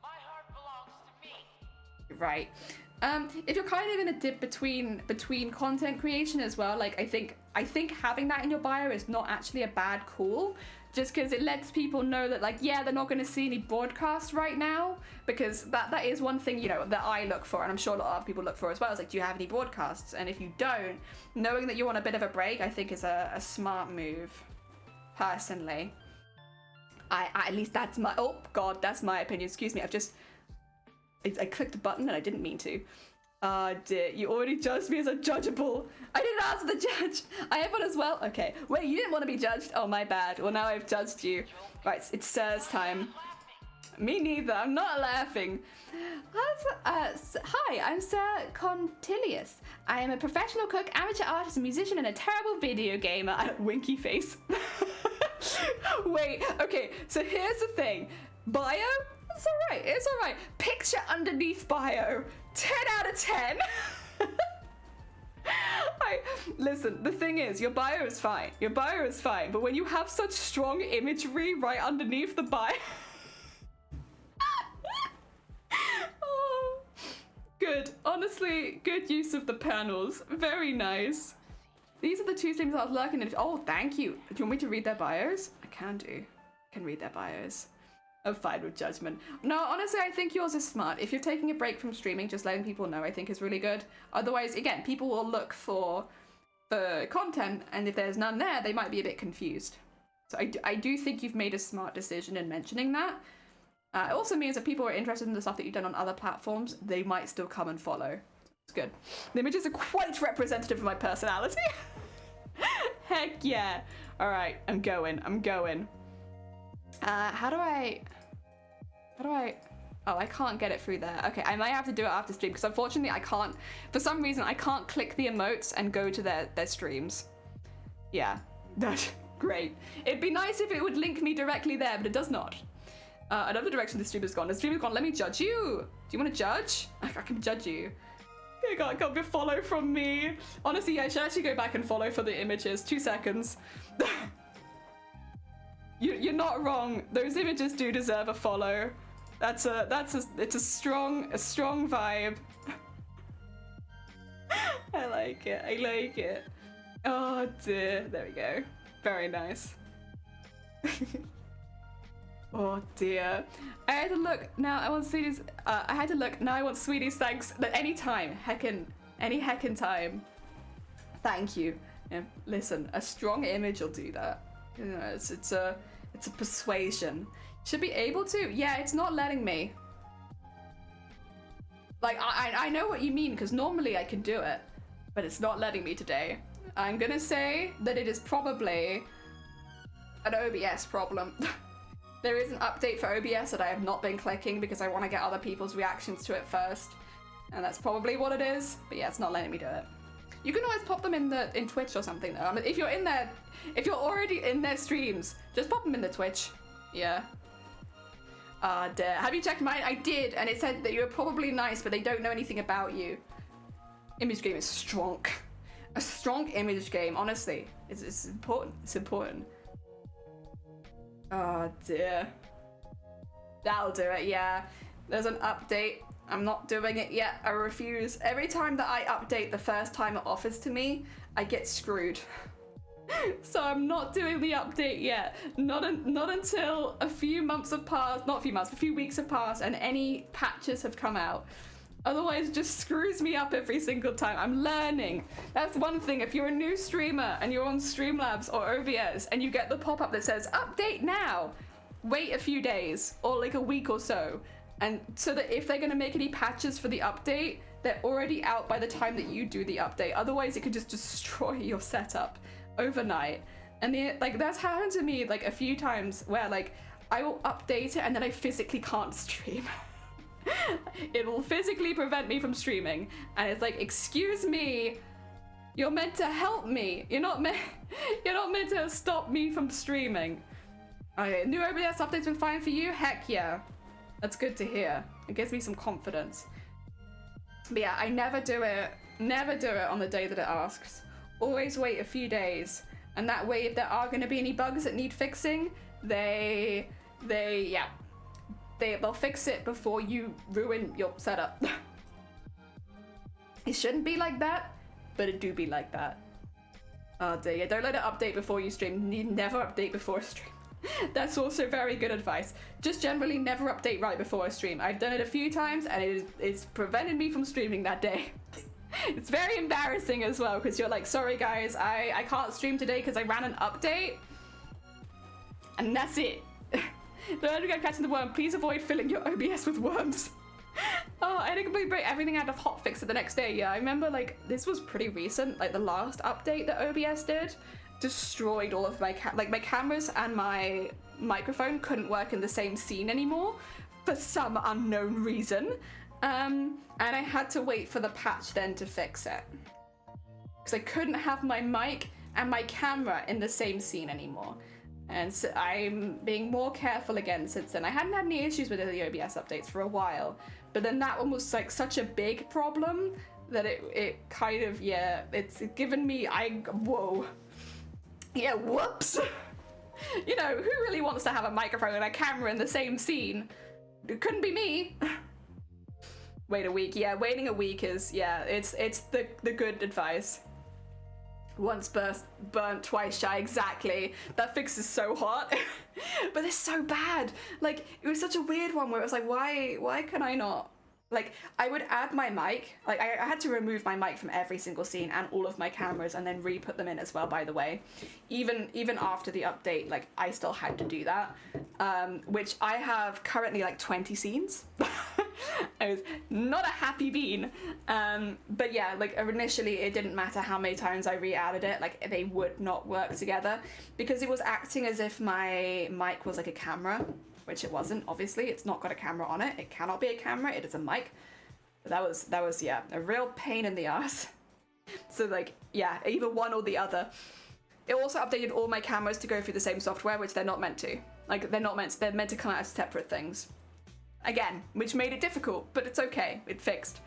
My heart belongs to me. Right. If you're kind of in a dip between content creation as well, like I think having that in your bio is not actually a bad call. Just because it lets people know that, like, yeah, they're not going to see any broadcasts right now, because that is one thing, that I look for, and I'm sure a lot of people look for as well. Is like, do you have any broadcasts? And if you don't, knowing that you're on a bit of a break, I think is a smart move, personally. At least that's my, oh god, that's my opinion. Excuse me, I clicked a button and I didn't mean to. Dear, you already judged me as unjudgeable. I didn't ask the judge. I have one as well. Okay, wait, you didn't want to be judged? Oh, my bad. Well, now I've judged you. Right, it's Sir's time. Me neither. I'm not laughing. Hi, I'm Sir Contilius. I am a professional cook, amateur artist, musician, and a terrible video gamer. Winky face. Wait, okay, so here's the thing. Bio? It's alright. Picture underneath bio. 10 out of 10. Listen, the thing is, your bio is fine. But when you have such strong imagery right underneath the bio... Oh, good. Honestly, good use of the panels. Very nice. These are the two streams I was lurking at. Oh, thank you. Do you want me to read their bios? I can do. I can read their bios. I'm fine with judgment. No, honestly, I think yours is smart. If you're taking a break from streaming, just letting people know, I think is really good. Otherwise, again, people will look for content, and if there's none there, they might be a bit confused. So I do think you've made a smart decision in mentioning that. It also means that people are interested in the stuff that you've done on other platforms, they might still come and follow. It's good. The images are quite representative of my personality. Heck yeah. All right, I'm going. How do I... Oh, I can't get it through there. Okay, I might have to do it after stream, because unfortunately I can't... For some reason, I can't click the emotes and go to their streams. Yeah, that's great. It'd be nice if it would link me directly there, but it does not. Another direction the stream has gone. The stream has gone, let me judge you. Do you want to judge? I can judge you. You can't be follow from me. Honestly, I should actually go back and follow for the images. 2 seconds. You're not wrong. Those images do deserve a follow. It's a strong vibe. I like it. Oh dear. There we go. Very nice. Oh dear. I had to look. Now I want Sweetie's. I had to look. Now I want Sweetie's thanks. At any time. Any heckin' time. Thank you. Yeah, listen, a strong image will do that. You know, it's a persuasion. Should be able to. Yeah, it's not letting me. Like I know what you mean, because normally I can do it, but it's not letting me today. I'm gonna say that it is probably an OBS problem. There is an update for OBS that I have not been clicking because I want to get other people's reactions to it first. And that's probably what it is. But yeah, it's not letting me do it. You can always pop them in Twitch or something though. I mean, if you're already in their streams, just pop them in the Twitch. Yeah. Dear. Have you checked mine? I did, and it said that you're probably nice, but they don't know anything about you. Image game is strong. A strong image game, honestly. It's important. It's important. Oh dear. That'll do it, yeah. There's an update. I'm not doing it yet. I refuse. Every time that I update the first time it offers to me, I get screwed. So I'm not doing the update yet. Not until a few months have passed. Not a few months, a few weeks have passed and any patches have come out. Otherwise, it just screws me up every single time. I'm learning. That's one thing. If you're a new streamer and you're on Streamlabs or OBS and you get the pop-up that says, update now, wait a few days or like a week or so. And so that if they're going to make any patches for the update, they're already out by the time that you do the update. Otherwise, it could just destroy your setup overnight. And like that's happened to me like a few times where like I will update it and then I physically can't stream. It will physically prevent me from streaming, and it's like, excuse me, you're meant to help me. You're not meant to stop me from streaming. Okay, new OBS update's been fine for you? Heck yeah. That's good to hear. It gives me some confidence. But yeah, I never do it on the day that it asks. Always wait a few days, and that way if there are going to be any bugs that need fixing, they'll fix it before you ruin your setup. It shouldn't be like that, but it do be like that. Oh dear, yeah, don't let it update before you stream. Never update before a stream. That's also very good advice. Just generally never update right before a stream. I've done it a few times and it's prevented me from streaming that day. It's very embarrassing as well, because you're like, sorry guys, I can't stream today because I ran an update. And that's it. Learn to get catching the worm. Please avoid filling your OBS with worms. Oh, I had to completely break everything out of hotfix the next day. Yeah, I remember like this was pretty recent. Like the last update that OBS did destroyed all of my my cameras and my microphone couldn't work in the same scene anymore for some unknown reason. And I had to wait for the patch then to fix it because I couldn't have my mic and my camera in the same scene anymore. And so I'm being more careful again since then. I hadn't had any issues with the OBS updates for a while, but then that one was like such a big problem that it kind of, yeah, it's given me, whoa. Yeah, whoops. You know, who really wants to have a microphone and a camera in the same scene? It couldn't be me. Wait a week, yeah, waiting a week is, yeah, it's the good advice. Once burnt, twice shy, exactly. That fix is so hot. But it's so bad. Like, it was such a weird one where it was like, why can I not? Like, I would add my mic. Like, I had to remove my mic from every single scene and all of my cameras and then re-put them in as well, by the way. Even after the update, like, I still had to do that. Which I have currently, like, 20 scenes. I was not a happy bean. But yeah, like, initially it didn't matter how many times I re-added it. Like, they would not work together because it was acting as if my mic was like a camera. Which it wasn't, obviously. It's not got a camera on it. It cannot be a camera. It is a mic. But that was yeah, a real pain in the ass. So like, yeah, either one or the other. It also updated all my cameras to go through the same software, which they're not meant to. Like, they're meant to come out as separate things. Again, which made it difficult, but it's okay. It fixed.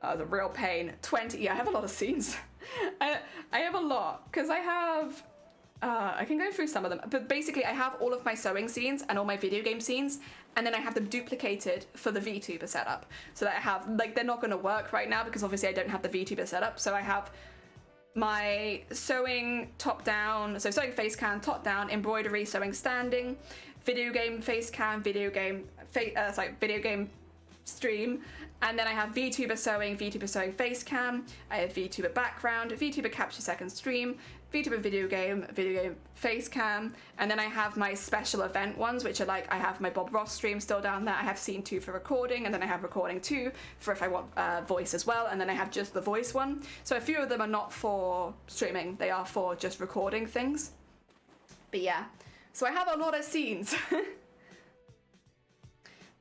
The real pain. 20, yeah, I have a lot of scenes. I have a lot, because I have... I can go through some of them, but basically I have all of my sewing scenes and all my video game scenes, and then I have them duplicated for the VTuber setup. So that I have, like, they're not going to work right now because obviously I don't have the VTuber setup. So I have my sewing top down, so sewing face cam, top down, embroidery, sewing standing, video game face cam, video game stream, and then I have VTuber sewing face cam, I have VTuber background, VTuber capture second stream, VTuber video game face cam, and then I have my special event ones, which are like, I have my Bob Ross stream still down there, I have scene 2 for recording, and then I have recording 2 for if I want voice as well, and then I have just the voice one. So a few of them are not for streaming, they are for just recording things. But yeah, so I have a lot of scenes.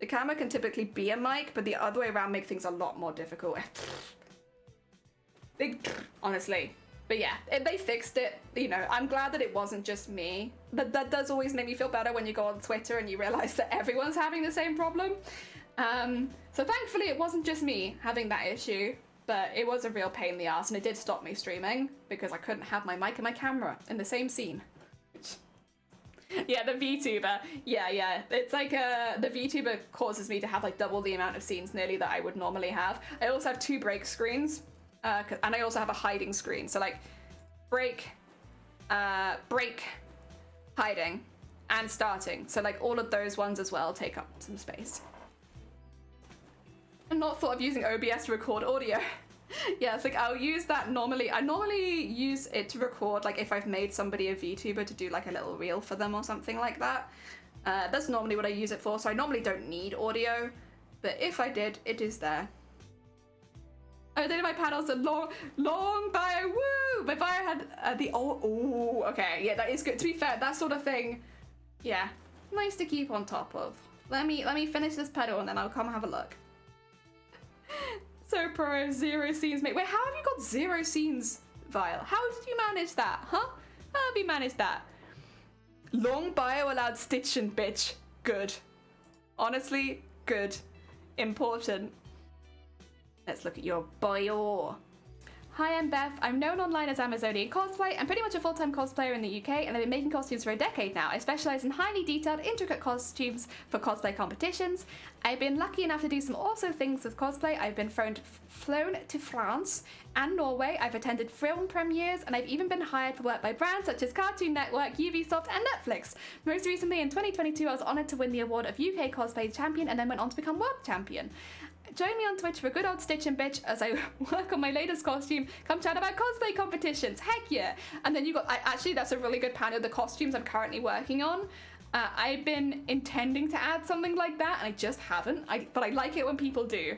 The camera can typically be a mic, but the other way around make things a lot more difficult. Honestly. But yeah, they fixed it. You know, I'm glad that it wasn't just me. That does always make me feel better when you go on Twitter and you realize that everyone's having the same problem. So thankfully it wasn't just me having that issue, but it was a real pain in the ass, and it did stop me streaming because I couldn't have my mic and my camera in the same scene. Yeah, the VTuber. Yeah. It's like the VTuber causes me to have like double the amount of scenes nearly that I would normally have. I also have 2 break screens, and I also have a hiding screen. So like break, hiding, and starting. So like all of those ones as well take up some space. I've not thought of using OBS to record audio. Yeah, it's like I'll use that normally. I normally use it to record, like if I've made somebody a VTuber to do like a little reel for them or something like that. That's normally what I use it for, so I normally don't need audio, but if I did, it is there. I did my panels a long bio, woo! My bio had okay, yeah, that is good. To be fair, that sort of thing, yeah, nice to keep on top of. Let me finish this pedal and then I'll come have a look. So pro, 0 scenes, mate. Wait, how have you got 0 scenes, Vile? How did you manage that, huh? How have you managed that? Long bio allowed stitching, bitch. Good. Honestly, good. Important. Let's look at your bio. Hi, I'm Beth. I'm known online as Amazonian Cosplay. I'm pretty much a full-time cosplayer in the UK, and I've been making costumes for a decade now. I specialise in highly detailed, intricate costumes for cosplay competitions. I've been lucky enough to do some awesome things with cosplay. I've been flown to France and Norway. I've attended film premieres, and I've even been hired for work by brands such as Cartoon Network, Ubisoft, and Netflix. Most recently, in 2022, I was honoured to win the award of UK Cosplay Champion, and then went on to become World Champion. Join me on Twitch for good old stitch and bitch as I work on my latest costume. Come chat about cosplay competitions. Heck yeah. And then you got, actually that's a really good panel of the costumes I'm currently working on. I've been intending to add something like that and I just haven't. But I like it when people do.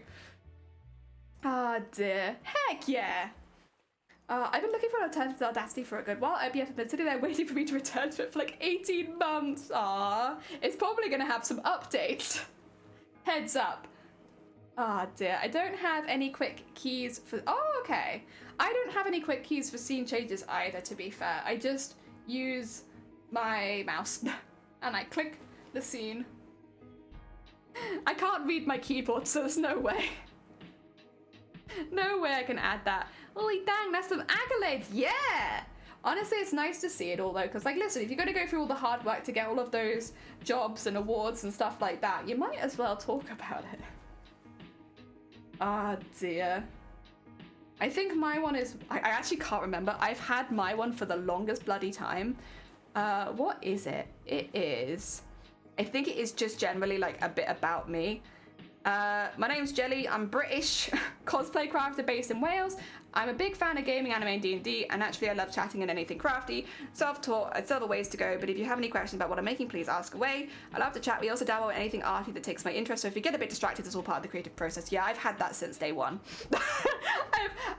Ah dear. Heck yeah. I've been looking for an alternative to Audacity for a good while. IBF have been sitting there waiting for me to return to it for like 18 months. It's probably gonna have some updates. Heads up. Ah dear, I don't have any quick keys for... Oh, okay. I don't have any quick keys for scene changes either, to be fair. I just use my mouse and I click the scene. I can't read my keyboard, so there's no way. No way I can add that. Holy dang, that's some accolades, yeah! Honestly, it's nice to see it all though, because like, listen, if you're going to go through all the hard work to get all of those jobs and awards and stuff like that, you might as well talk about it. Ah dear. I think my one is, I actually can't remember. I've had my one for the longest bloody time. What is it? It is, I think it is just generally like a bit about me. My name's Jelly, I'm British, cosplay crafter based in Wales. I'm a big fan of gaming, anime, and D&D, and actually I love chatting and anything crafty. Self-taught, I still have a ways to go, but if you have any questions about what I'm making, please ask away. I love to chat. We also dabble in anything arty that takes my interest, so if you get a bit distracted, it's all part of the creative process. Yeah, I've had that since day one.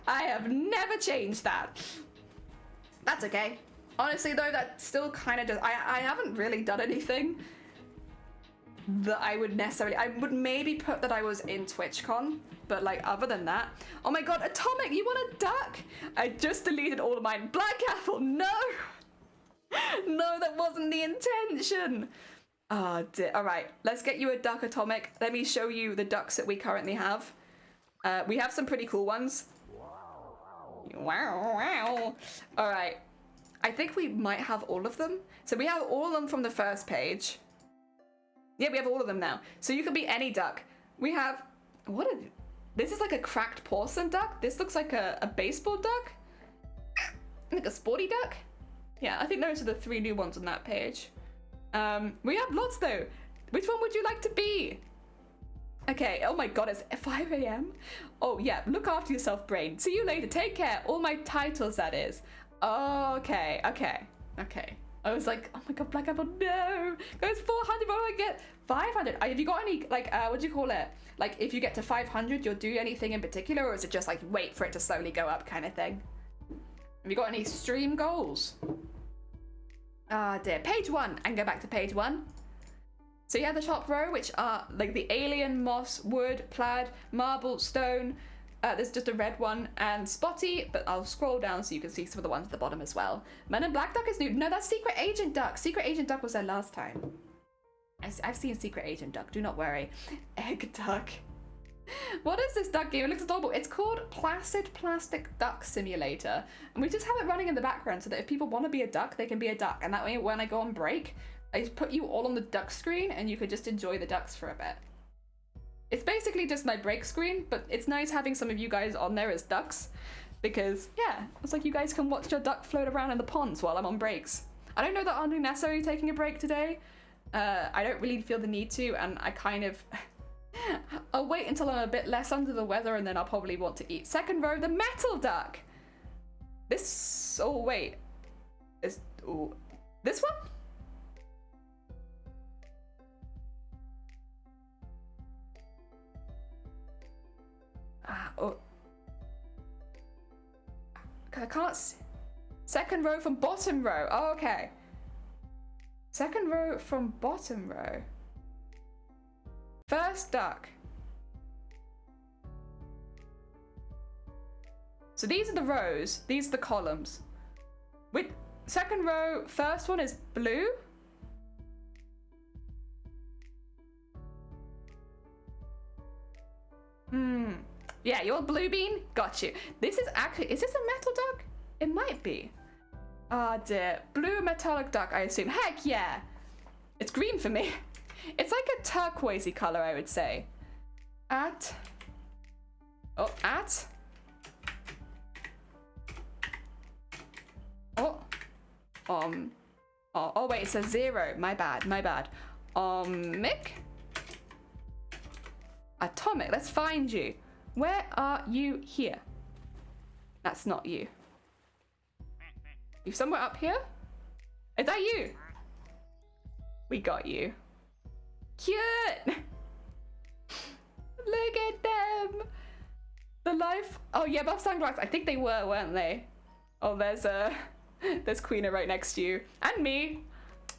I have never changed that. That's okay. Honestly though, that still kind of does, I haven't really done anything that I would necessarily, I would maybe put that I was in TwitchCon, but like other than that, oh my god, Atomic, you want a duck? I just deleted all of mine. Black Apple, no! No, that wasn't the intention. Oh dear, all right, let's get you a duck, Atomic. Let me show you the ducks that we currently have. We have some pretty cool ones. Wow, wow. All right, I think we might have all of them. So we have all of them from the first page. Yeah, we have all of them now. So you could be any duck. We have, this is like a cracked porcelain duck. This looks like a baseball duck. Like a sporty duck. Yeah, I think those are the 3 new ones on that page. We have lots though. Which one would you like to be? Okay, oh my god, it's 5 a.m. Oh yeah, look after yourself, brain. See you later, take care. All my titles, that is. Okay. I was like, oh my god, Black Apple, no! Goes 400, but I get 500. Have you got any, like, what do you call it? Like, if you get to 500, you'll do anything in particular, or is it just like, wait for it to slowly go up kind of thing? Have you got any stream goals? Ah, dear. Page 1, I can go back to page 1. So you have the top row, which are like the alien, moss, wood, plaid, marble, stone. There's just a red one and spotty, but I'll scroll down so you can see some of the ones at the bottom as well. Men in Black Duck is new. No, that's Secret Agent Duck. Secret Agent Duck was there last time. I've seen Secret Agent Duck, do not worry. Egg Duck. What is this duck game? It looks adorable. It's called Placid Plastic Duck Simulator. And we just have it running in the background so that if people want to be a duck, they can be a duck. And that way when I go on break, I just put you all on the duck screen and you could just enjoy the ducks for a bit. It's basically just my break screen, but it's nice having some of you guys on there as ducks because, yeah, it's like you guys can watch your duck float around in the ponds while I'm on breaks. I don't know that I'm necessarily taking a break today. I don't really feel the need to, and I kind of... I'll wait until I'm a bit less under the weather and then I'll probably want to eat. Second row, the metal duck. This... Oh, wait. This one? I can't see. Second row from bottom row. Oh, okay. Second row from bottom row. First duck. So these are the rows. These are the columns. With second row, first one is blue. Yeah, you're blue bean. Got you. This is actually, is this a metal duck? It might be. Ah, dear. Blue metallic duck, I assume. Heck yeah. It's green for me. It's like a turquoisey color, I would say. Oh, wait, it says 0. My bad. Atomic, let's find you. Where are you here? That's not you. You somewhere up here? Is that you? We got you. Cute! Look at them! The life... Oh yeah, buff sunglasses. I think they were, weren't they? Oh, there's Queena right next to you. And me.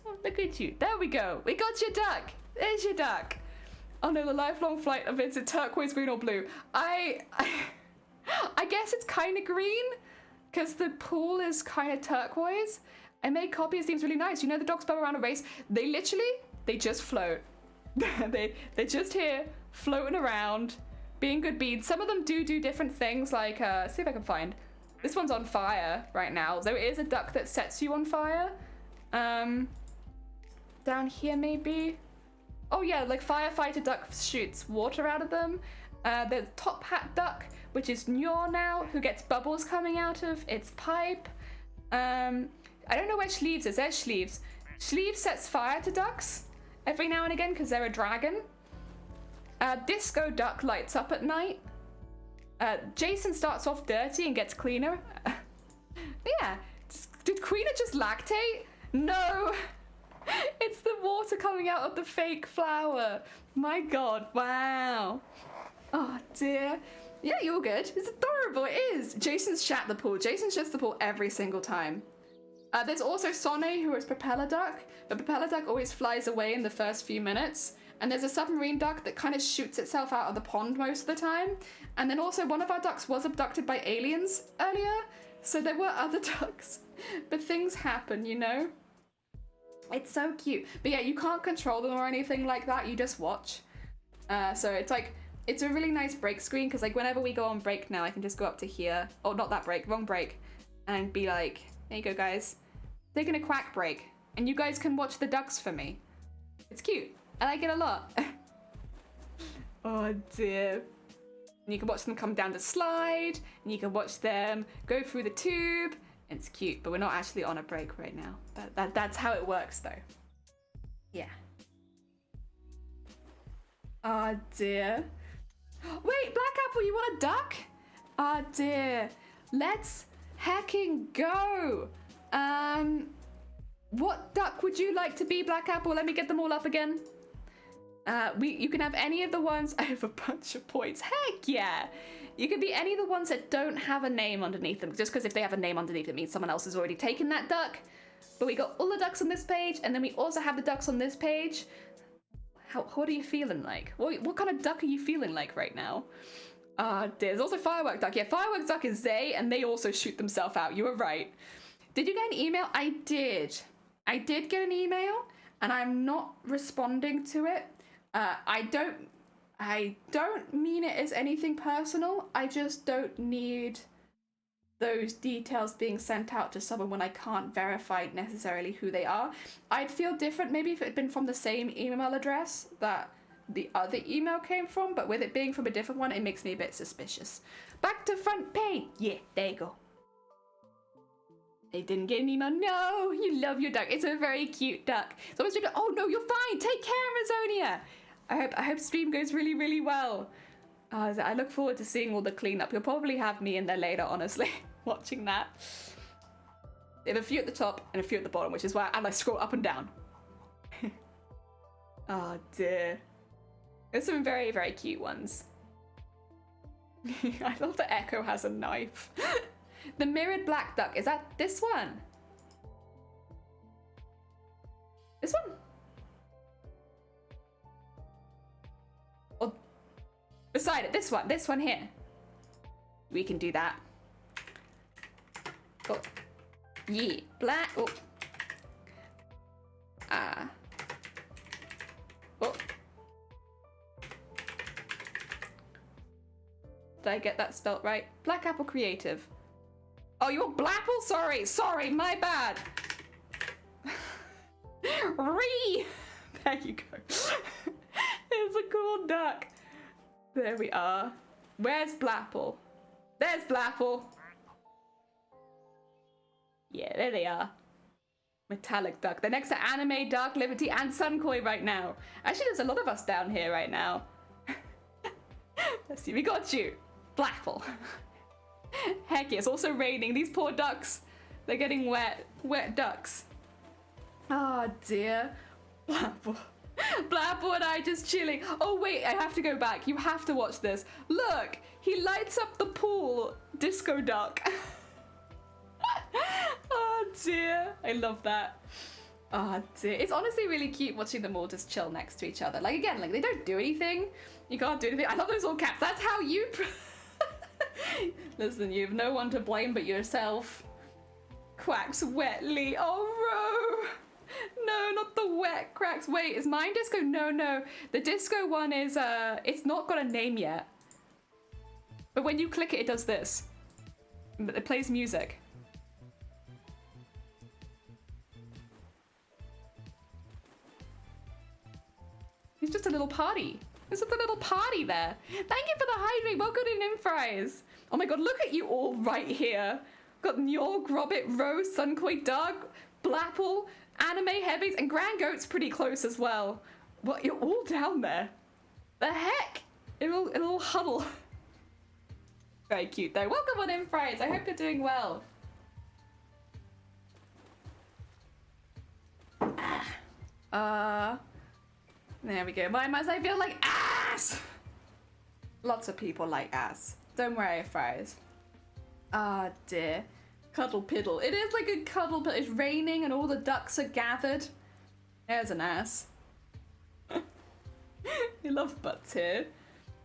Oh, look at you. There we go. We got your duck. There's your duck. Oh no, the lifelong flight of it's a turquoise, green or blue. I guess it's kind of green because the pool is kind of turquoise. I made copies, seems really nice. You know the dogs spell around a race? They just float. They're just here floating around, being good beads. Some of them do different things like, see if I can find. This one's on fire right now. So it is a duck that sets you on fire. Down here maybe. Oh yeah, like firefighter duck shoots water out of them. The top hat duck, which is Nyor now, who gets bubbles coming out of its pipe. I don't know where Schleeves is. There's Schleeves. Schleeves sets fire to ducks every now and again because they're a dragon. Disco Duck lights up at night. Jason starts off dirty and gets cleaner. Yeah. Did Queena just lactate? No. It's the water coming out of the fake flower. My god, wow. Oh dear. Yeah, you're good. It's adorable, it is. Jason's shat the pool. Jason shits the pool every single time. There's also Sonne, who is Propeller Duck, but Propeller Duck always flies away in the first few minutes. And there's a submarine duck that kind of shoots itself out of the pond most of the time. And then also one of our ducks was abducted by aliens earlier, so there were other ducks. But things happen, you know? It's so cute. But yeah, you can't control them or anything like that, you just watch. So it's like, it's a really nice break screen, because like whenever we go on break now, I can just go up to here. Oh, not that break, wrong break. And be like, there you go guys. Taking a quack break. And you guys can watch the ducks for me. It's cute. I like it a lot. Oh dear. And you can watch them come down the slide, and you can watch them go through the tube. It's cute, but we're not actually on a break right now. That's how it works though. Yeah. Oh dear. Wait, Black Apple, you want a duck? Oh dear. Let's hecking go. What duck would you like to be, Black Apple? Let me get them all up again. You can have any of the ones. I have a bunch of points. Heck yeah. You can be any of the ones that don't have a name underneath them, just because if they have a name underneath it means someone else has already taken that duck. But we got all the ducks on this page, and then we also have the ducks on this page. What are you feeling like? What kind of duck are you feeling like right now? There's also Firework Duck. Yeah, Firework Duck is they, and they also shoot themselves out. You were right. Did you get an email? I did. I did get an email, and I'm not responding to it. I don't mean it as anything personal. I just don't need those details being sent out to someone when I can't verify necessarily who they are. I'd feel different maybe if it had been from the same email address that the other email came from, but with it being from a different one, it makes me a bit suspicious. Back to front page. Yeah, there you go. They didn't get an email. No, you love your duck. It's a very cute duck. So I was like, oh no, you're fine. Take care, Amazonia. I hope stream goes really, really well. I look forward to seeing all the cleanup. You'll probably have me in there later, honestly, watching that. They have a few at the top and a few at the bottom, which is why I scroll up and down. Oh dear. There's some very, very cute ones. I love that Echo has a knife. The mirrored black duck, is that this one? This one? Or beside it, this one here. We can do that. Oh, yeah, black, oh. Oh. Did I get that spelt right? Black Apple Creative. Oh, you're Blapple? Sorry, my bad. There you go. It's a cool duck. There we are. Where's Blapple? There's Blapple. Yeah, there they are. Metallic duck. They're next to Anime, Dark Liberty, and Sunkoi right now. Actually, there's a lot of us down here right now. Let's see, we got you. Blapple. Heck yeah, it's also raining. These poor ducks. They're getting wet. Wet ducks. Oh dear. Blapple. Blapple and I just chilling. Oh wait, I have to go back. You have to watch this. Look, he lights up the pool. Disco duck. Oh dear. I love that. Oh dear. It's honestly really cute watching them all just chill next to each other. Like again, like they don't do anything. You can't do anything. I love those all caps. That's how you... Listen, you've no one to blame but yourself. Quacks wetly. Oh, no, not the wet cracks. Wait, is mine disco? No. The disco one is, it's not got a name yet. But when you click it, it does this. It plays music. It's just a little party. There's just a little party there. Thank you for the hydrate. Welcome to Nymphrise. Oh my god, look at you all right here. Got Njol, Grobbit, Rose, Sunkoi, Doug, Blapple, Anime Heavies, and Grand Goat's pretty close as well. What, you're all down there? The heck? It'll huddle. Very cute though. Welcome on Nymphrise. I hope you're doing well. There we go. Why must I feel like ass? Lots of people like ass. Don't worry, Fries. Ah, dear. Cuddle piddle. It is like a cuddle, but it's raining and all the ducks are gathered. There's an ass. You love butts here.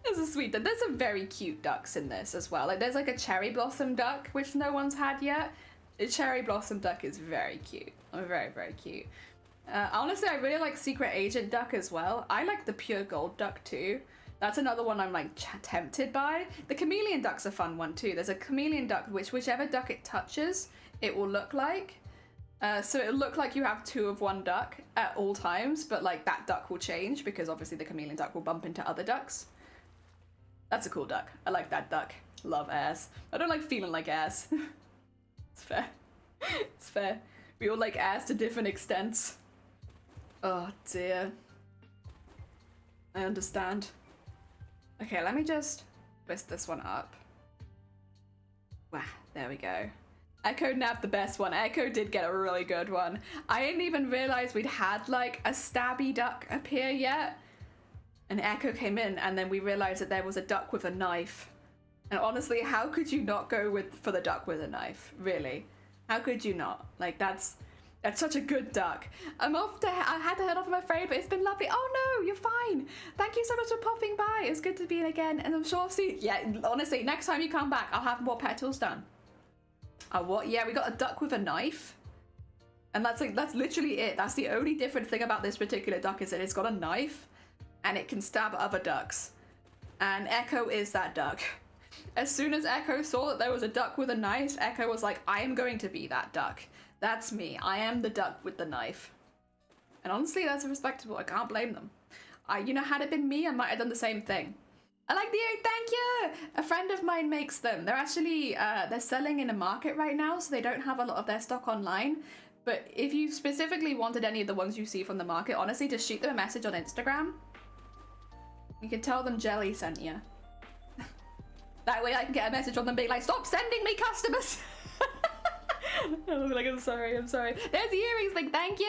There's a sweet duck. There's some very cute ducks in this as well. Like there's like a cherry blossom duck, which no one's had yet. The cherry blossom duck is very cute. Very, very cute. Honestly, I really like Secret Agent Duck as well. I like the pure gold duck too. That's another one I'm like tempted by. The chameleon duck's a fun one too. There's a chameleon duck whichever duck it touches, it will look like. So it'll look like you have two of one duck at all times, but like that duck will change because obviously the chameleon duck will bump into other ducks. That's a cool duck. I like that duck. Love ass. I don't like feeling like ass. It's fair. It's fair. We all like ass to different extents. Oh dear. I understand. Okay, let me just twist this one up. Wow, there we go. Echo nabbed the best one. Echo did get a really good one. I didn't even realize we'd had like a stabby duck appear yet. And Echo came in and then we realized that there was a duck with a knife. And honestly, how could you not go for the duck with a knife? Really? How could you not? Like that's such a good duck. I had to head off, I'm afraid, but it's been lovely. Oh no, you're fine. Thank you so much for popping by. It's good to be in again. And I'm sure, honestly, next time you come back, I'll have more petals done. Oh, what? Yeah, we got a duck with a knife. And that's literally it. That's the only different thing about this particular duck is that it's got a knife and it can stab other ducks. And Echo is that duck. As soon as Echo saw that there was a duck with a knife, Echo was like, I am going to be that duck. That's me. I am the duck with the knife. And honestly, that's respectable. I can't blame them. Had it been me, I might have done the same thing. I like the thank you! A friend of mine makes them. They're actually, they're selling in a market right now, so they don't have a lot of their stock online. But if you specifically wanted any of the ones you see from the market, honestly, just shoot them a message on Instagram. You can tell them Jelly sent you. That way I can get a message from them being like, stop sending me customers! I'll be like, I'm sorry. There's the earrings, like, thank you!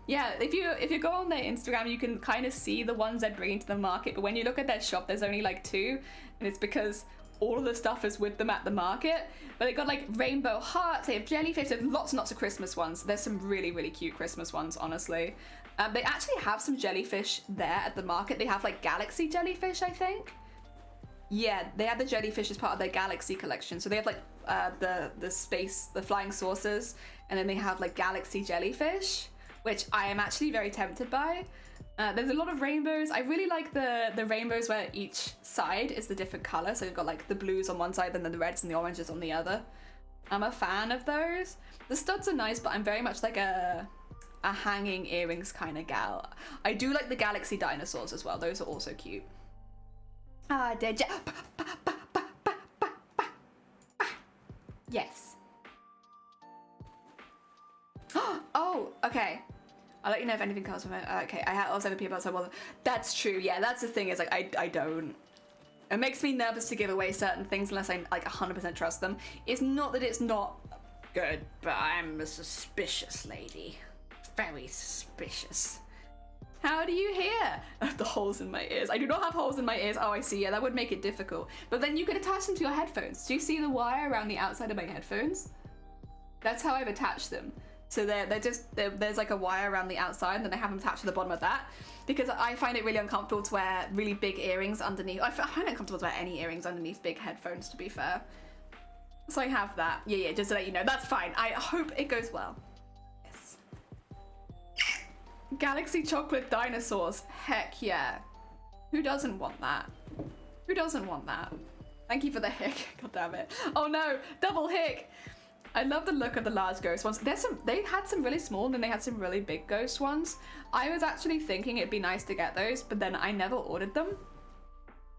Yeah, if you go on their Instagram, you can kind of see the ones they're bringing to the market, but when you look at their shop, there's only like 2, and it's because all of the stuff is with them at the market. But they got like rainbow hearts, they have jellyfish, there's lots and lots of Christmas ones. There's some really, really cute Christmas ones, honestly. They actually have some jellyfish there at the market. They have like galaxy jellyfish, I think. Yeah, they have the jellyfish as part of their galaxy collection. So they have like the flying saucers, and then they have like galaxy jellyfish, which I am actually very tempted by. There's a lot of rainbows. I really like the rainbows where each side is the different color. So you've got like the blues on one side and then the reds and the oranges on the other. I'm a fan of those. The studs are nice, but I'm very much like a hanging earrings kind of gal. I do like the galaxy dinosaurs as well. Those are also cute. Ah, dead. Yes. Oh, okay. I'll let you know if anything comes from it. Okay, I also have people outside. Well, that's true. Yeah, that's the thing. Is like I don't. It makes me nervous to give away certain things unless I like 100% trust them. It's not that it's not good, but I'm a suspicious lady. Very suspicious. How do you hear? The holes in my ears. I do not have holes in my ears. Oh, I see. Yeah, that would make it difficult. But then you could attach them to your headphones. Do you see the wire around the outside of my headphones? That's how I've attached them. So there's like a wire around the outside, and then I have them attached to the bottom of that, because I find it really uncomfortable to wear really big earrings underneath. I find it uncomfortable to wear any earrings underneath big headphones, to be fair. So I have that. Yeah, just to let you know. That's fine. I hope it goes well. Yes. Galaxy chocolate dinosaurs. Heck yeah. Who doesn't want that? Who doesn't want that? Thank you for the hick. God damn it. Oh no, double hick. I love the look of the large ghost ones. They had some really small and then they had some really big ghost ones. I was actually thinking it'd be nice to get those, but then I never ordered them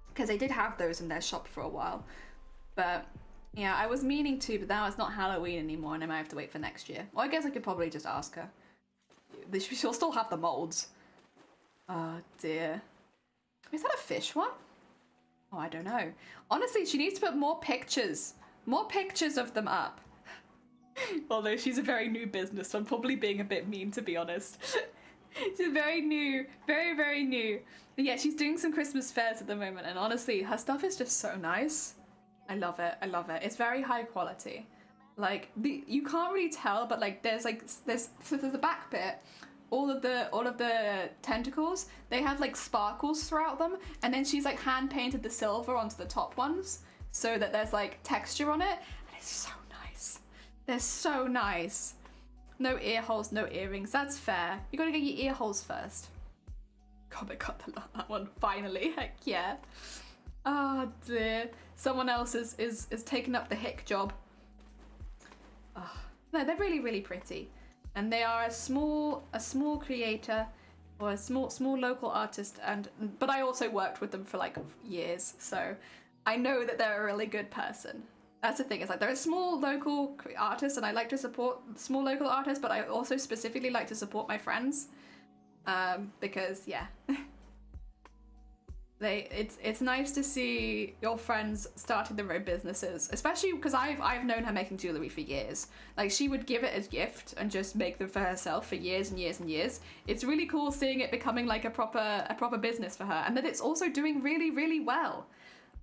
because they did have those in their shop for a while. But yeah, I was meaning to, but now it's not Halloween anymore and I might have to wait for next year. Well, I guess I could probably just ask her. She'll still have the molds. Oh dear. Is that a fish one? Oh, I don't know. Honestly, she needs to put more pictures of them up. Although she's a very new business, so I'm probably being a bit mean, to be honest. She's very new, very, very new. But yeah, she's doing some Christmas fairs at the moment, and honestly, her stuff is just so nice. I love it. I love it. It's very high quality. Like you can't really tell, but like there's the back bit. All of the tentacles, they have like sparkles throughout them, and then she's like hand painted the silver onto the top ones so that there's like texture on it, and it's so nice. They're so nice. No ear holes, no earrings. That's fair. You gotta get your ear holes first. God, I got that one finally. Heck yeah. Oh dear. Someone else is taking up the hick job. Oh, no, they're really, really pretty. And they are a small creator or a small local artist, but I also worked with them for like years, so I know that they're a really good person. That's the thing, it's like they're a small local artist and I like to support small local artists, but I also specifically like to support my friends because yeah. It's nice to see your friends starting their own businesses, especially because I've known her making jewelry for years. Like she would give it as gift and just make them for herself for years and years and years. It's really cool seeing it becoming like a proper business for her, and that it's also doing really, really well.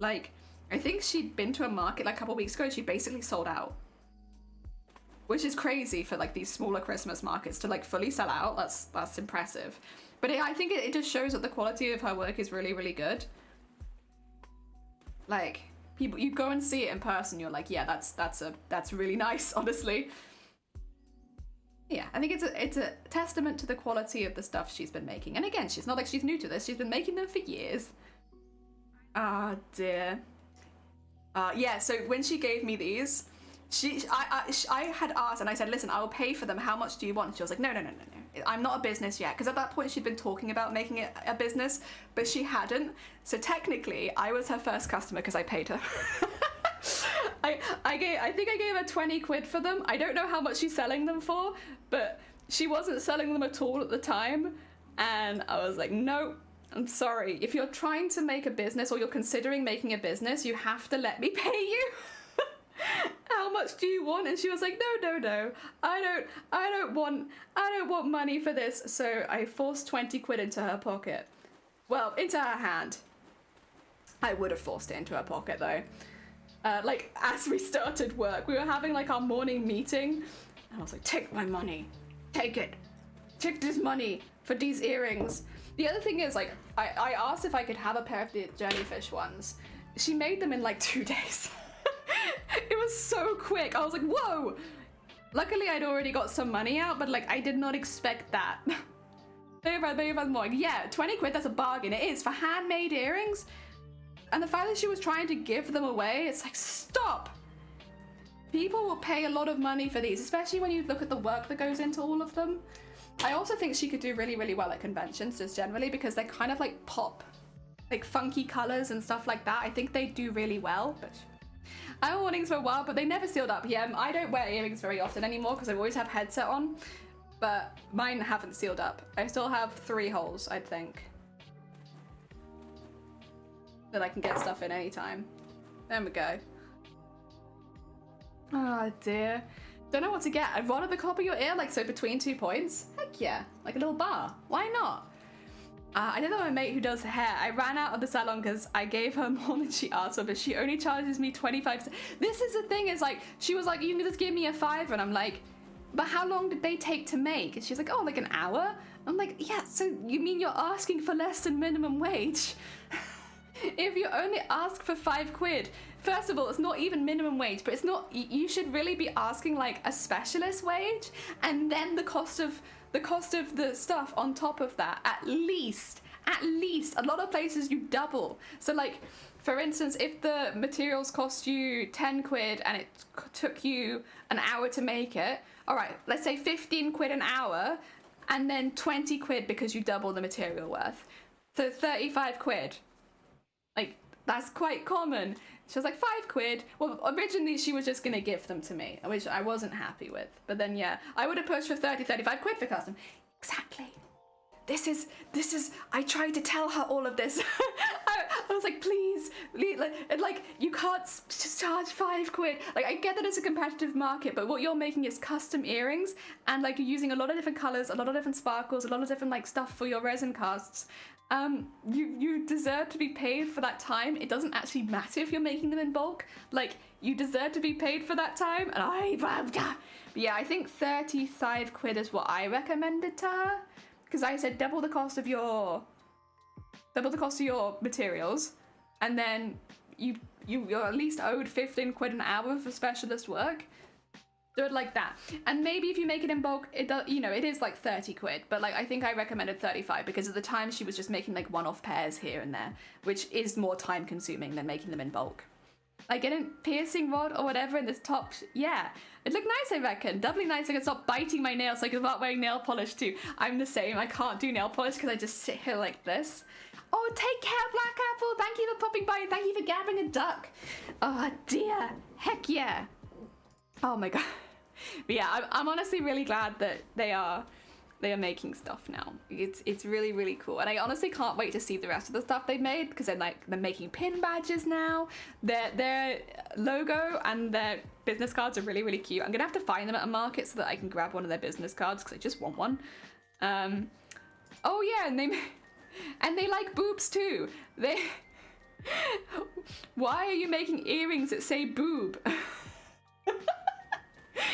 Like I think she'd been to a market like a couple weeks ago and she basically sold out, which is crazy for like these smaller Christmas markets to like fully sell out. That's impressive. But I think it just shows that the quality of her work is really, really good. Like, people, you go and see it in person, you're like, yeah, that's really nice, honestly. Yeah, I think it's a testament to the quality of the stuff she's been making. And again, she's not like she's new to this. She's been making them for years. Ah, dear. Yeah, so when she gave me these, I had asked and I said, listen, I will pay for them. How much do you want? She was like, no. I'm not a business yet. Because at that point she'd been talking about making it a business, but she hadn't. So technically I was her first customer because I paid her. I think I gave her 20 quid for them. I don't know how much she's selling them for, but she wasn't selling them at all at the time. And I was like, no, I'm sorry. If you're trying to make a business or you're considering making a business, you have to let me pay you. How much do you want? And she was like, no, I don't want money for this. So I forced 20 quid into her pocket. Well, into her hand. I would have forced it into her pocket though. Like as we started work, we were having like our morning meeting and I was like, take my money, take it, take this money for these earrings. The other thing is like, I asked if I could have a pair of the jellyfish ones. She made them in like 2 days. It was so quick. I was like, whoa. Luckily, I'd already got some money out, but like, I did not expect that. More. Yeah, 20 quid, that's a bargain. It is for handmade earrings. And the fact that she was trying to give them away, it's like, stop. People will pay a lot of money for these, especially when you look at the work that goes into all of them. I also think she could do really, really well at conventions, just generally, because they're kind of like pop, like funky colors and stuff like that. I think they do really well, but I have earrings for a while, but they never sealed up. Yeah, I don't wear earrings very often anymore because I always have headset on, but mine haven't sealed up. I still have 3 holes, I think, that I can get stuff in anytime. There we go. Oh dear. Don't know what to get. I'd rather the top of your ear, like so between 2 points. Heck yeah, like a little bar. Why not? I did have my mate who does hair. I ran out of the salon because I gave her more than she asked for, but she only charges me 25%. This is the thing, is like, she was like, you can just give me a $5, and I'm like, but how long did they take to make? And she's like, oh, like an hour? I'm like, yeah, so you mean you're asking for less than minimum wage? If you only ask for 5 quid, first of all, it's not even minimum wage, but it's not, you should really be asking like a specialist wage, and then the cost of the stuff on top of that, at least at least. A lot of places you double. So like, for instance, if the materials cost you 10 quid and it took you an hour to make it, all right, let's say 15 quid an hour, and then 20 quid because you double the material worth. So 35 quid. Like, that's quite common. She was like, 5 quid. Well, originally she was just gonna give them to me, which I wasn't happy with. But then, yeah, I would have pushed for 35 quid for custom. Exactly. This is, I tried to tell her all of this. I was like, please, like, you can't just charge 5 quid. Like, I get that it's a competitive market, but what you're making is custom earrings, and like, you're using a lot of different colors, a lot of different sparkles, a lot of different like stuff for your resin casts. You deserve to be paid for that time. It doesn't actually matter if you're making them in bulk. Like, you deserve to be paid for that time, and yeah, I think 35 quid is what I recommended to her. Because I said double the cost of your materials, and then you're at least owed 15 quid an hour for specialist work. Do it like that. And maybe if you make it in bulk, it does, you know, it is like 30 quid, but like I think I recommended 35 because at the time she was just making like one-off pairs here and there, which is more time consuming than making them in bulk. Like getting piercing rod or whatever in this top, yeah, it looked nice, I reckon. Doubly nice. I can stop biting my nails so I can start wearing nail polish too. I'm the same. I can't do nail polish because I just sit here like this. Oh, take care, Black Apple. Thank you for popping by and thank you for gabbing a duck. Oh dear. Heck yeah. Oh my god. But yeah, I'm honestly really glad that they are making stuff now. It's really, really cool. And I honestly can't wait to see the rest of the stuff they've made because they're making pin badges now. Their logo and their business cards are really, really cute. I'm gonna have to find them at a market so that I can grab one of their business cards because I just want one. Oh yeah, and they like boobs too. Why are you making earrings that say boob?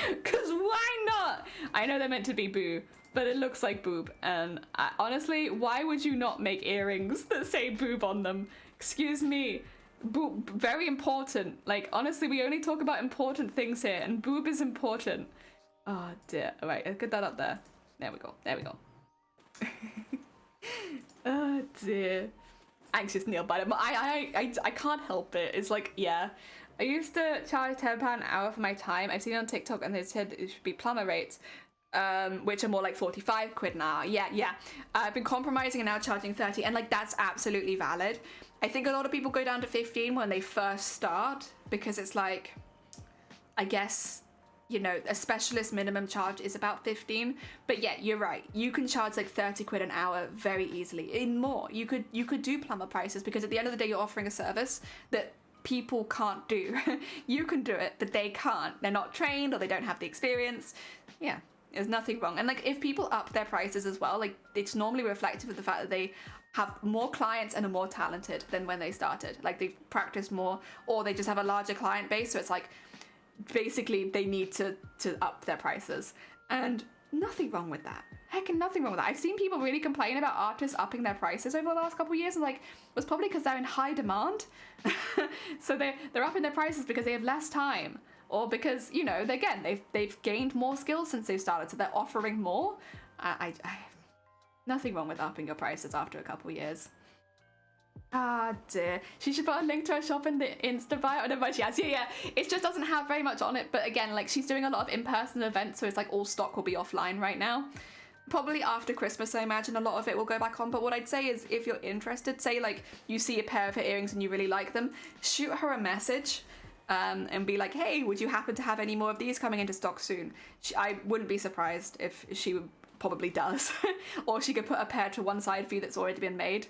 Because why not? I know they're meant to be boo, but it looks like boob. And honestly, why would you not make earrings that say boob on them? Excuse me. Boob, very important. Like, honestly, we only talk about important things here, and boob is important. Oh dear. All right, let's get that up there. There we go. There we go. Oh dear. Anxious nail biter. I can't help it. It's like, yeah. I used to charge £10 an hour for my time. I've seen it on TikTok and they said it should be plumber rates, which are more like 45 quid an hour. Yeah. I've been compromising and now charging 30, and like that's absolutely valid. I think a lot of people go down to 15 when they first start because it's like, I guess, you know, a specialist minimum charge is about 15. But yeah, you're right. You can charge like 30 quid an hour very easily. In more, you could do plumber prices because at the end of the day, you're offering a service that people can't do. You can do it, but they can't. They're not trained or they don't have the experience. Yeah, there's nothing wrong. And like if people up their prices as well, like it's normally reflective of the fact that they have more clients and are more talented than when they started. Like they've practiced more or they just have a larger client base. So it's like basically they need to up their prices, and nothing wrong with that. Heck, nothing wrong with that. I've seen people really complain about artists upping their prices over the last couple of years, and like it was probably because they're in high demand. So they're upping their prices because they have less time, or because, you know, they've gained more skills since they've started, so they're offering more. I nothing wrong with upping your prices after a couple of years. Ah dear. She should put a link to her shop in the Insta bio. No, but she has. Yeah. It just doesn't have very much on it. But again, like she's doing a lot of in-person events, so it's like all stock will be offline right now. Probably after Christmas, I imagine a lot of it will go back on. But what I'd say is if you're interested, say like you see a pair of her earrings and you really like them, shoot her a message and be like, hey, would you happen to have any more of these coming into stock soon? I wouldn't be surprised if she probably does. Or she could put a pair to one side for you that's already been made.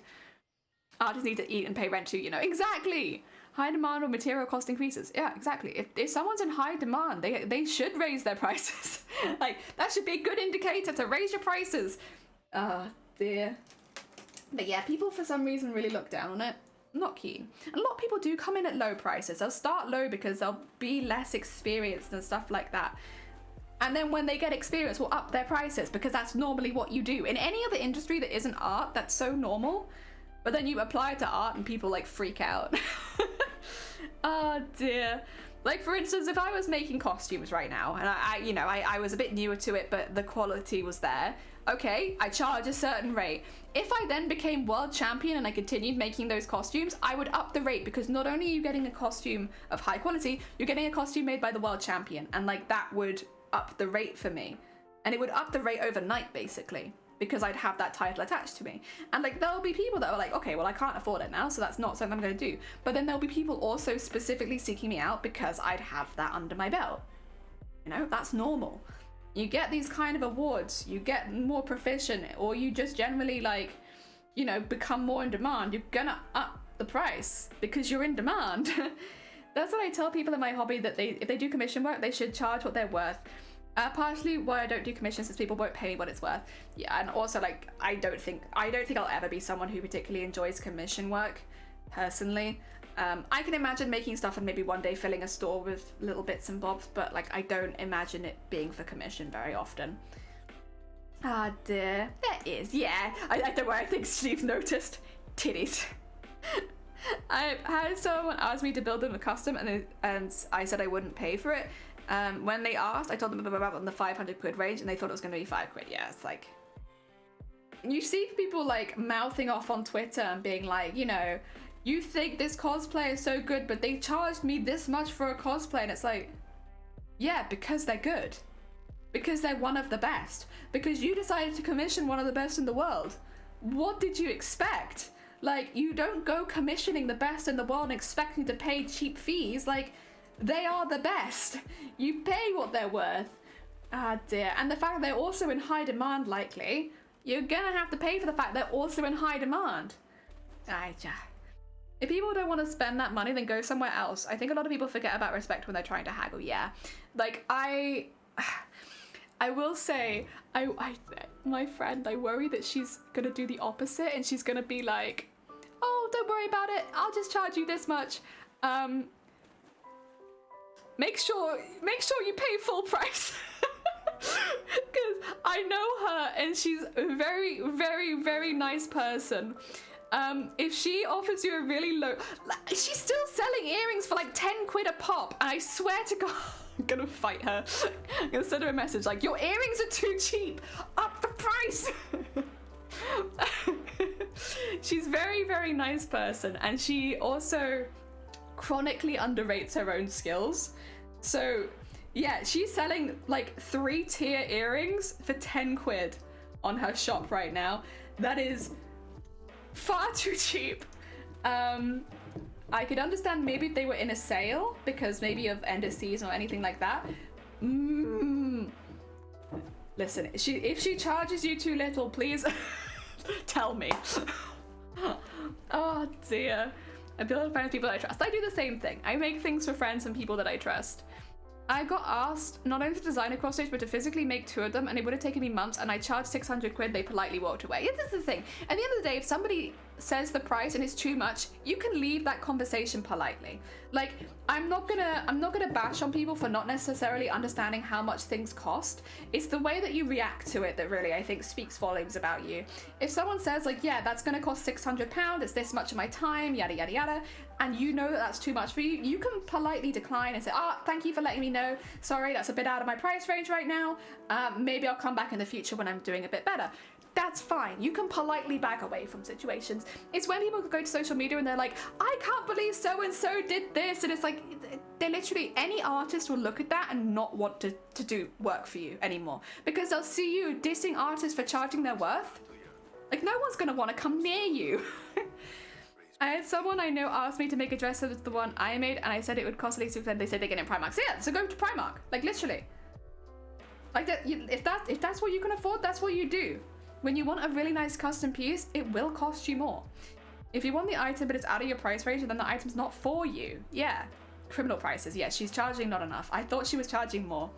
Artists need to eat and pay rent too, you know. Exactly! High demand or material cost increases. Yeah, exactly. If someone's in high demand, they should raise their prices. Like, that should be a good indicator to raise your prices. Oh, dear. But yeah, people for some reason really look down on it. I'm not keen. And a lot of people do come in at low prices. They'll start low because they'll be less experienced and stuff like that. And then when they get experience, will up their prices because that's normally what you do. In any other industry that isn't art, that's so normal. But then you apply it to art and people like freak out. Oh dear. Like for instance, if I was making costumes right now and I was a bit newer to it, but the quality was there. okay, I charge a certain rate. If I then became world champion and I continued making those costumes, I would up the rate, because not only are you getting a costume of high quality, you're getting a costume made by the world champion, and like that would up the rate for me. And it would up the rate overnight, basically, because I'd have that title attached to me. And like there'll be people that are like, okay, well I can't afford it now, so that's not something I'm going to do. But then there'll be people also specifically seeking me out because I'd have that under my belt. You know, that's normal. You get these kind of awards, you get more proficient, or you just generally like, you know, become more in demand. You're gonna up the price because you're in demand. That's what I tell people in my hobby, that if they do commission work, they should charge what they're worth. Partially why I don't do commissions is people won't pay me what it's worth. Yeah, and also like I don't think I'll ever be someone who particularly enjoys commission work, personally. I can imagine making stuff and maybe one day filling a store with little bits and bobs, but like I don't imagine it being for commission very often. Ah dear, there is, yeah. I don't worry, I think Steve noticed. Titties. I had someone ask me to build them a custom, and I said I wouldn't pay for it. When they asked, I told them about in the 500 quid range, and they thought it was going to be 5 quid. Yeah, it's like, you see people like mouthing off on Twitter and being like, you know, you think this cosplay is so good, but they charged me this much for a cosplay, and it's like, yeah, because they're good. Because they're one of the best. Because you decided to commission one of the best in the world. What did you expect? Like, you don't go commissioning the best in the world and expecting to pay cheap fees. Like, they are the best. You pay what they're worth. Ah dear. And the fact that they're also in high demand, likely, you're gonna have to pay for the fact they're also in high demand. If people don't want to spend that money, then go somewhere else. I think a lot of people forget about respect when they're trying to haggle. Yeah, like I will say, my friend, I worry that she's gonna do the opposite, and she's gonna be like, oh, don't worry about it, I'll just charge you this much. Make sure you pay full price. Because I know her, and she's a very, very, very nice person. If she offers you a really low, she's still selling earrings for like 10 quid a pop, and I swear to God, I'm gonna fight her. I'm gonna send her a message like, your earrings are too cheap, up the price. She's very, very nice person, and she also chronically underrates her own skills. So yeah, she's selling like 3-tier earrings for 10 quid on her shop right now. That is far too cheap. I could understand maybe if they were in a sale, because maybe of end of season or anything like that. Listen, if she charges you too little, please tell me. Oh dear. I build a friend with people that I trust. I do the same thing. I make things for friends and people that I trust. I got asked not only to design a cross stitch, but to physically make 2 of them, and it would have taken me months, and I charged 600 quid. They politely walked away. Yeah, this is the thing. At the end of the day, if somebody says the price and it's too much, you can leave that conversation politely. Like, I'm not gonna bash on people for not necessarily understanding how much things cost. It's the way that you react to it that really, I think, speaks volumes about you. If someone says like, yeah, that's gonna cost £600, it's this much of my time, yada yada yada, and you know that that's too much for you, you can politely decline and say, thank you for letting me know. Sorry, that's a bit out of my price range right now. Maybe I'll come back in the future when I'm doing a bit better. That's fine. You can politely back away from situations. It's when people go to social media and they're like, I can't believe so-and-so did this. And it's like, they literally, any artist will look at that and not want to do work for you anymore. Because they'll see you dissing artists for charging their worth. Like, no one's gonna wanna come near you. I had someone I know ask me to make a dress similar to the one I made, and I said it would cost at least $600. They said they get it in Primark. So yeah, so go to Primark. Like, literally. Like, that. If that's what you can afford, that's what you do. When you want a really nice custom piece, it will cost you more. If you want the item but it's out of your price range, then the item's not for you. Yeah. Criminal prices. Yeah, she's charging not enough. I thought she was charging more.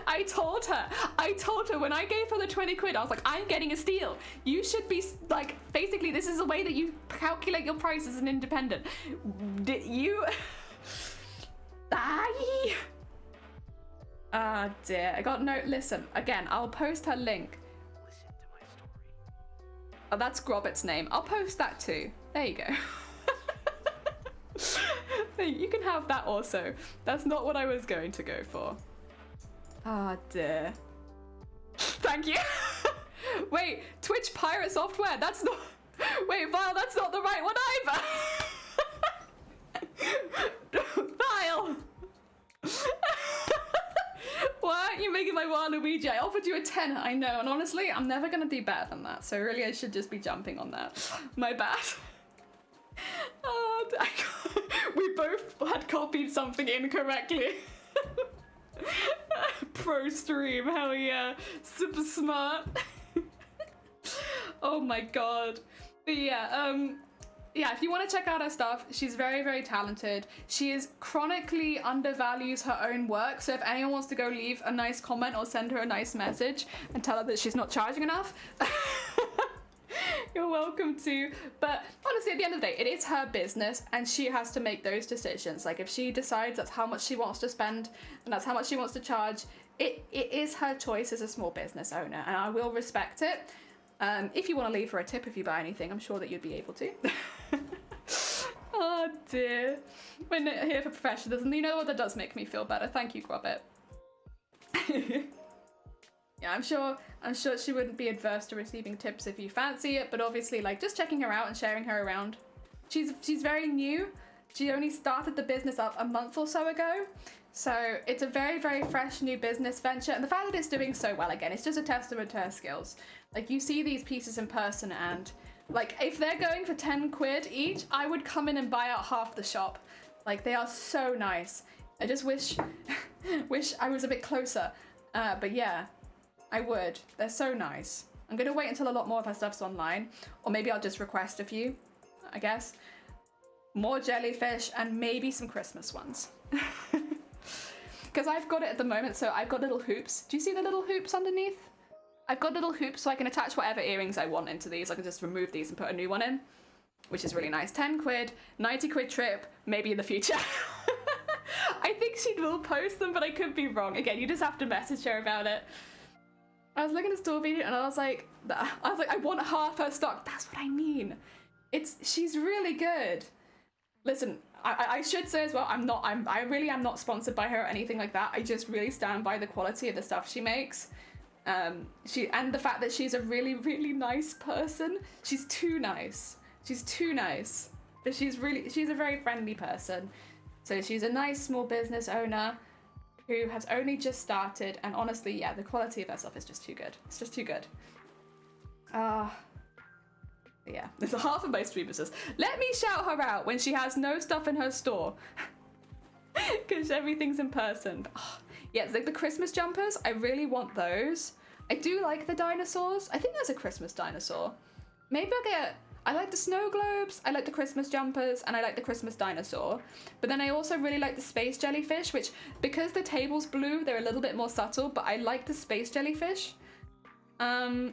I told her when I gave her the 20 quid, I was like, I'm getting a steal. You should be like, basically, this is the way that you calculate your price as an independent. Did you? Ah dear, I got no, listen, again, I'll post her link. Listen to my story. Oh, that's Grobbett's name. I'll post that too. There you go. You can have that also. That's not what I was going to go for. Ah dear. Thank you. Wait, Twitch pirate software. That's not. Wait, Vile, that's not the right one either. Vile. Why aren't you making my Waluigi? I offered you a 10, I know, and honestly, I'm never gonna do better than that, so really I should just be jumping on that. My bad. Oh, we both had copied something incorrectly. Pro stream, hell yeah. Super smart. Oh my god. But yeah, if you want to check out her stuff, she's very, very talented. She is chronically undervalues her own work, so if anyone wants to go leave a nice comment or send her a nice message and tell her that she's not charging enough, you're welcome to. But honestly, at the end of the day, it is her business and she has to make those decisions. Like if she decides that's how much she wants to spend and that's how much she wants to charge, it is her choice as a small business owner, and I will respect it. If you want to leave her a tip if you buy anything, I'm sure that you'd be able to. Oh dear. We're not here for professionalism. You know what, that does make me feel better. Thank you, Grobbit. Yeah, I'm sure she wouldn't be adverse to receiving tips if you fancy it, but obviously like just checking her out and sharing her around. She's very new. She only started the business up a month or so ago. So it's a very, very fresh new business venture, and the fact that it's doing so well, again, it's just a testament to her skills. Like you see these pieces in person and like if they're going for 10 quid each, I would come in and buy out half the shop. Like they are so nice. I just wish I was a bit closer. But yeah, I would. They're so nice. I'm gonna wait until a lot more of her stuff's online, or maybe I'll just request a few, I guess. More jellyfish and maybe some Christmas ones. Because I've got it at the moment, so I've got little hoops. Do you see the little hoops underneath? I've got little hoops so I can attach whatever earrings I want into these. I can just remove these and put a new one in, which is really nice. 10 quid, 90 quid trip, maybe in the future. I think she will post them, but I could be wrong. Again, you just have to message her about it. I was looking at the store video and I was like, I want half her stock. That's what I mean. She's really good. Listen, I should say as well, I really am not sponsored by her or anything like that. I just really stand by the quality of the stuff she makes. And the fact that she's a really, really nice person. She's too nice. She's too nice. But she's a very friendly person. So she's a nice small business owner who has only just started, and honestly, yeah, the quality of her stuff is just too good. It's just too good. Yeah, there's a half of my streamers says, let me shout her out when she has no stuff in her store. Because everything's in person. Yeah, it's like the Christmas jumpers. I really want those. I do like the dinosaurs. I think there's a Christmas dinosaur. Maybe I like the snow globes, I like the Christmas jumpers, and I like the Christmas dinosaur. But then I also really like the space jellyfish, which, because the table's blue, they're a little bit more subtle, but I like the space jellyfish. I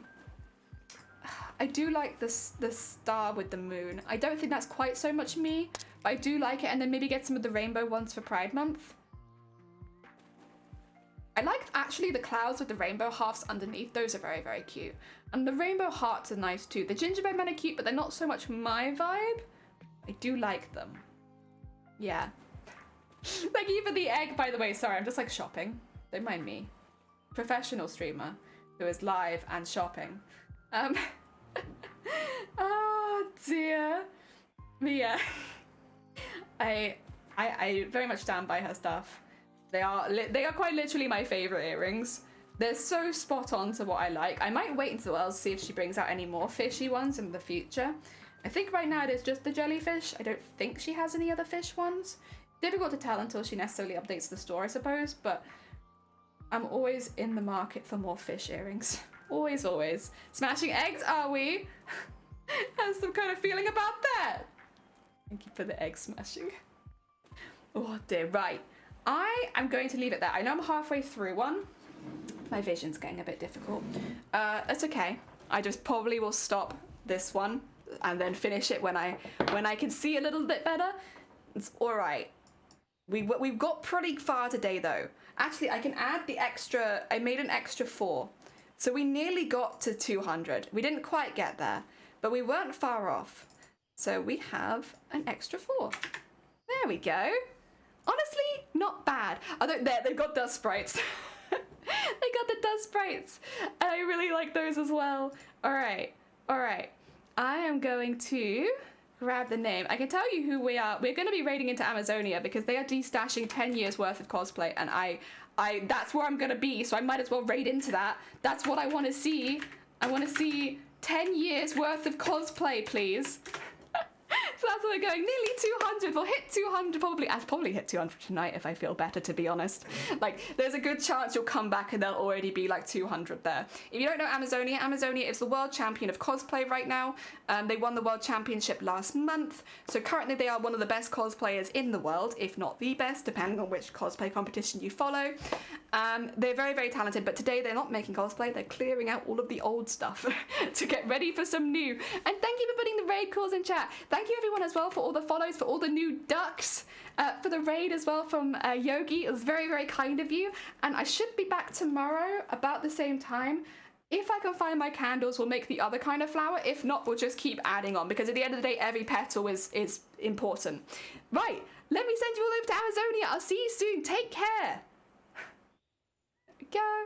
do like the star with the moon. I don't think that's quite so much me, but I do like it, and then maybe get some of the rainbow ones for Pride Month. I like actually the clouds with the rainbow halves underneath. Those are very, very cute. And the rainbow hearts are nice too. The gingerbread men are cute, but they're not so much my vibe. I do like them. Yeah. Thank you for the egg, by the way. Sorry, I'm just like shopping. Don't mind me. Professional streamer who is live and shopping. Oh dear. But yeah. I very much stand by her stuff. They are quite literally my favorite earrings. They're so spot on to what I like. I might wait until else see if she brings out any more fishy ones in the future. I think right now it is just the jellyfish. I don't think she has any other fish ones. Difficult to tell until she necessarily updates the store, I suppose, but I'm always in the market for more fish earrings. Always, always. Smashing eggs, are we? Has some kind of feeling about that. Thank you for the egg smashing. Oh dear, right. I am going to leave it there. I know I'm halfway through one. My vision's getting a bit difficult. That's okay. I just probably will stop this one and then finish it when I can see a little bit better. It's all right. We've got pretty far today though. Actually, I can add the extra. I made an extra 4, so we nearly got to 200. We didn't quite get there, but we weren't far off. So we have an extra 4. There we go. Honestly, not bad. Although they've got dust sprites. They got god, the dust sprites! And I really like those as well. All right. I am going to grab the name. I can tell you who we are. We're going to be raiding into Amazonia because they are destashing 10 years worth of cosplay, and I that's where I'm going to be, so I might as well raid into that. That's what I want to see. I want to see 10 years worth of cosplay, please. So that's where we're going. Nearly 200. We'll hit 200 probably. I'll probably hit 200 tonight if I feel better, to be honest. Like, there's a good chance you'll come back and there'll already be like 200 there. If you don't know Amazonia, Amazonia is the world champion of cosplay right now. They won the world championship last month. So currently they are one of the best cosplayers in the world, if not the best, depending on which cosplay competition you follow. They're very, very talented, but today they're not making cosplay. They're clearing out all of the old stuff to get ready for some new. And thank you for putting the raid calls in chat. Thank you everyone as well for all the follows, for all the new ducks, for the raid as well from Yogi. It was very, very kind of you. And I should be back tomorrow about the same time. If I can find my candles, we'll make the other kind of flower. If not, we'll just keep adding on, because at the end of the day, every petal is important. Right, let me send you all over to Amazonia. I'll see you soon. Take care. Go.